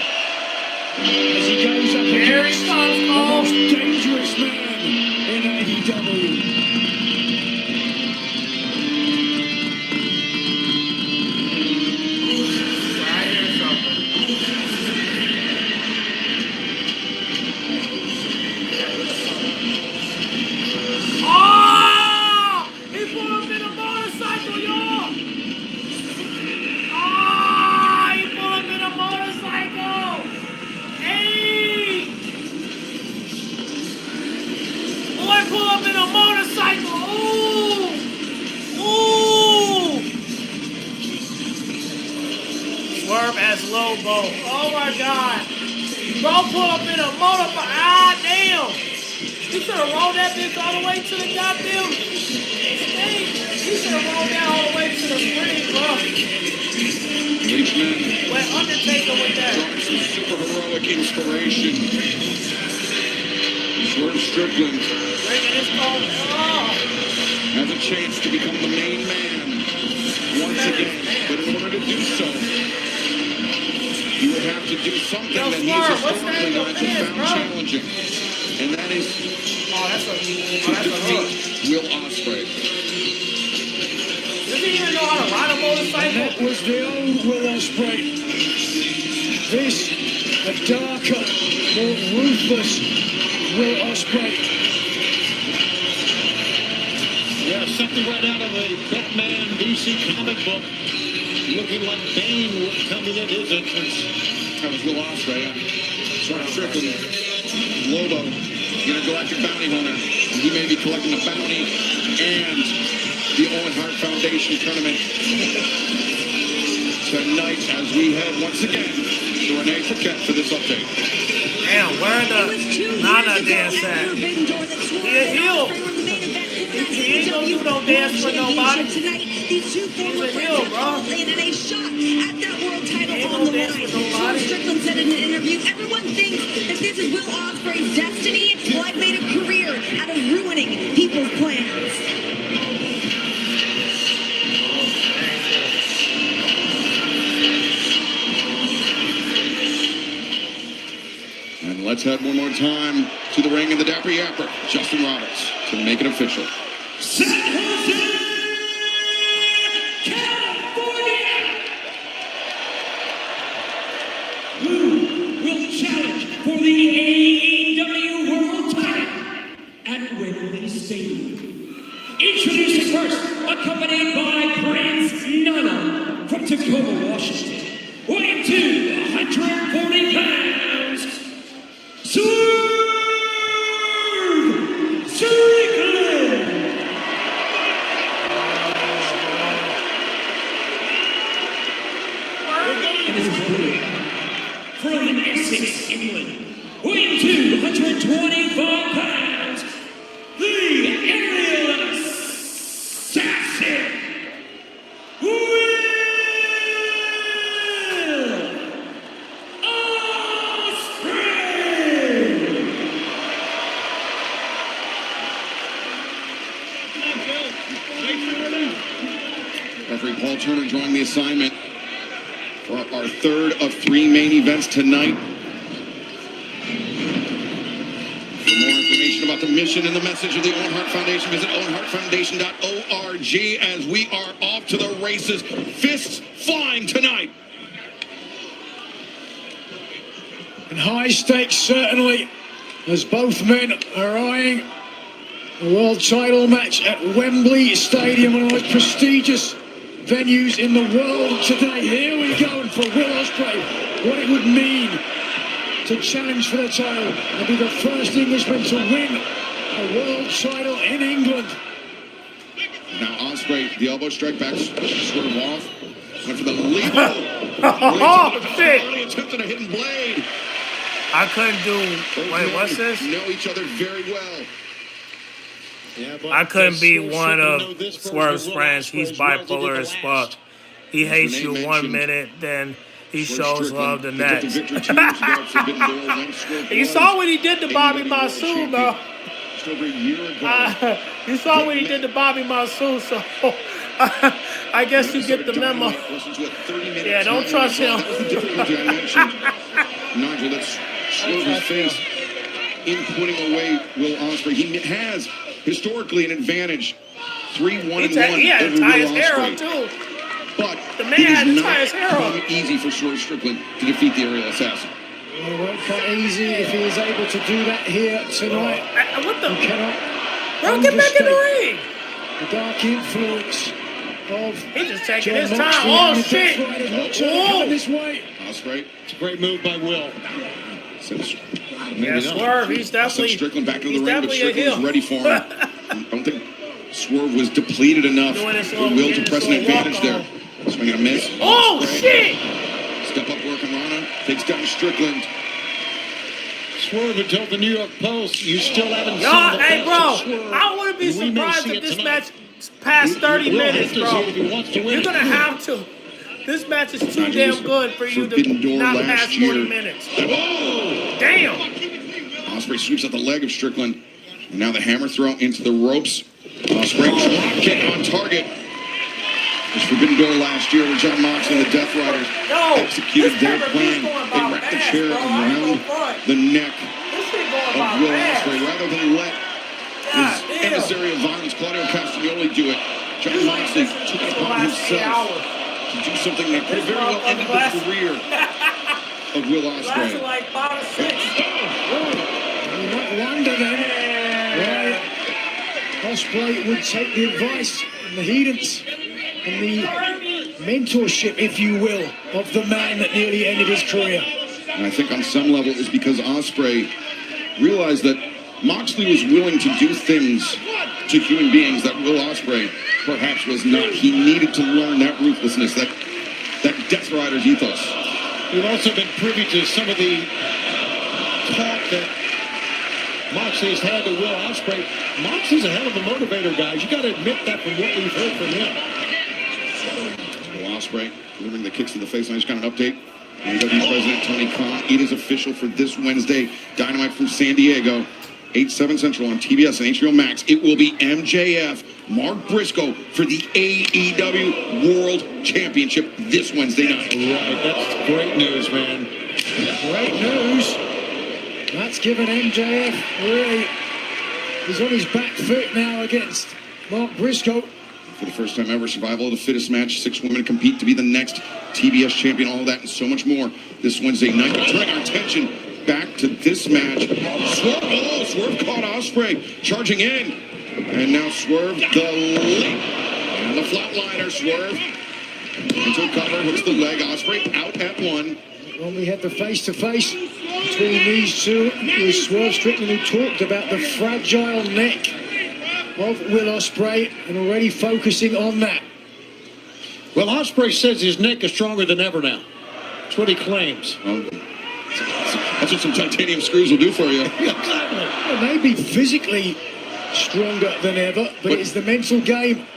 As he goes up against the most dangerous man in AEW. Oh! He pulled up in a motorcycle, y'all! Oh! He pulled up in a motorcycle! Hey! Boy, pull up in a motorcycle! Ooh! Ooh! Swerve as Lobo. Oh my God! Bro, pull up in a motorcycle. Ah, damn! He should have rolled that bitch all the way to the goddamn stage. He should have rolled that all the way to the ring, bro. Wait, Undertaker with that. Some super heroic inspiration. Swerve Strickland has a chance to become the main man once again. But in order to do so, you would have to do something that he's historically not found challenging. And that is to defeat Will Ospreay. Does he even know how to ride a motorcycle? That was the old Will Ospreay. This, a darker, more ruthless Will Ospreay. Yeah, something right out of a Batman DC comic book. Looking like Bane was coming in his entrance. That was Will Ospreay. Swerve Strickland, Lobo. You're a galactic bounty hunter. And he may be collecting the bounty and the Owen Hart Foundation tournament tonight as we head once again to Renee Paquette for this update. Damn, where the Nana dance at? He a heel. He ain't gonna do no dance for nobody. These two former heel, bro. landed a shot at that world title on the line. Sean Strickland said in an interview, everyone thinks that this is Will Ospreay's destiny. Well, I've made a career out of ruining people's plans. And let's head one more time to the ring in the Dapper Yapper, Justin Roberts, to make it official. San Jose, California. Who will challenge for the AEW World Title at Wembley Stadium? Introducing first, accompanied by Prince Nana from Tacoma, Washington, weighing 240 pounds, Swerve Strickland. From Essex, England, weighing 225 pounds, the aerial assassin, Will Referee Paul Turner drawing the assignment for our third of 3 main events tonight. For more information about the mission and the message of the Owen Hart Foundation, visit owenhartfoundation.org as we are off to the races. Fists flying tonight. And high stakes certainly, as both men are eyeing a world title match at Wembley Stadium, one of the most prestigious venues in the world today. Here we go, and for Will Ospreay, what it would mean to challenge for the title and be the first Englishman to win a world title in England. Now Ospreay, the elbow strike back, sort of off. Went for the leap. Oh, shit. Attempted a hidden blade. I couldn't do. Wait, what's this? Know each other very well. I couldn't be one of Swerve's friends. He's bipolar as fuck. He hates you 1 minute, then he shows love the next. You saw what he did to Bobby Masood, though. You saw what he did to Bobby Masood, so I guess you get the memo. Yeah, don't trust him. Nigel, that's Swerve's face in putting away Will Ospreay. He has historically an advantage, 3-1-1 He had over to tie Will his hair Ospreay. up, too. But the man it had to is tie his hair not up. easy for Swerve Strickland to defeat the aerial assassin. It won't come easy if he is able to do that here tonight. What the? You cannot Bro, get back in the ring. The dark influence of He's just taking John his time. Moxley Oh, and the shit. Death Riders. Watch out, coming this way. Ospreay. It's a great move by Will. Yeah, Swerve, he's definitely, Strickland back into the he's ring, but definitely a Strickland heel. was ready for him. I don't think Swerve was depleted enough Doing this for little- Will getting to this press an little advantage walk there. on. Swing and a miss. Oh, Ospreay. shit. Step up work and Rana takes down Strickland. Swerve had told the New York Post, you still haven't seen Y'all, the hey, best of bro, Swerve, I wouldn't be and we may surprised see if it this tonight. match past 30 Will minutes, have to bro. see if he wants to win You're it. gonna have to. This match is too Nigel damn was good for you Forbidden to Door not last pass 40 year. minutes. Oh! Damn. Ospreay sweeps at the leg of Strickland. And now the hammer throw into the ropes. Ospreay drop kick on target. It's Forbidden Door last year with John Moxley and the Death Riders executed their plan. They wrapped the chair around the neck of Will Ospreay rather than let his emissary of violence, Claudio Castagnoli, do it. John Moxley took it upon himself to do something that could very well end the career of Will Ospreay. Lasted like 5 or 6. You might wonder then why Ospreay would take the advice and the guidance and the mentorship, if you will, of the man that nearly ended his career. And I think on some level it's because Ospreay realized that Moxley was willing to do things to human beings that Will Ospreay perhaps was not. He needed to learn that ruthlessness, that Death Rider's ethos. We've also been privy to some of the talk that Moxley's had to Will Ospreay. Moxley's a hell of a motivator, guys. You got to admit that from what we've heard from him. Will Ospreay delivering the kicks to the face. I just got an update. AEW President Tony Khan. It is official for this Wednesday. Dynamite from San Diego. 8/7 Central on TBS and HBO Max. It will be MJF, Mark Briscoe for the AEW World Championship this Wednesday night. Right, that's great news, man. Great news. That's given MJF really. He's on his back foot now against Mark Briscoe. For the first time ever, survival of the fittest match. 6 women compete to be the next TBS champion. All of that and so much more this Wednesday night. Turning our attention back to this match. Swerve caught Ospreay charging in. And now Swerve the leap. And the flatliner, Swerve. Into a cover, hooks the leg. Ospreay out at 1. When we had the face-to-face between these two, it was Swerve Strickland who talked about the fragile neck of Will Ospreay and already focusing on that. Well, Ospreay says his neck is stronger than ever now. That's what he claims. That's what some titanium screws will do for you. Well, maybe physically stronger than ever, but it's the mental game.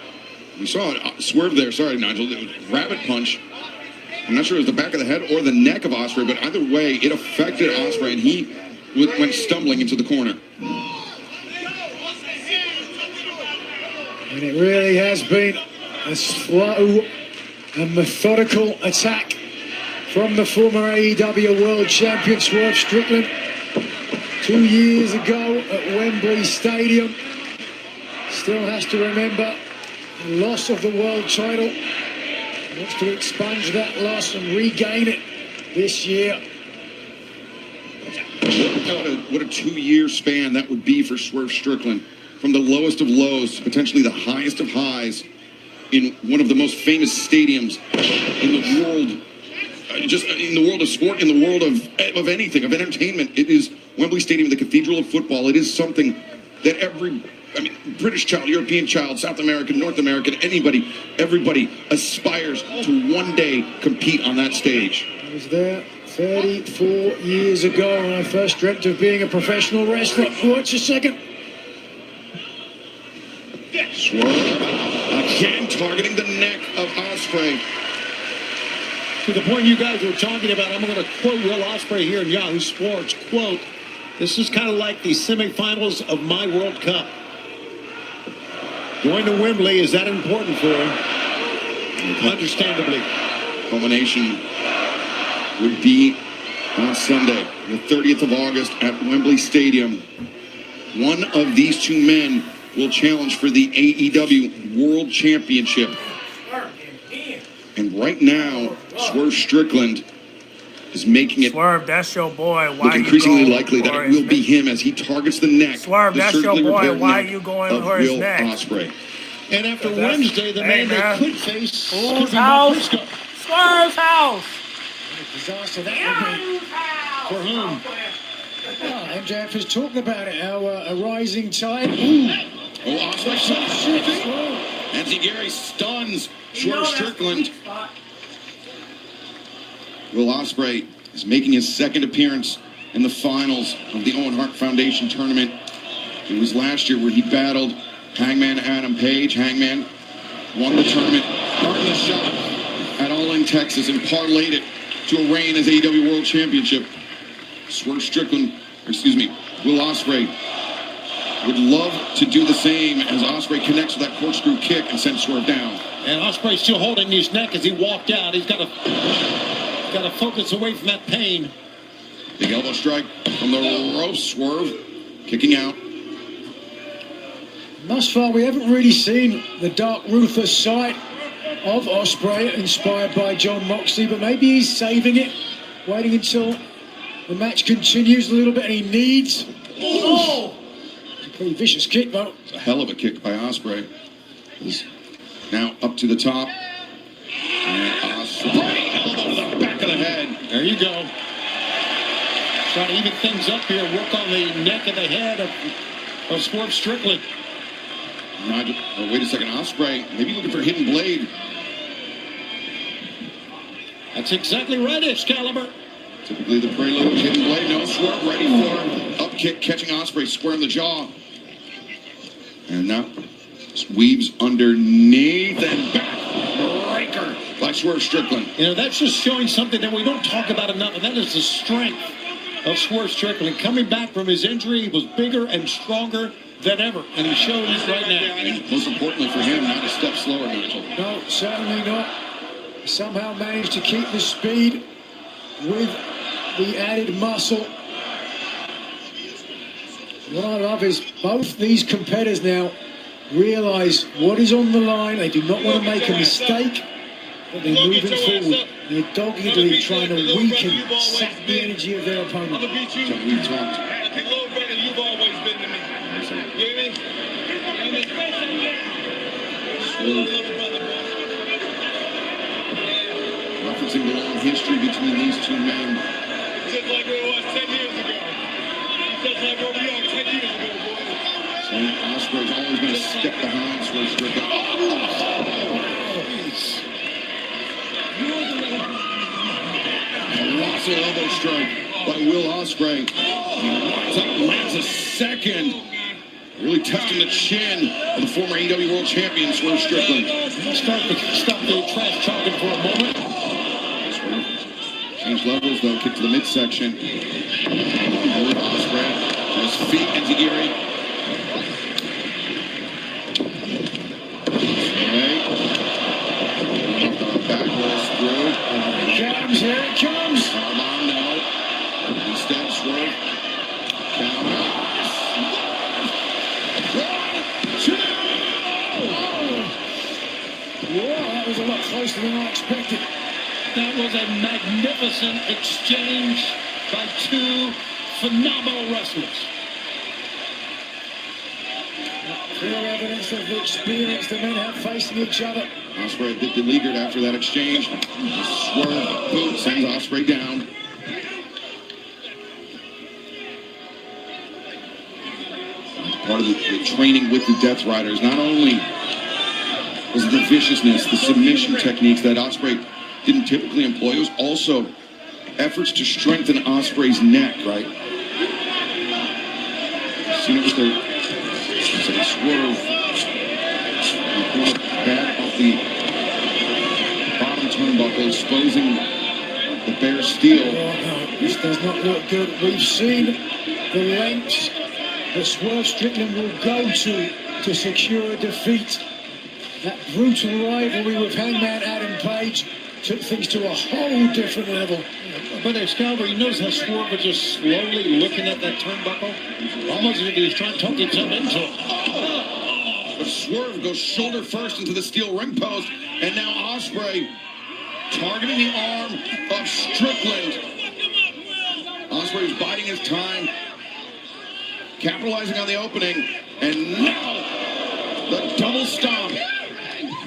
We saw Swerve there. Sorry, Nigel. It was rabbit punch. I'm not sure it was the back of the head or the neck of Ospreay, but either way, it affected Ospreay, and he went stumbling into the corner. And it really has been a slow and methodical attack from the former AEW World Champion Swerve Strickland 2 years ago at Wembley Stadium. Still has to remember the loss of the world title. Wants to expunge that loss and regain it this year. What a 2-year span that would be for Swerve Strickland. From the lowest of lows to potentially the highest of highs in one of the most famous stadiums in the world, just in the world of sport, in the world of anything, of entertainment. It is Wembley Stadium, the cathedral of football. It is something that British child, European child, South American, North American, everybody aspires to one day compete on that stage. I was there 34 years ago when I first dreamt of being a professional wrestler. Watch a second. Swerve again targeting the neck of Ospreay. To the point you guys were talking about, I'm going to quote Will Ospreay here in Yahoo Sports. Quote, "This is kind of like the semifinals of my World Cup. Going to Wembley is that important for him? Understandably." Culmination would be on Sunday, the 30th of August at Wembley Stadium. One of these two men will challenge for the AEW World Championship. And right now, Swerve Strickland is making it Swerve, that's your boy. Why look increasingly likely that it will be him as he targets the neck. Swerve, that's your boy. Why are you going for his Will neck? Ospreay. And after Wednesday, the man they could face could be Mark house. Briscoe. Swerve's house. Disaster that would be. For whom? Well, MJF is talking about it, how a rising tide. Ooh. Oh, Ospreay. Nancy Gary stuns Swerve Strickland. Will Ospreay is making his second appearance in the finals of the Owen Hart Foundation tournament. It was last year where he battled Hangman Adam Page. Hangman won the tournament, earned the shot at All In Texas, and parlayed it to a reign as AEW World Championship. Swerve Strickland, Will Ospreay would love to do the same as Ospreay connects with that corkscrew kick and sends Swerve down. And Ospreay's still holding his neck as he walked out. He's got to focus away from that pain. Big elbow strike from the ropes. Swerve kicking out. Thus far, we haven't really seen the dark, ruthless side of Ospreay, inspired by Jon Moxley, but maybe he's saving it, waiting until the match continues a little bit, and he needs. Oh! It's a pretty vicious kick, though. It's a hell of a kick by Ospreay. He's now up to the top. And Ospreay, elbow to the back of the head. There you go. Trying to even things up here, work on the neck and the head of Swerve Strickland. Nigel, wait a second, Ospreay, maybe looking for hidden blade. That's exactly right, Excalibur. Typically the prelude, hidden blade, no Swerve, ready for him. Up kick, catching Ospreay, square in the jaw. And now weaves underneath and back. Breaker by Swerve Strickland. You know, that's just showing something that we don't talk about enough, and that is the strength of Swerve Strickland. Coming back from his injury, he was bigger and stronger than ever, and he showed it right now. Most importantly for him, not a step slower, Nigel. No, certainly not. Somehow managed to keep the speed with the added muscle. What I love is both these competitors now realize what is on the line. They do not want to make a mistake, but they're moving forward. They're doggedly trying to weaken, sap the energy of their opponent. We talked. You've always been to me. You hear me? Referencing the long history between these two men. Just like it was 10 years ago. Just like where we are 10 years ago, boys. So Ospreay's always going to step behind Swerve Strickland. Colossal elbow strike by Will Ospreay. He lands a second. Really testing the chin of the former AEW World Champion, Swerve Strickland. Stop the trash talking for a moment. Change levels, though. Kick to the midsection. Will Ospreay to his feet into Erie. Back rolls through. Here it comes. Armando. Instead, Swerve. Count. That was a lot closer than I expected. That was a magnificent exchange by two phenomenal wrestlers. Clear evidence of the experience the men have facing each other. Ospreay a bit beleaguered after that exchange. Swerve boot sends Ospreay down. Part of the training with the Death Riders, not only was it the viciousness, the submission techniques that Ospreay didn't typically employ, it was also efforts to strengthen Ospreay's neck, right? Seen it with their Swerve. Back off the bottom turnbuckle, exposing the bare steel. Oh, no, this does not look good. We've seen the lengths that Swerve Strickland will go to secure a defeat. That brutal rivalry with Hangman Adam Page took things to a whole different level. But Excalibur, you notice how Swerve was just slowly looking at that turnbuckle? Almost as if he was trying to talk himself into it. But Swerve goes shoulder first into the steel ring post, and now Ospreay targeting the arm of Strickland. Ospreay is biding his time, capitalizing on the opening, and now the double stomp.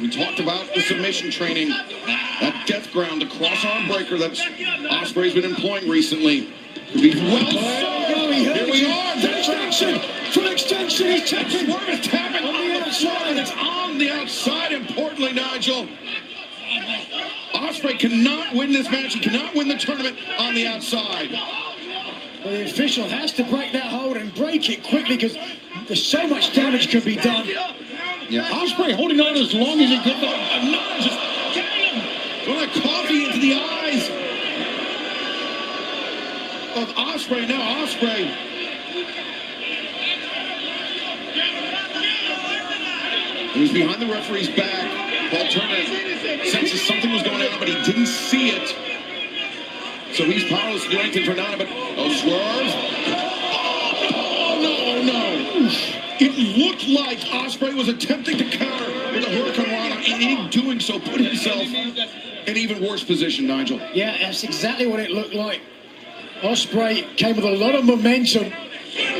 We talked about the submission training, that death ground, the cross arm breaker that Ospreay's been employing recently. Here we are. Full extension. He's tapping. Swerve is tapping on the outside. It's on the outside. Importantly, Nigel, Ospreay cannot win this match. He cannot win the tournament on the outside. Well, the official has to break that hold and break it quickly because there's so much damage can be done. Yeah, Ospreay holding on as long as he could. Not just throwing that coffee into the eyes of Ospreay. Now Ospreay. He was behind the referee's back. Paul Turner senses something was going on, but he didn't see it. So he's powerless to do anything for Nana, but Swerve. Oh, no. It looked like Ospreay was attempting to counter with a Hurricane Rana, and in doing so put himself in an even worse position, Nigel. Yeah, that's exactly what it looked like. Ospreay came with a lot of momentum.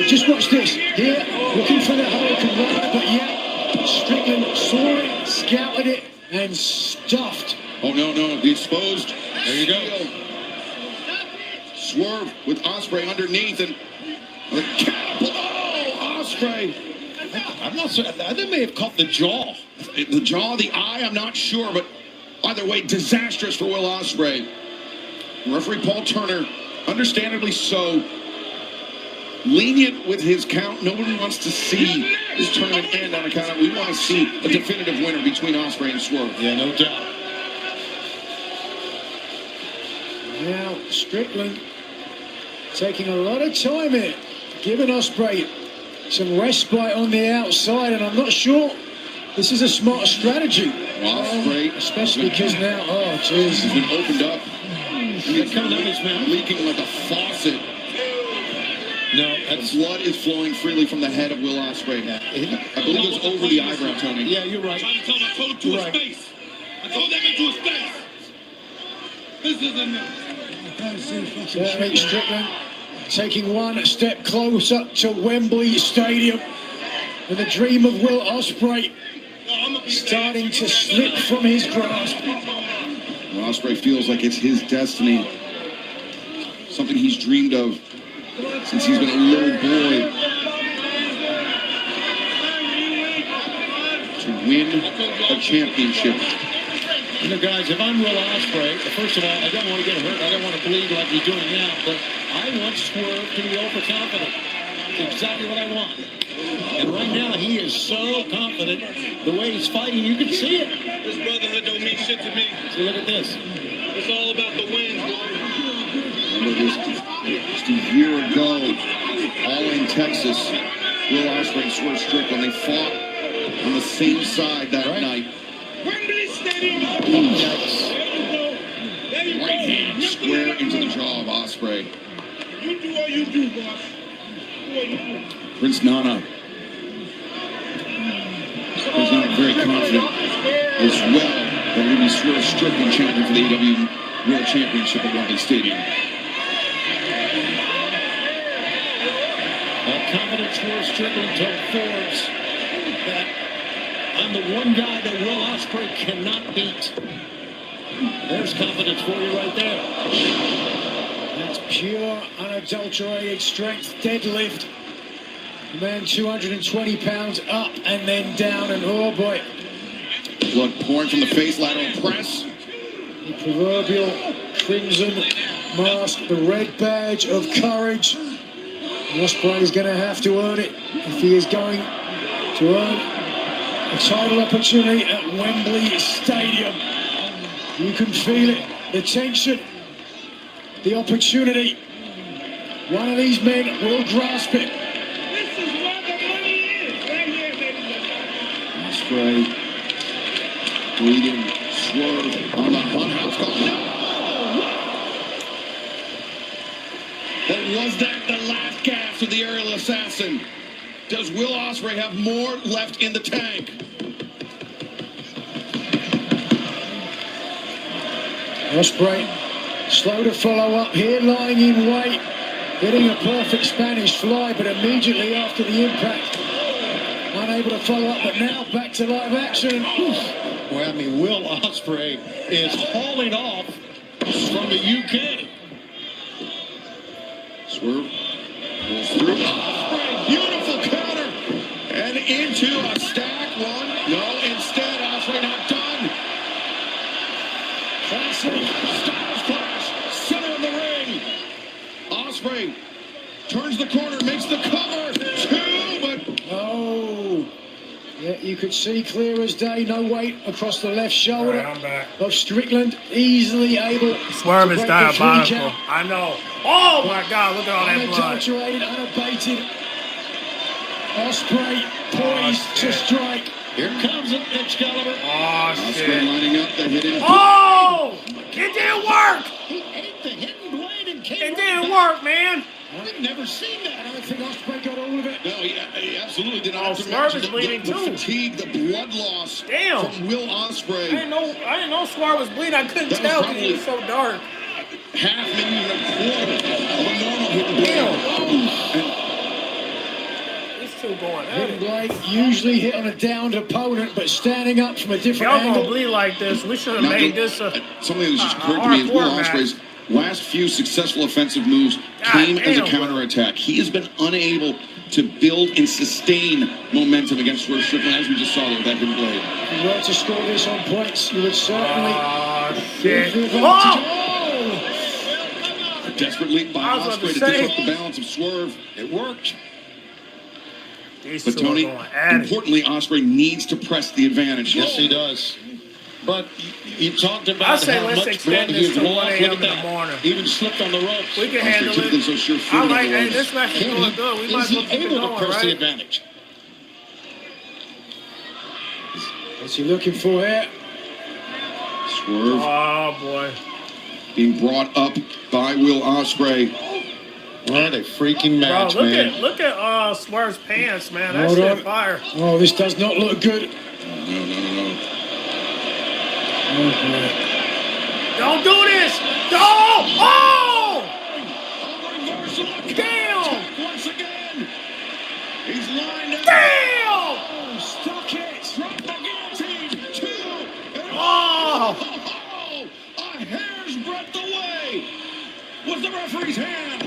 Just watch this. Here, looking for the Hurricane Rana, but yet Strickland saw it, scouted it, and stuffed. Oh, no. The exposed. There you go. Swerve with Ospreay underneath and the catapult. Oh, Ospreay. I'm not sure. They may have caught the jaw. The jaw, the eye, I'm not sure, but either way, disastrous for Will Ospreay. Referee Paul Turner, understandably so, lenient with his count. Nobody wants to see this tournament end on account of we want to see a definitive winner between Ospreay and Swerve. Yeah, no doubt. Now, Strickland taking a lot of time here, giving Ospreay some respite on the outside, and I'm not sure this is a smart strategy. Ospreay, especially because now, oh, jeez. He's been opened up. He's coming out his mouth. Leaking like a faucet. No, that's blood is flowing freely from the head of Will Ospreay. I believe it's over the eyebrow, Tony. Yeah, you're right. I told him to his face. I told that man to his face. This isn't Certainly Strickland taking one step closer to Wembley Stadium, and the dream of Will Ospreay starting to slip from his grasp. Ospreay feels like it's his destiny, something he's dreamed of since he's been a little boy, to win a championship. You know, guys, if I'm Will Ospreay, first of all, I don't want to get hurt. I don't want to bleed like he's doing now, but I want Swerve to be overconfident. It's exactly what I want. And right now, he is so confident. The way he's fighting, you can see it. This brotherhood don't mean shit to me. So look at this. It's all about the wins, boy. Remember this, just a year ago, all in Texas, Will Ospreay and Swerve Strickland, they fought on the same side that night. Wembley Stadium. Right hand square into the jaw of Ospreay. You do what you do, boss. Do what you do. Prince Nana is not very confident as well that he'll be Swerve Strickland champion for the AEW World Championship at Wembley Stadium. Confident Swerve Strickland told Forbes that I'm the one guy that Will Ospreay cannot beat. There's confidence for you right there. That's pure, unadulterated strength deadlift. The man 220 pounds up and then down, and oh boy. Blood pouring from the face, lateral press. The proverbial crimson mask, the red badge of courage. Ospreay is going to have to earn it if he is going to earn a title opportunity at Wembley Stadium. You can feel it, the tension, the opportunity. One of these men will grasp it. This is where the money is, right here, baby. Ospreay bleeding, Swerve on the funhouse call. No! But was that the last gasp of the aerial assassin? Does Will Ospreay have more left in the tank? Ospreay slow to follow up here, lying in wait, getting a perfect Spanish fly, but immediately after the impact, unable to follow up, but now back to live action. Well, I mean, Will Ospreay is hauling off from the UK. Swerve pulls through. Ospreay, beautiful counter, and into a stack one. No, instead, Ospreay not done. Classic Styles Clash, center of the ring. Ospreay turns the corner, makes the cover. Two, but oh, yeah, you could see clear as day. No weight across the left shoulder of Strickland, easily able. Swerve to is break the 3 diabolical. count. I know. Oh my God! Look at all that blood. Unadulterated, unabated. Ospreay poised to strike. Here comes it, Excalibur. Oh Ospreay shit! lining up the hidden. Oh! It didn't work. He ate the hidden blade and came. It didn't work, man. We've never seen that. I don't think Ospreay got all of it. No, he absolutely did not. Oh, Have to Swerve imagine is bleeding the too. fatigue, the blood loss Damn. from Will Ospreay. I didn't know Swerve was bleeding. I couldn't That was tell because he was so dark. Half, maybe even a quarter of a normal hidden blade. These two going at Hidden it. blade usually hit on a downed opponent, but standing up from a different Y'all gonna angle. bleed like this. We should have Now, made this a something that just occurred to me is Will hardcore match. Ospreay's last few successful offensive moves came as a counterattack. He has been unable to build and sustain momentum against Swerve Strickland, as we just saw there with that hidden blade. If you were to score this on points, you would certainly... Shit. A desperate leap by Ospreay to disrupt the balance of Swerve. It worked. But Tony, importantly, Ospreay needs to press the advantage. Yes, he does. But you talked I about say how let's much extend blood this he's to 1 lost. a.m. Look in at the that. morning. Even slipped on the ropes. We can handle it. So sure I like hey, this match is going good. We might Is as well he keep it able to going, press the right? advantage? What's he looking for here? Swerve Oh, boy. being brought up by Will Ospreay. What a freaking match, Bro, man. look at Swerve's pants, man. That Hold shit on. fire. Oh, this does not look good. No. Don't do this! Don't! Oh! Damn! Once again, he's lined up. Damn! Stuck it! Drop the guillotine. 2. Oh! A hair's breadth away was the referee's hand.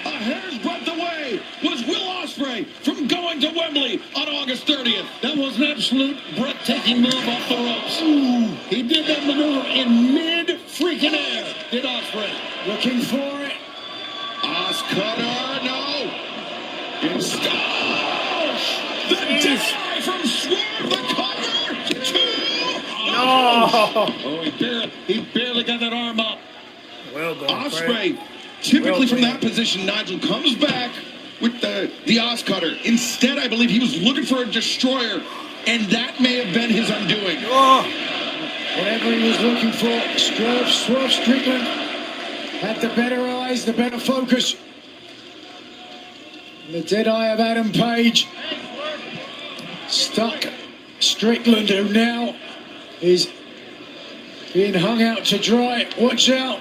A hair's breadth away was Will Ospreay from going to Wembley on August 30th. That was an absolute breathtaking move off the ropes. He did that maneuver in mid-freaking air, did Ospreay. Looking for it. Oscutter, no. The die from Swerve, the cover. 2. No! Oh, he barely got that arm up. Well done, Ospreay, typically from that position, Nigel comes back with the Oscutter. Instead, I believe he was looking for a destroyer, and that may have been his undoing. Whatever he was looking for, Swerve Strickland had the better eyes, the better focus. The dead eye of Adam Page stuck Strickland, who now is being hung out to dry. Watch out.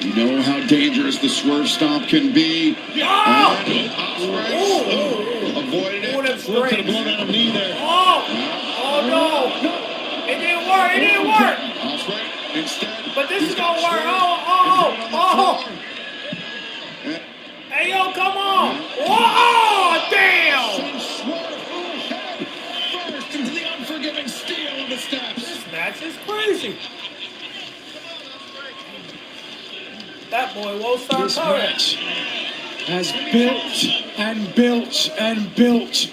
You know how dangerous the Swerve Stomp can be. And Ospreay avoided it. Could have blown out a knee there. Oh no! It didn't work. It didn't work. Ospreay instead. But this is gonna work. Oh! Hey yo, come on! Oh damn! First into the unforgiving steel of the steps. This match is crazy. That boy won't start This coming. match has built and built and built.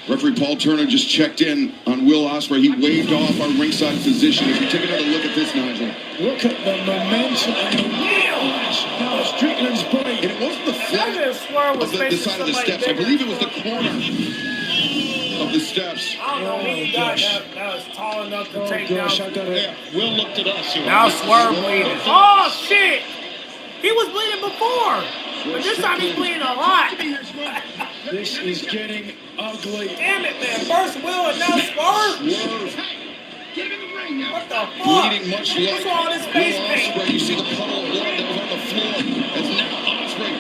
Referee Paul Turner just checked in on Will Ospreay. He waved off our ringside physician. If you take another look at this, Nigel. Look at the momentum and the whiplash. Now Strickland's body. And it wasn't the That foot just Swerve was of the facing side of the somebody steps. I bigger. believe it was the corner of the steps. I don't know who got that was tall enough to take down. Yeah, Will looked at us here. Now Swerve bleeding. Oh shit! He was bleeding before, but this time he's bleeding a lot. This is getting ugly. Damn it, man! First Will and now Swerve. What the fuck? Bleeding much like What's all this Will face paint? Ospreay. You see the puddle of blood that was on the floor. As now Ospreay.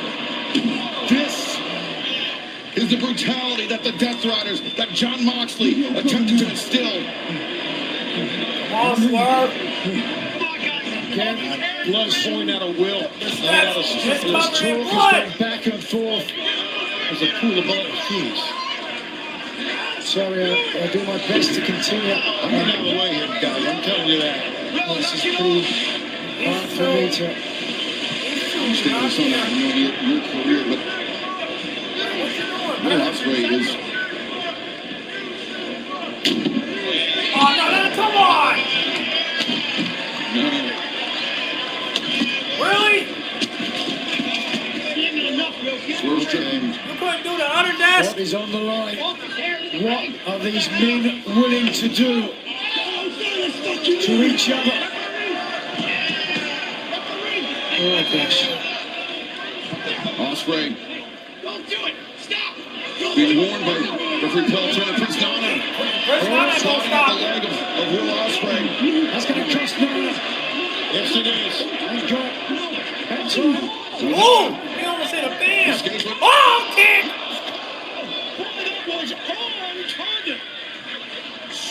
This is the brutality that the Death Riders, that John Moxley attempted to instill. Come on, Swerve. Again, blood pouring out of Will. This Out of Strickland's covered in talk. blood. Back and forth. There's a pool of blood. Jeez. Sorry, I'll do my best to continue. I'm getting out of the way here, guys. I'm telling you that. This is pretty hard for me to... Understand this on your career, but Will Ospreay is. Oh no, come on! No. Really? Swerve Strickland. You couldn't do the other dash? What is on the line? What are these men willing to do to each other? Oh gosh. Ospreay. Being warned by referee Paul Turner. Prince Nana. Swatting at the leg of Will Ospreay. That's going to cost Nana. Yes, it is. Thank God. That's all. Oh! He almost hit a fan! Oh, kick!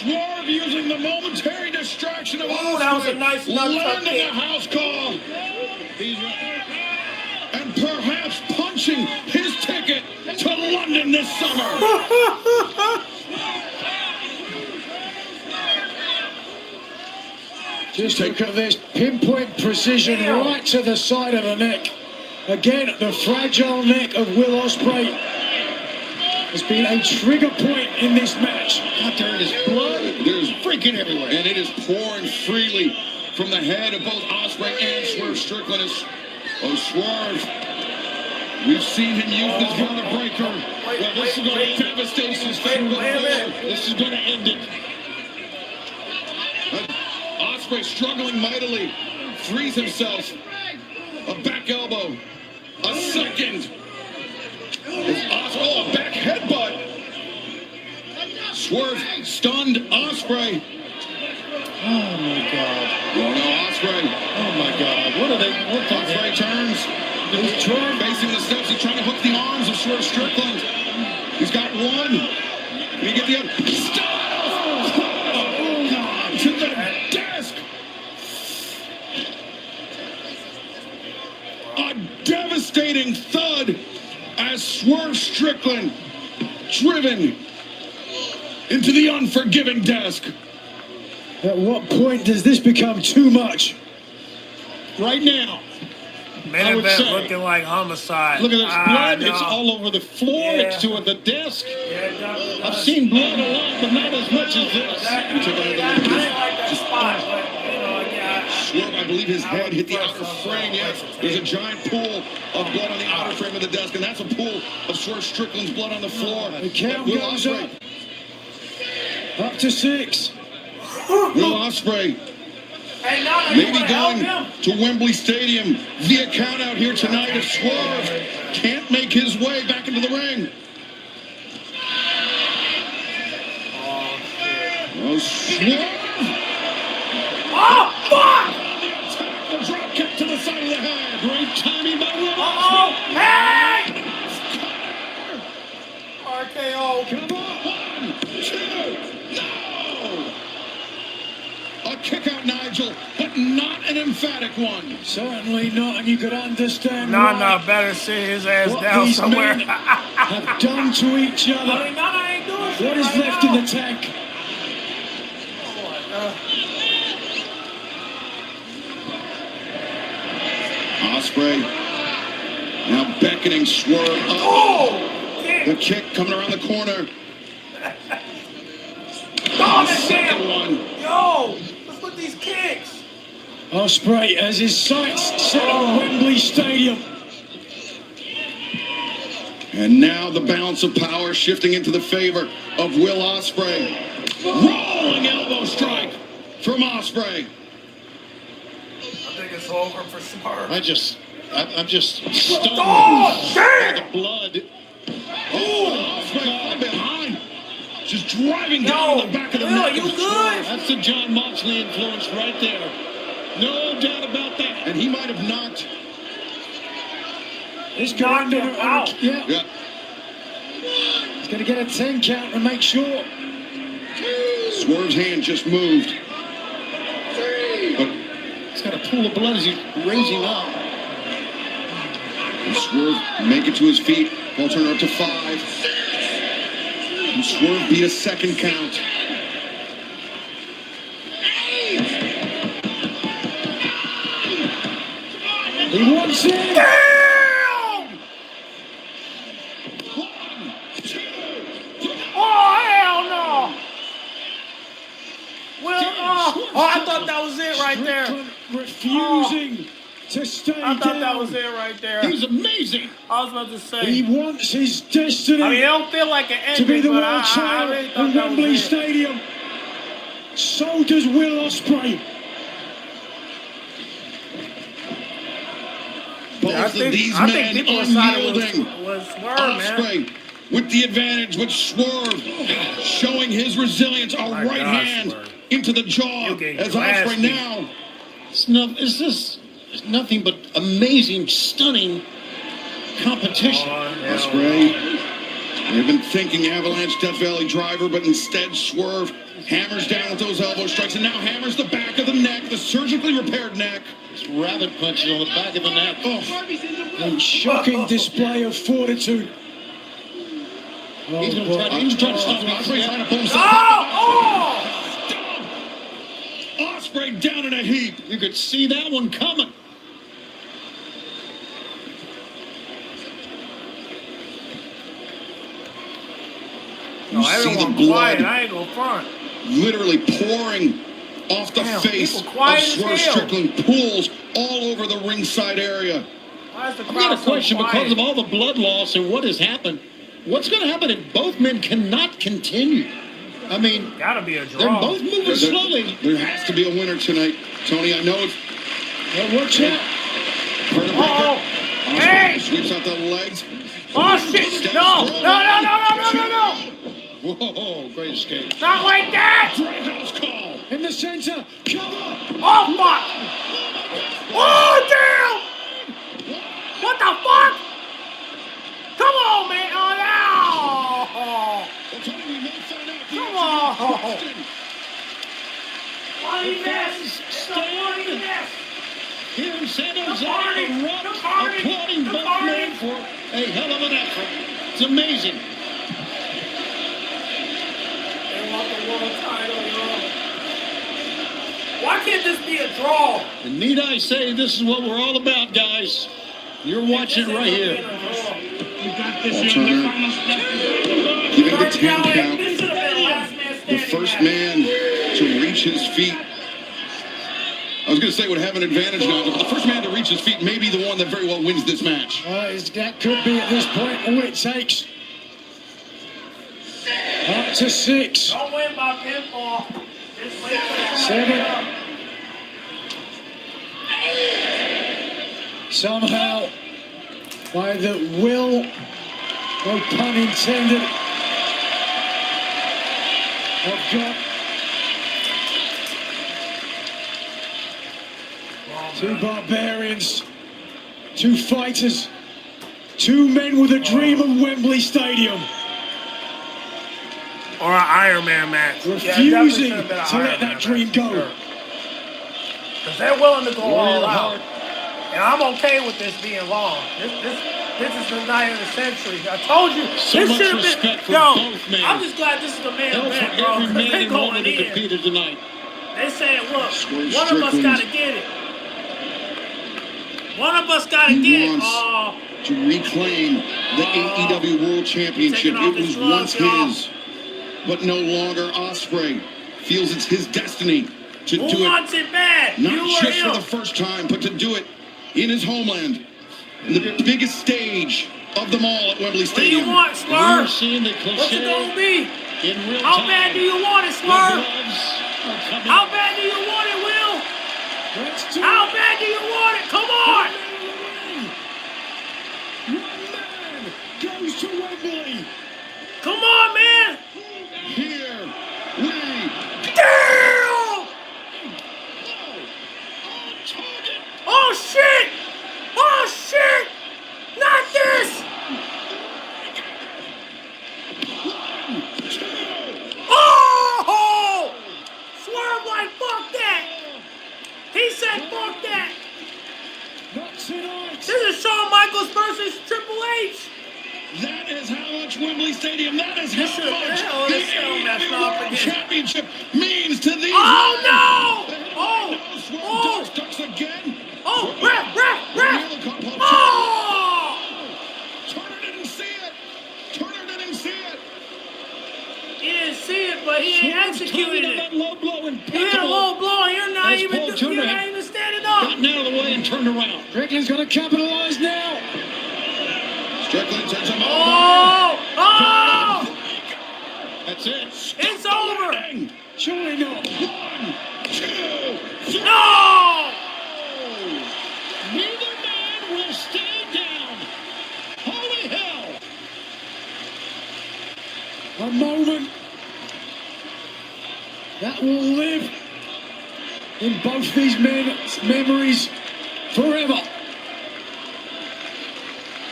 Swerve using the momentary distraction of Oh, that was a nice landing kick. a house call. And perhaps punching his ticket to London this summer. Just look at this pinpoint precision right to the side of the neck. Again, the fragile neck of Will Ospreay has been a trigger point in this match. Out there is blood. There's freaking everywhere. And it is pouring freely from the head of both Ospreay and Swerve Strickland. Swerve. We've seen him use this brother breaker. Well, this is going to devastate his favorite. This is going to end it. Ospreay struggling mightily. Frees himself. A back elbow. A second. Oh, a back headbutt. Swerve stunned Ospreay. Oh my God. Oh no, Ospreay. Oh my God. What are they? What the Ospreay turns. He's facing the steps. He's trying to hook the arms of Swerve Strickland. He's got one. Can he get the other? Stop! Oh God! To the desk. A devastating thud as Swerve Strickland driven into the unforgiving desk. At what point does this become too much? Right now. Main I would event say- looking like homicide. Look at this blood. no. It's all over the floor Yeah. next to the desk. Yeah, I've seen blood a lot, but not as much as this. I didn't like that spot, but yeah. Swerve, I believe his head hit the outer frame. Yes, there's a giant pool of blood on the outer frame of the desk, and that's a pool of Swerve Strickland's blood on the floor. The count Will goes Ospreay. up to 6. Will Ospreay Hey, now you maybe wanna help going him? to Wembley Stadium via count out here tonight if Swerve can't make his way back into the ring. Oh, Swerve! Oh, fuck! The drop kick to the side of the head. Great timing by Will. Uh-oh! Hey! RKO. Come on! 1, 2, no! A kick out, Nigel, but not an emphatic one. Certainly not, and you could understand Nah, better sit his ass what down these somewhere. men have done to each other. I mean, Nana ain't doing shit What is right left now. in the tank? Ospreay now beckoning Swerve up. Oh! The kick coming around the corner. Oh, The second one. Yo! Let's look at these kicks. Ospreay has his sights set on Wembley Stadium. And now the balance of power shifting into the favor of Will Ospreay. Rolling elbow strike from Ospreay. I think it's over for Swerve. I'm just stunned Oh, by damn! the blood. Oh, Ospreay from behind. Just driving down Yo, the back of the Will, neck. you of good? That's the John Moxley influence right there. No doubt about that. And he might have knocked. He's Knocked going him out. Yeah, Yeah. he's going to get a 10 count to make sure. Swerve's hand just moved. But He's got a pool of blood as he's raising up. Swerve make it to his feet. Ball turner up to 5. And Swerve beat a second count. He wants it. Damn! Oh, hell no! Will, oh, I thought that was it right there. Strickland refusing to stay I thought down. that was it right there. He's amazing. I was about to say. He wants his destiny I mean, it don't feel like an ending, to be the but world I champion really in thought that Wembley was it. Stadium. So does Will Ospreay. Both I of think- these I men think people decided unyielding. was Swerve, man. Ospreay with the advantage, with Swerve showing his resilience. A My right God, hand Swerve. into the jaw You getting as your ass Ospreay beat. now. It's just nothing but amazing, stunning competition. Oh, hell. Ospreay They've been thinking Avalanche Death Valley driver, but instead Swerve hammers down with those elbow strikes and now hammers the back of the neck, the surgically repaired neck. Rabbit punches on the back of the neck. A shocking display of fortitude. He's trying to stop Ospreay's trying to pull himself Ospreay down in a heap. You could see that one coming. No, everyone quiet. I ain't gonna front. Literally pouring off the face of Swerve Strickland, pools all over the ringside area. I've got a question because of all the blood loss and what has happened. What's going to happen if both men cannot continue? I mean, gotta be a draw. They're both moving slowly. There has to be a winner tonight, Tony. I know it's. Well, watch out! Hey! Sweeps out the legs. Oh shit! No! No! Whoa! Great escape. Not like that! Call in the center. Cover. Oh fuck! Oh damn! What the fuck? Come on, man! Oh no! Come on! Bloody mess! Bloody mess! Here in San Jose, applauding both men for a hell of an effort. It's amazing. They want the world title, yo. Why can't this be a draw? And need I say, this is what we're all about, guys. You're watching right here. Giving the 10 count. The first man to reach his feet. I was going to say would have an advantage now, but the first man to reach his feet may be the one that very well wins this match. That could be at this point all it takes. Up to 6. Don't win by pinfall. Just wait for that. 7. Somehow, by the will, no pun intended, of God. Two barbarians, two fighters, two men with a dream of Wembley Stadium. Or an Iron Man match. Refusing to let that dream go. Because they're willing to go all out. And I'm okay with this being long. This is the night of the century. I told you. So this much should have respect been. for Yo, both men. I'm just glad this is the main event, bro. Every man They and going woman who in. competed tonight. They saying, look, Swerve one of us Strickland. got to get it. One of us got to He get it. wants to reclaim the AEW World Championship. Taking off It was his gloves, once his, but no longer. Ospreay feels it's his destiny to Who do it. wants it bad? Not You or just for him? the first time, but to do it in his homeland, in the biggest stage of them all at Wembley What do you Stadium. want, Swerve? We're seeing the What's it gonna be? in real How time. bad do you want it, The Swerve? gloves are coming. How bad do you want it, Will? How bad do you want it? Come on! Goes to Wembley. Come on, man! Here we Damn! Oh shit! Oh shit! Not this! Oh! Swerve like fuck that! He said fuck that! Not tonight. This is Shawn Michaels versus Triple H! That is how much Wembley Stadium, that is This how is- much hell, the this film messed AEW up World again. Championship means to these Oh men. no! Oh! Oh! Ducks again. Oh! Ref! Turner Oh! didn't see it. Turner didn't see it. He didn't see it, but he ain't executed it. That low blow and He hit a low blow and you're not As even Paul Turner you're had not even standing up. gotten out of the way and turned around. Strickland's going to capitalize now. Strickland takes him Oh! Oh! That's it. It's over! Surely not. 1, 2, 3. No! Neither man will stay down. Holy hell. A moment that will live in both these men's memories forever.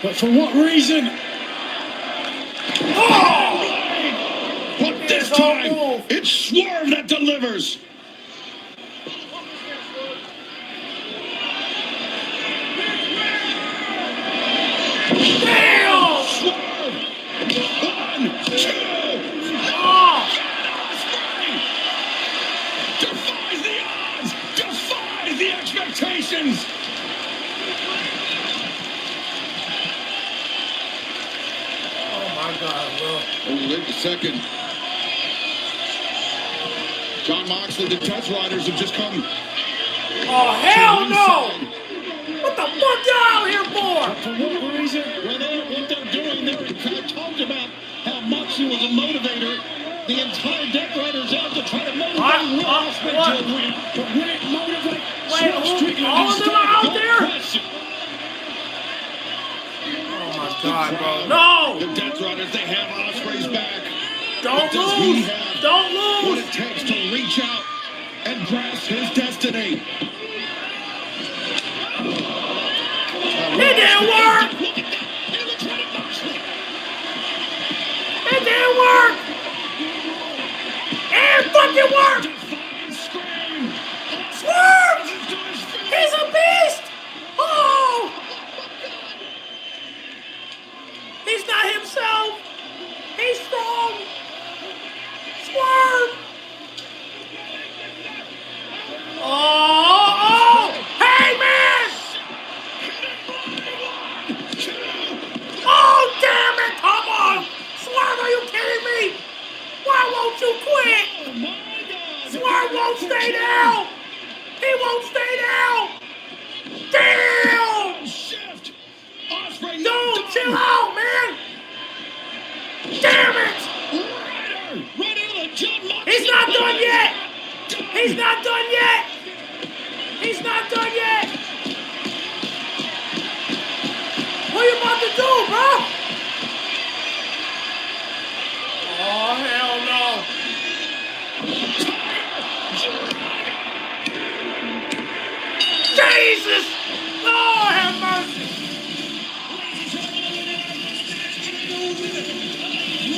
But for what reason? Oh! time, move. it's Swerve that delivers. Damn! Swerve! 1, 2. Oh! Defies the odds! Defies the expectations! Oh my God, Will. Oh, wait a second. John Moxley, the Death Riders have just come. Oh, hell no! What the fuck y'all out here for? For what reason? Well, what they're doing, they're kind of talked about how Moxley was a motivator. The entire Death Riders out to try to motivate Will Ospreay to win. But will it motivate Swerve Strickland? All of them are out there? Question. Oh my God, bro. No! The Death Riders, they have Ospreay's back. Don't Does he lose! have Don't what lose! it takes to reach out and grasp his destiny? It didn't work! It didn't work! It fucking worked! Swerve! He's a beast! Oh! He's not himself! He's strong! Swerve! Oh! Hey, man! Oh, damn it! Come on! Swerve, are you kidding me? Why won't you quit? Swerve won't stay down! He won't stay down! Damn! Dude, chill out, man! Damn it! He's not done yet! He's not done yet! He's not done yet! What you about to do, bro? Oh, hell no. Jesus! Lord have mercy!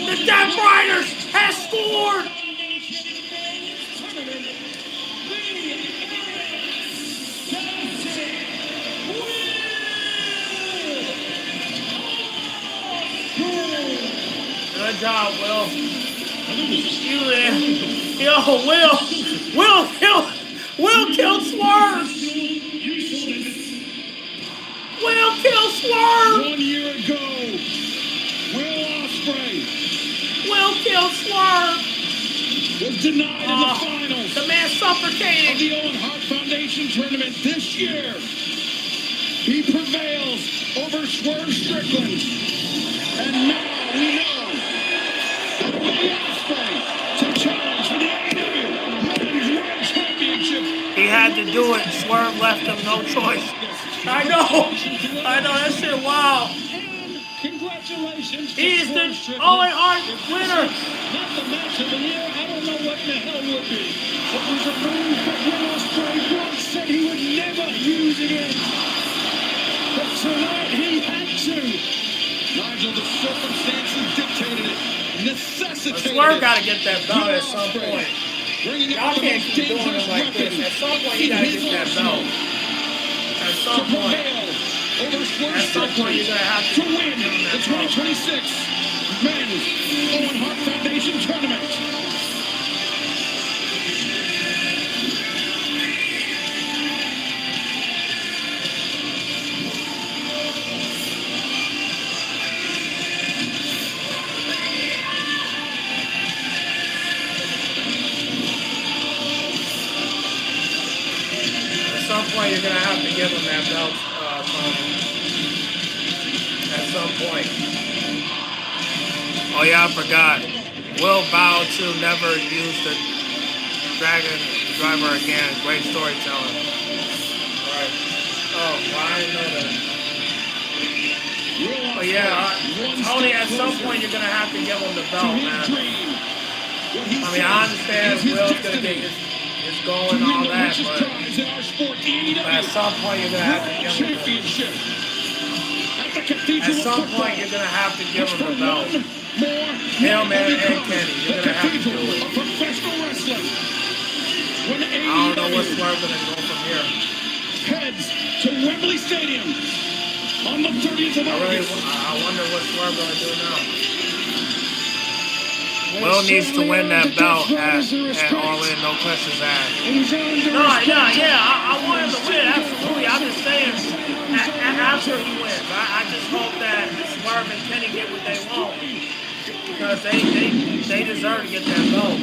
The Death Riders has scored! Good job, Will. Will killed Swerve. Will killed Swerve. 1 year ago, Will Ospreay Will killed Swerve. was denied in the finals. The man Of suffocated. the Owen Hart Foundation tournament this year. He prevails over Swerve Strickland. And now we know that Will Ospreay to challenge for the AEW Men's World Championship. He had to do it. Swerve left him no choice. I know. That shit wild. Congratulations. He's the Owen Hart winner. Not the match of the year. I don't know what the hell would be. It was a move that Will Ospreay once said he would never use again. But tonight he had to. Nigel, the circumstances dictated it. Necessitated Swerve it. got to get that belt at some point. Y'all can't keep doing it like this. At some point, you got to get that belt. At some point. At some point, you're going to have to win the 2026 Men's Owen Hart Foundation Tournament. At some point, you're going to have to give him that belt, Tony. At some point. Oh, yeah, I forgot. Will vowed to never use the Dragon Driver again. Great storytelling. Right. Oh, well, I didn't know that. Oh, yeah, Tony, at some point, you're going to have to give him the belt, man. I mean, I understand Will's going to get his goal and all that, but at some point, you're going to have to give him the belt. At some point, you're going to have to give him the belt. Him and Kenny, you're going to have to do it. where Swerve gonna go from here. Heads to Wembley Stadium on the 30th of August. I wonder what Swerve gonna do now. Will needs to win that belt at All In, no questions asked. No, I want him to win, absolutely. I'm just saying, after he wins, I just hope that Swerve and Kenny get what they want. Because they deserve to get that belt.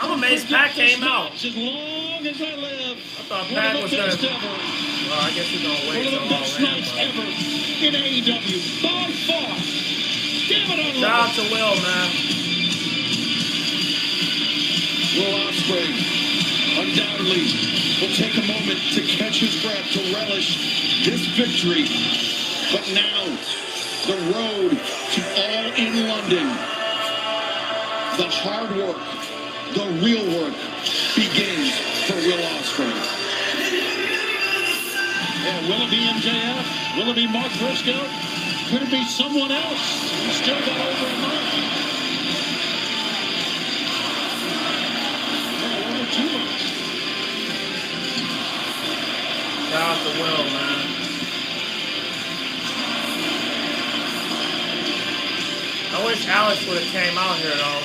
I'm amazed Pat came out. I thought Pat was gonna. Well, I guess he's gonna wait till All In. In AEW, by far. Shout out to Will, man. Will Ospreay undoubtedly will take a moment to catch his breath, to relish this victory. But now, the road to All In London, the hard work, the real work begins for Will Ospreay. Yeah, will it be MJF? Will it be Mark Briscoe? Could it be someone else? He's still got over a month. Yeah, 1 or 2 months. Shout out to Will, man. I wish Alex would have came out here, though.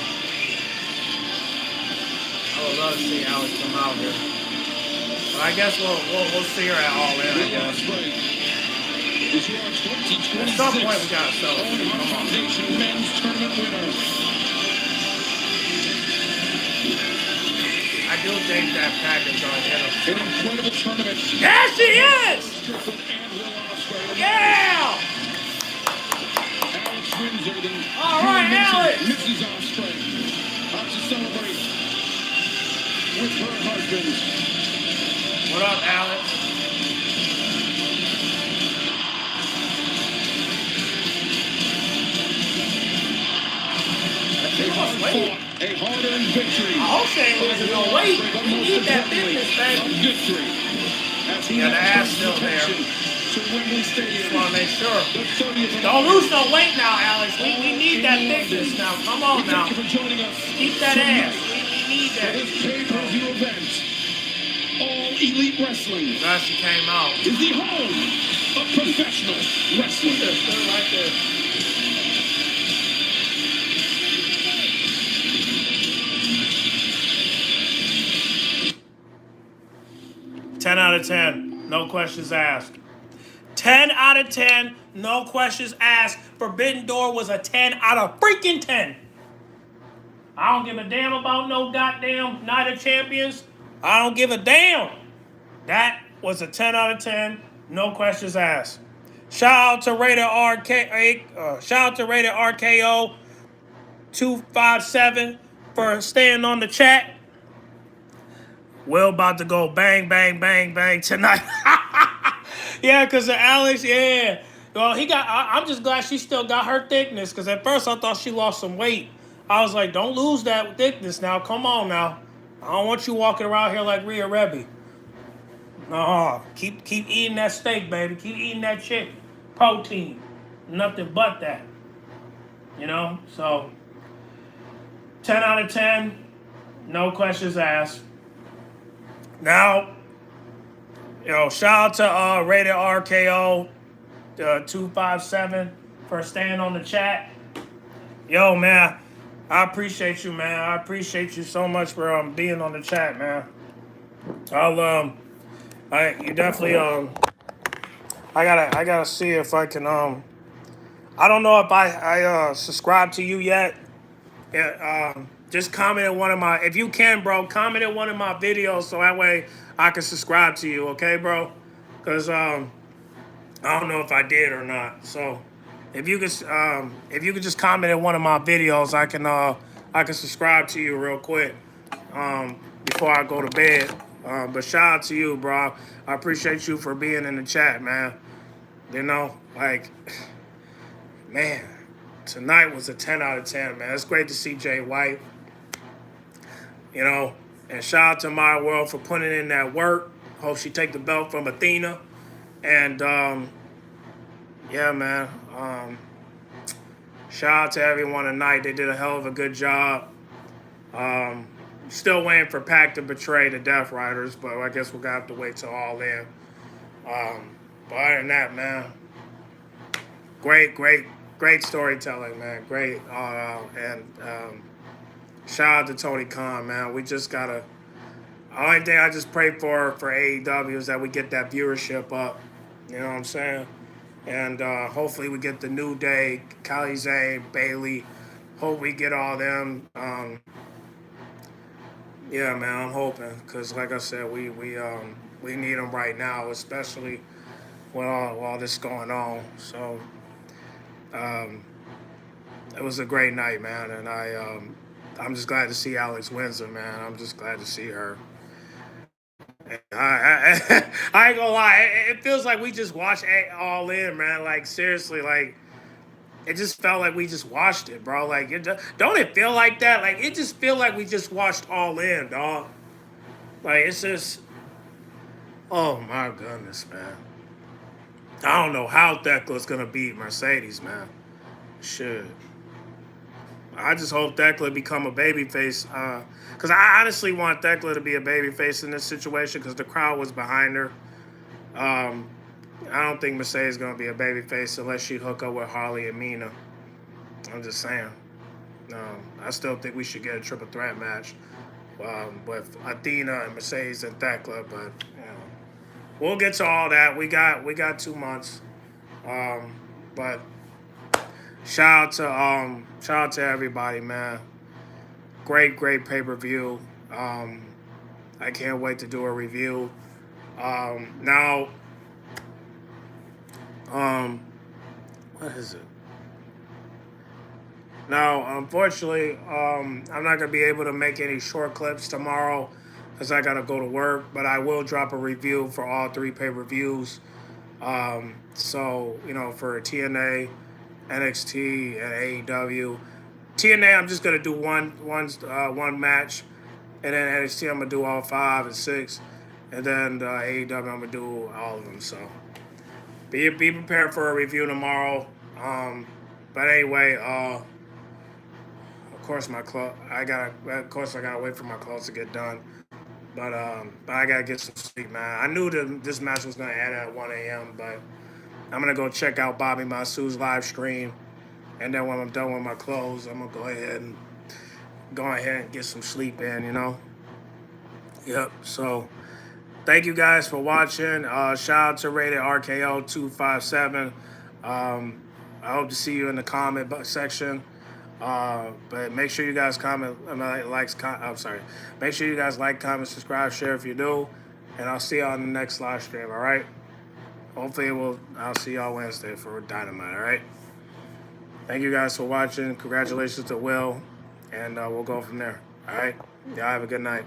I would love to see Alex come out here. But I guess we'll see her at All In, I guess. At some point, we gotta sell it. Come on. Men's tournament winner. I do think that package gonna hit him. An incredible tournament. There she is! Yeah! Alex Windsor, all right, Alex! Mrs. Ospreay, out to celebrate with her husband. What up, Alex? A hard-earned victory. I hope she ain't losing no weight. You need that business, baby. Victory. Yeah, the ass still there. To Wembley Stadium. Just want to make sure. Don't lose no weight now, Alex. We need that thickness now. Come on now. Thank you for joining us. Keep that ass. We need that. This pay-per-view event, All Elite Wrestling, Glad she came out. is the home of professional wrestling. Right there. 10 out of 10. No questions asked. 10 out of 10. No questions asked. Forbidden Door was a 10 out of freaking 10. I don't give a damn about no goddamn Night of Champions. I don't give a damn. That was a 10 out of 10. No questions asked. Shout out to Rated RKO 257 for staying on the chat. Will about to go bang, bang, bang, bang tonight. Yeah, because of Alex, yeah. Well, I'm just glad she still got her thickness, because at first I thought she lost some weight. I was like, don't lose that thickness now. Come on now. I don't want you walking around here like Rhea Rebbe. No, keep eating that steak, baby. Keep eating that chicken. Protein. Nothing but that. You know? So, 10 out of 10. No questions asked. Now, shout out to Rated RKO 257 for staying on the chat. Yo, man, I appreciate you, man. I appreciate you so much for being on the chat, man. You definitely I gotta see if I can I don't know if I subscribe to you yet. Just comment in one of my, if you can, bro, comment in one of my videos so that way I can subscribe to you, okay, bro? Because I don't know if I did or not. So if you could just comment in one of my videos, I can subscribe to you real quick before I go to bed. But shout out to you, bro. I appreciate you for being in the chat, man. You know, like, man, tonight was a 10 out of 10, man. It's great to see Jay White. You know, and shout out to My World for putting in that work. Hope she take the belt from Athena. And, yeah, man. Shout out to everyone tonight. They did a hell of a good job. Still waiting for Pac to betray the Death Riders, but I guess we're gonna have to wait till All In. But other than that, man, great storytelling, man. Great, and shout out to Tony Khan, man. We just gotta. The only thing I just pray for AEW is that we get that viewership up. You know what I'm saying? And hopefully we get the New Day, Kali Zane, Bailey. Hope we get all them. Yeah, man, I'm hoping, because like I said, we need them right now, especially with all this going on. So it was a great night, man, and I'm just glad to see Alex Windsor, man. I'm just glad to see her. I ain't gonna lie, it feels like we just watched All In, man. Like, seriously, like, it just felt like we just watched it, bro. Like, don't it feel like that? Like, it just feel like we just watched All In, dog. Like, it's just, oh my goodness, man. I don't know how Thecla's gonna beat Mercedes, man. Shit. I just hope Thecla become a babyface, because I honestly want Thecla to be a babyface in this situation, because the crowd was behind her. I don't think Mercedes is going to be a babyface unless she hook up with Harley and Mina. I'm just saying. I still think we should get a triple threat match with Athena and Mercedes and Thecla, but you know, we'll get to all that. We got 2 months, but shout out to everybody, man. Great pay-per-view. I can't wait to do a review. Now. What is it? Now, unfortunately, I'm not gonna be able to make any short clips tomorrow because I gotta go to work. But I will drop a review for all 3 pay-per-views. So you know, for TNA, NXT, and AEW. TNA, I'm just gonna do one match, and then NXT, I'm gonna do all 5 and 6, and then AEW, I'm gonna do all of them. So. Be prepared for a review tomorrow. But anyway, of course I gotta wait for my clothes to get done. But I gotta get some sleep, man. I knew that this match was gonna end at 1 a.m. But I'm gonna go check out Bobby Masu's live stream, and then when I'm done with my clothes, I'm gonna go ahead and get some sleep in. You know. Yep. So. Thank you guys for watching. Shout out to Rated RKO 257. I hope to see you in the comment section. But make sure you guys Make sure you guys like, comment, subscribe, share if you do. And I'll see you on the next live stream, all right? Hopefully I'll see y'all Wednesday for Dynamite, all right? Thank you guys for watching. Congratulations to Will. And we'll go from there, all right? Y'all have a good night.